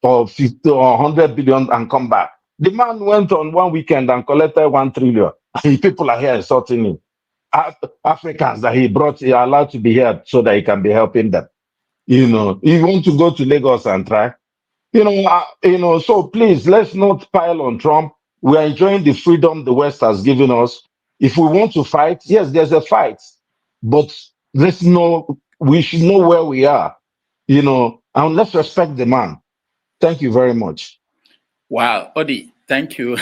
or 50 or 100 billion and come back. The man went on one weekend and collected 1 trillion. People are here insulting him. Africans that he brought are allowed to be here so that he can be helping them. You know, you want to go to Lagos and try. So please, let's not pile on Trump. We are enjoying the freedom the West has given us. If we want to fight, yes, there's a fight, but we should know where we are, and let's respect the man. Thank you very much. Wow, Odi, thank you.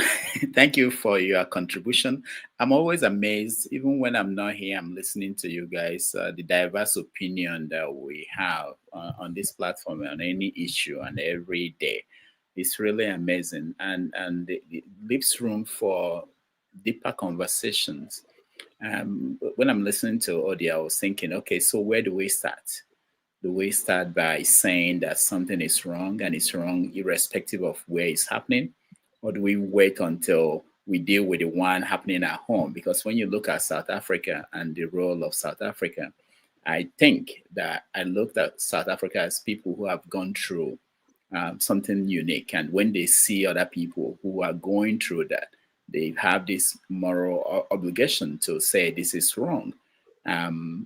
Thank you for your contribution. I'm always amazed, even when I'm not here, I'm listening to you guys, the diverse opinion that we have on this platform on any issue and every day. It's really amazing, and it leaves room for deeper conversations. When I'm listening to Odi, I was thinking, okay, so where do we start? Do we start by saying that something is wrong and it's wrong irrespective of where it's happening? Or do we wait until we deal with the one happening at home? Because when you look at South Africa and the role of South Africa, I think that I looked at South Africa as people who have gone through something unique. And when they see other people who are going through that, they have this moral obligation to say this is wrong.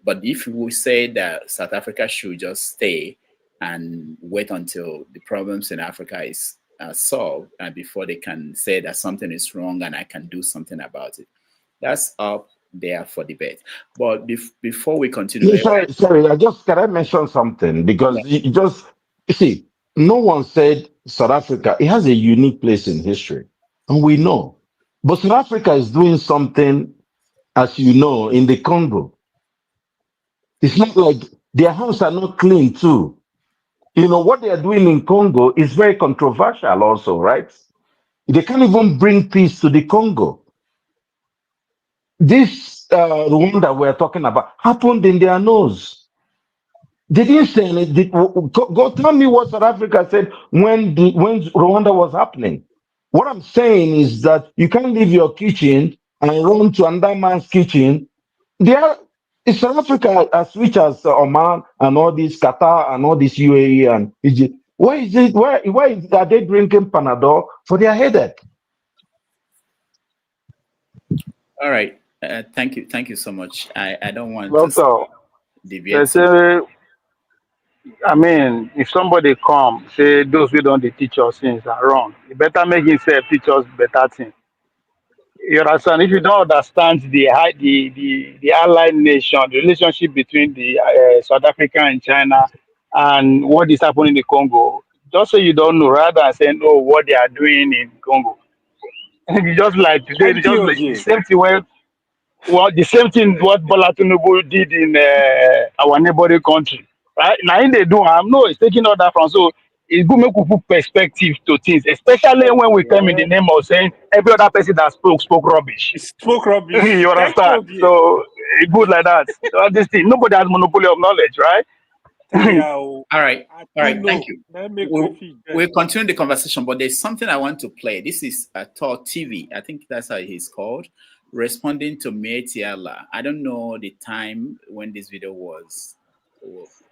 But if we say that South Africa should just stay and wait until the problems in Africa is solved before they can say that something is wrong and I can do something about it, that's up there for debate. But before we continue, Sorry, can I mention something? Because you see, no one said South Africa. It has a unique place in history, and we know. But South Africa is doing something, as you know, in the Congo. It's not like their hands are not clean too. What they are doing in Congo is very controversial also, right? They can't even bring peace to the Congo. This Rwanda we're talking about happened in their nose. They didn't say anything. Go tell me what South Africa said when Rwanda was happening. What I'm saying is that you can't leave your kitchen and run to another man's kitchen. It's South Africa as rich as Oman and all this Qatar and all this UAE and Egypt. Why are they drinking Panadol for their headache? All right. Thank you so much. I don't want to deviate. I mean, if somebody come say those who don't teach us things are wrong, you better make himself teach us better things. You understand? If you don't understand the allied nation, the relationship between the South Africa and China, and what is happening in the Congo, just so you don't know, rather than saying, "Oh, what they are doing in Congo," you just like today, the same thing the same thing what Bola Tinubu did in our neighboring country, right? Now, in they do, it's taking all that from. So it's good make we put perspective to things, especially when we come in the name of saying every other person that spoke rubbish. Spoke rubbish. You understand? So it's good like that. So this thing, nobody has monopoly of knowledge, right? All right. Thank you. We'll continue the conversation, but there's something I want to play. This is Tor TV. I think that's how he's called. Responding to Metiala. I don't know the time when this video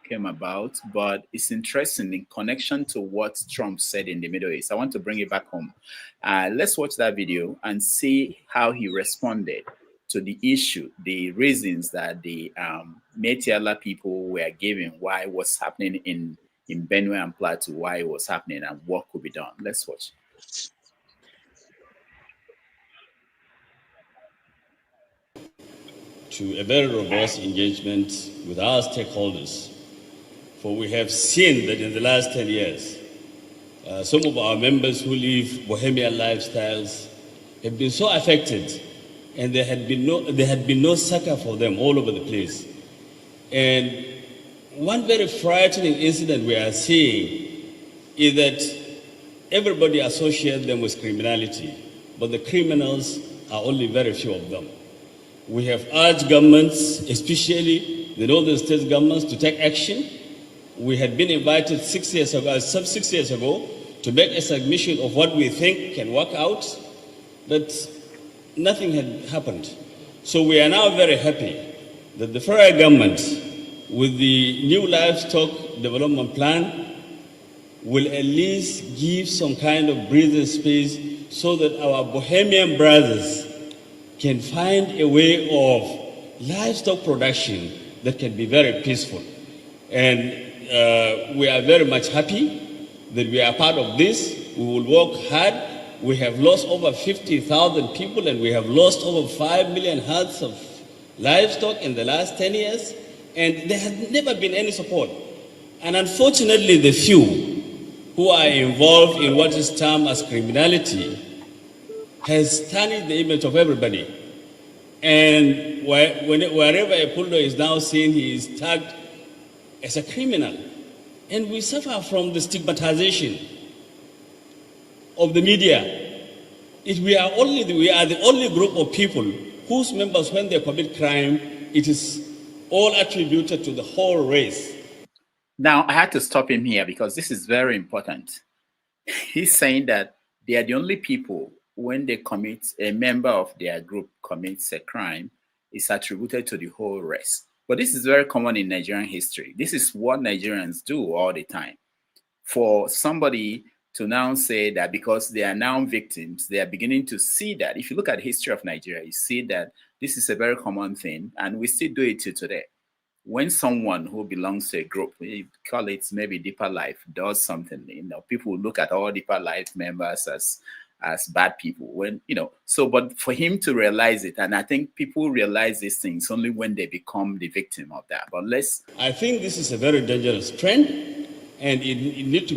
came about, but it's interesting in connection to what Trump said in the Middle East. I want to bring it back home. Let's watch that video and see how he responded to the issue, the reasons that the Metiala people were giving why what's happening in Benue and Plateau, why it was happening and what could be done. Let's watch. To a very robust engagement with our stakeholders, for we have seen that in the last 10 years, some of our members who live bohemian lifestyles have been so affected, and there had been no succor for them all over the place. And one very frightening incident we are seeing is that everybody associates them with criminality, but the criminals are only very few of them. We have urged governments, especially the northern state governments, to take action. We had been invited 6 years ago, to make a submission of what we think can work out, but nothing had happened. So we are now very happy that the federal government, with the new livestock development plan, will at least give some kind of breathing space so that our Bohemian brothers can find a way of livestock production that can be very peaceful. And we are very much happy that we are part of this. We will work hard. We have lost over 50,000 people and we have lost over 5 million herds of livestock in the last 10 years. And there has never been any support. And unfortunately, the few who are involved in what is termed as criminality has tarnished the image of everybody. And wherever a Puldo is now seen, he is tagged as a criminal. And we suffer from the stigmatization of the media. We are the only group of people whose members, when they commit crime, it is all attributed to the whole race. Now, I had to stop him here because this is very important. He's saying that they are the only people, when they commit, a member of their group commits a crime, it's attributed to the whole race. But this is very common in Nigerian history. This is what Nigerians do all the time. For somebody to now say that because they are now victims, they are beginning to see that. If you look at the history of Nigeria, you see that this is a very common thing, and we still do it till today. When someone who belongs to a group, we call it maybe Deeper Life, does something, people look at all Deeper Life members as bad people. But for him to realize it, and I think people realize these things only when they become the victim of that. But I think this is a very dangerous trend, and it need to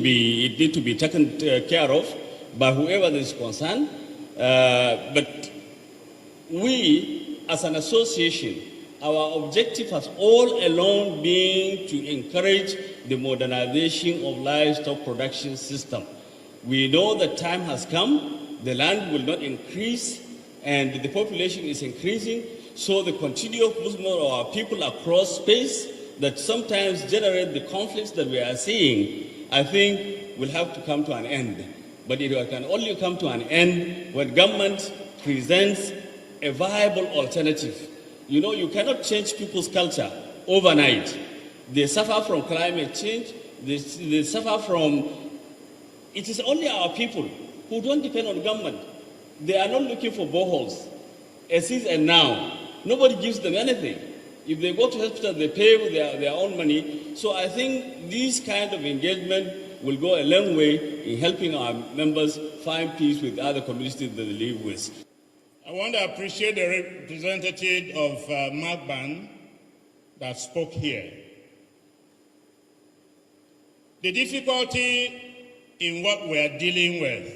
be taken care of by whoever is concerned. But we, as an association, our objective has all along been to encourage the modernization of livestock production system. We know that time has come, the land will not increase, and the population is increasing, so the continuous movement of our people across space that sometimes generate the conflicts that we are seeing, I think will have to come to an end. But it can only come to an end when government presents a viable alternative. You cannot change people's culture overnight. They suffer from climate change. They suffer from... It is only our people who don't depend on government. They are not looking for boreholes. As is and now, nobody gives them anything. If they go to hospital, they pay with their own money. So I think this kind of engagement will go a long way in helping our members find peace with other communities that they live with. I want to appreciate the representative of Magban that spoke here. The difficulty in what we are dealing with,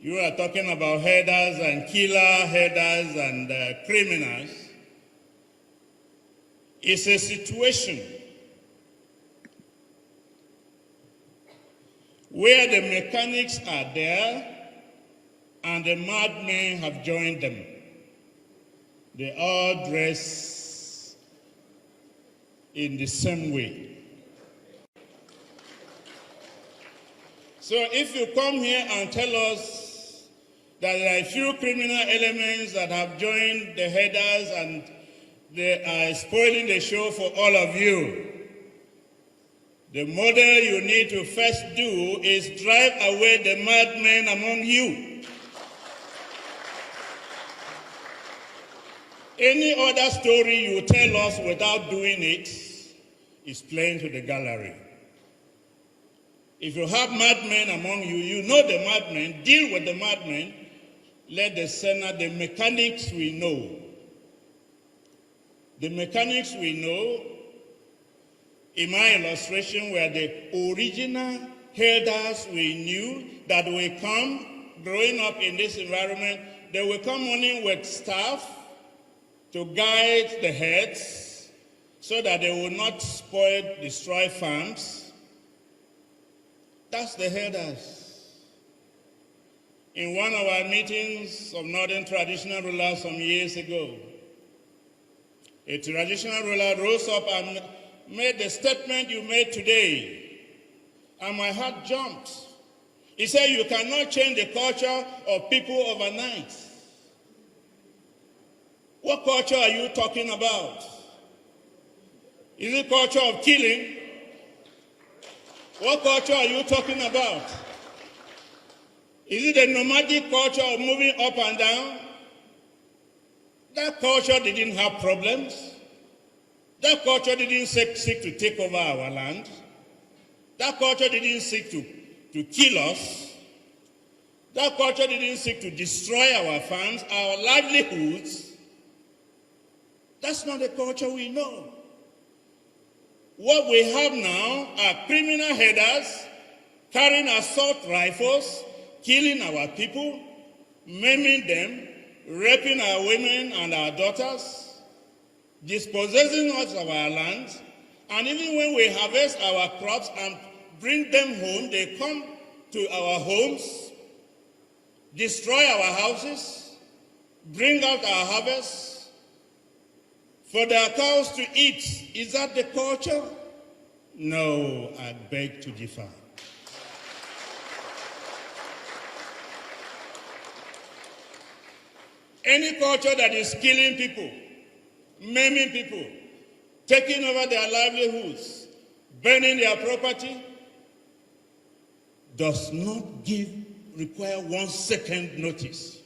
you are talking about herders and killer herders and criminals, is a situation where the mechanics are there and the madmen have joined them. They all dress in the same way. So if you come here and tell us that there are a few criminal elements that have joined the headers and they are spoiling the show for all of you, the model you need to first do is drive away the madmen among you. Any other story you tell us without doing it is playing to the gallery. If you have madmen among you, you know the madmen, deal with the madmen, let the Senate, the mechanics we know. The mechanics we know, in my illustration, were the original herders we knew that will come, growing up in this environment, they will come only with staff to guide the herds so that they will not destroy farms. That's the herders. In one of our meetings of Northern traditional rulers some years ago, a traditional ruler rose up and made the statement you made today, and my heart jumped. He said, you cannot change the culture of people overnight. What culture are you talking about? Is it culture of killing? What culture are you talking about? Is it a nomadic culture of moving up and down? That culture didn't have problems. That culture didn't seek to take over our land. That culture didn't seek to kill us. That culture didn't seek to destroy our farms, our livelihoods. That's not the culture we know. What we have now are criminal headers carrying assault rifles, killing our people, maiming them, raping our women and our daughters, dispossessing us of our land, and even when we harvest our crops and bring them home, they come to our homes, destroy our houses, bring out our harvests, for their cows to eat. Is that the culture? No, I beg to differ. Any culture that is killing people, maiming people, taking over their livelihoods, burning their property, does not require 1 second notice.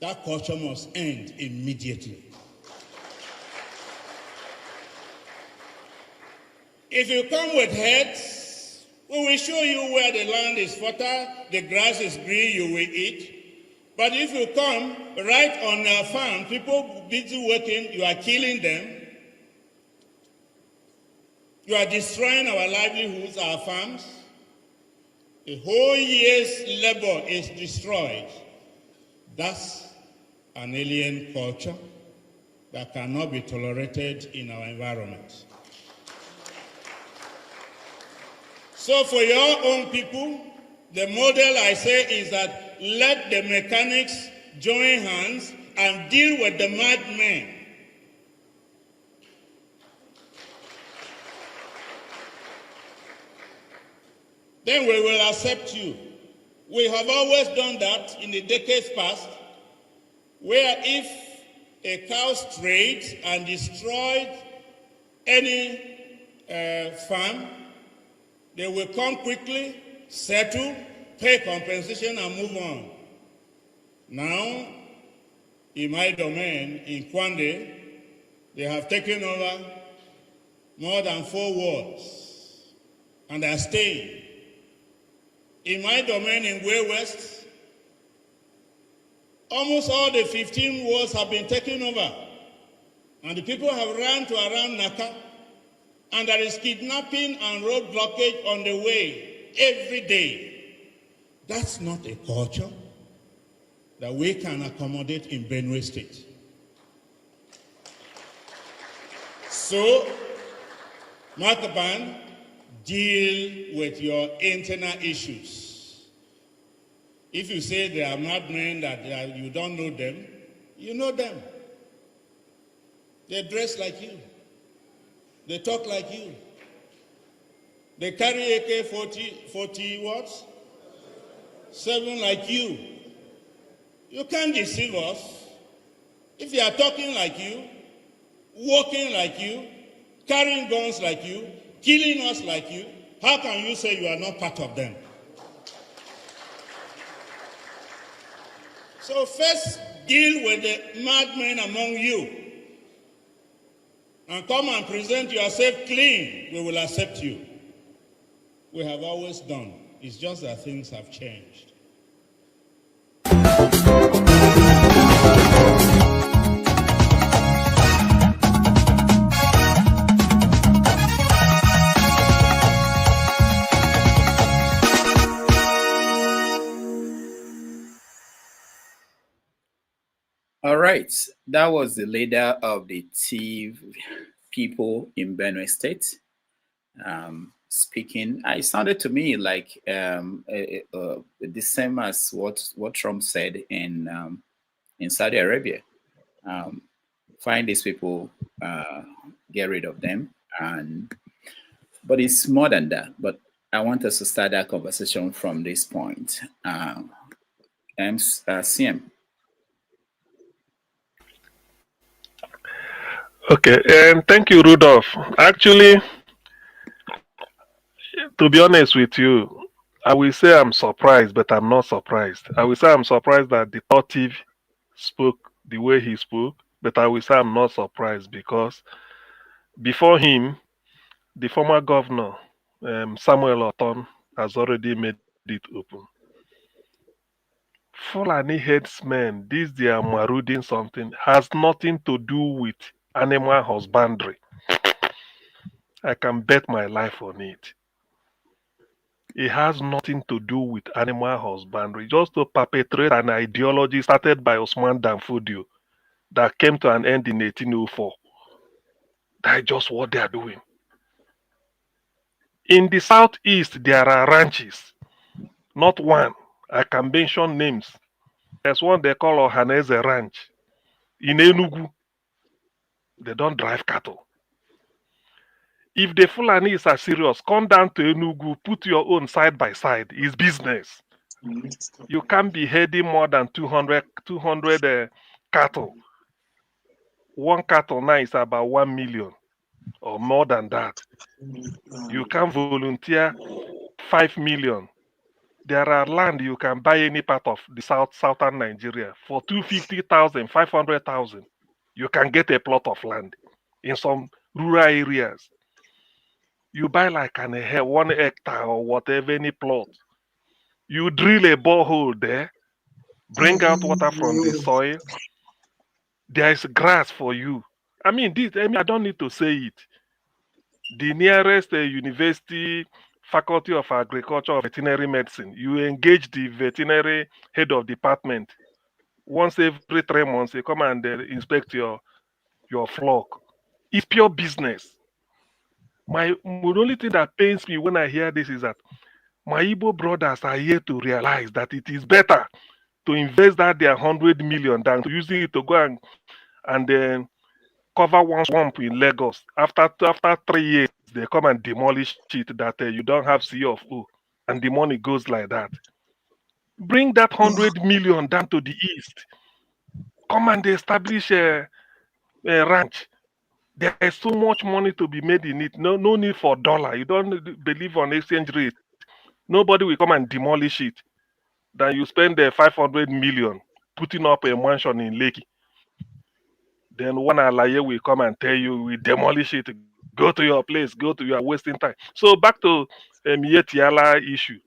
That culture must end immediately. If you come with heads, we will show you where the land is fertile, the grass is green, you will eat. But if you come right on our farm, people busy working, you are killing them. You are destroying our livelihoods, our farms. A whole year's labor is destroyed. That's an alien culture that cannot be tolerated in our environment. So for your own people, the model I say is that let the mechanics join hands and deal with the madmen. Then we will accept you. We have always done that in the decades past, where if a cow strayed and destroyed any farm, they will come quickly, settle, pay compensation, and move on. Now, in my domain, in Kwande, they have taken over more than 4 wards, and they are staying. In my domain in Way West, almost all the 15 wards have been taken over, and the people have run to around Naka, and there is kidnapping and road blockage on the way every day. That's not a culture that we can accommodate in Benue State. So, Makaban, deal with your internal issues. If you say they are madmen, that you don't know them, you know them. They dress like you. They talk like you. They carry AK-40 what? 7 like you. You can't deceive us. If they are talking like you, walking like you, carrying guns like you, killing us like you, how can you say you are not part of them? So first, deal with the madmen among you. And come and present yourself clean, we will accept you. We have always done. It's just that things have changed. All right, that was the leader of the Tiv people in Benue State speaking. It sounded to me like the same as what Trump said in Saudi Arabia. Find these people, get rid of them, but it's more than that. But I want us to start that conversation from this point. CM. Okay, thank you, Rudolph. Actually, To be honest with you, I will say I'm surprised, but I'm not surprised. I will say I'm surprised that the third thief spoke the way he spoke, but I will say I'm not surprised because before him, the former governor, Samuel Oton, has already made it open. Fulani headsmen, this their marauding something, has nothing to do with animal husbandry. I can bet my life on it. It has nothing to do with animal husbandry, just to perpetrate an ideology started by Osman Danfodio that came to an end in 1804. That's just what they are doing. In the southeast, there are ranches, not one. I can mention names. There's one they call Ohaneze Ranch. In Enugu, they don't drive cattle. If the Fulanis are serious, come down to Enugu, put your own side by side. It's business. You can't be heading more than 200 cattle. One cattle now is about 1 million or more than that. You can volunteer 5 million. There are land you can buy any part of the southern Nigeria for 250,000, 500,000. You can get a plot of land in some rural areas. You buy like 1 hectare or whatever, any plot. You drill a borehole there, bring out water from the soil. There is grass for you. I mean, I don't need to say it. The nearest university, faculty of agriculture or veterinary medicine, you engage the veterinary head of department. Once every 3 months, they come and inspect your flock. It's pure business. The only thing that pains me when I hear this is that my Igbo brothers are here to realize that it is better to invest that their 100 million than to using it to go and then cover one swamp in Lagos. After 3 years, they come and demolish it that you don't have CFO, and the money goes like that. Bring that 100 million down to the east. Come and establish a ranch. There is so much money to be made in it. No need for dollar. You don't believe on exchange rate. Nobody will come and demolish it. Then you spend 500 million putting up a mansion in Lekki. Then one alaye will come and tell you, we demolish it. Go to your place. You are wasting time. So back to Yetiala issue.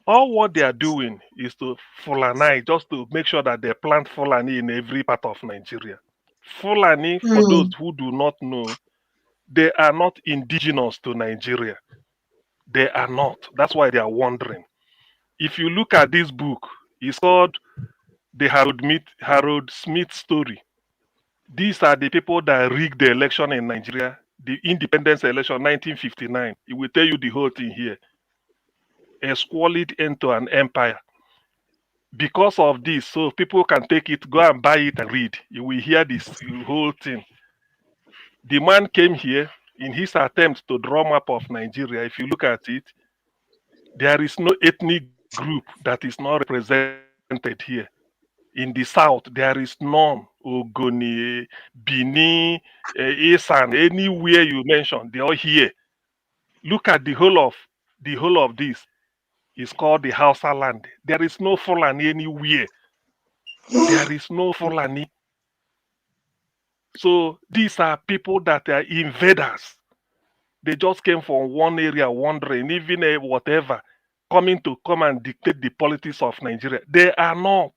All what they are doing is to Fulani, just to make sure that they plant Fulani in every part of Nigeria. Fulani, for those who do not know, they are not indigenous to Nigeria. They are not. That's why they are wandering. If you look at this book, it's called the Harold Smith story. These are the people that rigged the election in Nigeria, the independence election 1959. It will tell you the whole thing here. A squalid end to an empire. Because of this, so people can take it, go and buy it and read. You will hear this whole thing. The man came here in his attempt to draw map of Nigeria. If you look at it, there is no ethnic group that is not represented here. In the south, there is none. Ogoni, Bini, Isan, anywhere you mention, they are here. Look at the whole of this. It's called the Hausa land. There is no Fulani anywhere. There is no Fulani. So these are people that are invaders. They just came from one area wandering, even whatever, coming to come and dictate the politics of Nigeria. They are not.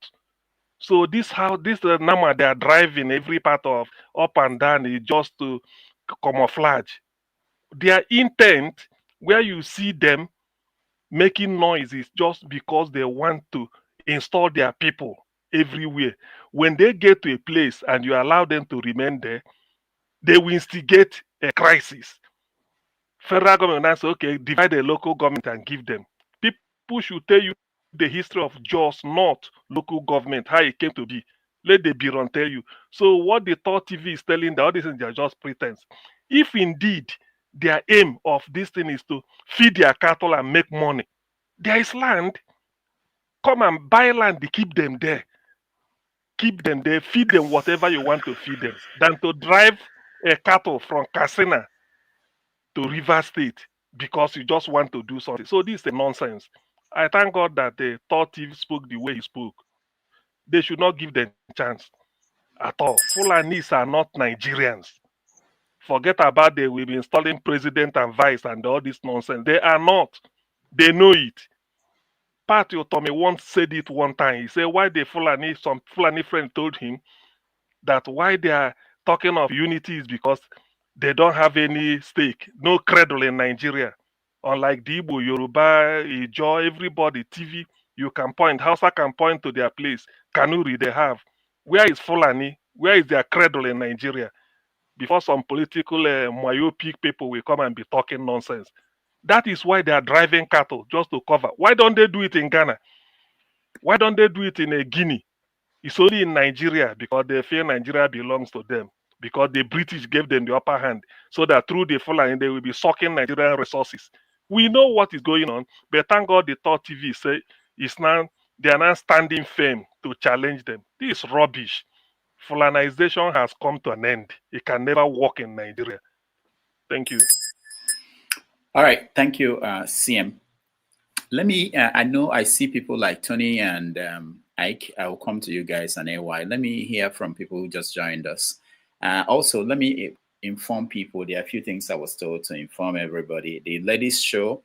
So this number they are driving every part of up and down is just to camouflage. Their intent, where you see them making noise, is just because they want to install their people everywhere. When they get to a place and you allow them to remain there, they will instigate a crisis. Federal government now say, okay, divide the local government and give them. People should tell you the history of just not local government, how it came to be. Let the Biron tell you. So what the Thought TV is telling, all these things are just pretense. If indeed their aim of this thing is to feed their cattle and make money, there is land. Come and buy land to keep them there. Keep them there, feed them whatever you want to feed them. Than to drive a cattle from Katsina to River State. because you just want to do something. So this is a nonsense. I thank God that the third thief spoke the way he spoke. They should not give them chance at all. Fulanis are not Nigerians. Forget about they will be installing president and vice and all this nonsense. They are not. They know it. Pat Otomi once said it one time. He said why the Fulani, some Fulani friend told him that why they are talking of unity is because they don't have any stake, no cradle in Nigeria. Unlike the Igbo, Yoruba, Ijo, everybody, TV, you can point, Hausa can point to their place. Kanuri, they have. Where is Fulani? Where is their cradle in Nigeria? Before some political myopic people will come and be talking nonsense. That is why they are driving cattle just to cover. Why don't they do it in Ghana? Why don't they do it in Guinea? It's only in Nigeria because they feel Nigeria belongs to them. Because the British gave them the upper hand, so that through the Fulani they will be sucking Nigerian resources. We know what is going on, but thank God the Third TV say it's now they are now standing firm to challenge them. This is rubbish. Fulanization has come to an end. It can never work in Nigeria. Thank you. All right, thank you, CM. Let me. I know I see people like Tony and Ike. I will come to you guys on AY. Let me hear from people who just joined us. Also, let me inform people. There are a few things I was told to inform everybody. The ladies' show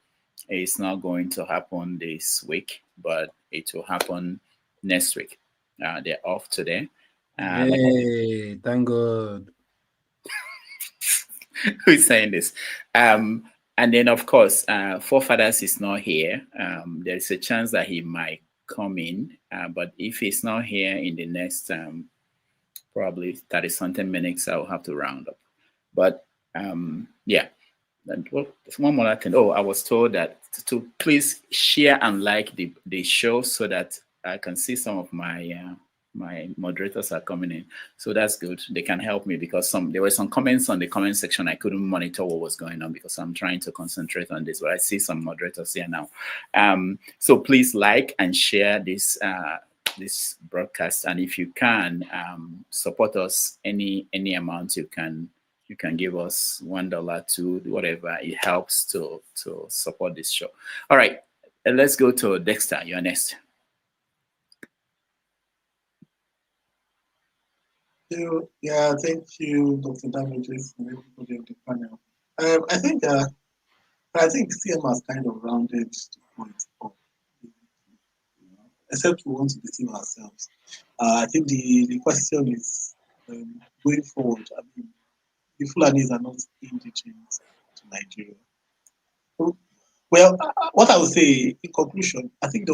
is not going to happen this week, but it will happen next week. They're off today. Hey, thank God. Who's saying this? And then, of course, Forefathers is not here. There is a chance that he might come in, but if he's not here in the next probably 30-something minutes, I'll have to round up. But yeah, and well, one more thing. Oh, I was told that to please share and like the show so that I can see some of my my moderators are coming in. So that's good. They can help me because there were some comments on the comment section. I couldn't monitor what was going on because I'm trying to concentrate on this, but I see some moderators here now. So please like and share this this broadcast, and if you can support us any amount you can give us, $1, $2, whatever. It helps to support this show. All right, let's go to Dexter. You're next. Yeah, thank you, Dr. Damages, and everybody on the panel. I think CM has kind of rounded the point up, except we want to deceive ourselves. I think the question is going forward. I mean, the Fulanis are not indigenous to Nigeria. Well, what I would say in conclusion, I think I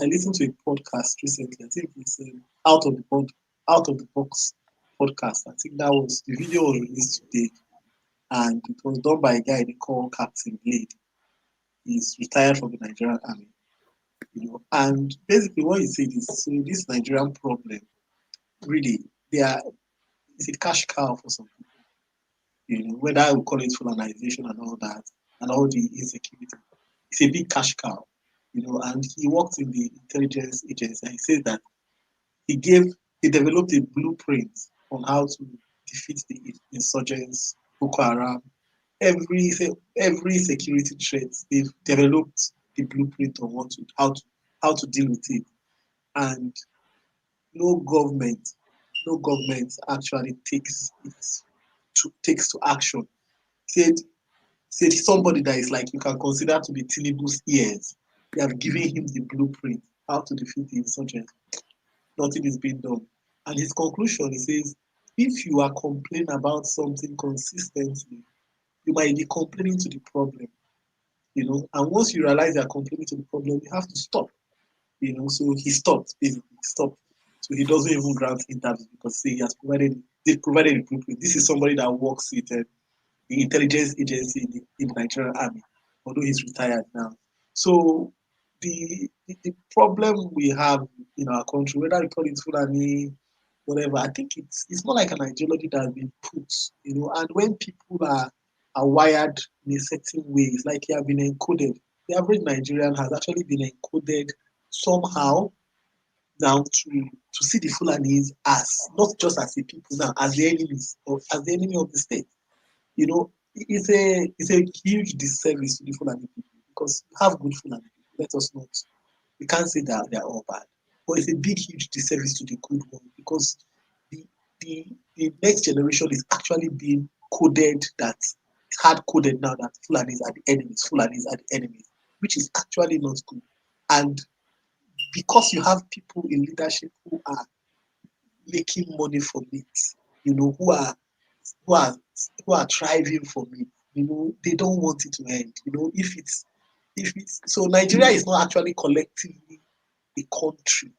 listened to a podcast recently. I think it's Out of the Box podcast. I think that was the video was released today, and it was done by a guy they call Captain Blade. He's retired from the Nigerian Army, and basically what he said is, so this Nigerian problem, really, it's a cash cow for some people. Whether I would call it Fulanization and all that, and all the insecurity, it's a big cash cow. And he worked in the intelligence agency, and he said that he developed a blueprint on how to defeat the insurgents, Boko Haram, every security threat. They've developed the blueprint on how to deal with it, and no government actually takes to action. Said somebody that is like you can consider to be Tinubu's ears. They have given him the blueprint how to defeat the insurgents. Nothing is being done. And his conclusion, he says, if you are complaining about something consistently, you might be complaining to the problem. And once you realize you are complaining to the problem, you have to stop. So he stopped, basically stopped. So he doesn't even grant interviews because they provided a blueprint. This is somebody that works with the intelligence agency in the Nigerian Army, although he's retired now. So the problem we have in our country, whether we call it Fulani, whatever, I think it's more like an ideology that has been put, and when people are wired in a certain way, it's like they have been encoded. The average Nigerian has actually been encoded somehow now to see the Fulanis as not just as a people now, as the enemies or as the enemy of the state. it's a huge disservice to the Fulani people because we have good Fulani people. Let us not. We can't say that they are all bad, but it's a big, huge disservice to the good one because the the next generation is actually being coded that hard coded now that Fulanis are the enemies, Fulanis are the enemies, which is actually not good. And because you have people in leadership who are making money from it, who are who are who are thriving from it, they don't want it to end. If it's so Nigeria is not actually collectively a country,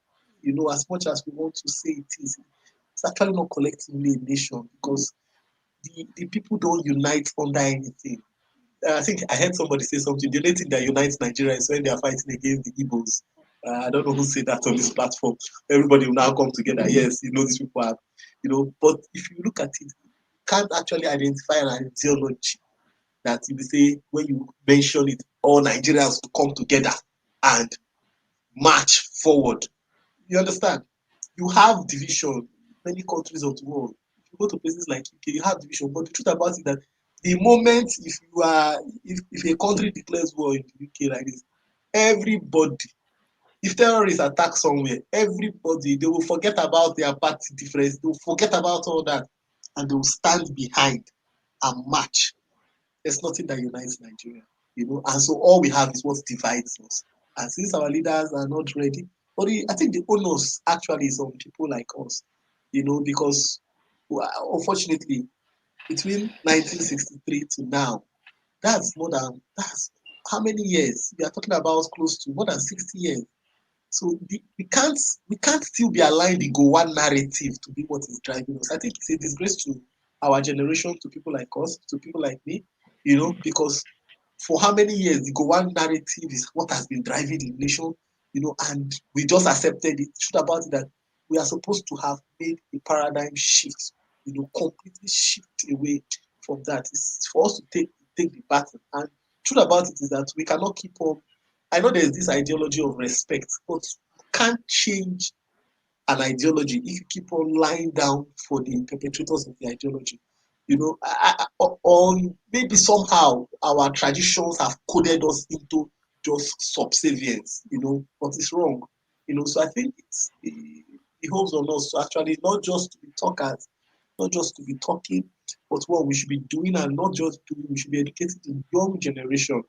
as much as we want to say it is, it's actually not collectively a nation because the people don't unite under anything. I think I heard somebody say something. The only thing that unites Nigeria is when they are fighting against the Igbos. I don't know who said that on this platform. Everybody will now come together. Yes, these people are, But if you look at it, you can't actually identify an ideology that you say when you mention it, all Nigerians will come together and march forward. You understand? You have division in many countries of the world. If you go to places like UK, you have division. But the truth about it is that the moment if a country declares war in the UK like this, everybody, if terrorists attack somewhere, everybody, they will forget about their party difference, they will forget about all that, and they will stand behind and march. There's nothing that unites Nigeria, and so all we have is what divides us. And since our leaders are not ready, but I think the onus actually is on people like us, because unfortunately, between 1963 to now, that's how many years? We are talking about close to more than 60 years. So we can't still be aligned the Goan narrative to be what is driving us. I think it's a disgrace to our generation, to people like us, to people like me, because for how many years the Goan narrative is what has been driving the nation, and we just accepted it. The truth about it that we are supposed to have made a paradigm shift, completely shift away from that. It's for us to take the battle. And the truth about it is that we cannot keep on. I know there's this ideology of respect, but you can't change an ideology if you keep on lying down for the perpetrators of the ideology. Or maybe somehow our traditions have coded us into just subservience, but it's wrong. So I think it holds on us to actually not just to be talkers, not just to be talking, but what we should be doing, and not just doing, we should be educating the young generation,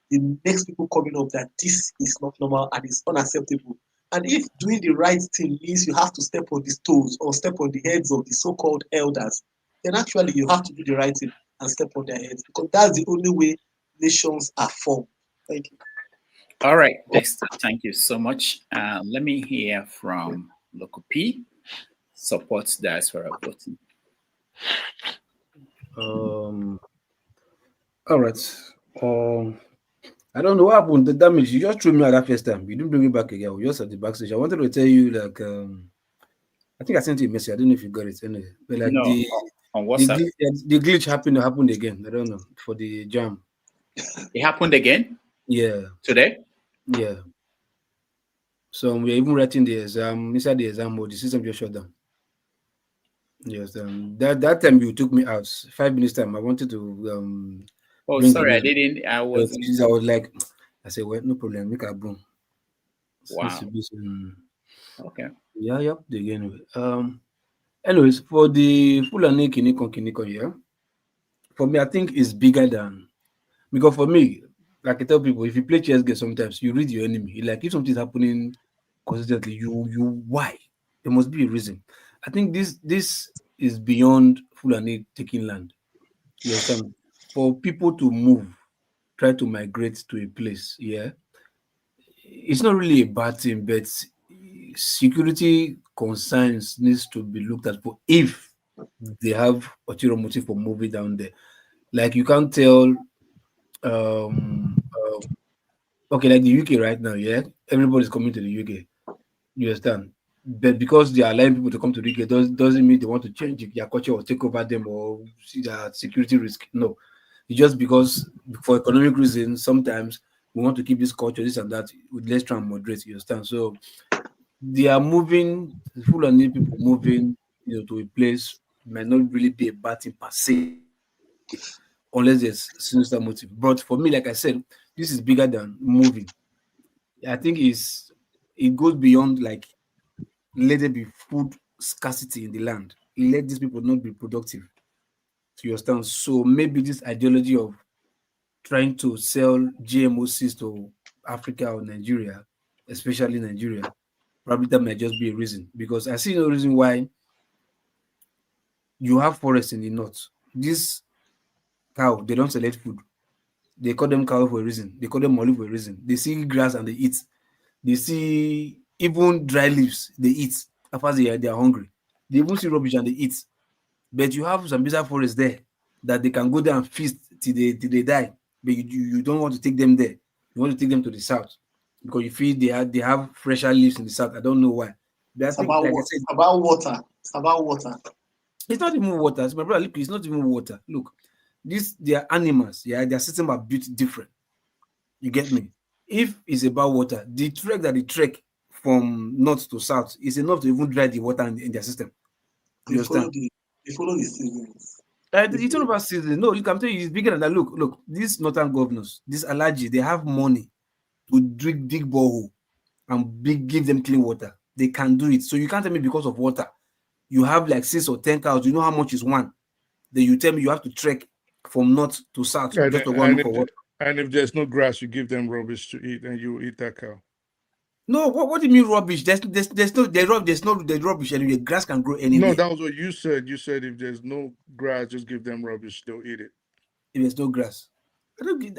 the next people coming up, that this is not normal and it's unacceptable. And if doing the right thing means you have to step on the toes or step on the heads of the so-called elders, then actually you have to do the right thing and step on their heads, because that's the only way nations are formed. Thank you. All right, Dexter, thank you so much. Let me hear from Local P. Supports diaspora voting. All right. I don't know what happened. The damage. You just threw me out that first time. You didn't bring me back again. We just at the backstage. I wanted to tell you, I think I sent you a message. I don't know if you got it. Anyway, but No, on WhatsApp. The glitch happened again. I don't know, for the JAMB. It happened again? Yeah. Today? Yeah. So we're even writing the exam. Inside the exam mode, the system just shut down. Yes. That time you took me out. 5 minutes time. I wanted to Oh, sorry, I didn't. I was like, I said, well, no problem. Make a boom. Wow. Okay. Yeah, yep. Anyway. Anyways, for the Fulani Kinikon, yeah. For me, I think it's bigger than, because for me, like I tell people, if you play chess game, sometimes you read your enemy. Like if something's happening consistently, why? There must be a reason. I think this is beyond Fulani taking land. You understand? For people to move, try to migrate to a place, yeah, it's not really a bad thing, but security concerns needs to be looked at for if they have ulterior motive for moving down there. Like you can't tell, okay, like the UK right now, yeah, everybody's coming to the UK. You understand? But because they are allowing people to come to the UK, doesn't mean they want to change their culture or take over them or see that security risk. No, it's just because for economic reasons, sometimes we want to keep this culture, this and that, with less try and moderate. You understand? So they are moving, full of new people moving, to a place might not really be a bad thing per se. unless there's sinister motive. But for me, like I said, this is bigger than moving. I think it goes beyond like let there be food scarcity in the land. Let these people not be productive. To your stance. So maybe this ideology of trying to sell GMO seeds to Africa or Nigeria, especially Nigeria, probably that might just be a reason. Because I see no reason why you have forests in the north. This cow, they don't select food. They call them cow for a reason. They call them olive for a reason. They see grass and they eat. They see even dry leaves, they eat. After they are hungry. They even see rubbish and they eat. But you have some bizarre forests there that they can go there and feast till they die. But you don't want to take them there. You want to take them to the south because you feel they have fresher leaves in the south. I don't know why. But It's about water. It's about water. It's about water. It's not even water. My brother, look, it's not even water. Look, they are animals. Yeah, their system are built different. You get me? If it's about water, the trek that they trek from north to south is enough to even dry the water in their system. You understand? They follow the seasons. It's not about season. No, you can tell you it's bigger than that. Look, these northern governors, these allergy, they have money to dig borehole and give them clean water. They can do it. So you can't tell me because of water. You have like 6 or 10 cows. You know how much is one? Then you tell me you have to trek from north to south just to go and look for water. And if there's no grass, you give them rubbish to eat, and you eat that cow. No, what do you mean rubbish? There's no rubbish anyway. Grass can grow anywhere. No, that was what you said. You said if there's no grass, just give them rubbish. They'll eat it. If there's no grass,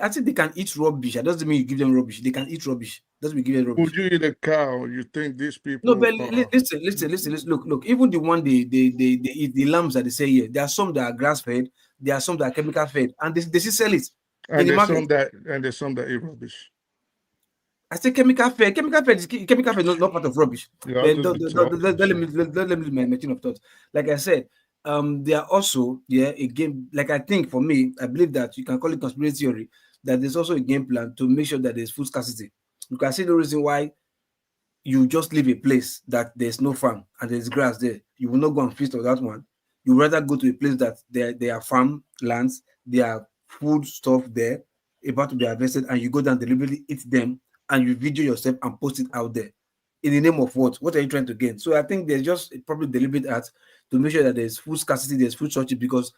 I think they can eat rubbish. That doesn't mean you give them rubbish. They can eat rubbish. Doesn't mean you give them rubbish. Would you eat a cow? You think these people? No, but listen. Look. Even the one they eat, the lambs that they say here, there are some that are grass fed. There are some that are chemical fed, and they still sell it in the market. There's some that eat rubbish. I say chemical fed. Chemical fed is not part of rubbish. Yeah, Let me my chain of thought. Like I said, there are also a game. Like I think for me, I believe that you can call it conspiracy theory. That there's also a game plan to make sure that there's food scarcity. You can see the reason why you just leave a place that there's no farm and there's grass there. You will not go and feast on that one. You rather go to a place that there are farm lands, there are food stuff there about to be harvested, and you go down deliberately eat them, and you video yourself and post it out there. In the name of what? What are you trying to gain? So I think there's just probably deliberate act to make sure that there's food scarcity, there's food shortage, because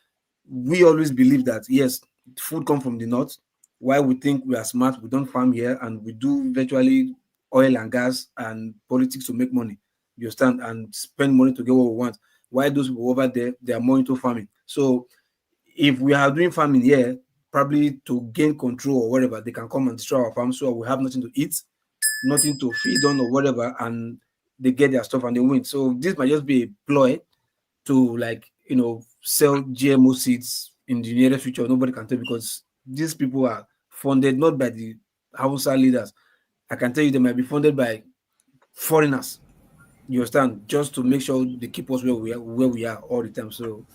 we always believe that, yes, food comes from the north. Why we think we are smart, we don't farm here, and we do virtually oil and gas and politics to make money. You understand? And spend money to get what we want. Why those people over there, they are more into farming. So if we are doing farming here, probably to gain control or whatever, they can come and destroy our farm, so we have nothing to eat, nothing to feed on or whatever, and they get their stuff and they win. So this might just be a ploy to, like, sell GMO seeds in the near future. Nobody can tell, because these people are funded not by the Hausa leaders. I can tell you they might be funded by foreigners. You understand? Just to make sure they keep us where we are all the time. So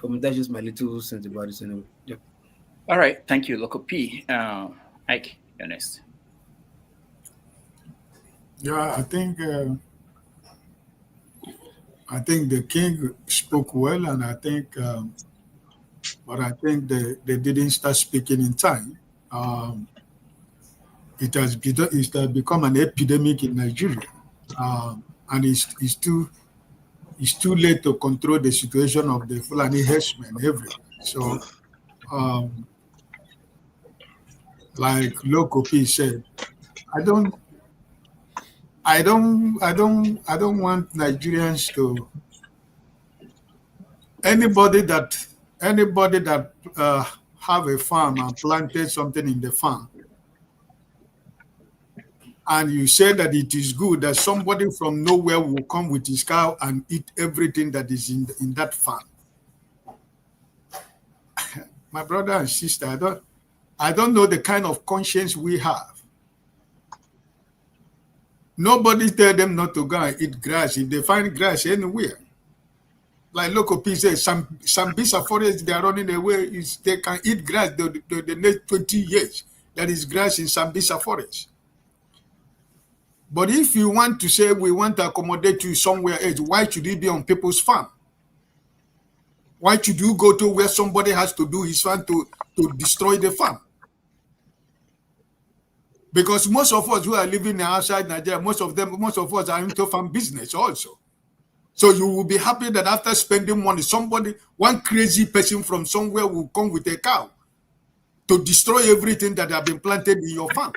that's just my little sense about this anyway. Yeah. All right, thank you, Local P. Ike, you're next. Yeah, I think the king spoke well, and I think, but I think they didn't start speaking in time. It has become an epidemic in Nigeria, and it's too late to control the situation of the Fulani herdsmen everywhere. So, like Loco P said, I don't want Nigerians to anybody that have a farm and planted something in the farm, and you say that it is good, that somebody from nowhere will come with his cow and eat everything that is in that farm. My brother and sister, I don't know the kind of conscience we have. Nobody tell them not to go and eat grass if they find grass anywhere. Like Local P says, some Sambisa forest they are running away, they can eat grass the next 20 years. That is grass in Sambisa forest. But if you want to say we want to accommodate you somewhere else, why should it be on people's farm? Why should you go to where somebody has to do his farm to destroy the farm? Because most of us who are living outside Nigeria, most of us are into farm business also. So you will be happy that after spending money, one crazy person from somewhere will come with a cow to destroy everything that have been planted in your farm.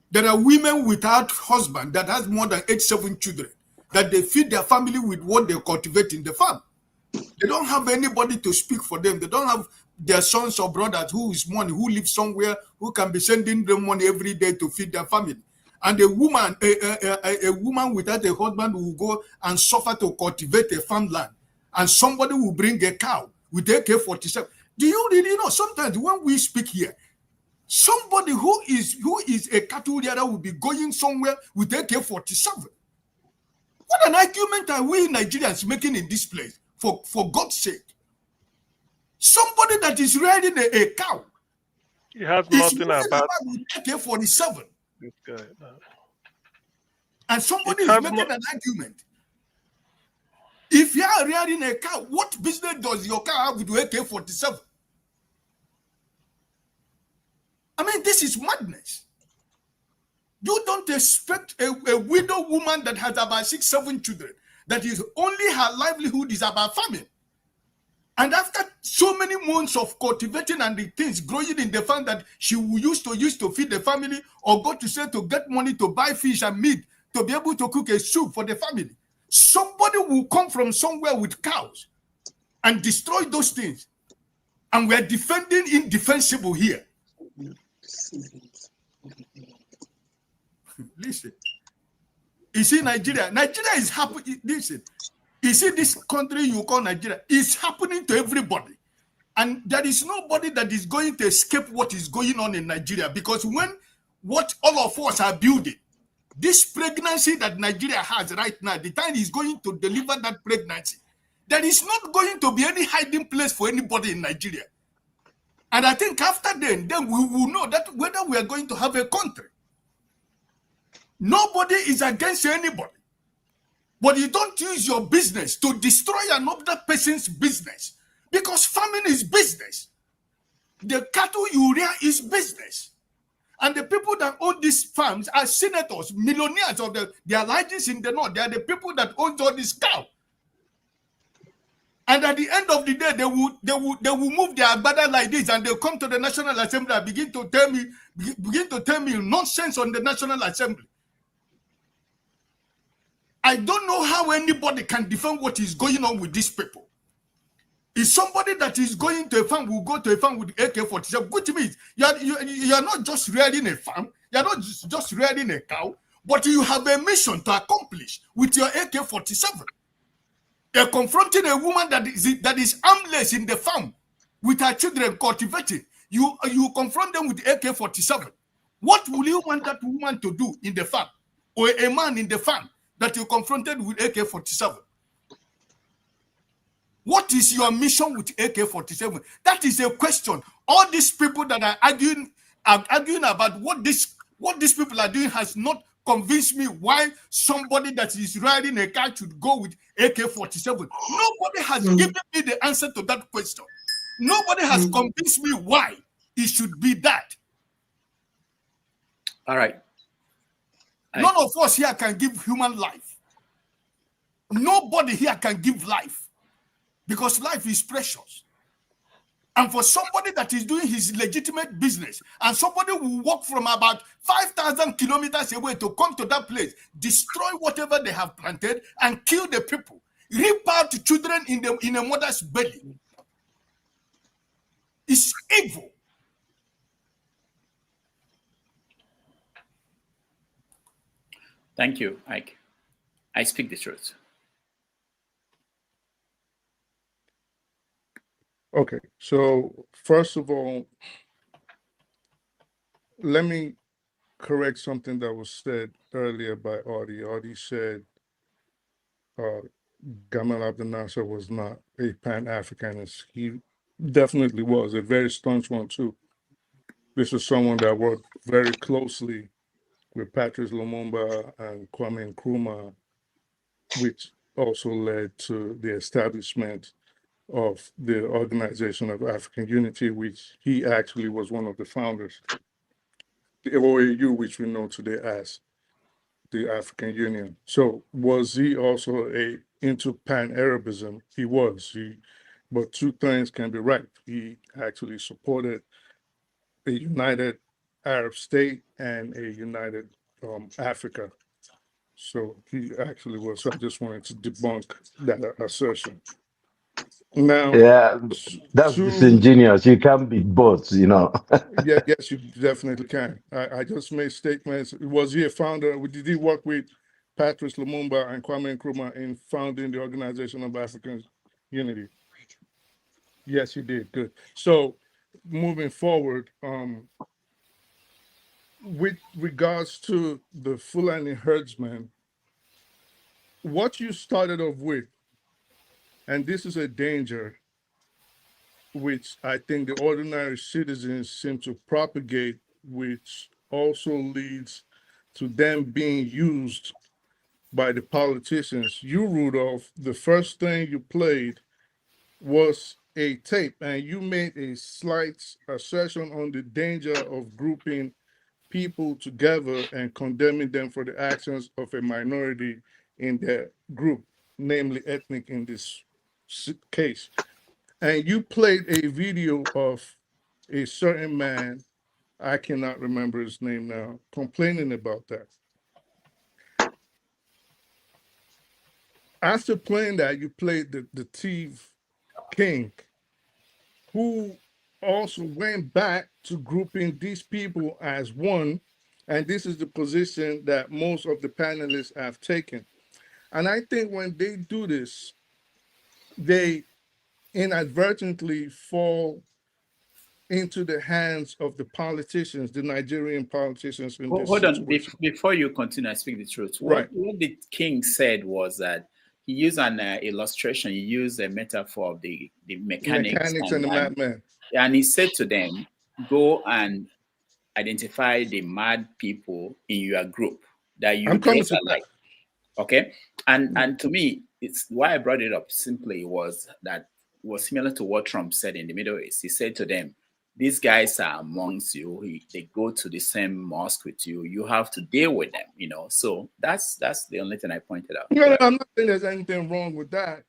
There are women without husband that has more than 8-7 children, that they feed their family with what they cultivate in the farm. They don't have anybody to speak for them. They don't have their sons or brothers who live somewhere, who can be sending them money every day to feed their family. And a woman without a husband will go and suffer to cultivate a farmland. And somebody will bring a cow with AK-47. Do you really know? Sometimes when we speak here, somebody who is a cattle rearer will be going somewhere with AK-47. What an argument are we Nigerians making in this place? For God's sake. Somebody that is riding a cow. He has nothing about AK-47. this guy. And somebody is making an argument. If you are riding a cow, what business does your car have with AK-47? I mean, this is madness. You don't expect a widow woman that has about 6-7 children, that is only her livelihood is about farming. And after so many months of cultivating and the things growing in the farm that she will use to feed the family, or go to sell to get money to buy fish and meat to be able to cook a soup for the family, somebody will come from somewhere with cows and destroy those things. And we're defending indefensible here. Listen. You see, Nigeria is happy. Listen, you see, this country you call Nigeria is happening to everybody. And there is nobody that is going to escape what is going on in Nigeria, because what all of us are building, this pregnancy that Nigeria has right now, the time is going to deliver that pregnancy, there is not going to be any hiding place for anybody in Nigeria. And I think after then we will know that whether we are going to have a country. Nobody is against anybody. But you don't use your business to destroy another person's business, because farming is business. The cattle you rear is business. And the people that own these farms are senators, millionaires of their lives in the north. They are the people that own all this cow. And at the end of the day, they will move their agbada like this, and they'll come to the National Assembly and begin to tell me nonsense on the National Assembly. I don't know how anybody can defend what is going on with these people. If somebody that is going to a farm will go to a farm with AK-47, which means you are not just rearing a farm, you are not just rearing a cow, but you have a mission to accomplish with your AK-47. You're confronting a woman that is armless in the farm with her children cultivating. You confront them with AK-47. What will you want that woman to do in the farm, or a man in the farm that you confronted with AK-47? What is your mission with AK-47? That is a question. All these people that are arguing about what these people are doing has not convinced me why somebody that is riding a car should go with AK-47. Nobody has given me the answer to that question. Nobody has convinced me why it should be that. All right. None of us here can give human life. Nobody here can give life, because life is precious. And for somebody that is doing his legitimate business, and somebody will walk from about 5,000 kilometers away to come to that place, destroy whatever they have planted, and kill the people, rip out children in a mother's belly, it's evil. Thank you, Ike. I speak the truth. Okay, so first of all, let me correct something that was said earlier by Audie. Audie said Gamal Abdel Nasser was not a Pan-Africanist. He definitely was, a very staunch one too. This is someone that worked very closely with Patrice Lumumba and Kwame Nkrumah, which also led to the establishment of the Organization of African Unity, which he actually was one of the founders. The OAU, which we know today as the African Union. So was he also into pan-Arabism? He was. But two things can be right. He actually supported a united Arab state and a united Africa. So he actually was. So I just wanted to debunk that assertion. Now, Yeah, that's two, disingenuous. You can't be both, you know. yeah, yes, you definitely can. I just made statements. Was he a founder? Did he work with Patrice Lumumba and Kwame Nkrumah in founding the Organization of African Unity? Yes, he did. Good. So moving forward, with regards to the Fulani herdsmen, what you started off with, and this is a danger which I think the ordinary citizens seem to propagate, which also leads to them being used by the politicians. You, Rudolph, the first thing you played was a tape, and you made a slight assertion on the danger of grouping people together and condemning them for the actions of a minority in their group, namely ethnic in this case. And you played a video of a certain man, I cannot remember his name now, complaining about that. After playing that, you played the thief king, who also went back to grouping these people as one. And this is the position that most of the panelists have taken. And I think when they do this, they inadvertently fall into the hands of the politicians, the Nigerian politicians in this Hold on, situation. before you continue, I speak the truth. Right. What the king said was that he used an illustration, he used a metaphor of the mechanics And the madman. And he said to them, go and identify the mad people in your group that you dress alike. Okay. And to me, it's why I brought it up simply was that it was similar to what Trump said in the Middle East. He said to them, these guys are amongst you. They go to the same mosque with you. You have to deal with them, you know. So that's the only thing I pointed out. No, I'm not saying there's anything wrong with that.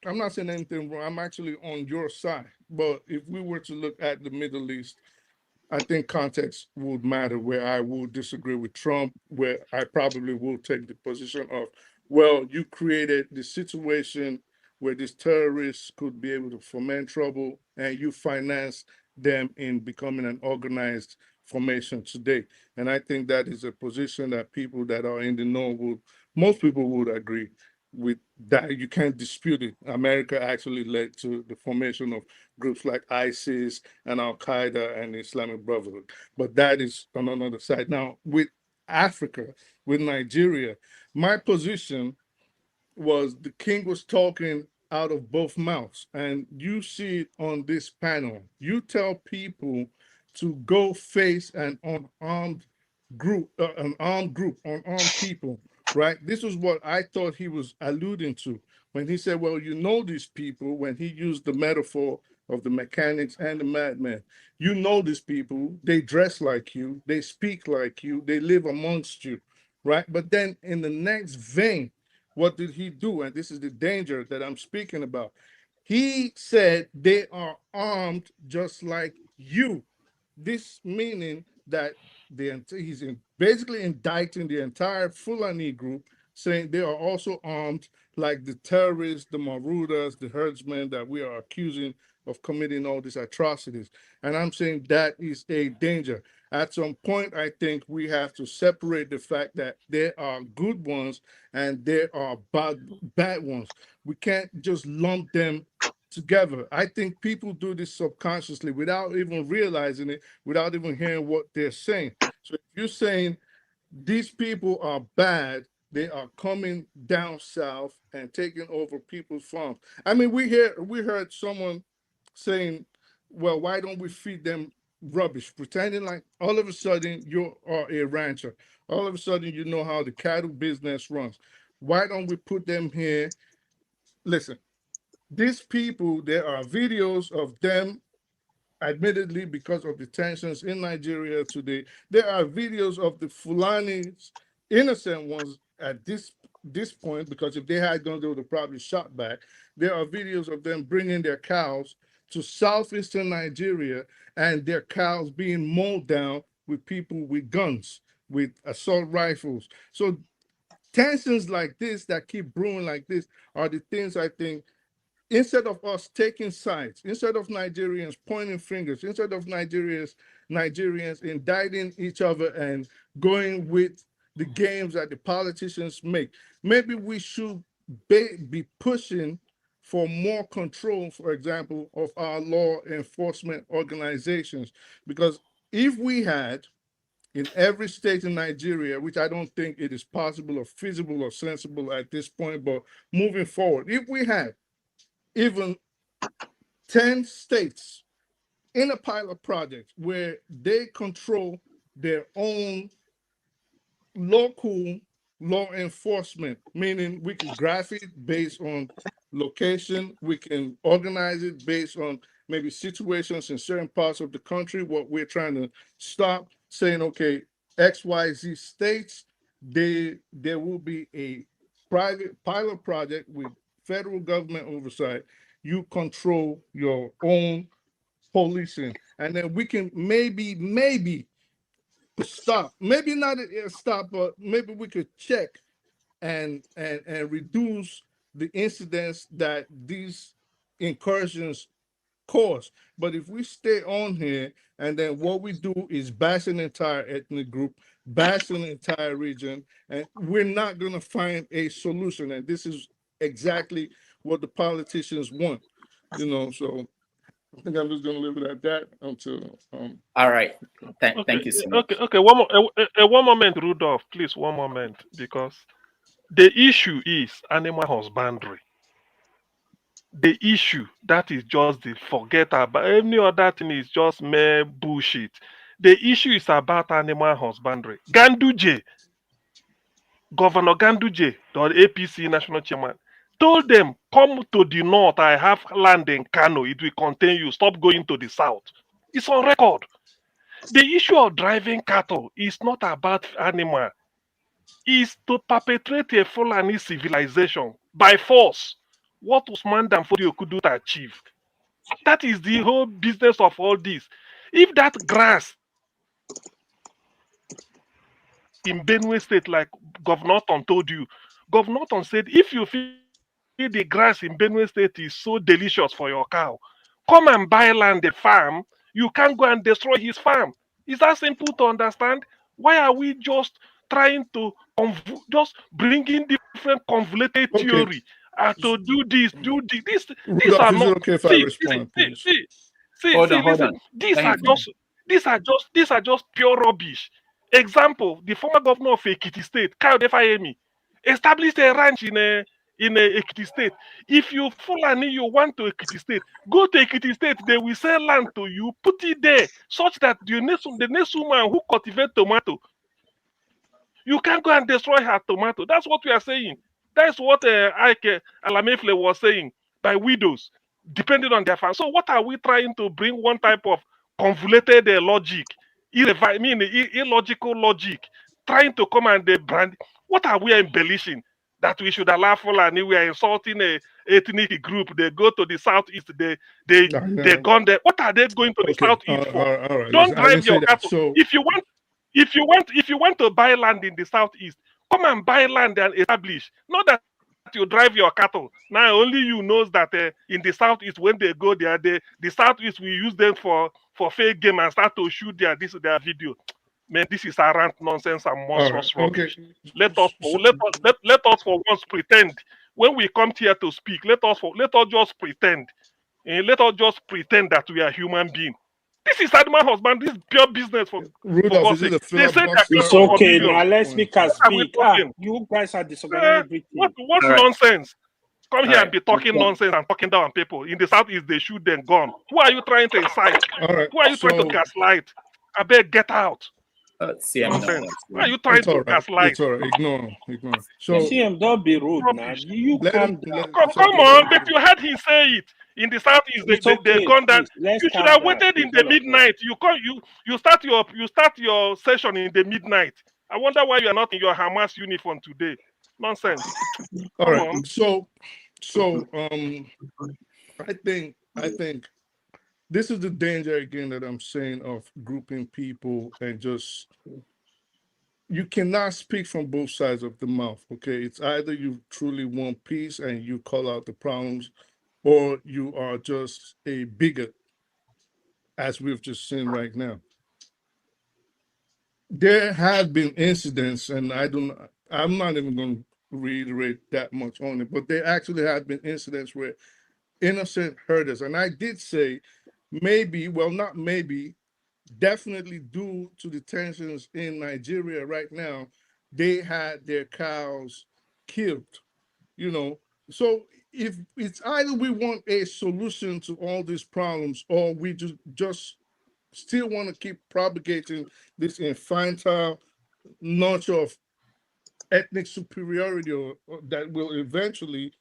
I'm not saying anything wrong. I'm actually on your side. But if we were to look at the Middle East, I think context would matter, where I will disagree with Trump, where I probably will take the position of, well, you created the situation where these terrorists could be able to foment trouble, and you finance them in becoming an organized formation today. And I think that is a position that people that are in the know most people would agree with that. You can't dispute it. America actually led to the formation of groups like ISIS and Al Qaeda and the Islamic Brotherhood. But that is on another side. Now, with Africa, with Nigeria, my position was the king was talking out of both mouths. And you see it on this panel. You tell people to go face an unarmed group, unarmed people, right? This is what I thought he was alluding to when he said, well, you know these people, when he used the metaphor of the mechanics and the madmen. You know these people, they dress like you, they speak like you, they live amongst you, right? But then in the next vein, what did he do? And this is the danger that I'm speaking about. He said they are armed just like you. This meaning that he's basically indicting the entire Fulani group, saying they are also armed like the terrorists, the marauders, the herdsmen that we are accusing of committing all these atrocities. And I'm saying that is a danger. At some point, I think we have to separate the fact that there are good ones and there are bad ones. We can't just lump them together. I think people do this subconsciously without even realizing it, without even hearing what they're saying. So if you're saying these people are bad, they are coming down south and taking over people's farms. I mean, we heard someone saying, well, why don't we feed them rubbish, pretending like all of a sudden you are a rancher. All of a sudden you know how the cattle business runs. Why don't we put them here? Listen, these people, there are videos of them, admittedly, because of the tensions in Nigeria today, there are videos of the Fulanis, innocent ones at this point, because if they had guns, they would have probably shot back. There are videos of them bringing their cows to southeastern Nigeria and their cows being mowed down with people with guns, with assault rifles. So tensions like this that keep brewing like this are the things I think, instead of us taking sides, instead of Nigerians pointing fingers, instead of Nigerians indicting each other and going with the games that the politicians make, maybe we should be pushing for more control, for example, of our law enforcement organizations. Because if we had in every state in Nigeria, which I don't think it is possible or feasible or sensible at this point, but moving forward, if we had even 10 states in a pilot project where they control their own local law enforcement, meaning we can graph it based on location, we can organize it based on maybe situations in certain parts of the country, what we're trying to stop, saying, okay, XYZ states, there will be a private pilot project with federal government oversight. You control your own policing, and then we can maybe stop, maybe not stop, but maybe we could check and reduce the incidents that these incursions cause. But if we stay on here and then what we do is bash an entire ethnic group, bash an entire region, and we're not going to find a solution. And this is exactly what the politicians want, so I think I'm just going to leave it at that until. All right. Okay, Thank you so much. okay. One moment, Rudolph, please, one moment, because the issue is animal husbandry. The issue that is just the forget about any other thing is just mere bullshit. The issue is about animal husbandry. Ganduje, Governor Ganduje, the APC national chairman, told them, come to the north, I have land in Kano, it will contain you, stop going to the south. It's on record. The issue of driving cattle is not about animal, it's to perpetrate a Fulani civilization by force. What Usman Danfodio could do to achieve. That is the whole business of all this. If that grass in Benue State, like Governor Ton told you, Governor Ton said, if you feel the grass in Benue State is so delicious for your cow, come and buy land, a farm. You can't go and destroy his farm. Is that simple to understand? Why are we just trying to just bring in different convoluted theory to do this, do this? These Rudolph, are is it not. okay if I respond, please? Hold on. Listen. These are just pure rubbish. Example: the former governor of Ekiti State, Kayode Fayemi, established a ranch in Ekiti State. If you Fulani, you want to Ekiti State, go to Ekiti State. They will sell land to you, put it there, such that the next woman who cultivates tomato, you can't go and destroy her tomato. That's what we are saying. That's what Ike Alamefle was saying, by widows, depending on their farm. So what are we trying to bring? One type of convoluted logic, illogical logic, trying to come and brand. What are we embellishing? That we should allow Fulani? We are insulting a ethnic group. They go to the southeast. They gone there. What are they going to the southeast for? All right. Don't Listen, I drive didn't say your that. cattle. So If you want to buy land in the southeast, come and buy land and establish. Not that you drive your cattle. Now only you knows that in the southeast, when they go there, the southeast will use them for fake game and start to shoot their video. Man, this is arrant nonsense and monstrous rubbish. Let us for once pretend. When we come here to speak, let us just pretend. Let us just pretend that we are human beings. This is animal husband. This is pure business for Rudolph, God's is it sake. a They say that It's for okay. millions. Now let's speak and What are we speak. talking? You guys are disorganizing everything. What All right. nonsense? Come All here right. and be talking nonsense and talking down people. In the southeast, they shoot them gone. Who are you trying to incite? all right. Who are you trying to So gaslight? I beg, get out. CM, no, Nonsense. Why are you It's trying all to right. gaslight? It's all right. Ignore him. Ignore him. So CM, don't be rude now. Rubbish. You let calm him. down. Let Come something. on, Let but him. you heard him say it. In the southeast, It's they've okay, gone down. please. Let's You should calm have down. waited in It's the all of us. midnight. You start your session in the midnight. I wonder why you are not in your Hamas uniform today. Nonsense. All Come right. on. So I think this is the danger again that I'm saying of grouping people and just you cannot speak from both sides of the mouth. Okay, it's either you truly want peace and you call out the problems, or you are just a bigot, as we've just seen right now. There have been incidents, and I'm not even going to reiterate that much on it, but there actually have been incidents where innocent herders, and I did say maybe, well, not maybe, definitely due to the tensions in Nigeria right now, they had their cows killed, you know. So if it's either we want a solution to all these problems or we just still want to keep propagating this infantile nurture of ethnic superiority or that will eventually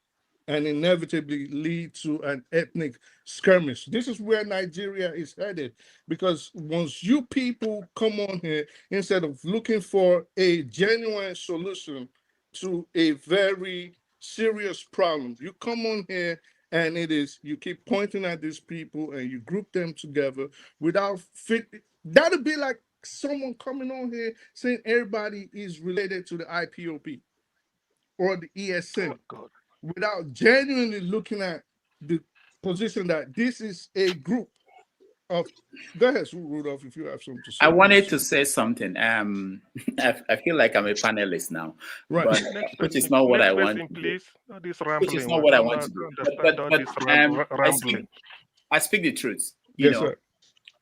and inevitably lead to an ethnic skirmish. This is where Nigeria is headed because once you people come on here, instead of looking for a genuine solution to a very serious problem, you come on here and you keep pointing at these people and you group them together without fit. That'll be like someone coming on here saying everybody is related to the IPOP or the ESN without genuinely looking at the position that this is a group of. Go ahead, Rudolph, if you have something to say. I wanted to say something. I feel like I'm a panelist now, Right. but which is not what I want Person, to do. please. Not this Which is rambling. not We what I don't want to do. understand all this rambling. I speak the truth. Yes, sir.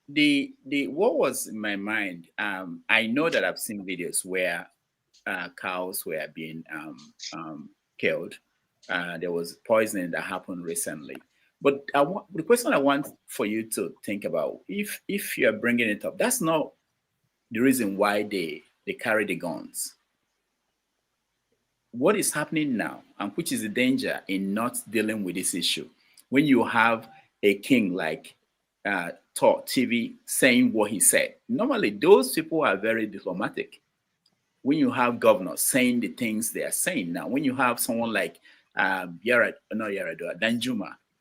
The what was in my mind. I know that I've seen videos where cows were being killed. There was poisoning that happened recently. But the question I want for you to think about, if you're bringing it up, that's not the reason why they carry the guns. What is happening now, and which is the danger in not dealing with this issue, when you have a king like Talk TV saying what he said. Normally, those people are very diplomatic. When you have governors saying the things they are saying now, when you have someone like Danjuma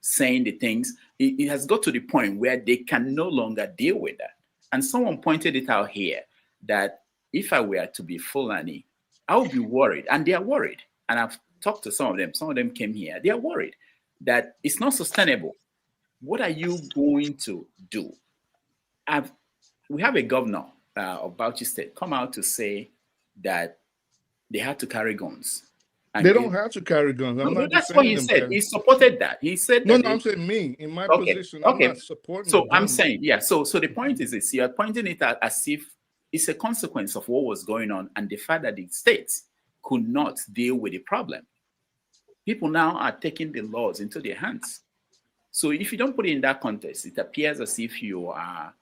saying the things, it has got to the point where they can no longer deal with that. And someone pointed it out here that if I were to be Fulani, I would be worried. And they are worried. And I've talked to some of them. Some of them came here. They are worried that it's not sustainable. What are you going to do? We have a governor of Bauchi State come out to say that they had to carry guns. They don't have to carry guns. I'm not that's what he said. He supported that. He said no, that. No, I'm saying me in my position. I'm not supporting. So I'm saying, yeah. So the point is this: you are pointing it out as if it's a consequence of what was going on and the fact that the states could not deal with the problem. People now are taking the laws into their hands. So if you don't put it in that context, it appears as if you are,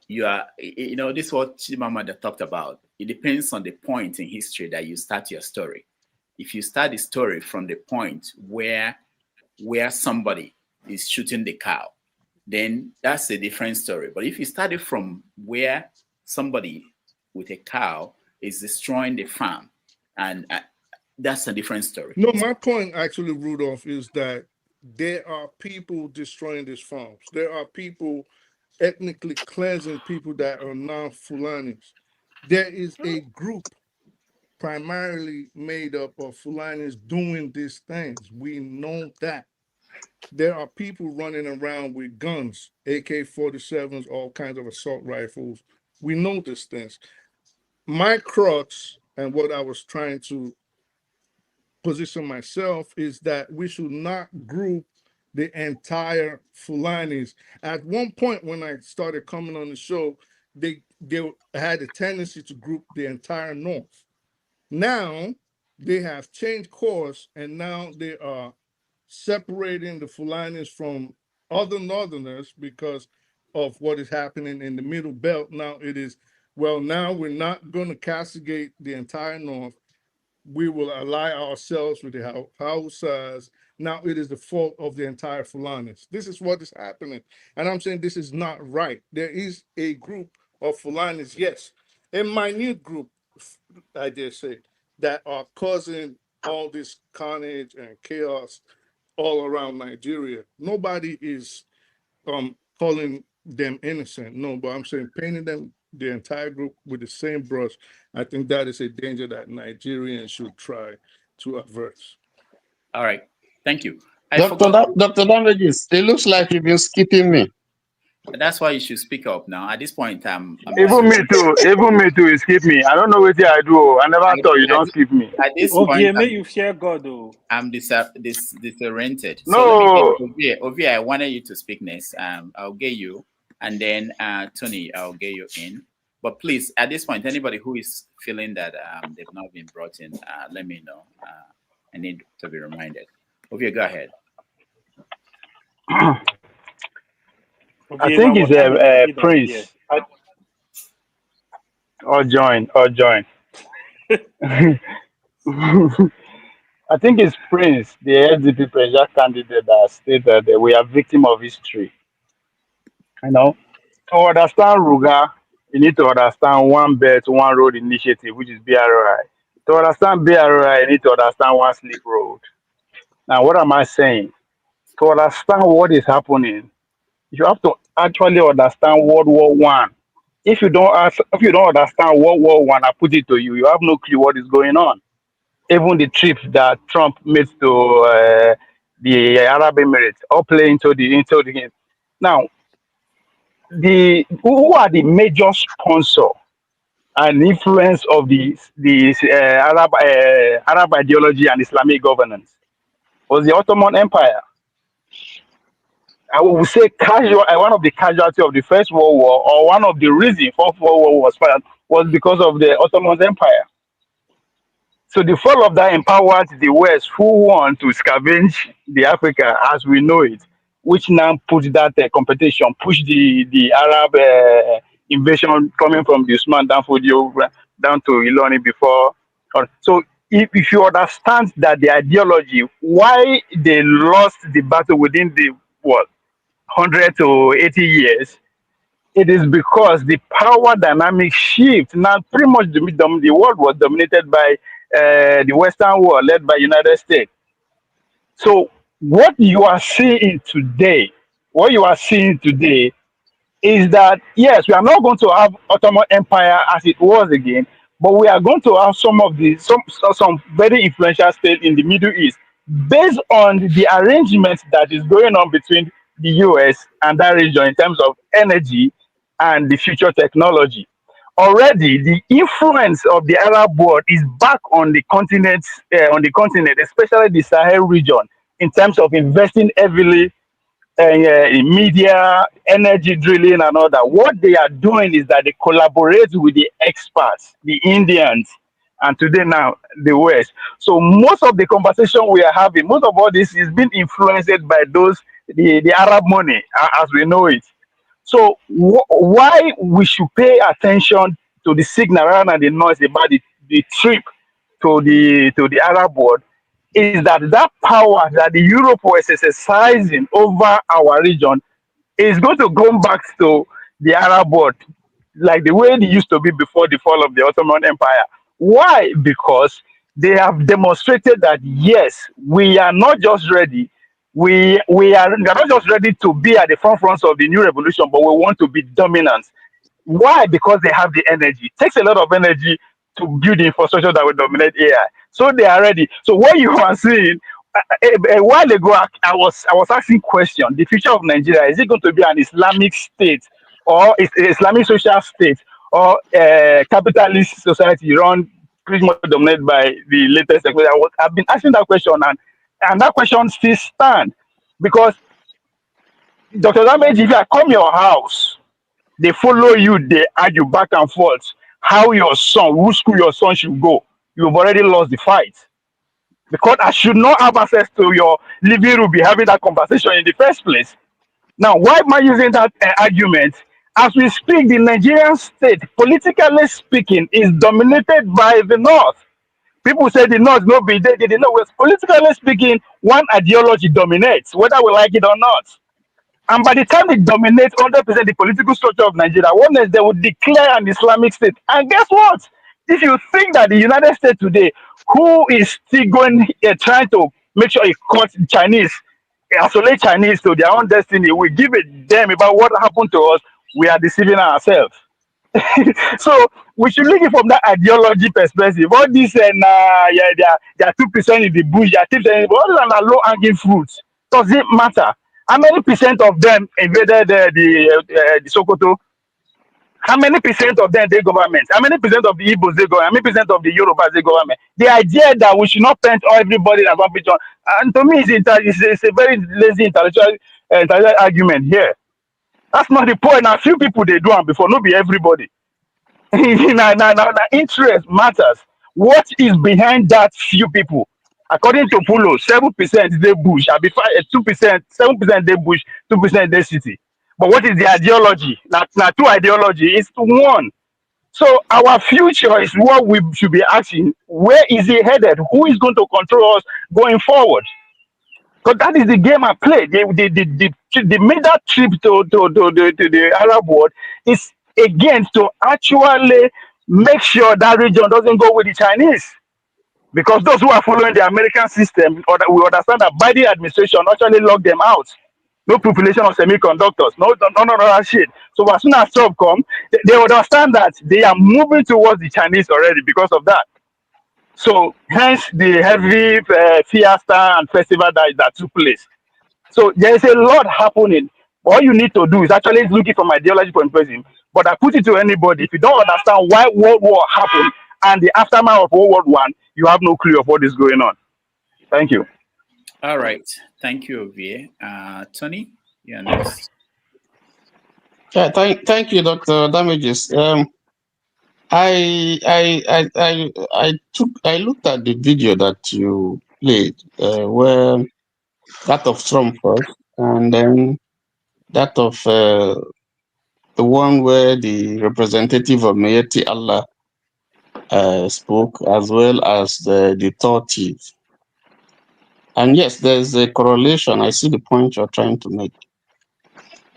this is what Chimamanda talked about. It depends on the point in history that you start your story. If you start the story from the point where somebody is shooting the cow, then that's a different story. But if you start it from where somebody with a cow is destroying the farm, and that's a different story. No, my point actually, Rudolph, is that there are people destroying these farms. There are people ethnically cleansing people that are now Fulanis. There is a group primarily made up of Fulanis doing these things. We know that. There are people running around with guns, AK-47s, all kinds of assault rifles. We know these things. My crux and what I was trying to position myself is that we should not group the entire Fulanis. At one point when I started coming on the show, they had a tendency to group the entire North. Now they have changed course and now they are separating the Fulanis from other Northerners because of what is happening in the Middle Belt. Now it is Well, now we're not going to castigate the entire North. We will ally ourselves with the Hausas. Now it is the fault of the entire Fulanis. This is what is happening. And I'm saying this is not right. There is a group of Fulanis, yes, a minute group, I dare say, that are causing all this carnage and chaos all around Nigeria. Nobody is calling them innocent. No, but I'm saying painting them, the entire group, with the same brush. I think that is a danger that Nigerians should try to avert. All right, thank you. Dr. Damages, it looks like you've been skipping me. That's why you should speak up now. At this point, I'm Even me too. Even me too. You skip me. I don't know what I do. I never thought you don't skip me. At this Okay, point, may you fear God, though. I'm disoriented. So No. let me get Ovia. I wanted you to speak next. I'll get you, and then Tony, I'll get you in. But please, at this point, anybody who is feeling that they've not been brought in, let me know. I need to be reminded. Ovia, go ahead. I think it's a Prince. Or join. I think it's Prince, the SDP presidential candidate, that stated that we are victim of history. You know, to understand Ruga, you need to understand One Belt, One Road initiative, which is BRI. To understand BRI, you need to understand One Sleep Road. Now, what am I saying? To understand what is happening, you have to actually understand World War One. If you don't understand World War One, I put it to you, you have no clue what is going on. Even the trip that Trump made to the Arab Emirates, all play into the game. Now, who are the major sponsor and influence of the Arab ideology and Islamic governance? Was the Ottoman Empire. I would say one of the casualties of the First World War, or one of the reasons for World War was fired, was because of the Ottoman Empire. So the fall of that empowered the West, who want to scavenge the Africa as we know it, which now put that competition, push the Arab invasion coming from the Usman down to Iloni before. So if you understand that the ideology, why they lost the battle within the 100 to 80 years, it is because the power dynamic shift. Now, pretty much the world was dominated by the Western world, led by United States. So what you are seeing today is that, yes, we are not going to have Ottoman Empire as it was again, but we are going to have some very influential states in the Middle East based on the arrangement that is going on between the US and that region in terms of energy and the future technology. Already, the influence of the Arab world is back on the continent, especially the Sahel region, in terms of investing heavily in media, energy drilling, and all that. What they are doing is that they collaborate with the experts, the Indians, and today now the West. So most of the conversation we are having, most of all this is being influenced by the Arab money, as we know it. So why we should pay attention to the signal rather than the noise about the trip to the Arab world is that power that the Europe was exercising over our region is going to go back to the Arab world like the way it used to be before the fall of the Ottoman Empire. Why? Because they have demonstrated that yes, we are not just ready. We are not just ready to be at the forefront of the new revolution, but we want to be dominant. Why? Because they have the energy. It takes a lot of energy to build the infrastructure that will dominate AI. So they are ready. So what you are seeing a while ago, I was asking question: the future of Nigeria, is it going to be an Islamic state, or is Islamic social state, or a capitalist society run pretty much dominated by the latest technology? I've been asking that question, and that question still stands because Dr. Damage, if I come your house, they follow you, they argue back and forth how your son, which school your son should go. You've already lost the fight. Because I should not have access to your living room, be having that conversation in the first place. Now, why am I using that argument? As we speak, the Nigerian state, politically speaking, is dominated by the North. People say the North no be there. The North, politically speaking, one ideology dominates, whether we like it or not. And by the time they dominate 100% the political structure of Nigeria, one is they would declare an Islamic state. And guess what? If you think that the United States today, who is still going trying to make sure it cuts Chinese, isolate Chinese to their own destiny, we give a damn about what happened to us, we are deceiving ourselves. So we should look it from that ideology perspective. All this and yeah, they are 2% in the bush, they are 2%, but all these are low hanging fruits. Does it matter? How many percent of them invaded the Sokoto? How many percent of them they government? How many percent of the Igbos they government? How many percent of the Yorubas they government? The idea that we should not paint everybody as one picture, and to me, it's a very lazy intellectual argument here. That's not the point. Now, few people they do it before, not be everybody. now, interest matters. What is behind that few people? According to Pulo, 7% they bush, I be 2%, 7% they bush, 2% they city. But what is the ideology? Now two ideology is one. So our future is what we should be asking. Where is it headed? Who is going to control us going forward? Because that is the game I play. They made that trip to the Arab world is again to actually make sure that region doesn't go with the Chinese. Because those who are following the American system, or that we understand that Biden administration actually locked them out. No population of semiconductors, no that shit. So as soon as Trump come, they understand that they are moving towards the Chinese already because of that. So hence the heavy fiesta and festival that took place. So there is a lot happening. All you need to do is actually looking from ideology point of view. But I put it to anybody, if you don't understand why World War happened and the aftermath of World War I, you have no clue of what is going on. Thank you. All right. Thank you, Ovie. Tony, you're next. Yeah, thank you, Dr. Damages. I looked at the video that you played, where that of Trump first, and then that of the one where the representative of Mayeti Allah spoke, as well as the third chief. And yes, there's a correlation. I see the point you're trying to make.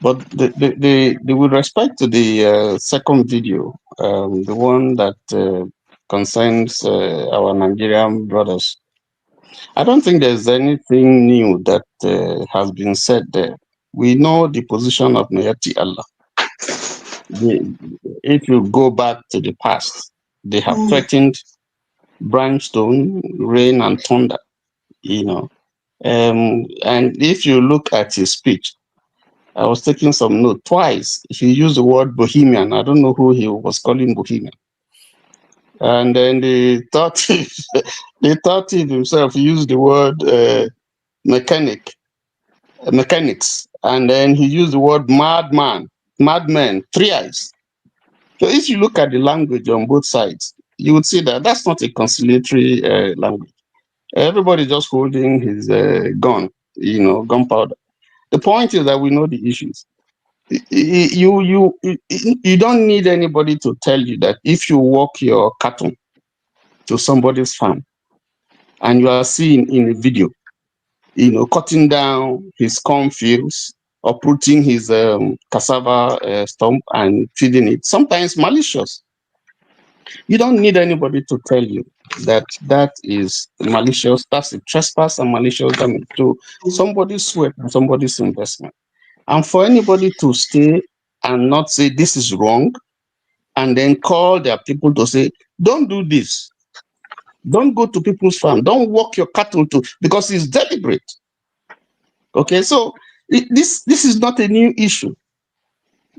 But with respect to the second video, the one that concerns our Nigerian brothers, I don't think there's anything new that has been said there. We know the position of Mayati Allah. If you go back to the past, they have threatened brimstone, rain, and thunder, you know. And if you look at his speech, I was taking some note. Twice he used the word Bohemian. I don't know who he was calling Bohemian. And then the third thief himself used the word mechanics. And then he used the word madman, 3 eyes. So if you look at the language on both sides, you would see that that's not a conciliatory language. Everybody just holding his gun, gunpowder. The point is that we know the issues. You don't need anybody to tell you that if you walk your cattle to somebody's farm and you are seen in a video, cutting down his cornfields, uprooting his cassava stump and feeding it, sometimes malicious. You don't need anybody to tell you that that is malicious, that's a trespass and malicious damage to somebody's sweat and somebody's investment. And for anybody to stay and not say this is wrong, and then call their people to say, don't do this. Don't go to people's farm. Don't walk your cattle to, because it's deliberate. Okay, so this is not a new issue.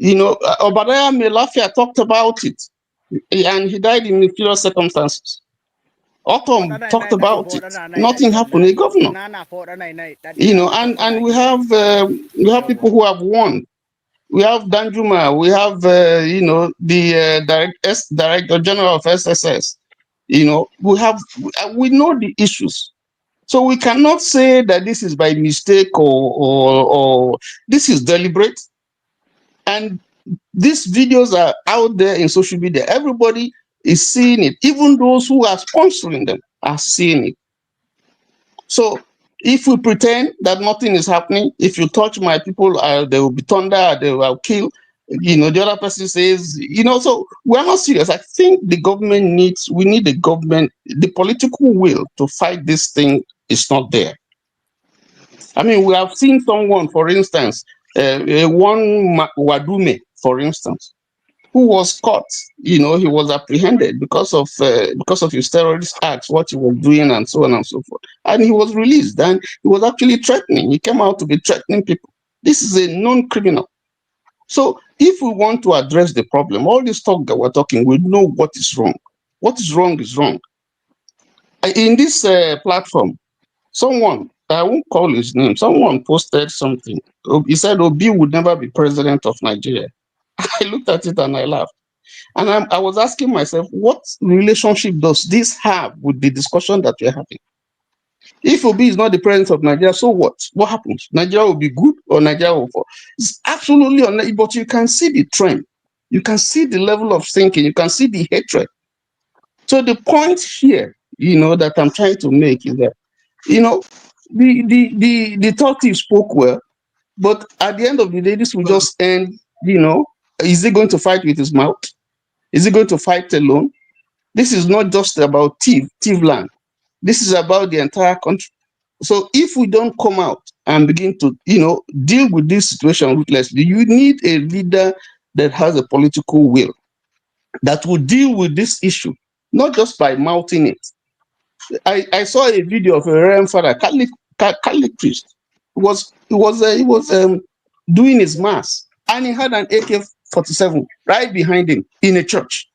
Obadiah Melafia talked about it, and he died in mysterious circumstances. Autumn talked about it. Nothing happened. A governor, and we have people who have won. We have Danjuma. We have the Director General of SSS. We know the issues. So we cannot say that this is by mistake or this is deliberate. And These videos are out there in social media. Everybody is seeing it. Even those who are sponsoring them are seeing it. So if we pretend that nothing is happening, if you touch my people, they will be thunder, they will kill. You know, the other person says, you know, so we're not serious. I think the government we need the government, the political will to fight this thing is not there. I mean, we have seen someone, for instance, one Wadume, for instance, who was caught. You know, he was apprehended because of his terrorist acts, what he was doing, and so on and so forth. And he was released. And he was actually threatening. He came out to be threatening people. This is a known criminal. So if we want to address the problem, all this talk that we're talking, we know what is wrong. What is wrong is wrong. In this platform, someone, I won't call his name, someone posted something. He said Obi would never be president of Nigeria. I looked at it and I laughed. And I was asking myself, what relationship does this have with the discussion that we're having? If Obi is not the president of Nigeria, so what? What happens? Nigeria will be good or Nigeria will fall? It's absolutely unnecessary, but you can see the trend. You can see the level of thinking. You can see the hatred. So the point here, you know, that I'm trying to make is that, you know, the talkative spoke well, but at the end of the day, this will just end, you know, is he going to fight with his mouth? Is he going to fight alone? This is not just about Tiv land. This is about the entire country. So if we don't come out and begin to, you know, deal with this situation ruthlessly, you need a leader that has a political will that will deal with this issue, not just by mouthing it. I saw a video of a Reverend Father, Catholic priest. He was doing his mass, and he had an AK-47 right behind him in a church.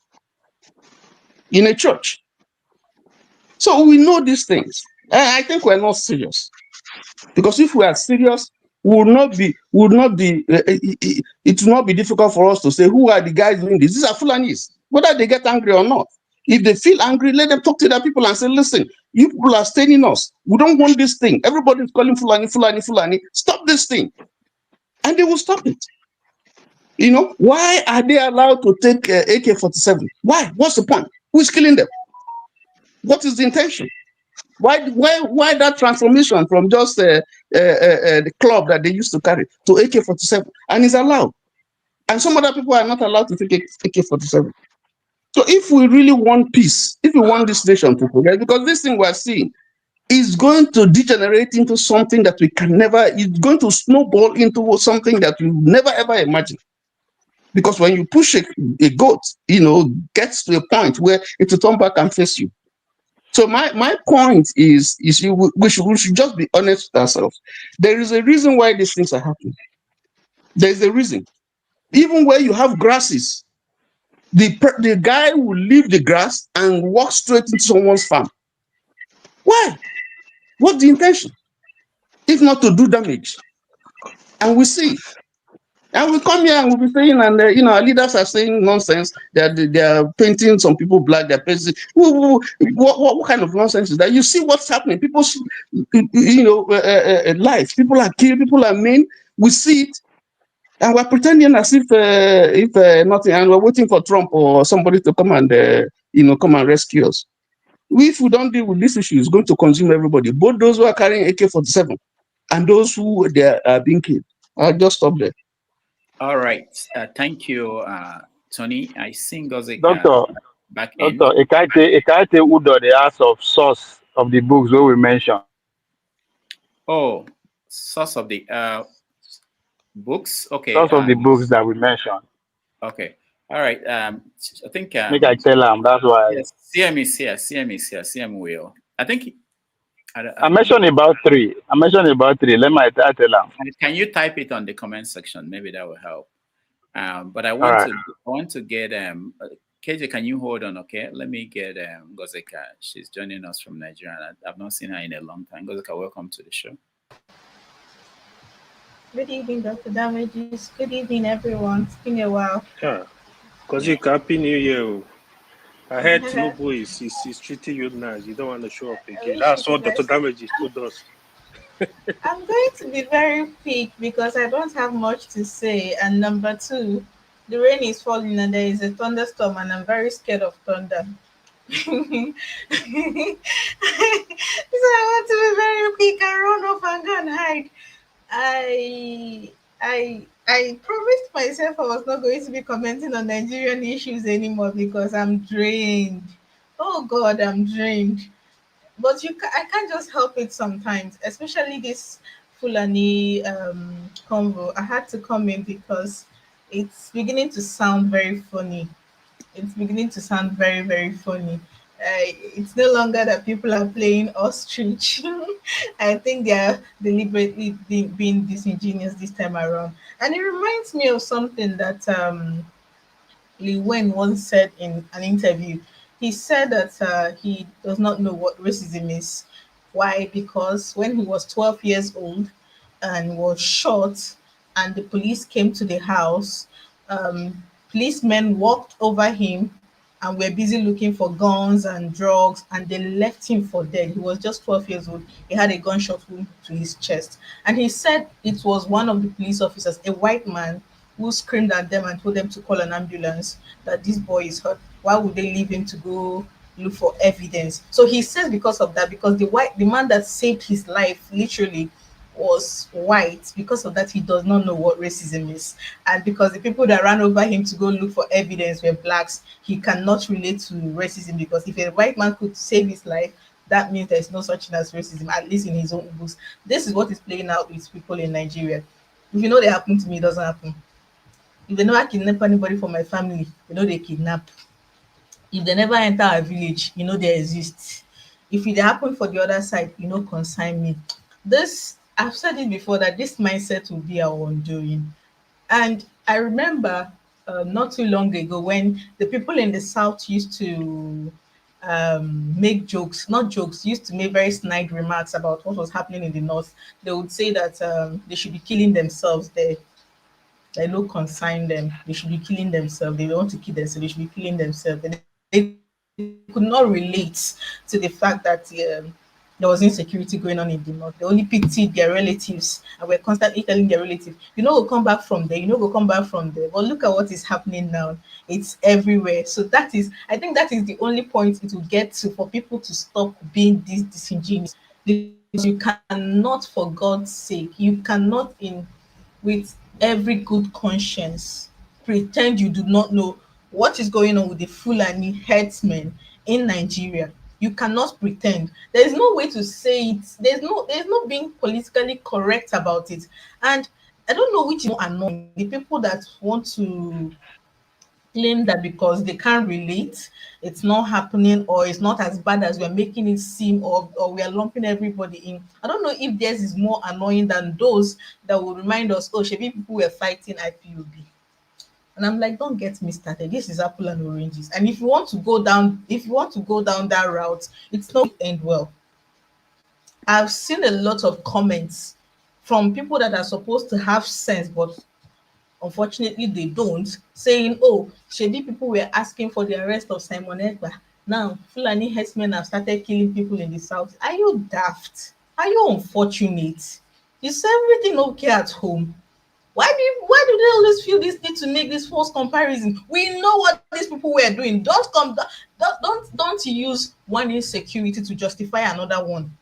In a church. So we know these things. I think we're not serious, because if we are serious, it will not be difficult for us to say who are the guys doing this. These are Fulanis, whether they get angry or not. If they feel angry, let them talk to their people and say, listen, you people are staining us. We don't want this thing. Everybody's calling Fulani. Stop this thing. And they will stop it. You know, why are they allowed to take AK-47? Why? What's the point? Who is killing them? What is the intention? Why that transformation from just the club that they used to carry to AK-47? And it's allowed. And some other people are not allowed to take AK-47. So if we really want peace, if we want this nation to progress, because this thing we're seeing is going to degenerate into something that we can never, it's going to snowball into something that we never ever imagine. Because when you push a goat, you know, gets to a point where it will turn back and face you. So my point is we should just be honest with ourselves. There is a reason why these things are happening. There is a reason. Even where you have grasses, the guy will leave the grass and walk straight into someone's farm. Why? What's the intention? If not to do damage. And we see. And we come here and we'll be saying, and you know, our leaders are saying nonsense. They are painting some people black. They're painting. What kind of nonsense is that? You see what's happening. People, you know, lives. People are killed. People are maimed. We see it, and we're pretending as if nothing. And we're waiting for Trump or somebody to come and you know, come and rescue us. If we don't deal with this issue, it's going to consume everybody. Both those who are carrying AK-47 and those who they are being killed. I'll just stop there. All right. Thank you, Tony. I think Doctor, back in. Doctor, Ekaite Udo, the ask of source of the books where we mentioned. Oh, source of the books. Okay. Source of the books that we mentioned. Okay. All right. I think. Make I tell him. That's why. Yes. CM is here. CM will. I think. I mentioned about three. Let me tell him. Can you type it on the comment section? Maybe that will help. But I want to get KJ. Can you hold on? Okay. Let me get Gozeka. She's joining us from Nigeria. I've not seen her in a long time. Gozeka, welcome to the show. Good evening, Dr. Damages. Good evening, everyone. It's been a while. Yeah. Gozeka, Happy New Year. I heard Tinubu is treating you nice. You don't want to show up again. That's what Dr. Damages told us. I'm going to be very quick because I don't have much to say. And number two, The rain is falling and there is a thunderstorm, and I'm very scared of thunder. So I want to be very quick and run off and go and hide. I promised myself I was not going to be commenting on Nigerian issues anymore because I'm drained. Oh God, I'm drained. But I can't just help it sometimes, especially this Fulani convo. I had to come in because it's beginning to sound very funny. It's beginning to sound very, very funny. It's no longer that people are playing ostrich. I think they are deliberately being disingenuous this time around. And it reminds me of something that Lee Wen once said in an interview. He said that he does not know what racism is. Why? Because when he was 12 years old and was shot, and the police came to the house, policemen walked over him and were busy looking for guns and drugs, and they left him for dead. He was just 12 years old. He had a gunshot wound to his chest. And he said it was one of the police officers, a white man, who screamed at them and told them to call an ambulance, that this boy is hurt. Why would they leave him to go look for evidence? So he says because of that, because the man that saved his life literally was white, because of that he does not know what racism is. And because the people that ran over him to go look for evidence were blacks, he cannot relate to racism, because if a white man could save his life, that means there's no such thing as racism, at least in his own books. This is what is playing out with people in Nigeria. If you know they happen to me, it doesn't happen. If they never kidnap anybody from my family, you know they kidnap. If they never enter our village, you know they exist. If it happen for the other side, you know consign me. This, I've said it before, that this mindset will be our undoing. And I remember not too long ago when the people in the south used to make jokes, not jokes, used to make very snide remarks about what was happening in the north. They would say that they should be killing themselves there. They don't consign them. They should be killing themselves. They don't want to kill themselves. They should be killing themselves. And they could not relate to the fact that there was insecurity going on in the north. They only pitied their relatives and were constantly telling their relatives, you know, we'll come back from there. You know, we'll come back from there. But look at what is happening now. It's everywhere. So that is, I think that is the only point it will get to for people to stop being this disingenuous. Because you cannot, for God's sake, you cannot with every good conscience pretend you do not know what is going on with the Fulani herdsmen in Nigeria. You cannot pretend. There is no way to say it. There's no being politically correct about it. And I don't know which is more annoying. The people that want to claim that because they can't relate, it's not happening, or it's not as bad as we're making it seem, or we are lumping everybody in. I don't know if theirs is more annoying than those that will remind us, oh, Shebi people were fighting IPOB. And I'm like, don't get me started. This is apple and oranges. And if you want to go down that route, it's not end well. I've seen a lot of comments from people that are supposed to have sense, but unfortunately they don't, saying, oh, Shebi people were asking for the arrest of Simon Ekpa. Now Fulani herdsmen have started killing people in the south. Are you daft? Are you unfortunate? Is everything okay at home? Why do they always feel this need to make this false comparison? We know what these people were doing. Don't use one insecurity to justify another one.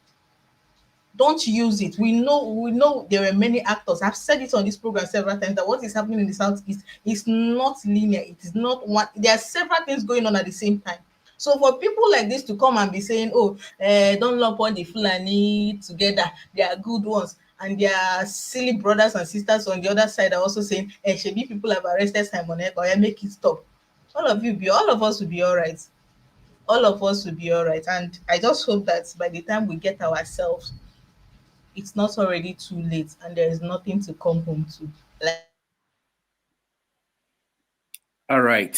Don't use it. We know there were many actors. I've said it on this program several times that what is happening in the southeast is not linear. It is not one. There are several things going on at the same time. So for people like this to come and be saying, oh, don't lump all the Fulani together, they are good ones, and their silly brothers and sisters on the other side are also saying, Shebi people have arrested Simon Ekpa, make it stop. All of us will be all right. All of us will be all right. And I just hope that by the time we get ourselves, it's not already too late and there is nothing to come home to. All right.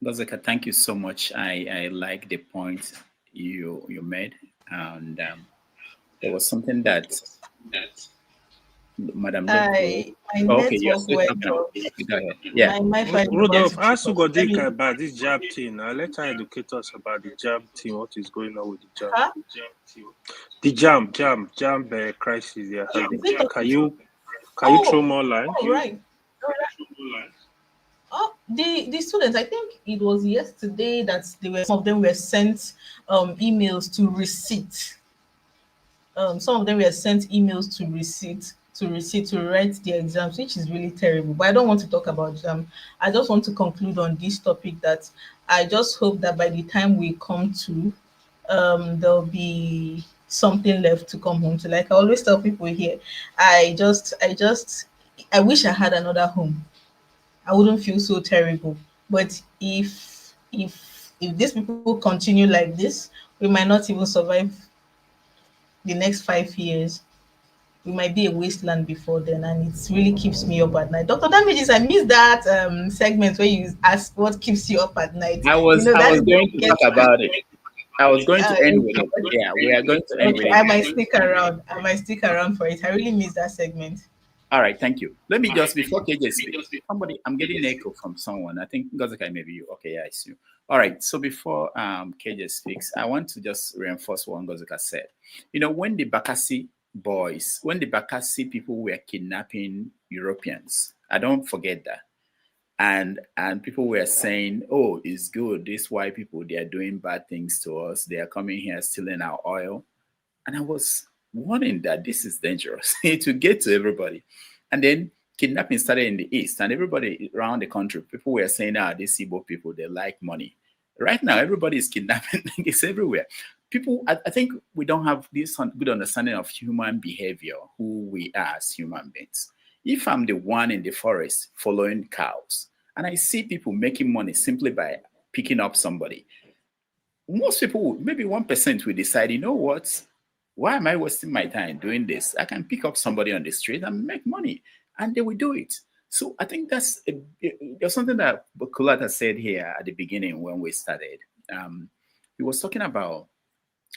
Lozeka, thank you so much. I like the point you made. And there was something that Madam my okay, network went off. Go ahead. Yeah. Rudolph, ask Ugodika about this JAMB thing. I'll let her educate us about the JAMB thing, what is going on with the JAMB. Huh? The JAMB crisis they are having. Can you throw more light? Oh, right. Oh, the students, I think it was yesterday that some of them were sent emails to receipt. Some of them were sent emails to write the exams, which is really terrible. But I don't want to talk about them. I just want to conclude on this topic that I just hope that by the time we come to, there'll be something left to come home to. Like I always tell people here, I wish I had another home. I wouldn't feel so terrible. But if these people continue like this, we might not even survive the next 5 years. We might be a wasteland before then, and it really keeps me up at night. Dr. Damages, I missed that segment where you asked what keeps you up at night. I was That going to talk about it. I was going to end with it. Yeah, we are going to end with okay, it. I might stick around. I might stick around for it. I really miss that segment. All right, thank you. Let me just, before KJ speaks, I'm getting echo from someone. I think Gozaka, maybe you. Okay, yeah, I see you. All right, so before KJ speaks, I want to just reinforce what Gozaka said. You know, when the Bakassi people were kidnapping Europeans, I don't forget that. And people were saying, oh, it's good. These white people, they are doing bad things to us. They are coming here stealing our oil. And I was warning that this is dangerous to get to everybody. And then kidnapping started in the East, and everybody around the country, people were saying, these Igbo people, they like money. Right now, everybody is kidnapping. It's everywhere. People, I think we don't have this good understanding of human behavior, who we are as human beings. If I'm the one in the forest following cows, and I see people making money simply by picking up somebody, most people, maybe 1% will decide, you know what? Why am I wasting my time doing this? I can pick up somebody on the street and make money, and they will do it. So I think there's something that Kulata said here at the beginning when we started. He was talking about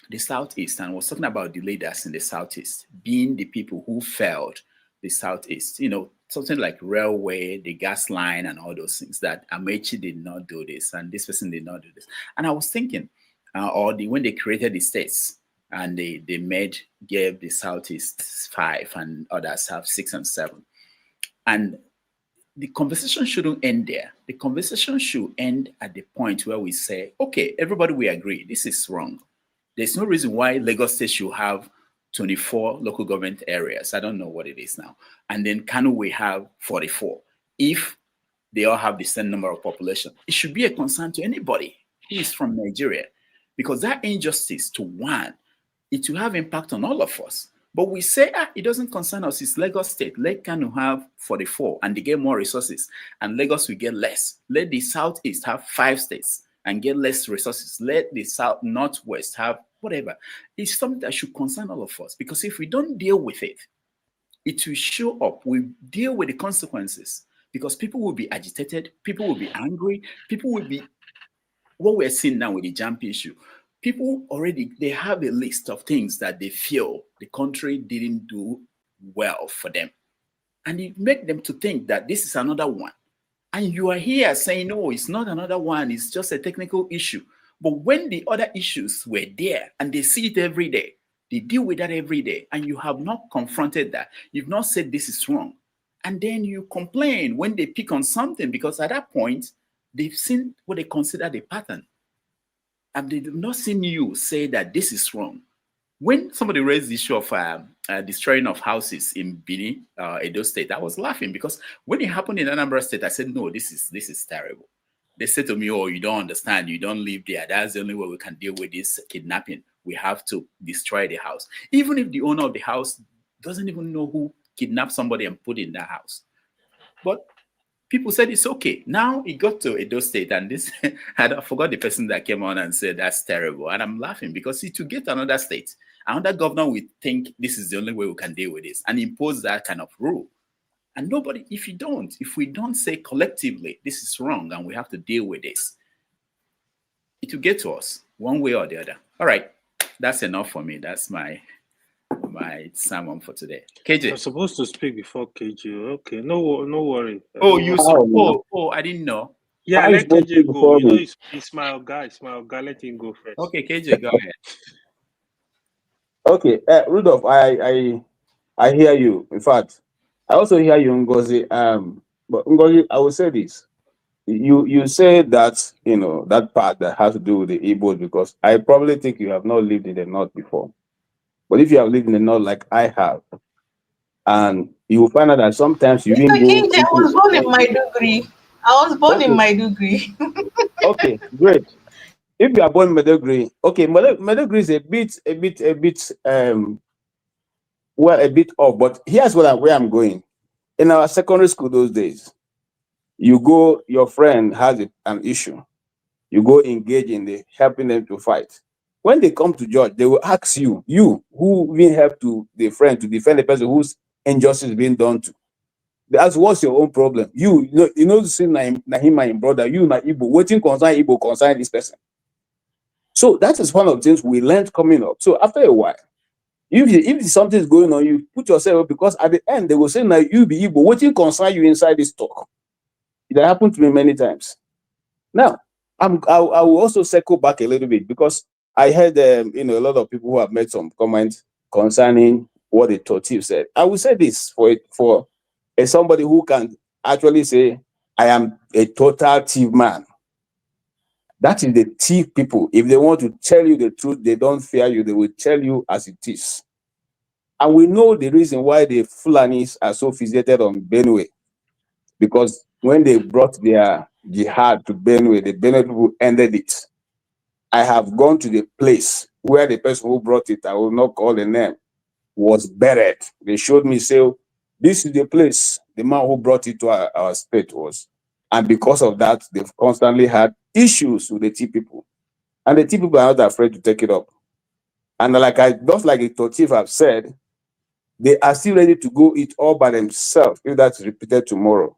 the Southeast and was talking about the leaders in the Southeast being the people who failed the Southeast. You know, something like railway, the gas line, and all those things, that Amechi did not do this and this person did not do this. And I was thinking, when they created the states, and they gave the Southeast 5 and others have 6 and 7. And the conversation shouldn't end there. The conversation should end at the point where we say, okay, everybody, we agree, this is wrong. There's no reason why Lagos State should have 24 local government areas. I don't know what it is now. And then Kano we have 44. If they all have the same number of population, it should be a concern to anybody who is from Nigeria, because that injustice to one, it will have impact on all of us. But we say, it doesn't concern us. It's Lagos State. Let Kano have 44 and they get more resources, and Lagos will get less. Let the Southeast have 5 states and get less resources. Let the South Northwest have whatever. It's something that should concern all of us, because if we don't deal with it, it will show up. We deal with the consequences, because people will be agitated. People will be angry. People will be, what we're seeing now with the JAMB issue. People already, they have a list of things that they feel the country didn't do well for them. And it makes them to think that this is another one. And you are here saying, no, it's not another one. It's just a technical issue. But when the other issues were there and they see it every day, they deal with that every day, and you have not confronted that. You've not said this is wrong. And then you complain when they pick on something, because at that point, they've seen what they consider the pattern. And they have not seen you say that this is wrong. When somebody raised the issue of destroying of houses in Bini, Edo State, I was laughing, because when it happened in Anambra State, I said, no, this is terrible. They said to me, oh, you don't understand. You don't live there. That's the only way we can deal with this kidnapping. We have to destroy the house. Even if the owner of the house doesn't even know who kidnapped somebody and put in that house. But people said it's okay. Now it got to Edo State, and this, I forgot the person that came on and said that's terrible. And I'm laughing, because to get another state, another governor would think this is the only way we can deal with this and impose that kind of rule. And nobody, if we don't say collectively, this is wrong and we have to deal with this, it will get to us one way or the other. All right, that's enough for me. That's my sermon for today. KJ. I'm supposed to speak before KJ. Okay, no worry. I didn't know. Yeah, let KJ go. You know, it's my guy. Let him go first. Okay, KJ, go ahead. Okay, Rudolph, I hear you. In fact, I also hear you, Ngozi. But Ngozi, I will say this: you say that, that part that has to do with the Igbos, because I probably think you have not lived in the north before. But if you have lived in the north like I have, and you will find out that sometimes you even Mr. go King, I into. was born in Maiduguri. I was born in Okay, Maiduguri. okay, great. If you are born in Meduguri, okay, Meduguri is a bit off. But here's where I'm going. In our secondary school those days, you go, your friend has an issue, you go engage in helping them to fight. When they come to judge, they will ask you who will help the friend to defend the person whose injustice is being done to. They ask, what's your own problem? You know, see him my brother, you na Igbo, waiting concern Igbo concern this person. So that is one of the things we learned coming up. So after a while, if something is going on, you put yourself up, because at the end they will say, now you be Igbo, waiting concern you inside this talk. It happened to me many times. Now, I will also circle back a little bit, because I heard a lot of people who have made some comments concerning what the Totif said. I will say this for somebody who can actually say, I am a total thief man. That is the thief people. If they want to tell you the truth, they don't fear you. They will tell you as it is. And we know the reason why the Fulanis are so fixated on Benue, because when they brought their jihad to Benue, the Benue people ended it. I have gone to the place where the person who brought it, I will not call the name, was buried. They showed me, say, this is the place the man who brought it to our state was. And because of that, they've constantly had issues with the T people. And the T people are not afraid to take it up. And just like the Totif have said, they are still ready to go it all by themselves if that's repeated tomorrow.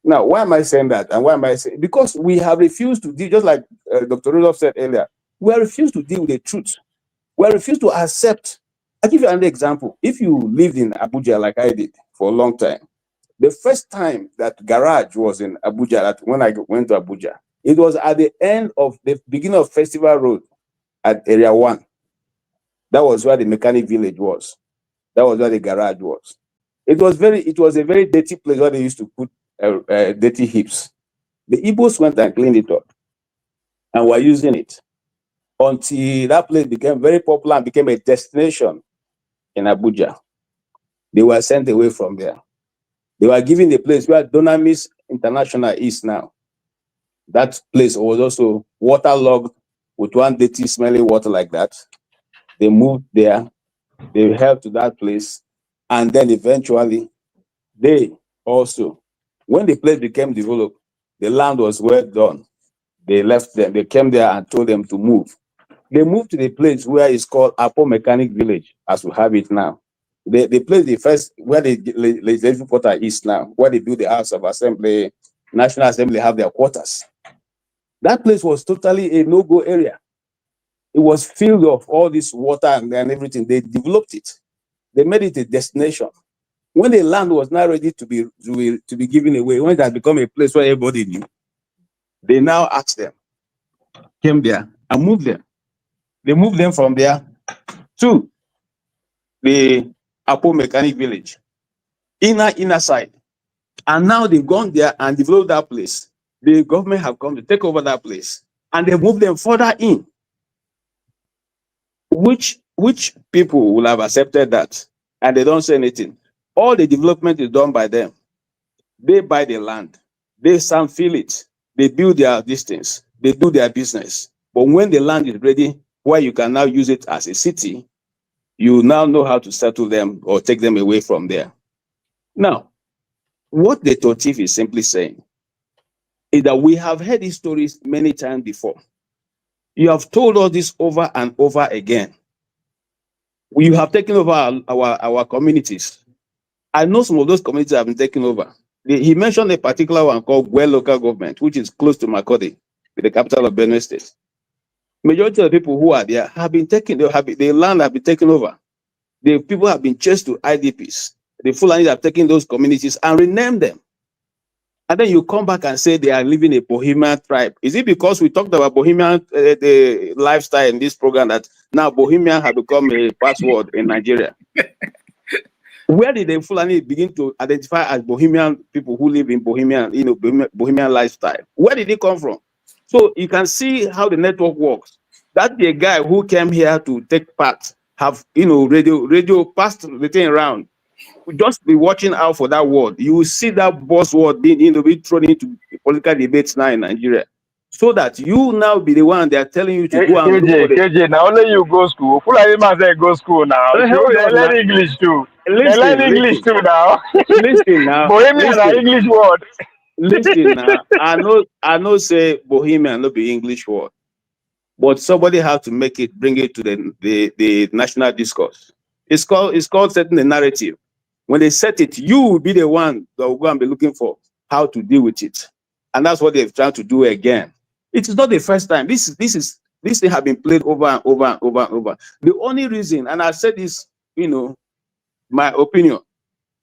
Now, why am I saying that? And why am I saying? Because we have refused to deal, just like Dr. Rudolph said earlier, we have refused to deal with the truth. We have refused to accept. I'll give you another example. If you lived in Abuja like I did for a long time, the first time that garage was in Abuja, when I went to Abuja, it was at the end of the beginning of Festival Road at Area 1. That was where the mechanic village was. That was where the garage was. It was a very dirty place where they used to put dirty heaps. The Igbos went and cleaned it up and were using it until that place became very popular and became a destination in Abuja. They were sent away from there. They were given the place where Dunamis International is now. That place was also waterlogged with one dirty, smelling water like that. They moved there. They held to that place. And then eventually, they also, when the place became developed, the land was well done. They left them. They came there and told them to move. They moved to the place where it's called Apo Mechanic Village, as we have it now. The place, where the legislative quarter is now, where they do the House of Assembly, National Assembly have their quarters. That place was totally a no-go area. It was filled of all this water and everything. They developed it. They made it a destination. When the land was not ready to be given away, when it had become a place where everybody knew, they now asked them, came there and moved them. They moved them from there to the Apo Mechanic Village, inner side. And now they've gone there and developed that place. The government have come to take over that place, and they moved them further in. Which people will have accepted that, and they don't say anything. All the development is done by them. They buy the land, they feel it, they build their distance, they do their business. But when the land is ready, where you can now use it as a city, you now know how to settle them or take them away from there. Now, what the Totif is simply saying is that we have heard these stories many times before. You have told us this over and over again. You have taken over our communities. I know some of those communities have been taken over. He mentioned a particular one called Gwe local government, which is close to Makodi, the capital of Benue State. Majority of the people who are there have been taken, the land have been taken over. The people have been chased to IDPs. The Fulanis have taken those communities and renamed them. And then you come back and say they are living a Bohemian tribe. Is it because we talked about Bohemian the lifestyle in this program that now Bohemian have become a password in Nigeria? Where did the Fulani begin to identify as Bohemian people who live in Bohemian, Bohemian lifestyle? Where did they come from? So you can see how the network works. That the guy who came here to take part have radio passed the thing around. Just be watching out for that word. You will see that buzzword being thrown into political debates now in Nigeria, so that you now be the one they are telling you to go and look for KJ, now only you go school. Fulani man say go school now. Hold They on now. learn English too. They learn English Listen too now. now. Bohemian are English word. Listen now. I know say Bohemian not be English word, but somebody have to bring it to the national discourse. It's called setting the narrative. When they set it, you will be the one that will go and be looking for how to deal with it. And that's what they're trying to do again. It is not the first time. This thing have been played over and over and over and over. The only reason, and I said this, my opinion,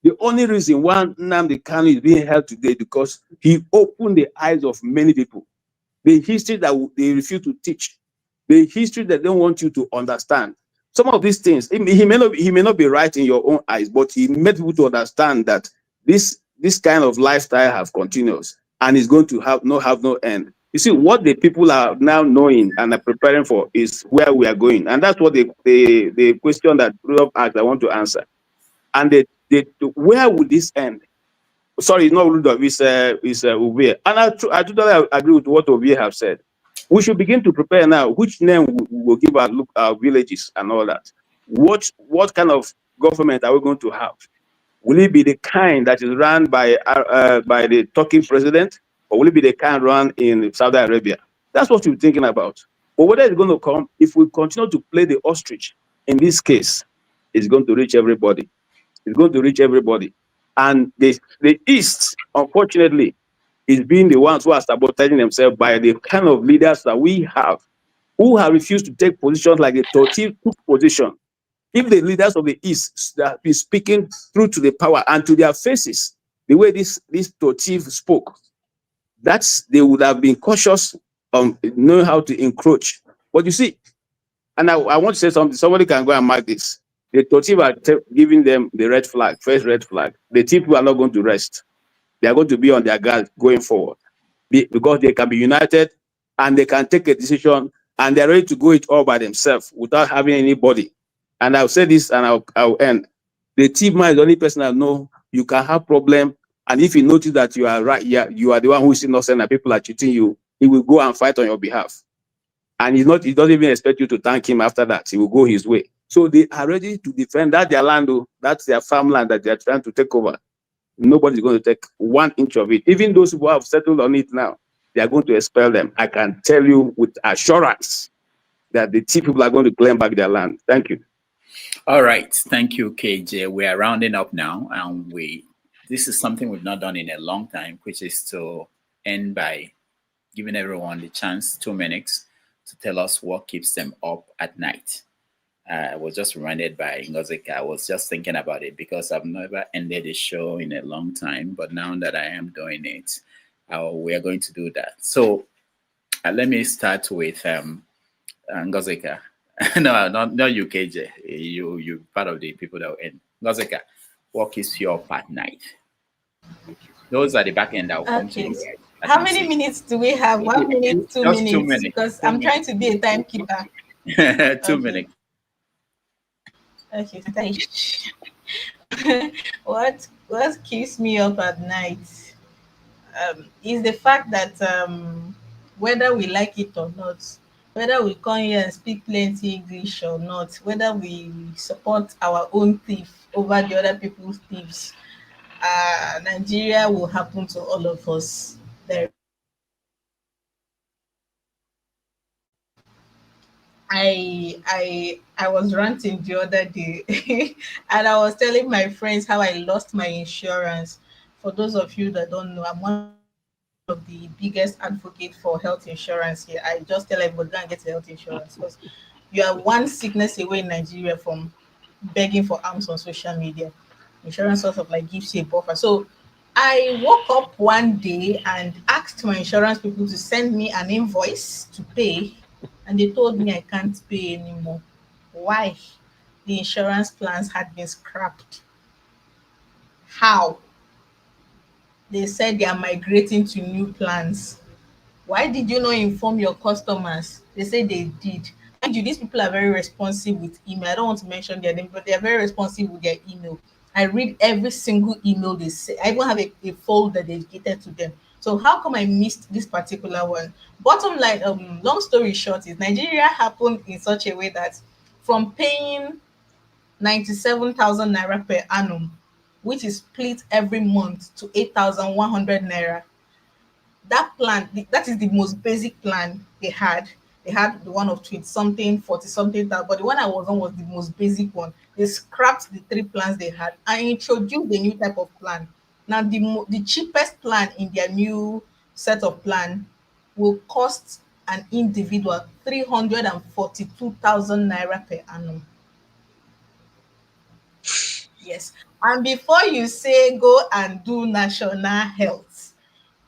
the only reason why Nnamdi Kanu is being held today because he opened the eyes of many people. The history that they refuse to teach, the history that they don't want you to understand. Some of these things, he may not be right in your own eyes, but he made people to understand that this kind of lifestyle have continuous and is going to have no end. You see, what the people are now knowing and are preparing for is where we are going, and that's what the question that Rudolph asked I want to answer. And where would this end? Sorry, it's not Rudolph, it's Uwe. And I totally agree with what Uwe have said. We should begin to prepare now. Which name we will give our villages and all that? What kind of government are we going to have? Will it be the kind that is run by the talking president, or will it be the kind run in Saudi Arabia? That's what we're thinking about. But whether it's going to come, if we continue to play the ostrich in this case, it's going to reach everybody. It's going to reach everybody. And the East, unfortunately, is being the ones who are sabotaging themselves by the kind of leaders that we have, who have refused to take positions like the Tortiv took position. If the leaders of the East that be speaking through to the power and to their faces, the way this Tortiv spoke, they would have been cautious on knowing how to encroach. But you see, and I want to say something, somebody can go and mark this. The Tortiv are giving them the red flag, first red flag. The people are not going to rest. They are going to be on their guard going forward because they can be united and they can take a decision and they're ready to go it all by themselves without having anybody. And I'll say this and I'll end. The chief man is the only person I know you can have problem. And if he notices that you are right, you are the one who is innocent and people are cheating you, he will go and fight on your behalf. And he doesn't even expect you to thank him after that. He will go his way. So they are ready to defend that their land, that's their farmland that they are trying to take over. Nobody's going to take 1 inch of it. Even those who have settled on it now, they are going to expel them. I can tell you with assurance that the T people are going to claim back their land. Thank you. All right. Thank you, KJ. We are rounding up now, and this is something we've not done in a long time, which is to end by giving everyone the chance, 2 minutes, to tell us what keeps them up at night. I was just reminded by Ngozika. I was just thinking about it because I've never ended a show in a long time, but now that I am doing it, we are going to do that. So let me start with Ngozika. No, not you, KJ. You're part of the people that will end. Ngozika, what keeps you up at night? Those are the back end that will come to you. How many minutes do we have? 1 minute, 2 minutes? 2 minutes. Because I'm trying to be a timekeeper. 2 minutes. Okay, thank you. What keeps me up at night is the fact that whether we like it or not, whether we come here and speak plenty English or not, whether we support our own thief over the other people's thieves, Nigeria will happen to all of us. I was ranting the other day and I was telling my friends how I lost my insurance. For those of you that don't know, I'm one of the biggest advocates for health insurance here. I just tell everybody go and get health insurance because you are one sickness away in Nigeria from begging for arms on social media. Insurance sort of like gives you a buffer. So I woke up one day and asked my insurance people to send me an invoice to pay. And they told me I can't pay anymore. Why? The insurance plans had been scrapped. How? They said they are migrating to new plans. Why did you not inform your customers? They say they did. Mind you, these people are very responsive with email. I don't want to mention their name, but they are very responsive with their email. I read every single email they say. I even have a folder dedicated to them. So how come I missed this particular one? Bottom line, long story short, is Nigeria happened in such a way that from paying 97,000 naira per annum, which is split every month, to 8,100 naira. That plan, that is the most basic plan they had. They had the one of 20 something, 40 something, but the one I was on was the most basic one. They scrapped the three plans they had and introduced a new type of plan. Now, the cheapest plan in their new set of plan will cost an individual 342,000 naira per annum. Yes. And before you say go and do national health,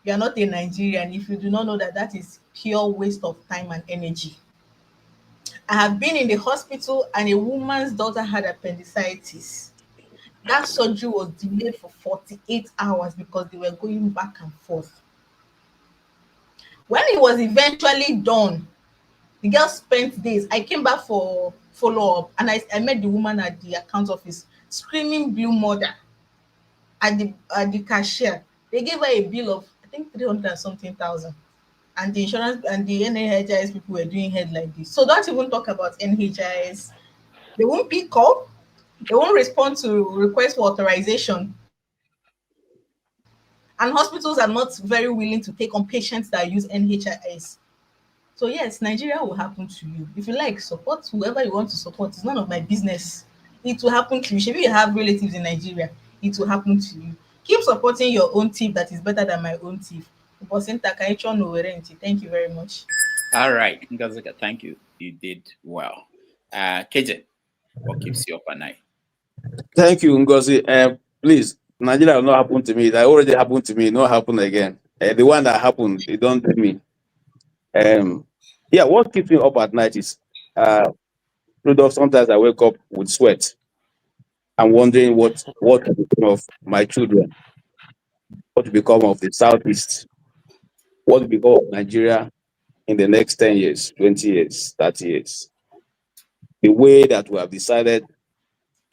you are not a Nigerian if you do not know that that is pure waste of time and energy. I have been in the hospital and a woman's daughter had appendicitis. That surgery was delayed for 48 hours because they were going back and forth. When it was eventually done, the girl spent days. I came back for follow-up and I met the woman at the account office screaming blue mother at the cashier. They gave her a bill of, I think, 300 and something thousand. And the insurance and the NHIS people were doing head like this. So don't even talk about NHIS. They won't pick up. They won't respond to requests for authorization. And hospitals are not very willing to take on patients that use NHIS. So yes, Nigeria will happen to you. If you like, support whoever you want to support. It's none of my business. It will happen to you. If you have relatives in Nigeria, it will happen to you. Keep supporting your own team that is better than my own team. Thank you very much. All right, Ngazika, thank you. You did well. KJ, what keeps you up at night? Thank you, Ngozi. Please, Nigeria will not happen to me. That already happened to me. Not happen again. The one that happened, it don't tell me. Yeah, what keeps me up at night is sometimes I wake up with sweat. I'm wondering what will become of my children, what will become of the Southeast, what will become of Nigeria in the next 10 years, 20 years, 30 years. The way that we have decided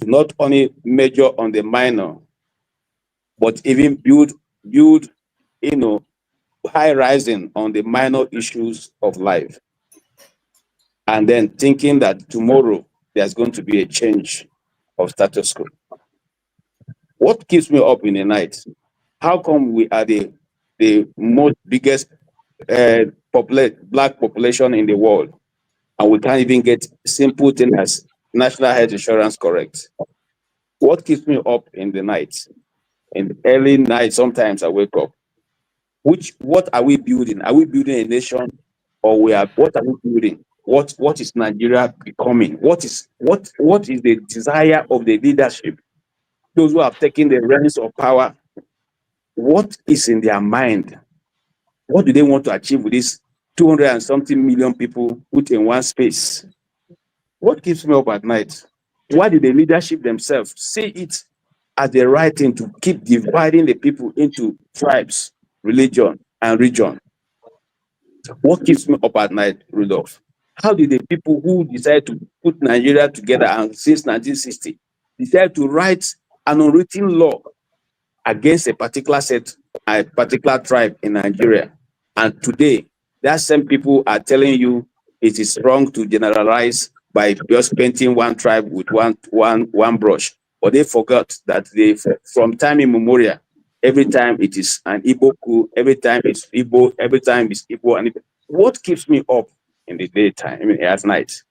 to not only major on the minor, but even build, high rising on the minor issues of life. And then thinking that tomorrow there's going to be a change of status quo. What keeps me up in the night? How come we are the most biggest black population in the world, and we can't even get simple things as national health insurance correct? What keeps me up in the night? In the early night, sometimes I wake up. What are we building? Are we building a nation, or what are we building? What is Nigeria becoming? What is the desire of the leadership? Those who have taken the reins of power, what is in their mind? What do they want to achieve with these 200 and something million people put in one space? What keeps me up at night? Why did the leadership themselves see it as the right thing to keep dividing the people into tribes, religion, and region? What keeps me up at night, Rudolph? How did the people who decided to put Nigeria together and since 1960 decide to write an unwritten law against a particular tribe in Nigeria? And today, that same people are telling you it is wrong to generalize by just painting one tribe with one brush. But they forgot that from time immemorial, every time it is an Igbo coup, every time it's Igbo, every time it's Igbo. And what keeps me up in the daytime, at night,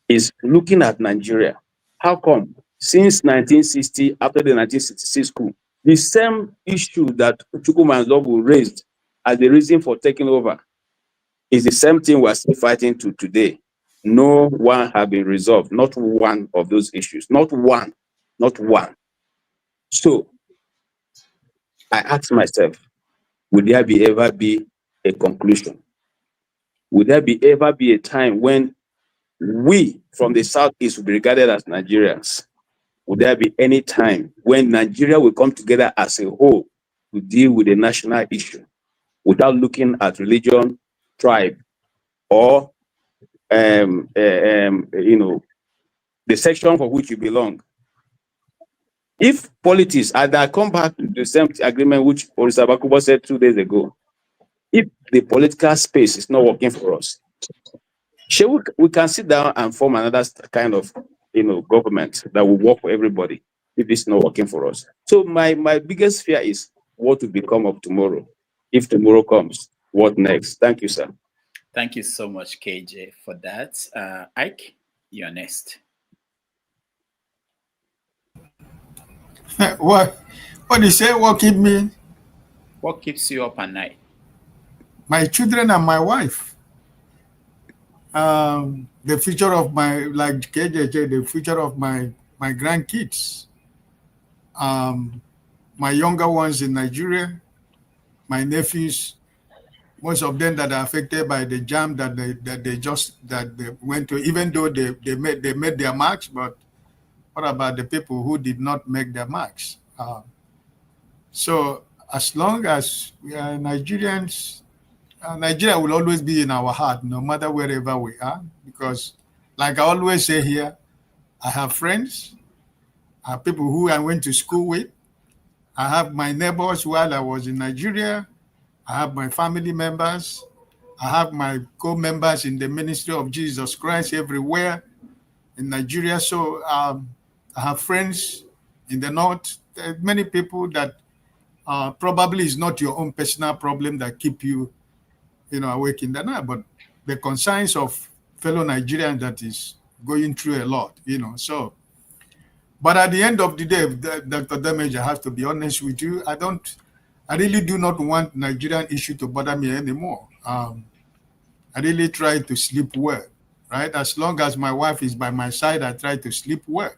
is looking at Nigeria. How come since 1960, after the 1966 coup, the same issue that Chukwuma and Zogu raised as the reason for taking over is the same thing we're still fighting to today? No one has been resolved. Not one of those issues. Not one. Not one. So I ask myself, will there ever be a conclusion? Will there ever be a time when we from the Southeast will be regarded as Nigerians? would there be any time when Nigeria will come together as a whole to deal with a national issue without looking at religion, tribe, or the section for which you belong? If politics, and I come back to the same agreement which Orisa Bakubo said 2 days ago, if the political space is not working for us, we can sit down and form another kind of government that will work for everybody if it's not working for us. So my biggest fear is what will become of tomorrow. If tomorrow comes, what next? Thank you, sir. Thank you so much, KJ, for that. Ike, you're next. What do you say? What keep me? What keeps you up at night? My children and my wife. The future of my, like KJ said, the future of my grandkids. My younger ones in Nigeria, my nephews, most of them that are affected by the JAMB that they went to, even though they made their marks, but what about the people who did not make their marks? So as long as we are Nigerians, Nigeria will always be in our heart, no matter wherever we are, because like I always say here, I have friends, I have people who I went to school with, I have my neighbors while I was in Nigeria, I have my family members, I have my co-members in the ministry of Jesus Christ everywhere in Nigeria. So I have friends in the north. There are many people that probably is not your own personal problem that keep you, awake in the night, but the concerns of fellow Nigerians that is going through a lot, So, but at the end of the day, Dr. Damage, I have to be honest with you. I really do not want Nigerian issue to bother me anymore. I really try to sleep well, right? As long as my wife is by my side, I try to sleep well.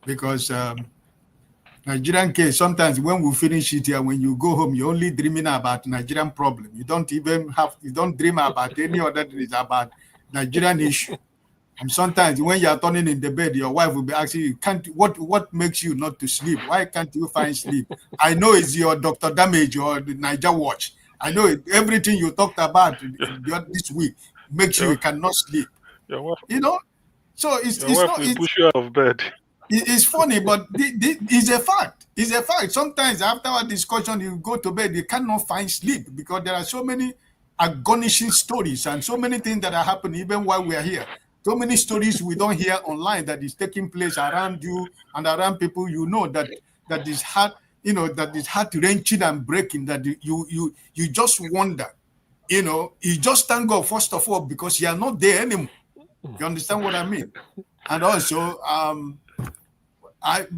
Because Nigerian case, sometimes when we finish it here, when you go home, you're only dreaming about Nigerian problem. You don't dream about any other things about Nigerian issue. And sometimes when you're turning in the bed, your wife will be asking you, what makes you not to sleep? Why can't you find sleep? I know it's your Dr. Damage or the Niger Watch. I know everything you talked about this week makes you cannot sleep. Your wife, So it's wife not. will push you out of bed. It's funny, but it's a fact. It's a fact. Sometimes after our discussion, you go to bed, you cannot find sleep because there are so many astonishing stories and so many things that are happening even while we are here. So many stories we don't hear online that is taking place around you and around people that is hard, that is heart-wrenching and breaking, that you just wonder, you just thank God first of all because you are not there anymore. You understand what I mean? And also,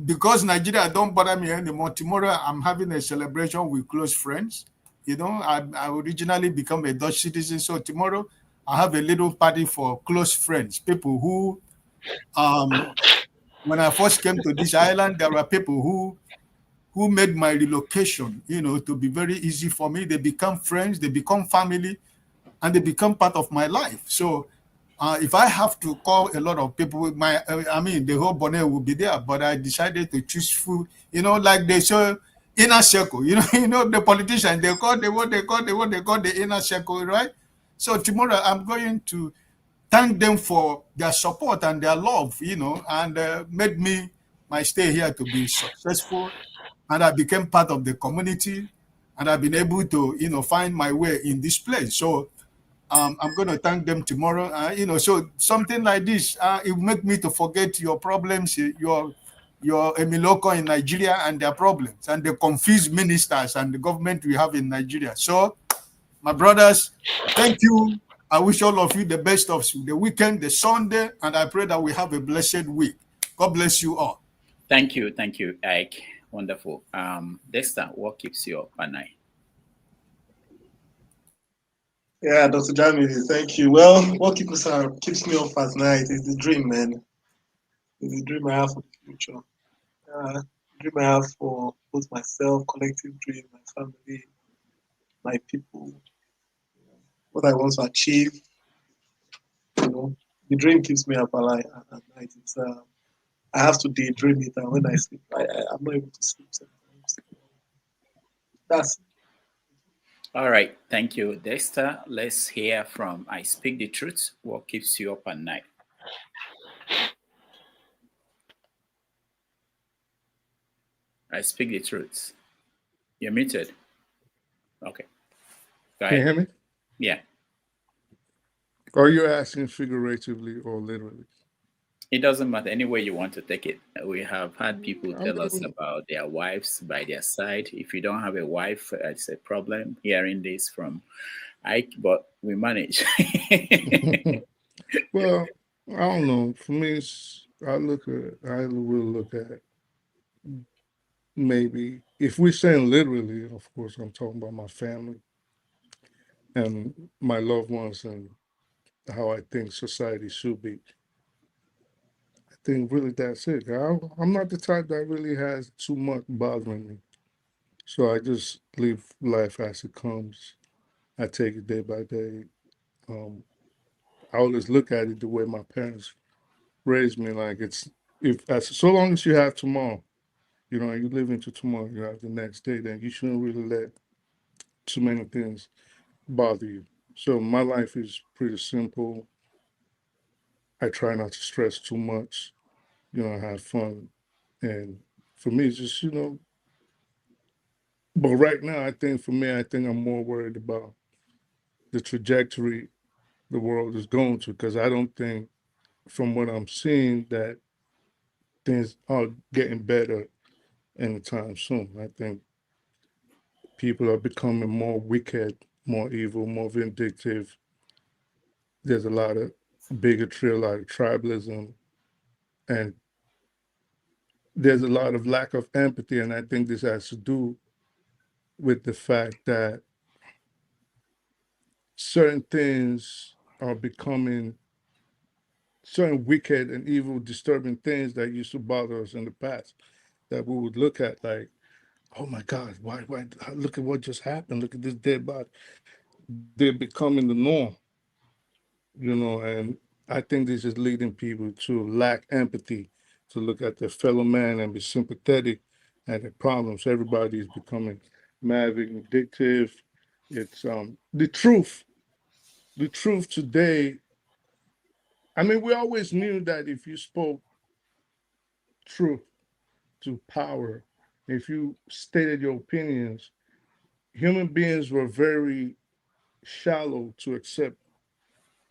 because Nigeria don't bother me anymore. Tomorrow I'm having a celebration with close friends. I originally become a Dutch citizen, so tomorrow I have a little party for close friends, people who, when I first came to this island, there were people who made my relocation, to be very easy for me. They become friends, they become family, and they become part of my life. So if I have to call a lot of people, the whole bonnet will be there, but I decided to choose food, like they say, inner circle, the politicians, they call the inner circle, right? So tomorrow I'm going to thank them for their support and their love, and made my stay here to be successful. And I became part of the community, and I've been able to, find my way in this place. So I'm going to thank them tomorrow. So something like this, it will make me to forget your problems, your Emiloko in Nigeria and their problems, and the confused ministers and the government we have in Nigeria. So, my brothers, thank you. I wish all of you the best of the weekend, the Sunday, and I pray that we have a blessed week. God bless you all. Thank you, Ike. Wonderful. Dexter, what keeps you up at night? Yeah, Dr. Jamie, thank you. Well, what keeps me up at night is the dream, man. It's the dream I have for the future. Dream I have for both myself, collective dream, my family, my people, what I want to achieve. The dream keeps me up alive at night. I have to daydream it, and when I sleep, I'm not able to sleep sometimes. That's All right, thank you, Dexter. Let's hear from I Speak the Truth. What keeps you up at night? I Speak the Truth. You're muted. Okay. Go Can you ahead. hear me? Yeah. Are you asking figuratively or literally? It doesn't matter any way you want to take it. We have had people I tell us mean, about their wives by their side. If you don't have a wife, it's a problem. Hearing this from Ike, but we manage. well, I don't know. For me, I will look at maybe if we're saying literally, of course, I'm talking about my family and my loved ones and how I think society should be. I think really that's it. I'm not the type that really has too much bothering me. So I just live life as it comes. I take it day by day. Um, I always look at it the way my parents raised me. Like it's if as so long as you have tomorrow, you live into tomorrow, you have the next day, then you shouldn't really let too many things bother you. So my life is pretty simple. I try not to stress too much. I have fun, and for me, it's just But right now, I think I'm more worried about the trajectory the world is going to, because I don't think, from what I'm seeing, that things are getting better anytime soon. I think people are becoming more wicked, more evil, more vindictive. There's a lot of bigotry, a lot of tribalism, and there's a lot of lack of empathy. And I think this has to do with the fact that certain things are becoming certain wicked and evil, disturbing things that used to bother us in the past that we would look at like, oh my God, why, look at what just happened. Look at this dead body. They're becoming the norm, and I think this is leading people to lack empathy, to look at their fellow man and be sympathetic at their problems. Everybody is becoming mad, vindictive. It's the truth. The truth today. I mean, we always knew that if you spoke truth to power, if you stated your opinions, human beings were very shallow to accept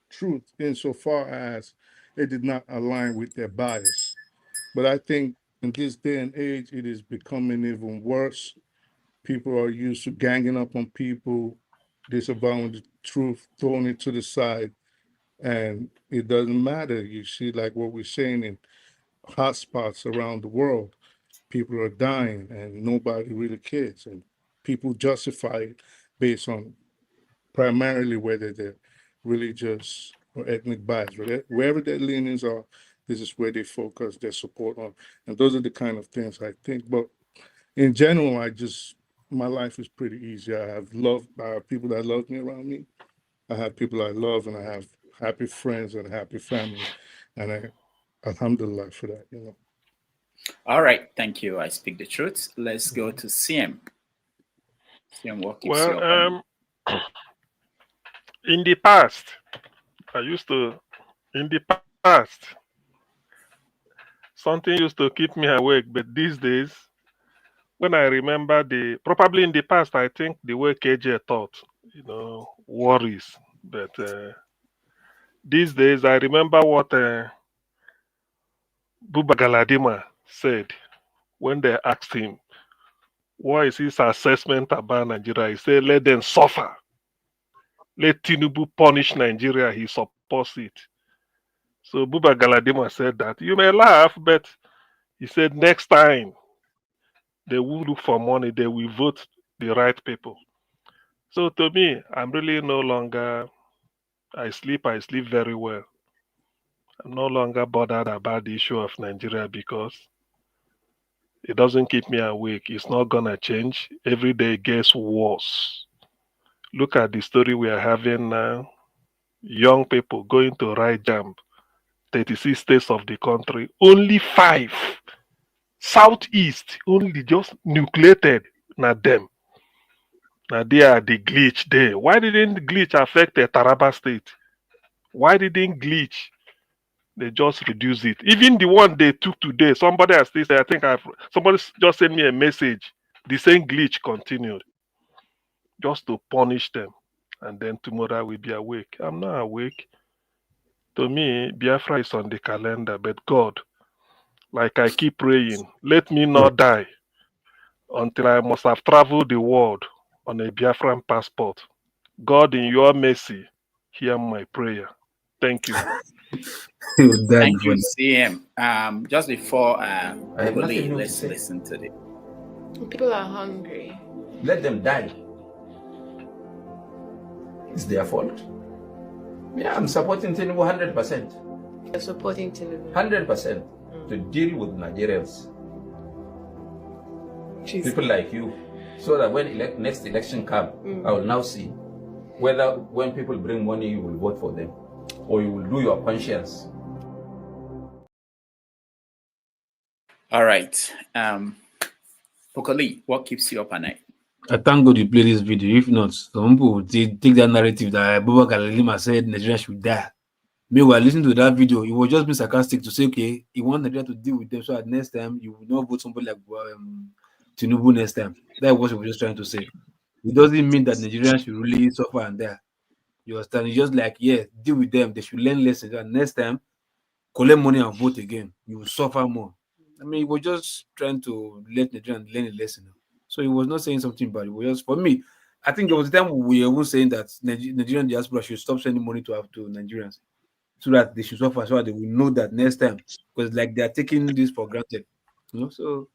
truth insofar as it did not align with their bias. But I think in this day and age, it is becoming even worse. People are used to ganging up on people, disavowing the truth, throwing it to the side, and it doesn't matter. You see, like what we're saying in hotspots around the world, people are dying and nobody really cares. And people justify it based on primarily whether they're religious or ethnic bias. Wherever their leanings are, this is where they focus their support on. And those are the kind of things I think. But in general, my life is pretty easy. I have people that love me around me. I have people I love, and I have happy friends and a happy family. And alhamdulillah for that. All right, thank you. I Speak the Truth. Let's go to CM. CM, what keeps you up at night? In the past, something used to keep me awake, but these days, when I remember probably in the past, I think the way KJ thought, worries. But these days, I remember what Buba Galadima said when they asked him, what is his assessment about Nigeria? He said, let them suffer. Let Tinubu punish Nigeria. He supports it. So Buba Galadima said that. You may laugh, but he said next time they will look for money, they will vote the right people. So to me, I'm really no longer, I sleep very well. I'm no longer bothered about the issue of Nigeria because it doesn't keep me awake. It's not going to change. Every day it gets worse. Look at the story we are having now. Young people going to write JAMB 36 states of the country, only 5 southeast only just nucleated. Now them. Now they are the glitch there. Why didn't glitch affect the Taraba state? Why didn't glitch? They just reduce it. Even the one they took today, somebody has still said, I think somebody just sent me a message. The same glitch continued just to punish them. And then tomorrow I will be awake. I'm not awake. To me, Biafra is on the calendar, but God, like I keep praying, let me not die until I must have traveled the world on a Biafran passport. God, in your mercy, hear my prayer. Thank you. Thank you, CM. Just before Okoli, let's listen to it. People are hungry. Let them die. It's their fault. Yeah, I'm supporting Tinubu 100%. You're supporting Tinubu 100% to deal with Nigerians. People like you. So that when next election comes, I will now see whether when people bring money, you will vote for them or you will do your conscience. All right. Okoli, what keeps you up at night? I thank God you play this video. If not, some people would take that narrative that Abubakar Lalima said Nigeria should die. Meanwhile, listening to that video, he was just being sarcastic to say, okay, he wants Nigeria to deal with them so that next time you will not vote somebody like Tinubu next time. That's what he was just trying to say. It doesn't mean that Nigerians should really suffer and die. You understand? It's just like, yeah, deal with them. They should learn lessons. And next time, collect money and vote again. You will suffer more. I mean, he was just trying to let Nigerians learn a lesson. So he was not saying something bad. It was just, for me, I think there was a time we were saying that Nigerian diaspora should stop sending money to Nigerians so that they should suffer, so that they will know that next time, because like they are taking this for granted. So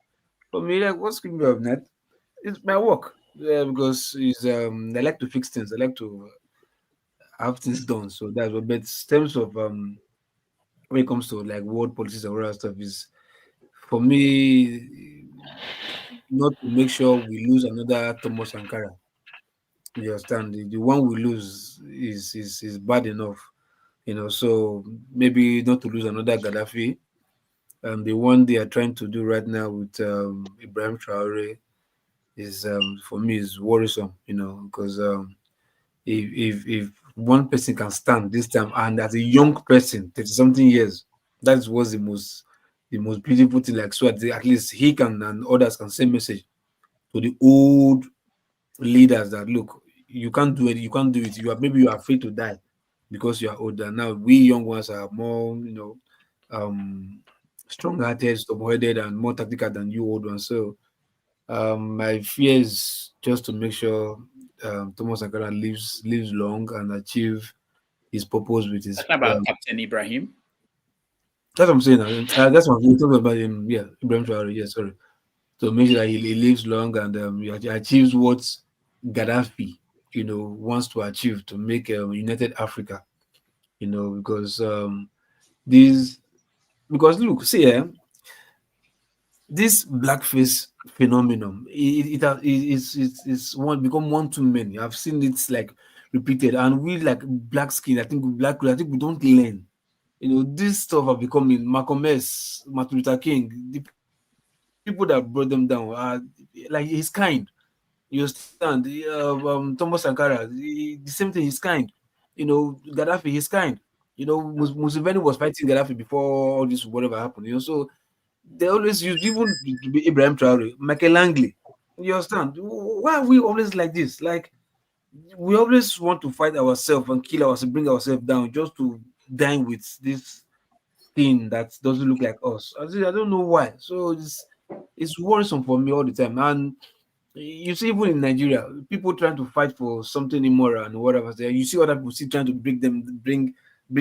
for me, like what's keeping me up net? It's my work. Because it's I like to fix things. I like to have things done. So that's what. But in terms of when it comes to like world politics and all that stuff, is for me not to make sure we lose another Thomas Sankara. You understand? The one we lose is bad enough, So maybe not to lose another Gaddafi. The one they are trying to do right now with Ibrahim Traore is for me is worrisome, because if one person can stand this time, and as a young person, 30-something years, that was the most beautiful thing. Like, so at least he can and others can send message to the old leaders that look, you can't do it, you can't do it. Maybe you are afraid to die because you are older. Now we young ones are more, strong-hearted, stubborn-headed, and more tactical than you old ones. So my fear is just to make sure Thomas Sankara lives long and achieve his purpose with his. Talking about Captain Ibrahim. That's what I'm saying. That's what we're talking about him. Yeah, Ibrahim Traore. Yeah, sorry. To make sure that he lives long and he achieves what Gaddafi, wants to achieve to make a united Africa. Because because look, see, this blackface phenomenon, it's become one too many. I've seen it like repeated, and we like black skin. I think we don't learn. This stuff have become in Malcolm X, Martin Luther King. The people that brought them down are like he's kind. You understand? Thomas Sankara, the same thing. He's kind. Gaddafi, he's kind. Museveni was fighting Gaddafi before all this whatever happened. So they always use even Ibrahim Traore, Michael Langley. You understand? Why are we always like this? Like we always want to fight ourselves and kill ourselves, bring ourselves down just to dine with this thing that doesn't look like us. I don't know why. So it's worrisome for me all the time. And you see, even in Nigeria, people trying to fight for something immoral and whatever. You see other people still trying to bring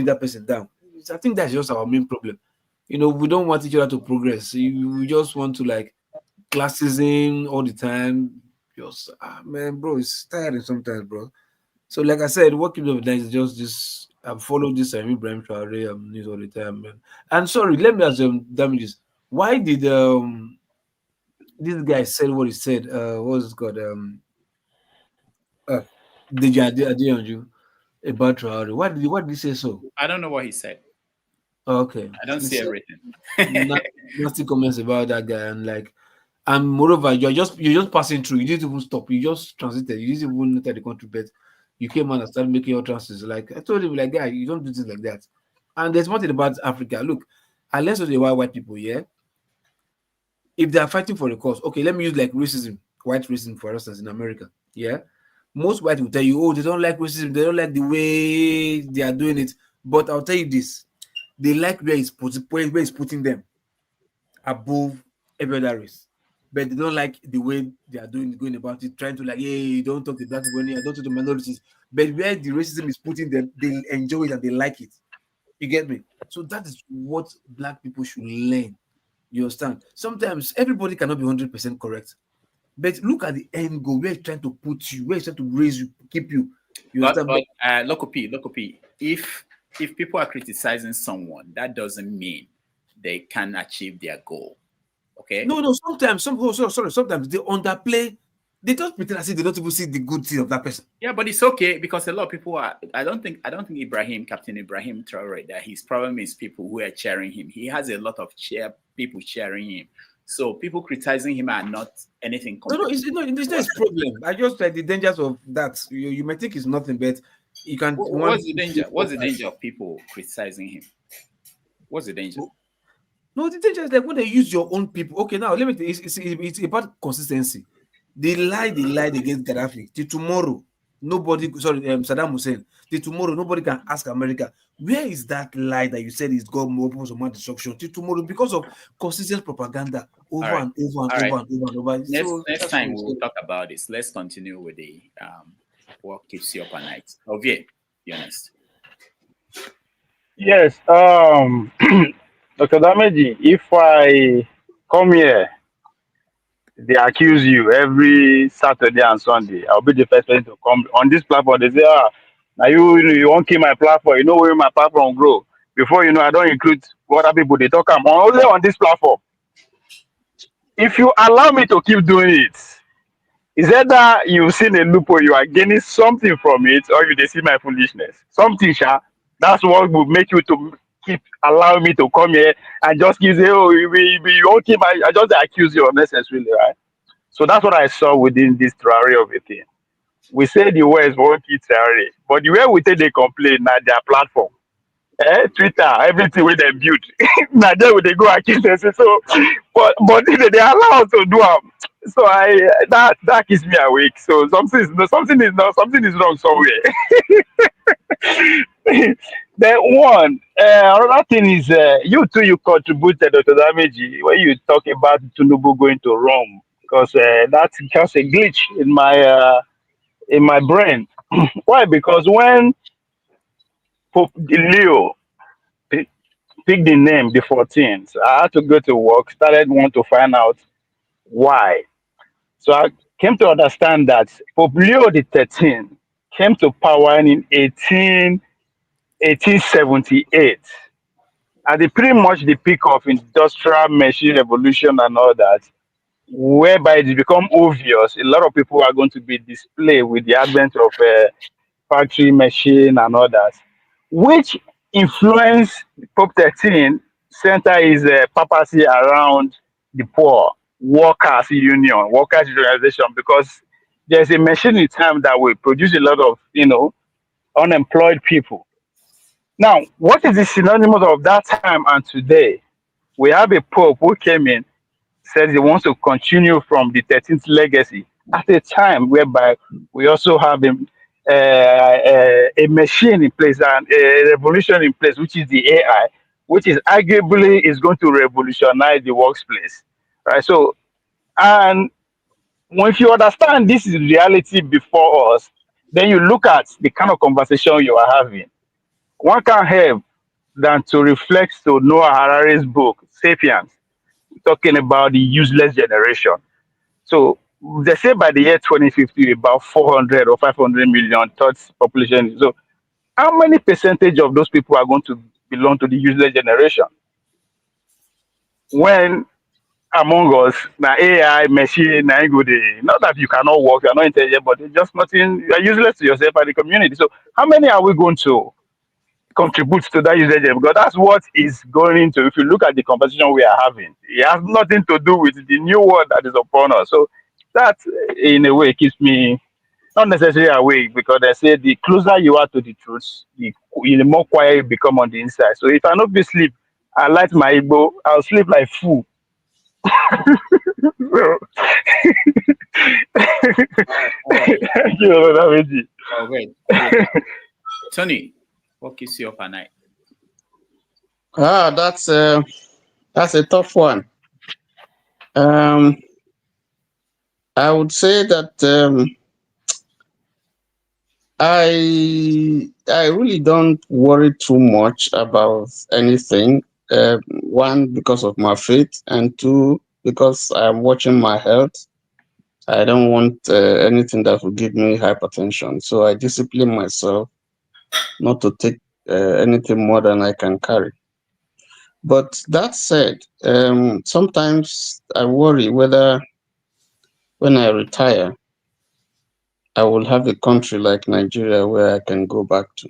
that person down. I think that's just our main problem. We don't want each other to progress. We just want to like classism all the time. Just man, bro, it's tiring sometimes, bro. So like I said, what keeps me up at night is just this. I follow this Ibrahim Traore news all the time, man. And sorry, let me ask damages. Why did this guy said what he said? What was it called? Deja Adeyanju about Traore. Why did he say so? I don't know what he said. Okay. I don't see everything. Nasty comments about that guy, and moreover, you're just passing through. You didn't even stop. You just transited. You didn't even enter the country, but you came out and started making your transits. Like I told him, like, guy, you don't do things like that. And there's one thing about Africa. Look, unless the white people, yeah, if they are fighting for the cause, okay, let me use like racism, white racism, for instance, in America, yeah. Most white will tell you, oh, they don't like racism, they don't like the way they are doing it. But I'll tell you this: they like where it's putting them above every other race, but they don't like the way they are going about it, trying to like, hey, don't talk to black people, don't talk to minorities. But where the racism is putting them, they enjoy it and they like it. You get me? So that is what black people should learn. You understand? Sometimes everybody cannot be 100% correct, but look at the end goal. Where it's trying to put you, where it's trying to raise you, keep you. You understand? But Loco P, if people are criticizing someone, that doesn't mean they can achieve their goal. Okay? No. Sometimes, sometimes they underplay. They just pretend as if they don't even see the good thing of that person. Yeah, but it's okay because a lot of people are. I don't think Captain Ibrahim Traore, that his problem is people who are cheering him. He has a lot of people cheering him. So people criticizing him are not anything. No, it's not his problem. I just like the dangers of that. You may think it's nothing, but you can. What's the danger? What's the danger of people criticizing him? What's the danger? No, the danger is like when they use your own people. Okay, now let me. It's about consistency. They lied against Gaddafi. Till tomorrow, nobody. Sorry, Saddam Hussein. Till tomorrow, nobody can ask America, where is that lie that you said is got more weapons of mass destruction? Till tomorrow, because of consistent propaganda over and over. Next time we'll talk about this. Let's continue with the what keeps you up at night. Ovie, be honest. Yes, Dr. Dameji, if I come here, they accuse you every Saturday and Sunday, I'll be the first person to come on this platform. They say, now you won't keep my platform. You know where my platform grow. Before you know, I don't include other people. They talk. I'm only on this platform. If you allow me to keep doing it, is either you've seen a loophole, you are gaining something from it, or you see my foolishness. Something, that's what will make you to keep allowing me to come here and just keep saying, oh, you won't keep I just accuse you unnecessarily, right? So that's what I saw within this Traore of a thing. We say the words won't keep Traore, but the way we take they complain now their platform. Twitter, everything with them build. Now they go accuse them. So but they allow us to do them. So that keeps me awake. So something is wrong somewhere. Then another thing is you contributed to the damage when you talk about Tinubu going to Rome, because that's just a glitch in my brain. Why? Because when Pope Leo picked the name, the 14th, I had to go to work, want to find out why. So I came to understand that Pope Leo XIII came to power in 1878. At pretty much the peak of industrial machine revolution and all that, whereby it become obvious a lot of people are going to be displayed with the advent of factory machine and all that, which influence Pope 13 center his papacy around the poor, workers organization, because there's a machine in time that will produce a lot of unemployed people. Now, what is the synonymous of that time and today? We have a Pope who came in, says he wants to continue from the 13th legacy at a time whereby we also have a machine in place and a revolution in place, which is the AI, which is arguably is going to revolutionize the workplace, right? So, and if you understand this is reality before us, then you look at the kind of conversation you are having. One can't help than to reflect to Noah Harari's book, Sapiens, talking about the useless generation. So they say by the year 2050, about 400 or 500 million third population. So how many percentage of those people are going to belong to the useless generation? When among us, now AI, machine, not that you cannot work, you're not intelligent, but it's just nothing, you're useless to yourself and the community. So how many are we going to contribute to that usage because that's what is going into. If you look at the conversation we are having, it has nothing to do with the new world that is upon us. So that, in a way, keeps me not necessarily awake because they say the closer you are to the truth, the more quiet you become on the inside. So if I not be sleep, I light my Igbo, I'll sleep like fool. So, All right. thank you, Lord David. Oh, wait. Tony, what keeps you up at night? That's a tough one. I would say that I really don't worry too much about anything. One, because of my faith, and two, because I'm watching my health. I don't want anything that will give me hypertension. So I discipline myself not to take anything more than I can carry. But that said, sometimes I worry whether when I retire, I will have a country like Nigeria where I can go back to.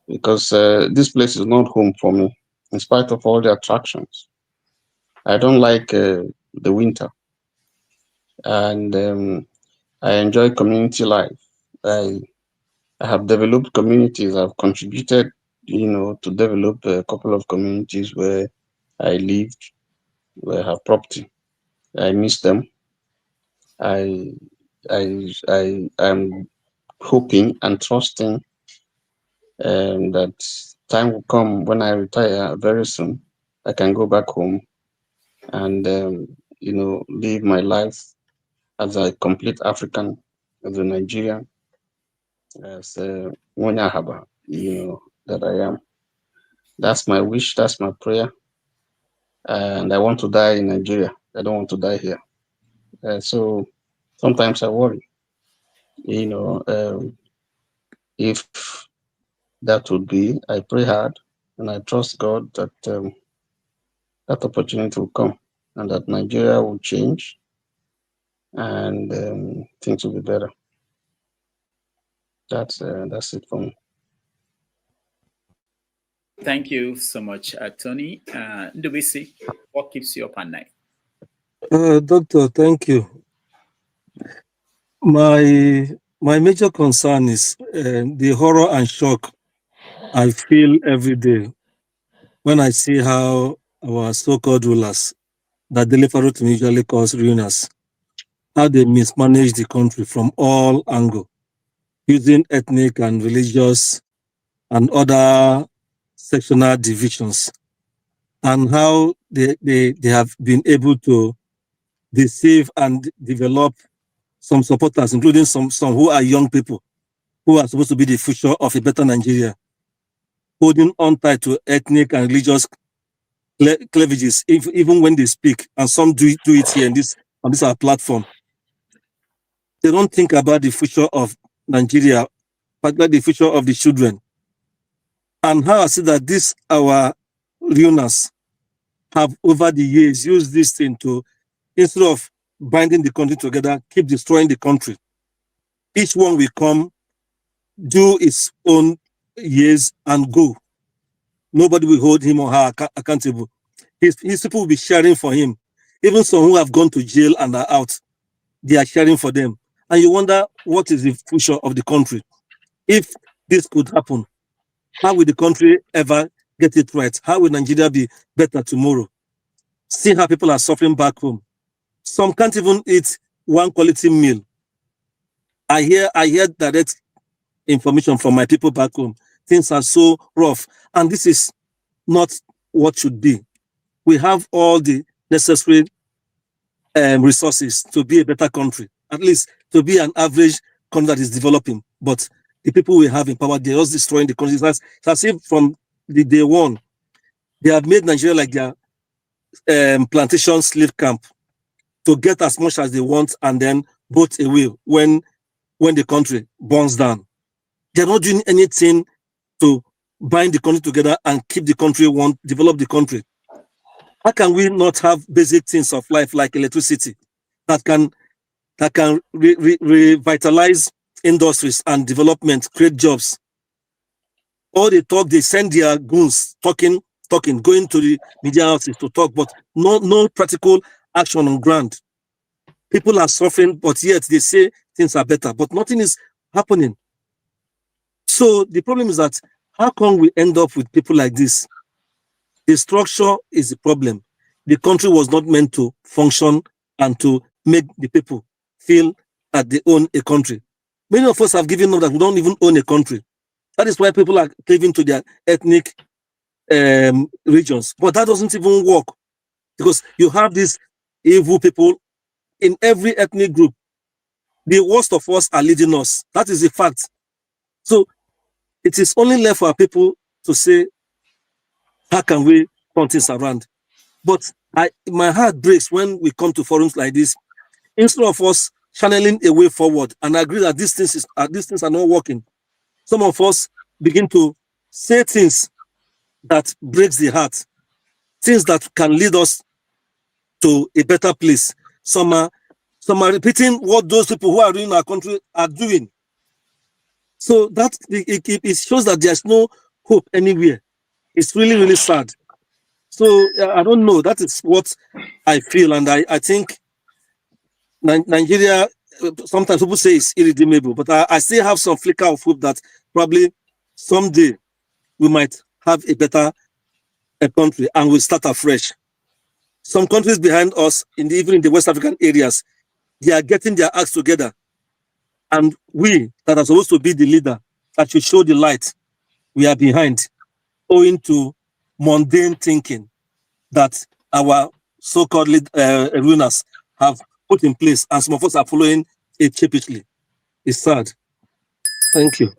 Because this place is not home for me, in spite of all the attractions. I don't like the winter. And I enjoy community life. I have developed communities. I've contributed, to develop a couple of communities where I lived, where I have property. I miss them. I'm hoping and trusting that time will come when I retire very soon. I can go back home and live my life as a complete African, as a Nigerian, as a Wanyahaba, that I am. That's my wish, that's my prayer. And I want to die in Nigeria. I don't want to die here. So sometimes I worry, if that would be, I pray hard and I trust God that that opportunity will come and that Nigeria will change and things will be better. That's it for me. Thank you so much, Tony. Ndubisi, what keeps you up at night? Doctor, thank you. My major concern is the horror and shock I feel every day when I see how our so-called rulers that deliver to me usually cause ruiners, how they mismanage the country from all angles, using ethnic and religious and other sectional divisions, and how they have been able to deceive and develop some supporters, including some who are young people, who are supposed to be the future of a better Nigeria, holding on tight to ethnic and religious cleavages, even when they speak, and some do it here on this our platform. They don't think about the future of Nigeria, particularly the future of the children. And how I see that this our learners have over the years used this thing to, instead of binding the country together, keep destroying the country. Each one will come, do its own years and go. Nobody will hold him or her accountable. His people will be sharing for him. Even some who have gone to jail and are out, they are sharing for them. And you wonder, what is the future of the country? If this could happen, how will the country ever get it right? How will Nigeria be better tomorrow? See how people are suffering back home. Some can't even eat one quality meal. I hear direct information from my people back home. Things are so rough, and this is not what should be. We have all the necessary resources to be a better country, at least to be an average country that is developing. But the people we have in power, they're just destroying the country. It's as if from the day one, they have made Nigeria like their plantation slave camp to get as much as they want and then bolt away when the country burns down. They're not doing anything to bind the country together and keep the country develop the country. How can we not have basic things of life like electricity that can revitalize industries and development, create jobs? All they talk, they send their goons talking, going to the media houses to talk, but no practical action on ground. People are suffering, but yet they say things are better, but nothing is happening. So the problem is that how come we end up with people like this? The structure is the problem. The country was not meant to function and to make the people feel that they own a country. Many of us have given up that we don't even own a country. That is why people are cleaving to their ethnic regions. But that doesn't even work because you have these evil people in every ethnic group. The worst of us are leading us. That is a fact. So it is only left for people to say, how can we turn things around? But my heart breaks when we come to forums like this. Instead of us channeling a way forward and agree that these things are not working, some of us begin to say things that breaks the heart, things that can lead us to a better place. Some are repeating what those people who are ruining our country are doing. So that it shows that there's no hope anywhere. It's really, really sad. So I don't know. That is what I feel, and I think Nigeria. Sometimes people say it's irredeemable, but I still have some flicker of hope that probably someday we might have a better country and we'll start afresh. Some countries behind us, even in the West African areas, they are getting their acts together, and we that are supposed to be the leader that should show the light, we are behind, owing to mundane thinking that our so-called rulers have put in place, and some of us are following it sheepishly. It's sad. Thank you.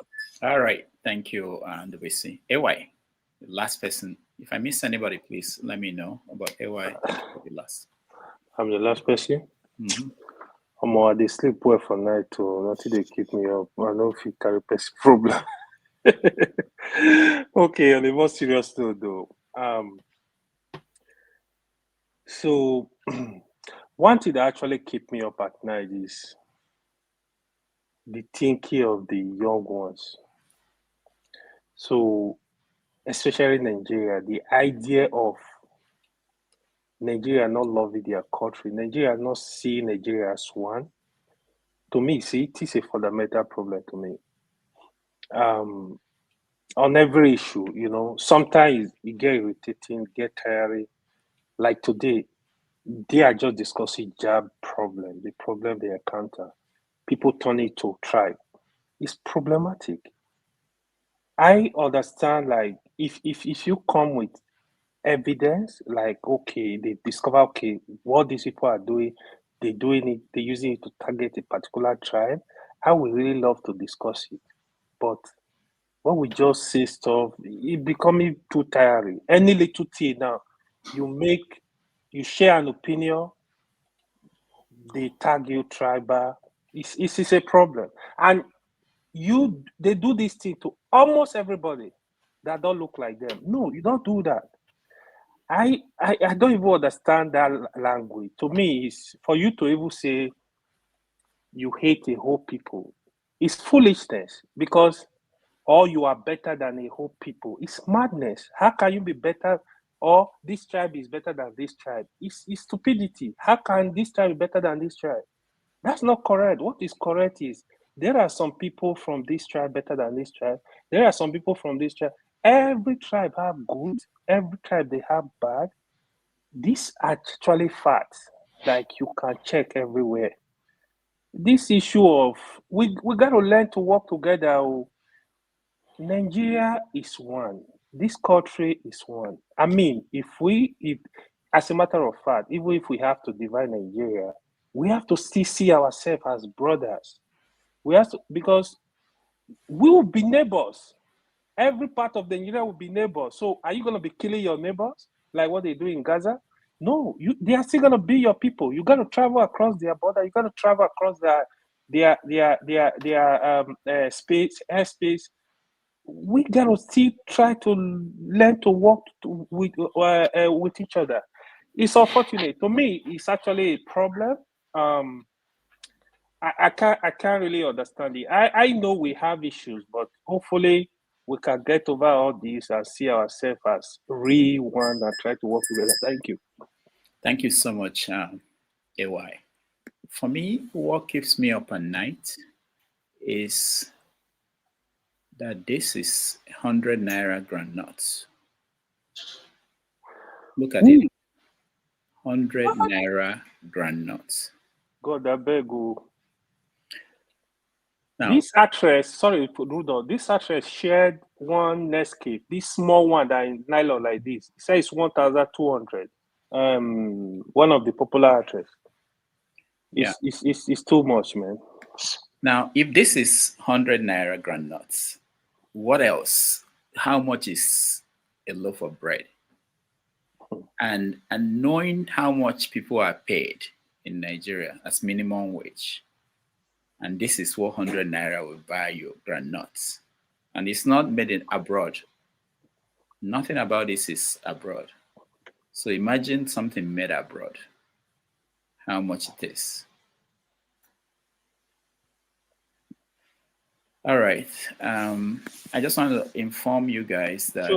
All right. Thank you, Ndubisi. AY, the last person. If I miss anybody, please let me know. About AY, the last. I'm the last person. Mm-hmm. They sleep well for night too. Nothing they keep me up. I don't know if you carry person problem. Okay, on a more serious note though. So one thing that actually keep me up at night is the thinking of the young ones. So especially Nigeria, the idea of Nigeria not loving their country, Nigeria not seeing Nigeria as one. To me, see, it is a fundamental problem to me. On every issue, sometimes it get irritating, get tiring. Like today, they are just discussing JAMB problem, the problem they encounter. People turn it to tribe. It's problematic. I understand, like, if you come with evidence, like, okay, they discover, okay, what these people are doing, they're using it to target a particular tribe, I would really love to discuss it. But when we just say stuff, it becoming too tiring. Any little thing now, you share an opinion, they tag you tribal. It's a problem. And they do this thing to almost everybody that don't look like them. No, you don't do that. I don't even understand that language. To me, it's for you to even say you hate a whole people. It's foolishness because you are better than a whole people. It's madness. How can you be better? Or this tribe is better than this tribe? It's stupidity. How can this tribe be better than this tribe? That's not correct. What is correct is there are some people from this tribe better than this tribe. There are some people from this tribe. Every tribe have good. Every tribe they have bad. These are actually facts like you can check everywhere. This issue of we got to learn to work together. Nigeria is one. This country is one. I mean, if as a matter of fact, even if we have to divide Nigeria, we have to still see ourselves as brothers. We have to, because we will be neighbors. Every part of Nigeria will be neighbors. So are you going to be killing your neighbors like what they do in Gaza? No, they are still going to be your people. You got to travel across their border. You got to travel across their airspace. We got to still try to learn to work with each other. It's unfortunate. To me, it's actually a problem. I can't really understand it. I know we have issues, but hopefully we can get over all this and see ourselves as real one and try to work together. Thank you. Thank you so much, AY. For me, what keeps me up at night is that this is 100 naira groundnuts. Look at it. 100 naira groundnuts. God, I beg you. Now, This actress, sorry, Rudolph, this actress shared one Netscape, this small one that in nylon like this. It says 1,200. One of the popular actresses. It's too much, man. Now, if this is 100 naira groundnuts, what else? How much is a loaf of bread? And knowing how much people are paid in Nigeria as minimum wage, and this is 100 naira will buy you groundnuts, and it's not made in abroad. Nothing about this is abroad. So imagine something made abroad, how much it is. All right. I just want to inform you guys that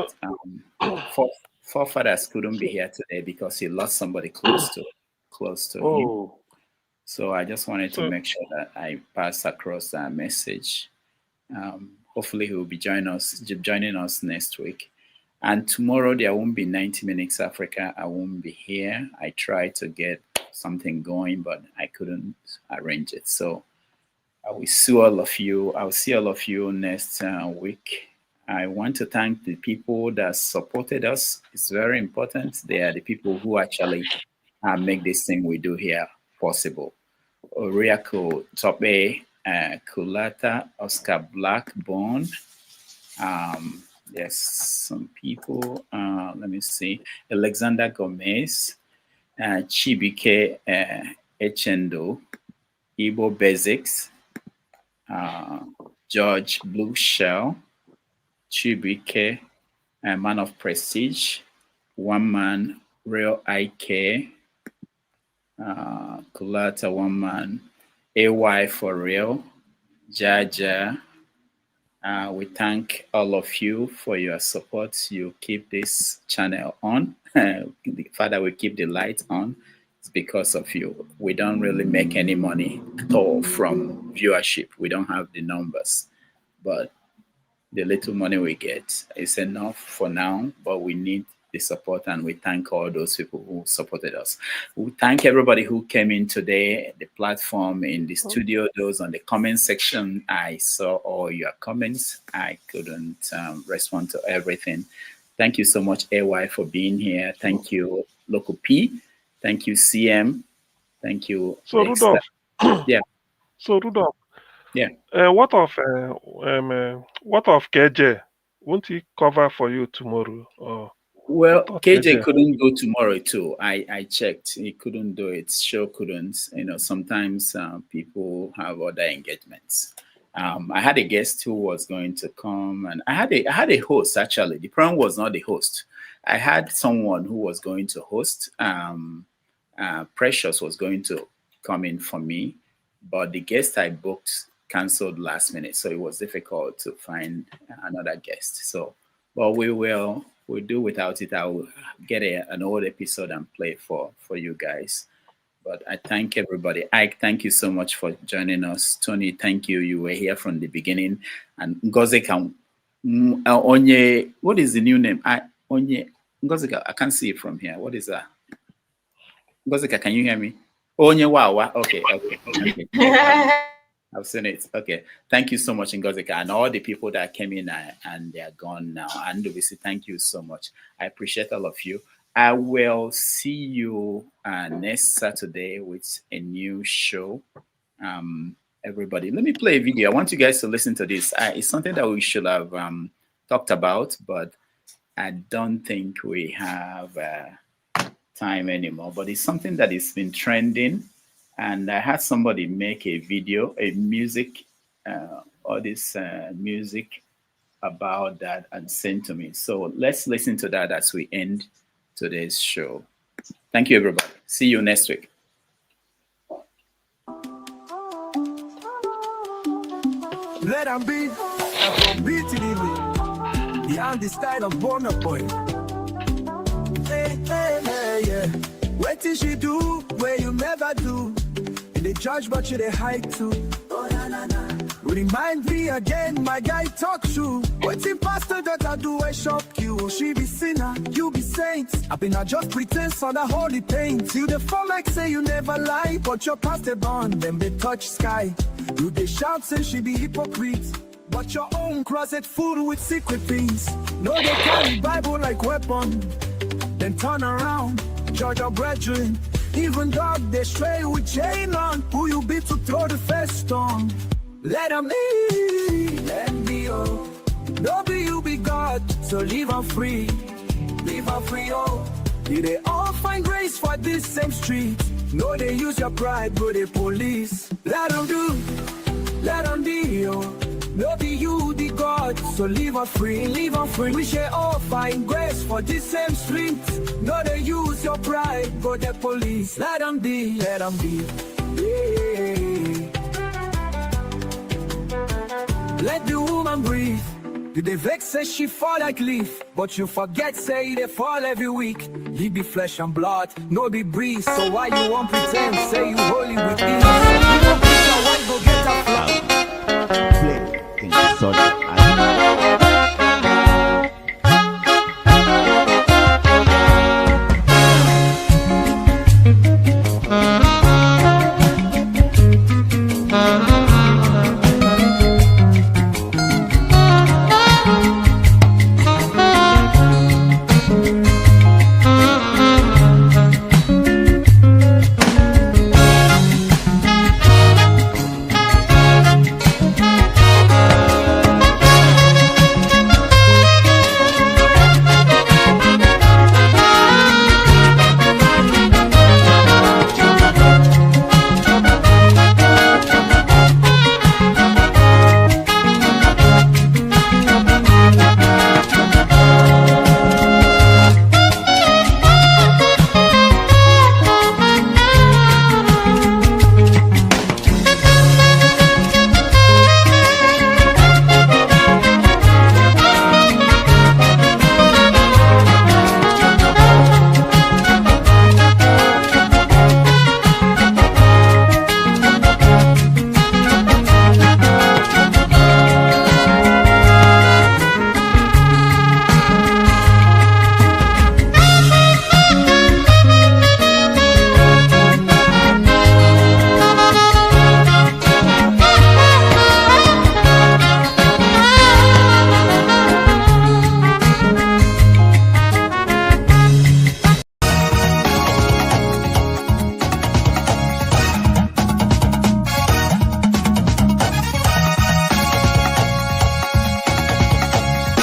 forefathers couldn't be here today because he lost somebody close to him. So I just wanted to make sure that I pass across that message. Hopefully he will be joining us next week. And tomorrow there won't be 90 Minutes Africa. I won't be here. I tried to get something going, but I couldn't arrange it. So I will see all of you. I'll see all of you next week. I want to thank the people that supported us. It's very important. They are the people who actually make this thing we do here possible. Oriako Tope, Kulata, Oscar Blackbone. Yes, some people. Let me see. Alexander Gomez, Chibike Echendo, Igbo Basics, George Blue Shell, Chibike, Man of Prestige, One Man, Real IK, Kulata One Man, AY for Real, Jaja. We thank all of you for your support. You keep this channel on. The Father will keep the light on. It's because of you. We don't really make any money at all from viewership. We don't have the numbers, but the little money we get is enough for now, but we need the support, and we thank all those people who supported us. We thank everybody who came in today, the platform, in the studio, those on the comment section. I saw all your comments. I couldn't respond to everything. Thank you so much, AY, for being here. Thank you, Local P. Thank you, CM. Thank you. So Rudolph. Yeah. So Rudolph. Yeah. What of KJ? Won't he cover for you tomorrow? Or well, KJ couldn't go tomorrow too. I checked. He couldn't do it. Show couldn't. You know, sometimes people have other engagements. I had a guest who was going to come, and I had a host actually. The problem was not the host. I had someone who was going to host. Precious was going to come in for me, but the guest I booked canceled last minute, so it was difficult to find another guest. So, but we'll do without it. I will get an old episode and play for you guys. But I thank everybody. Ike, thank you so much for joining us. Tony, thank you. You were here from the beginning. And Ngozika, Onye, what is the new name? Onye Ngozika, I can't see it from here. What is that? Ngozika, can you hear me? Onye Wawa. Okay. I've seen it. Okay. Thank you so much, Ngozika, and all the people that came in and they are gone now. And we say thank you so much. I appreciate all of you. I will see you next Saturday with a new show. Everybody, let me play a video. I want you guys to listen to this. It's something that we should have talked about, but I don't think we have time anymore. But it's something that has been trending. And I had somebody make a video, a music, all this music about that and send to me. So let's listen to that as we end today's show. Thank you, everybody. See you next week. Let them be, I'm beating Yeah, the style of Burna Boy. Hey, hey, hey, yeah. What did she do where you never do? You they judge but you they hide too. Oh, na, na, na. Remind me again, my guy talk true. Waiting pastor that I do, I shock you. She be sinner, you be saints. I been a just pretense on the holy paint. You the fall like say you never lie, but your pastor born, them they touch sky. You they shout say she be hypocrite, but your own closet full with secret things. No, they carry Bible like weapon, then turn around, judge your brethren. Even dog they stray with chain on. Who you be to throw the first stone? Let them be, oh. Don't be you be God, so leave her free, oh. You they all find grace for this same street. No, they use your pride, but they police. Let them be, oh. No, be you the God, so leave her free, We shall all find grace for this same street. No, they use your pride, but they police. Let them be, yeah. Let the woman breathe. Did they vex say she fall like leaf? But you forget say they fall every week. He be flesh and blood, no be breeze. So why you won't pretend? Say you holy with ease. You don't preach a wife, go get a flower. Play, solid.